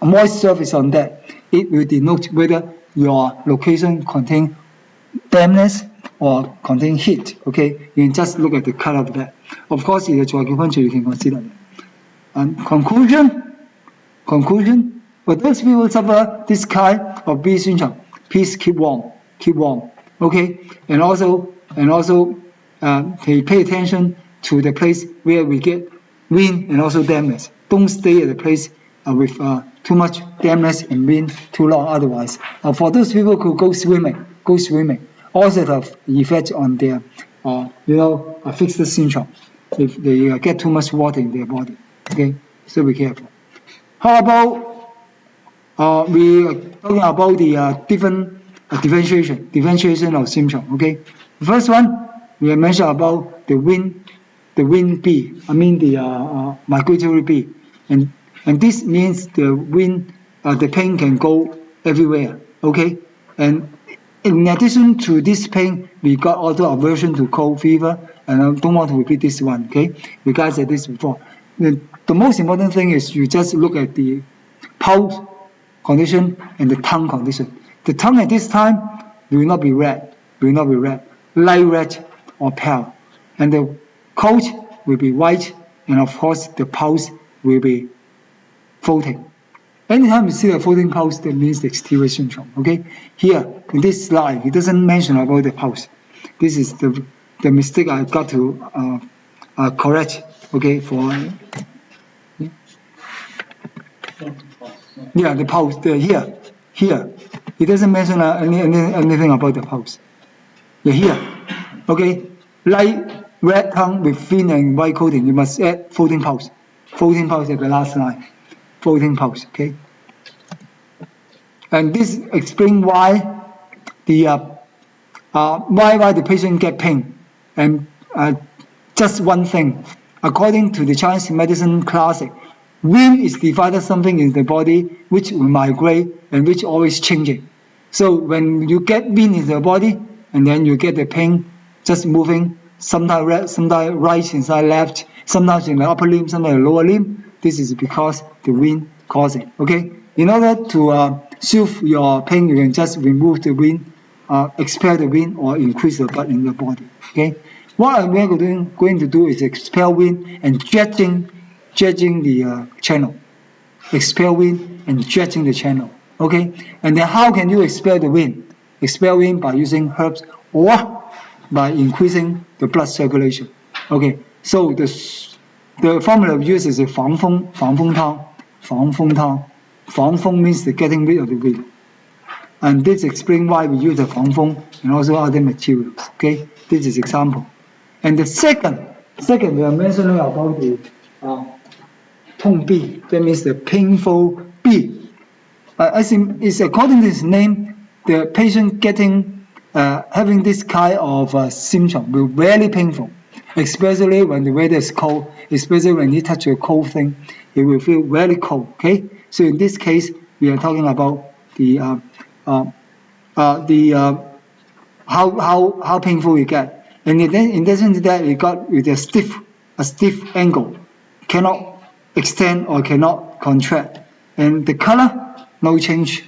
moist surface on that. It will denote whether your location contains dampness or contain heat. Okay, you can just look at the color of that. Of course, in the acupuncture, you can consider that. And conclusion, for those people suffer this kind of B syndrome, please keep warm. Okay, and also pay attention to the place where we get wind and also dampness. Don't stay at the place with too much dampness and wind too long. Otherwise, for those people who go swimming, also have effect on their fixed syndrome if they get too much water in their body. Okay, so be careful. How about we are talking about the different differentiation of symptom. Okay, the first one we have mentioned about the wind bee. I mean the migratory bee, and this means the wind, the pain can go everywhere. Okay, and in addition to this pain, we got also aversion to cold, fever, and I don't want to repeat this one. Okay, you guys said this before. The most important thing is you just look at the pulse condition and the tongue condition. The tongue at this time will not be red, light red or pale, and the coat will be white, and of course the pulse will be floating. Anytime you see a floating pulse, that means the exterior syndrome. Okay, here in this slide, it doesn't mention about the pulse. This is the mistake I got to correct. Okay, the pulse here. It doesn't mention anything about the pulse. Yeah, here. Okay, light red tongue with thin and white coating. You must add floating pulse. Floating pulse at the last line. Floating pulse. Okay. And this explains why why the patient get pain. And just one thing. According to the Chinese medicine classic, wind is divided something in the body which will migrate and which always changing. So when you get wind in the body and then you get the pain just moving, sometimes right, sometimes left, sometimes in the upper limb, sometimes in the lower limb, this is because the wind causing. Okay, in order to soothe your pain, you can just remove the wind, expel the wind, or increase the blood in the body. Okay. What we are going to do is expel wind and dredging the channel. Expel wind and dredging the channel. Okay? And then how can you expel the wind? Expel wind by using herbs or by increasing the blood circulation. Okay? So the formula we use is a 防风汤. 防风 means the getting rid of the wind. And this explains why we use the 防风 and also other materials. Okay? This is example. And the second we are mentioning about the 痛痹, that means the painful B. As in, it's according to its name, the patient having this kind of symptom will be very painful, especially when the weather is cold, especially when you touch a cold thing, it will feel very cold. Okay, so in this case, we are talking about the how painful you get. And in addition to that, it got with a stiff angle, cannot extend or cannot contract. And the color, no change.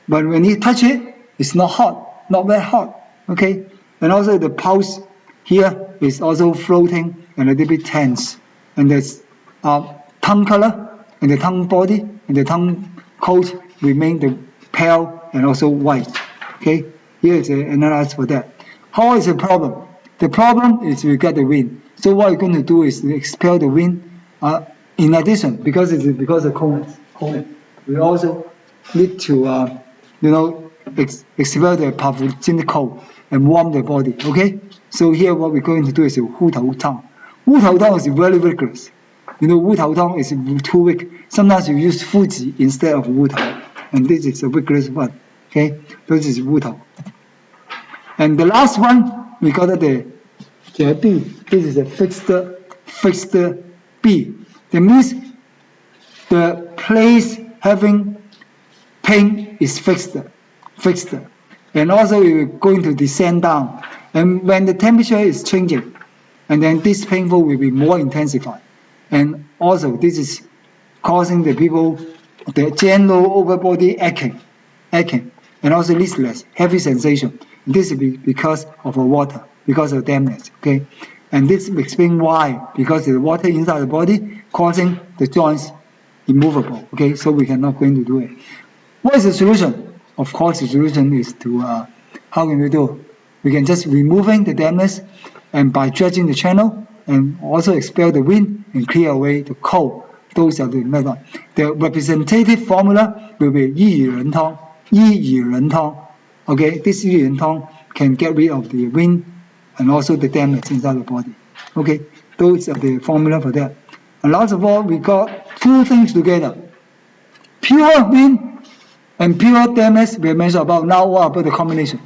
But when you touch it, It's not hot, not very hot, okay? And also the pulse here is also floating and a little bit tense. And there's tongue color and the tongue body and the tongue coat remain the pale and also white, okay? Here is an analysis for that. How is the problem? The problem is we get the wind. So what we're going to do is to expel the wind. In addition, because of coldness, we also need to, expel the pathogenic cold and warm the body, okay? So here what we're going to do is a 烏頭湯. 烏頭湯 is very vigorous. 烏頭湯 is too weak. Sometimes you use Fuji instead of 烏頭, and this is a vigorous one, okay? This is 烏頭. And the last one, we got the B. This is a fixed B. That means the place having pain is fixed. And also we're going to descend down. And when the temperature is changing, and then this painful will be more intensified. And also this is causing the people the general over body aching, and also listless, heavy sensation. This is because of the water, because of dampness, okay? And this explains why, because the water inside the body causing the joints immovable, okay? So we cannot going to do it. What is the solution? Of course, the solution is to, how can we do? We can just removing the dampness and by dredging the channel and also expel the wind and clear away the cold. Those are the methods. The representative formula will be 一语人汤, 一语人汤. Okay, this 一语人汤 can get rid of the wind and also the damage inside the body. Okay, those are the formula for that. And last of all, we got two things together. Pure wind and pure damage we mentioned about. Now what about the combination?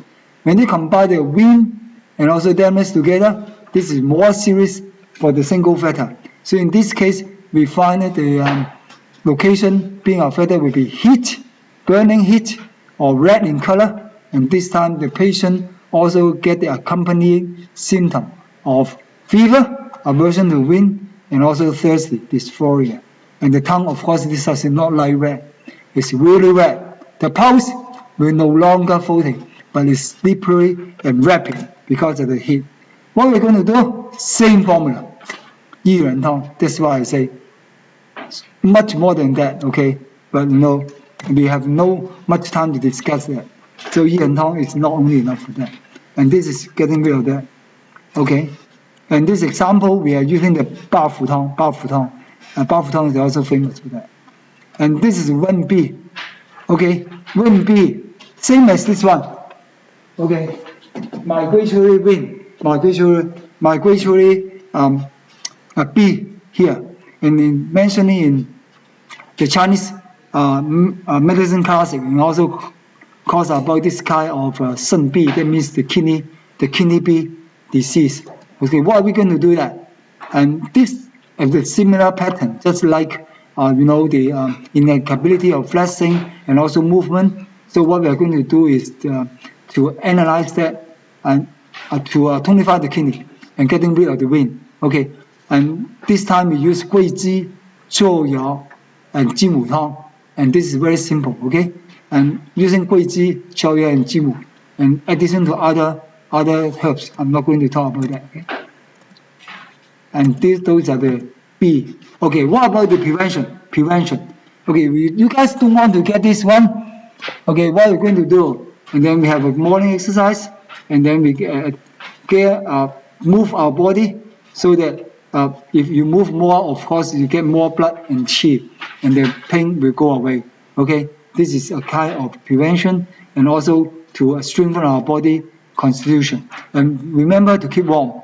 When you combine the wind and also damage together, this is more serious for the single factor. So in this case, we find that the location being affected will be heat, burning heat, or red in color. And this time the patient also get the accompanying symptom of fever, aversion to wind, and also thirsty, dysphoria. And the tongue, of course, this is not like red. It's really red. The pulse will no longer floating, but it's slippery and rapid because of the heat. What we're going to do? Same formula. 一人汤. That's why I say much more than that, okay? But we have no much time to discuss that. So 一人汤 is not only enough for that. And this is getting rid of that, okay? And this example, we are using the 八福汤. 八福汤 is also famous for that. And this is 1B, okay? 1B, same as this one, okay? Migratory wind, migratory B here, and in mentioning in the Chinese medicine classic, and also cause about this kind of 肾B, that means the kidney B disease. Okay, what are we going to do that? And this is a similar pattern, just like the inability of flexing and also movement. So what we are going to do is to analyze that and to tonify the kidney and getting rid of the wind. Okay, and this time we use 桂枝, châu瑶, and 鸡母汤, and this is very simple. Okay, and using 桂枝, châu瑶, and 鸡母, in addition to other herbs. I'm not going to talk about that. Okay, and those are the B. Okay, what about the prevention? Okay, you guys don't want to get this one. Okay, what we're going to do, and then we have a morning exercise, and then we move our body so that if you move more, of course, you get more blood and chi, and the pain will go away. Okay, this is a kind of prevention, and also to strengthen our body constitution. And remember to keep warm.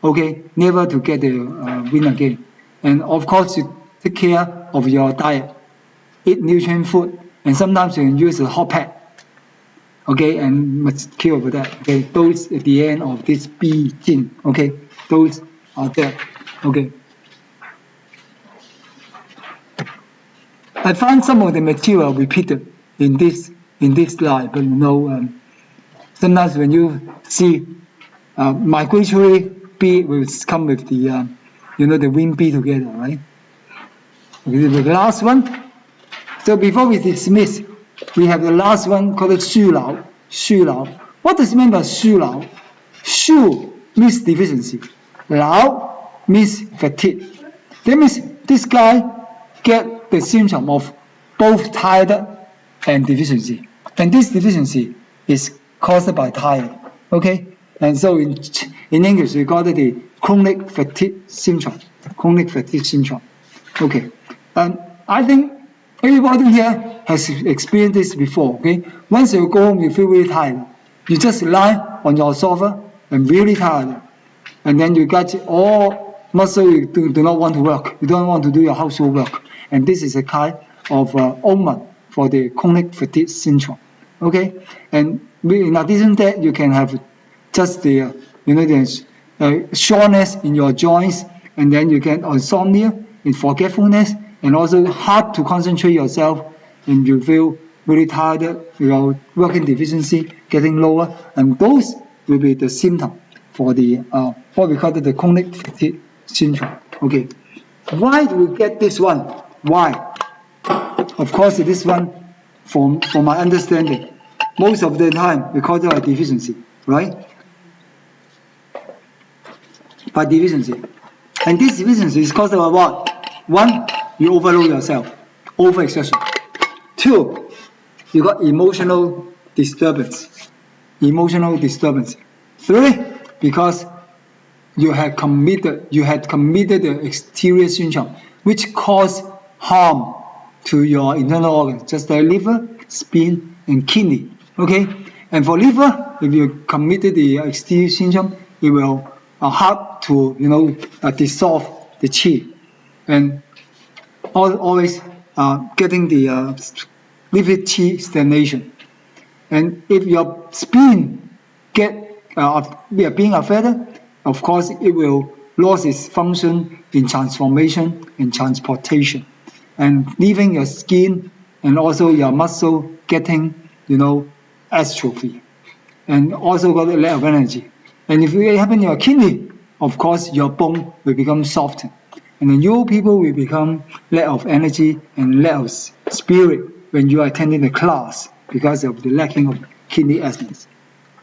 Okay, never to get the wind again. And of course, you take care of your diet. Eat nutrient food, and sometimes you can use a hot pack. Okay, and must care over that. Okay, those at the end of this B gene. Okay, those are there. Okay. I found some of the material repeated in this slide, but sometimes when you see migratory B will come with the the wind B together, right? Okay, the last one. So before we dismiss, we have the last one called 虚劳. 虚劳. What does it mean by 虚劳? 虚 means deficiency. 劳 means fatigue. That means this guy get the symptom of both tired and deficiency. And this deficiency is caused by tired. Okay? And so in English, we call it the chronic fatigue syndrome. Chronic fatigue syndrome. Okay. And I think everybody here has experienced this before. Okay. Once you go home, you feel really tired. You just lie on your sofa and really tired. And then you got all muscle, you do not want to work. You don't want to do your household work. And this is a kind of omen for the chronic fatigue syndrome. Okay. And in addition to that, you can have just the soreness in your joints, and then you get insomnia and forgetfulness, and also hard to concentrate yourself, and you feel really tired, your working deficiency getting lower, and those will be the symptom for the what we call the chronic fatigue syndrome. Okay, why do we get this one? Why? Of course, this one, from my understanding, most of the time we call it a deficiency, right? By deficiency. And this deficiency is caused by what? One, you overload yourself, overexertion. Two, you got emotional disturbance. Emotional disturbance. Three, because you had committed the exterior syndrome, which cause harm to your internal organs, just like liver, spleen, and kidney. Okay? And for liver, if you committed the exterior syndrome, it will hard to dissolve the qi, and always getting the liver qi stagnation. And if your spleen being affected, of course it will lose its function in transformation and transportation, and leaving your skin and also your muscle getting atrophy, and also got a lack of energy. And if it happens in your kidney, of course, your bone will become softened. And then you people will become lack of energy and lack of spirit when you are attending the class because of the lacking of kidney essence.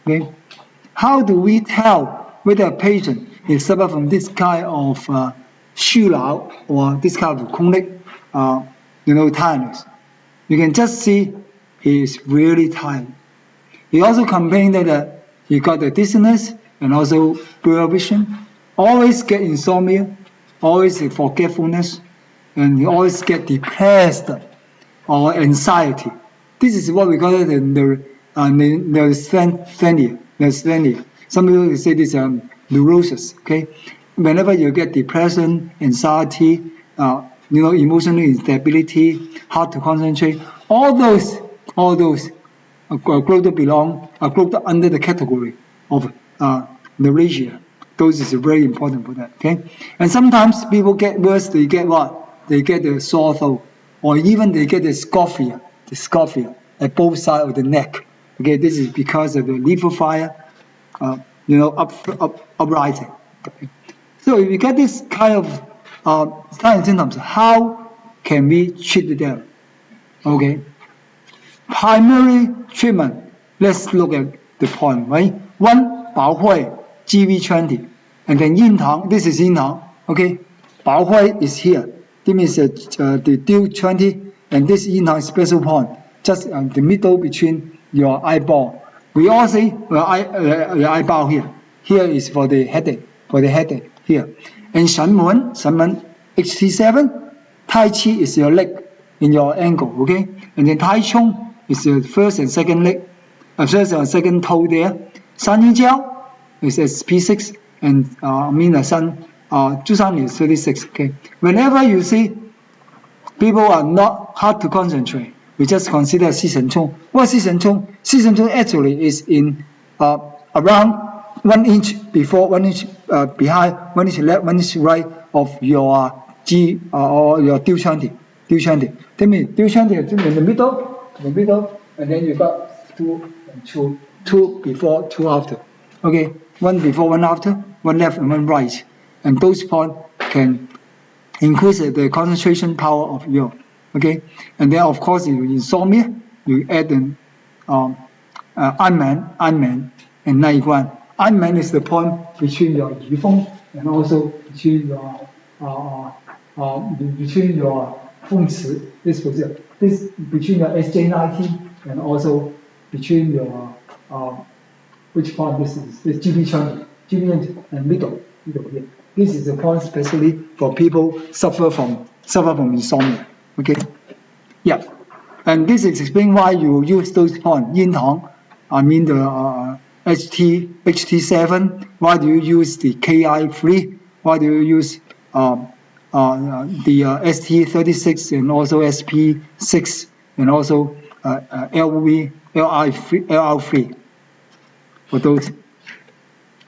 Okay? How do we tell whether a patient is suffer from this kind of 虚劳 or this kind of chronic tiredness? You can just see he is really tired. He also complained that he got the dizziness and also blurred vision, always get insomnia, always forgetfulness, and you always get depressed or anxiety. This is what we call it the neurasthenia. Some people say this neurosis. Okay, whenever you get depression, anxiety, emotional instability, hard to concentrate, all those are grouped under the category of neuralgia. Those is very important for that. Okay, and sometimes people get worse. They get what? They get the sore throat, or even they get the scoffia at both sides of the neck. Okay, this is because of the liver fire, uprising. Okay. So if you get this kind of signs and symptoms, how can we treat them? Okay, primary treatment. Let's look at the point, right? One, 保会 GV20, and then 印堂. This is 印堂. Okay, 保会 is here. This means the DU20, and this 印堂 special point, just the middle between your eyeball. We all say your eyeball here. Here is for the headache. Here. And 神门 HT7, Tai Chi is your leg in your ankle. Okay, and then Tai Chong is the first and second leg, first and second toe there. 三阴交 is P6, and Zhu Shan is 36. Okay, whenever you see people are not hard to concentrate, we just consider 四神冲. What 四神冲? 四神冲 actually is in around 1 inch before, 1 inch behind, 1 inch left, 1 inch right of your G or your DU20. That means DU20 is in the middle, and then you got two before, two after. Okay, one before, one after, one left and one right, and those points can increase the concentration power of your. Okay, and then of course insomnia, you add an Anman and 那一关. Anman is the point between your 遗风 and also between your between your 凤池 this position, this between your SJ90 and also between your which point this is this GB20 and middle here. This is the point especially for people suffer from insomnia. Okay, yeah, and this is explain why you use those points. Yin Tong, I mean the HT7. Why do you use the KI3? Why do you use the ST36 and also SP6 and also LR3 for those?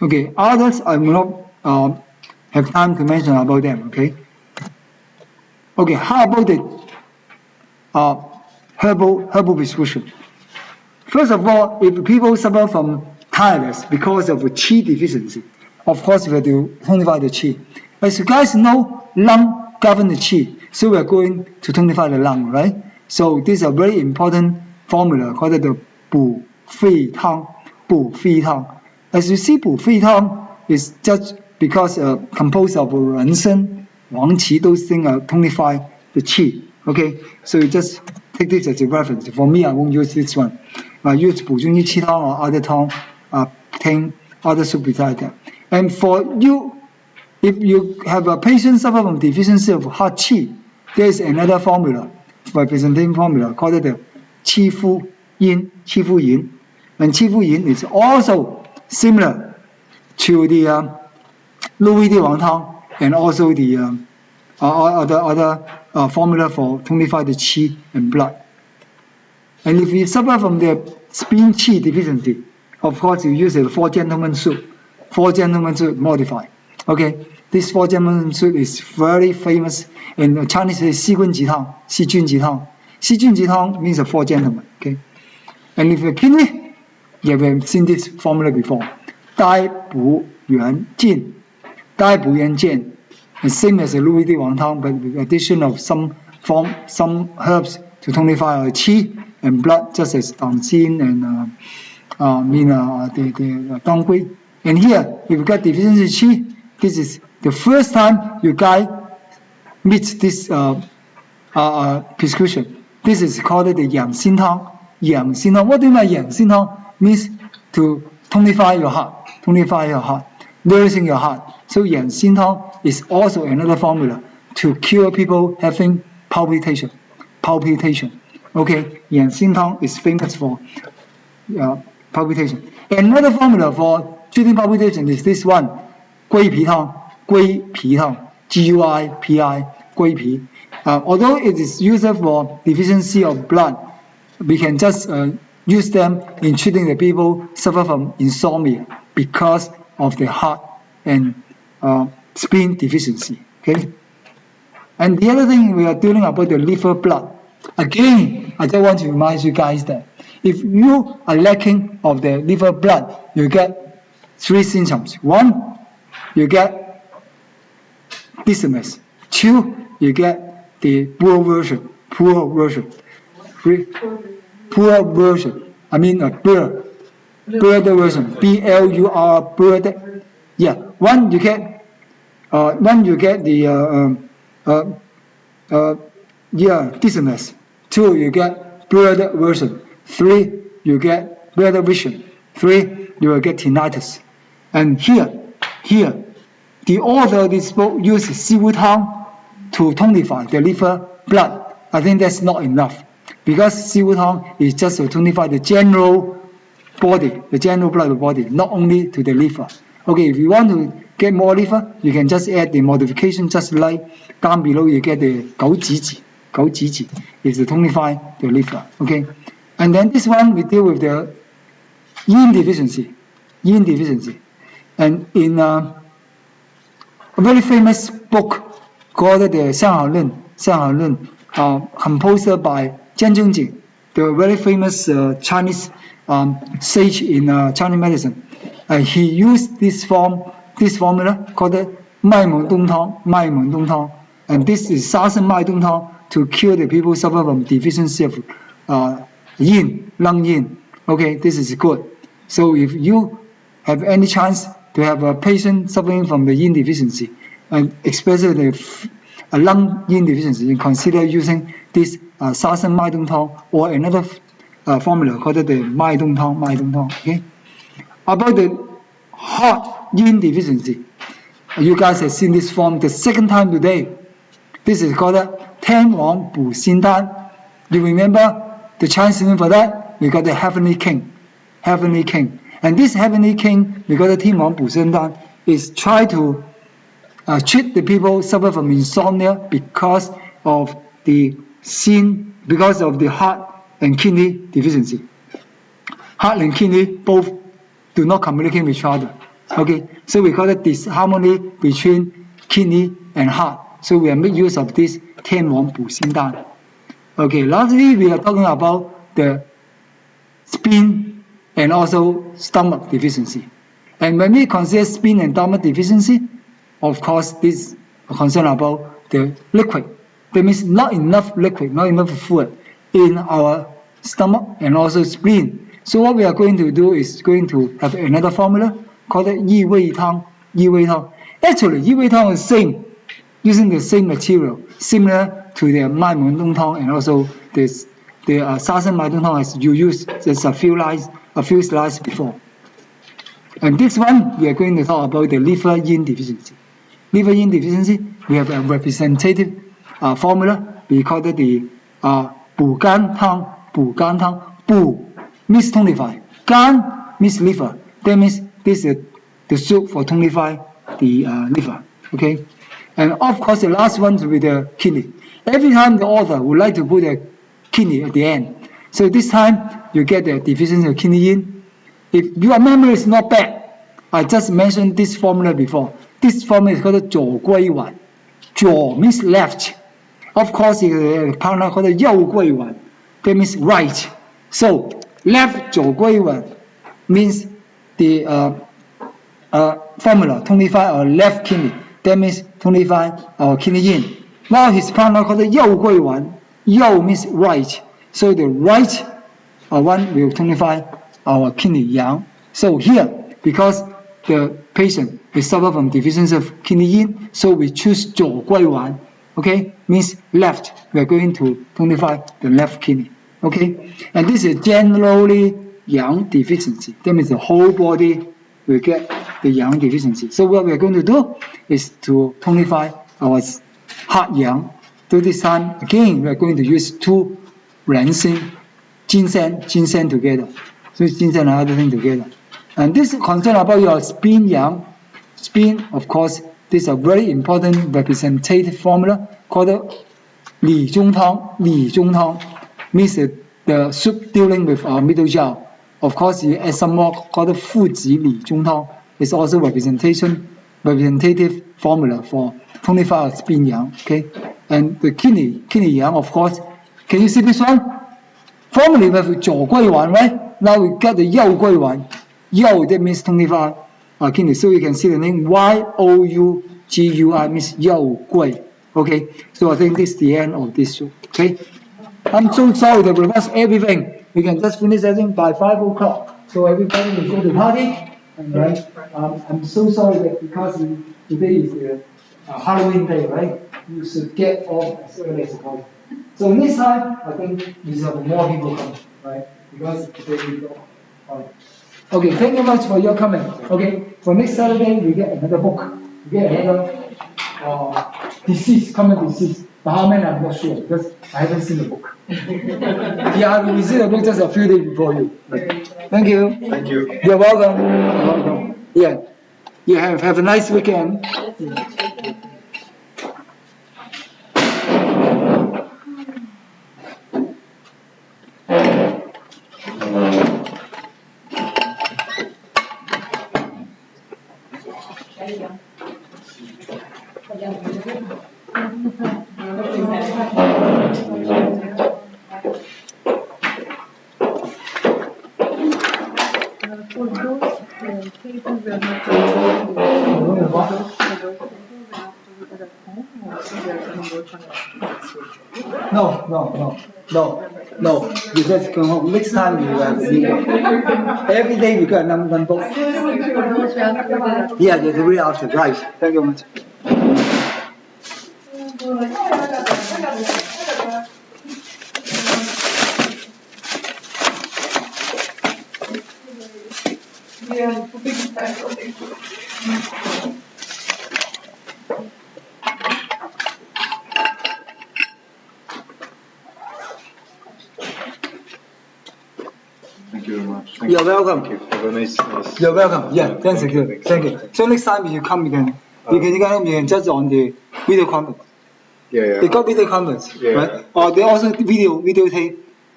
Okay, others I will not have time to mention about them. Okay. Okay, how about the herbal prescription? First of all, if people suffer from tiredness because of qi deficiency, of course we have to tonify the qi. As you guys know, lung governs the qi, so we are going to tonify the lung, right? So this is a very important formula called the 补肺汤. 补肺汤. As you see, 补肺汤 is just because composed of 人参, 黄芪, those things tonify the qi. Okay, so you just take this as a reference. For me, I won't use this one. I use 补中益气汤 or other汤, other soup beside that. And for you, if you have a patient suffer from deficiency of hot qi, there is another formula, representing formula called the 气夫阴. And 气夫阴 is also similar to the Louis de Wang Tang and also the other formula for tonify the qi and blood. And if you suffer from the spleen qi deficiency, of course you use the 4 gentlemen soup. 4 gentlemen soup modified. Okay, this 4 gentlemen soup is very famous in Chinese. Xi Jun Ji Tang. Xi Jun Ji Tang. Xi Jun Ji Tang means 4 gentlemen. Okay, and if you're kidney, you have seen this formula before. 呆补元健. 呆补元健. The same as the Louis de Wang Tang, but with addition of some herbs to tonify our qi and blood, just as Dang Xin and the Dong Gui. And here, if you got deficiency qi, this is the first time you guys meet this prescription. This is called the Yang Xin Tang. Yang Xin Tang. What do you mean Yang Xin Tang? Means to tonify your heart, nourishing your heart. So Yang Xin Tang is also another formula to cure people having palpitation. Okay, Yang Xin Tang is famous for palpitation. Another formula for treating palpitation is this one, 龟皮汤, 龟皮汤, GUIPI, 龟皮. Although it is used for deficiency of blood, we can just use them in treating the people suffer from insomnia because of the heart and spleen deficiency. Okay, and the other thing we are doing about the liver blood. Again, I just want to remind you guys that if you are lacking of the liver blood, you get 3 symptoms. 1, you get dizziness. 2, you get the poor version. 3, poor version. I mean a blur version. BLUR blurred. Yeah. 1, you get the dizziness. 2, you get blurred version. 3, you get blurred vision. 3, you will get tinnitus. And here, the author of this book uses 西乌汤 to tonify the liver blood. I think that's not enough, because 西乌汤 is just to tonify the general body, the general blood of the body, not only to the liver. Okay, if you want to get more liver, you can just add the modification, just like down below you get the 枸杞子 is to tonify the liver. Okay, and then this one we deal with the yin deficiency. And in a very famous book called the 相好论, composed by Jian Zhongjing, the very famous Chinese sage in Chinese medicine. He used this formula called 麦蒙冬汤, and this is 沙参麦冬汤 to cure the people who suffer from deficiency of yin, lung yin. Okay, this is good. So if you have any chance to have a patient suffering from the yin deficiency, and especially a lung yin deficiency, you consider using this沙参麦冬汤 or another formula called the 麦冬汤. Okay. About the heart yin deficiency, you guys have seen this form the second time today. This is called 天王补心丹. You remember the Chinese name for that? We got the Heavenly King. Heavenly King. And this Heavenly King, we got the 天王补心丹, is try to treat the people suffer from insomnia because of the heart and kidney deficiency. Heart and kidney both do not communicate with each other. Okay, so we call it disharmony between kidney and heart. So we make use of this 天王补心丹. Okay, lastly, we are talking about the spleen and also stomach deficiency. And when we consider spleen and stomach deficiency, of course, this is a concern about the liquid. That means not enough liquid, not enough food in our stomach and also spleen. So what we are going to do is going to have another formula called 益胃汤. Actually, 益胃汤is same, using the same material, similar to the 麦门冬汤 and also the 沙参麦冬汤 as you used just a few slides before. And this one, we are going to talk about the liver yin deficiency. Liver yin deficiency, we have a representative formula. We call it the 补肝汤. 补 means tonify. 肝 means liver. That means this is the soup for tonify the liver. Okay. And of course, the last one will be the kidney. Every time the author would like to put a kidney at the end. So this time, you get the deficiency of kidney yin. If your memory is not bad, I just mentioned this formula before. This formula is called 左归丸. 左 means left. Of course, a partner called 右归丸. That means right. So left 左归丸 means the formula tonify our left kidney. That means tonify our kidney yin. Now his partner called 右归丸. 右 means right. So the right one will tonify our kidney yang. So here, because the patient is suffer from deficiency of kidney yin, so we choose 左归丸. Okay, means left. We are going to tonify the left kidney. Okay, and this is generally yang deficiency. That means the whole body will get the yang deficiency. So what we are going to do is to tonify our heart yang. So this time again, we are going to use 2 rensin, ginseng together. So ginseng and other thing together. And this is concerned about your spleen yang. Spleen, of course, this is a very important representative formula called 理中汤. 理中汤 means the soup dealing with our middle jaw. Of course, you add some more called 附子理中汤. It's also representative formula for tonify our spleen yang. Okay, and the kidney yang, of course. Can you see this one? Formerly we have 左归丸, right? Now we got the 右归丸. 右 that means tonify our kidney. So you can see the name Y-O-U-G-U-I means 右归. Okay, so I think this is the end of this show. Okay, I'm so sorry to reverse everything. We can just finish everything by 5 o'clock. So everybody will go to party. And right, I'm so sorry that because today is the Halloween day, right? You should get off as early as possible. So next time, I think we should have more people come, right? Because today we go. Okay, thank you much for your comment. Okay, for next Saturday, we get another book. We get another common disease. But how many, I'm not sure, because I haven't seen the book. Yeah, I will receive the book just a few days before you. Thank you. Thank you. You're welcome. You're welcome. Yeah. You have a nice weekend. For those people who are not No. No, you just go home. Next time you have a video. Every day we got one book. Yeah, the real after. Right. Thank you very much. Thank you very much. You're welcome. Thank you. Have a nice. You're welcome. Yeah, thanks again. Thank you. So next time if you come, you can just on the video conference. Yeah. They got video conference, Yeah. right? Or they also videotape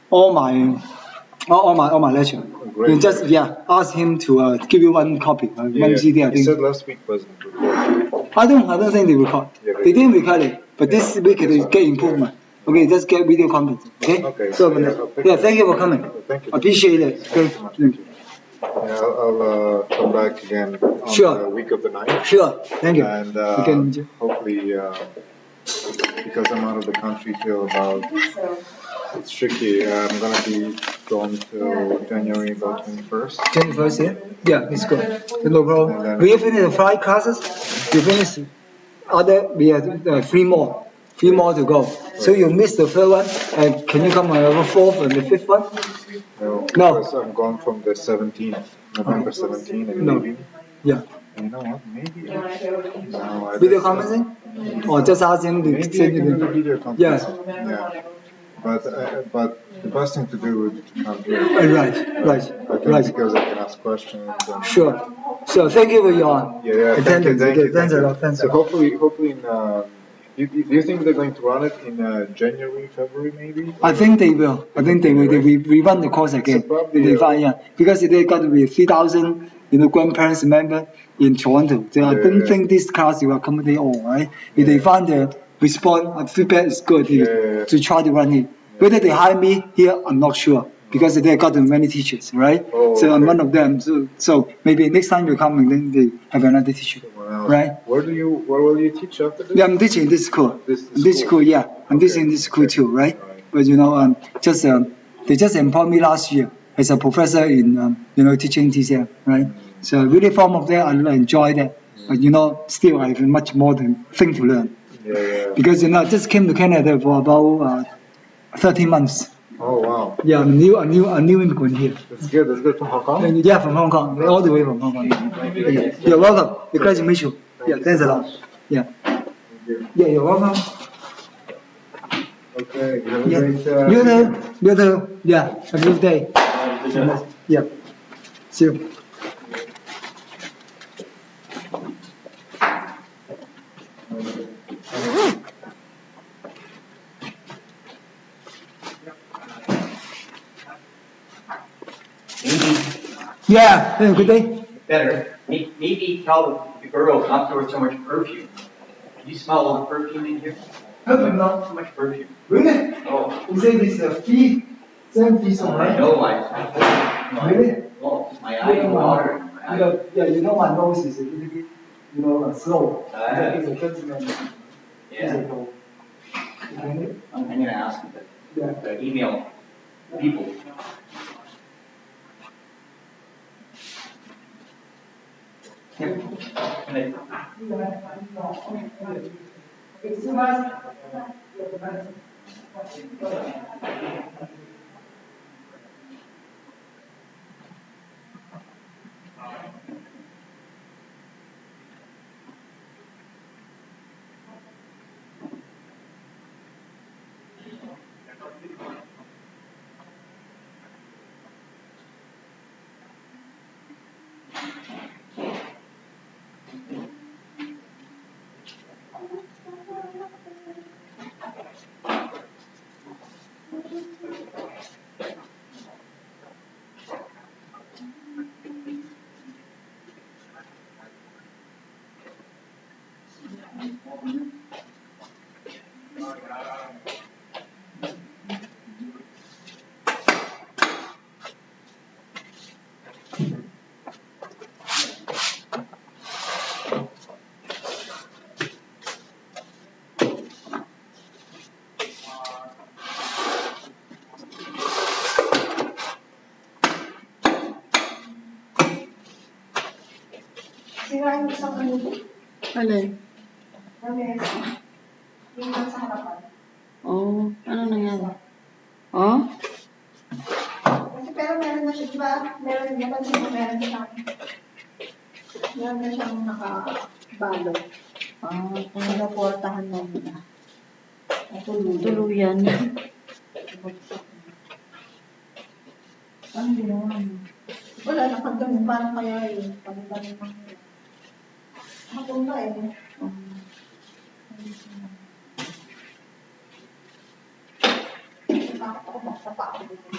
all my lecture. Great. You just ask him to give you one copy, one CD. I You think. said last week wasn't recorded. I don't think they record. Yeah, They didn't record it, but this week they get improvement. Okay, just get video conference. Okay. Okay. So thank you for coming. Thank you. Appreciate it. Thank you. Thank you. Yeah, I'll come back again on Sure. the week of the 9th. Sure. Thank you. And You can- hopefully, because I'm out of the country till about, it's tricky. I'm gonna be gone till January about 21st. 21st, yeah, it's good. No problem. And then- We finish the 5 classes. We finish we have 3 more. 3 more to go. So you missed the third one. Can you come on the 4th and the 5th one? No, No. because I'm gone from the 17th, November 17th, and No. leaving. Yeah. And you know what? Maybe. No, I Video just- conferencing? Or just ask him to Maybe I send you can do the the. video conference. Yeah. But the best thing to do would be to come here. Right. I think because I can ask questions. And, Sure. So thank you for your Yeah. Thank you. Thanks a lot. Thanks a So lot. hopefully in. Do you think they're going to run it in January, February, maybe? I think they will. We run the course again. So probably, They find, because they got to be 3,000, grandparents member in Toronto. So I don't think this class will accommodate all, right? If they find the response, feedback is good, to try to run it. Whether they hire me here, I'm not sure, because they got many teachers, right? Oh, so I'm okay. one of them. So maybe next time you come and then they have another teacher, right? Where will you teach after this? Yeah, I'm teaching this school. This school, yeah. I'm teaching this school too, right? But they just employed me last year as a professor in teaching TCM, right? So really from of there I really enjoy that. But still I have much more thing to learn. Yeah. Because I just came to Canada for about 13 months. Oh wow. Yeah, I'm a new immigrant here. That's good. That's good from Hong Kong. Yeah, from Hong Kong, all the way from Hong Kong. Yeah. You're welcome. It's glad to meet you. Yeah, thanks a lot. Yeah. Yeah, you're welcome. Okay. You have a Yeah. great. You too. Yeah. Have a good day. Yeah. See you. Yeah. Have a good day. Better. Maybe tell the girls not to wear so much perfume. Can you smell all the perfume in here? Not So much perfume. really. Oh, You say this is a fee, 7 fees on I know. I Really? well, my eyes watering. My nose is a little bit, slow. It's a judgment. Yeah. I'm gonna ask them Yeah. to email people. Can Sira yung isang ano. Alin? Lamesa. Yung nasa harapan. Oh, ano nangyari? Oh? Kasi pero meron na siya, di ba? Meron, napansin mo, meron na siyang nakabalo. Pinaportahan na nila. Tuluyan. Ano ginawa mo? Wala, nakaganon. Paano kaya yun? Pag-ganon lang nila. Nakapunta eh. Bakit ako basta pa ako dito?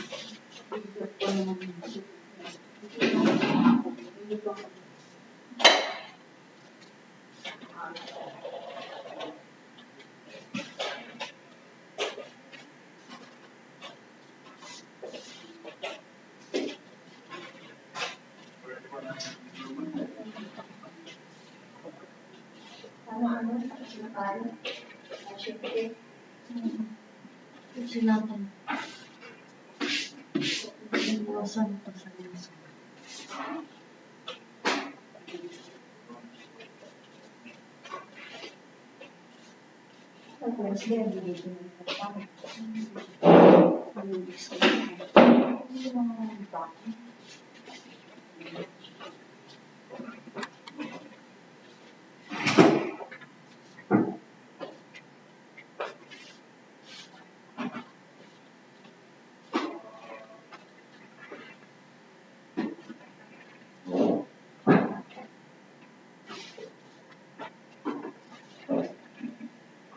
Ano, sila tayo? Siyempre. Sila pa. Iwasan ito sa liso. Sige, hindi ko na. Ano gusto? Hindi ko na.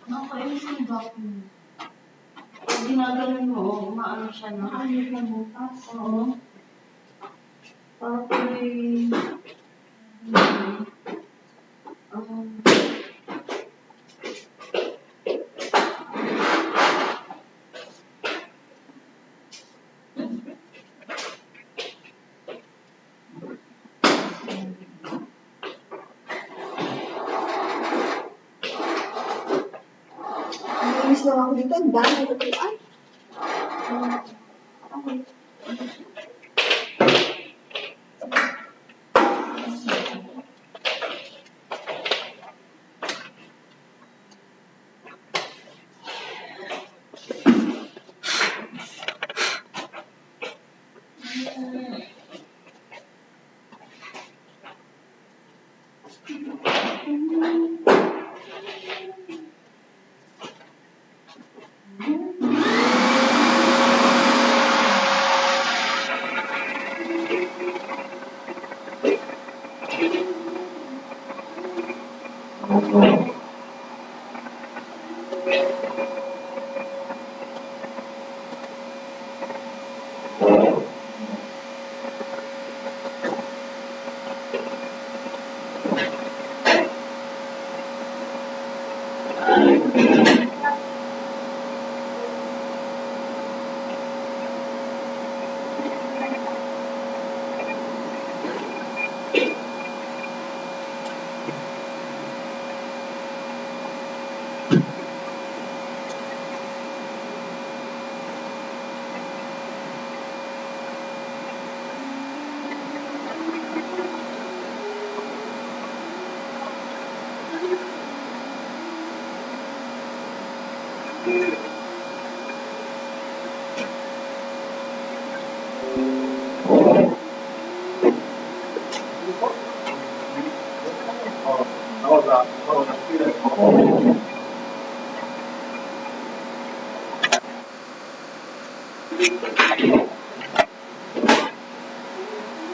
Nakakainis yung document. Pag ginaganon mo, umaano siya na. Nakakainis na bukas. Oo. Parang tuloy... Nainis lang ako dito. Ang dami ko. Ay! Okay. That was a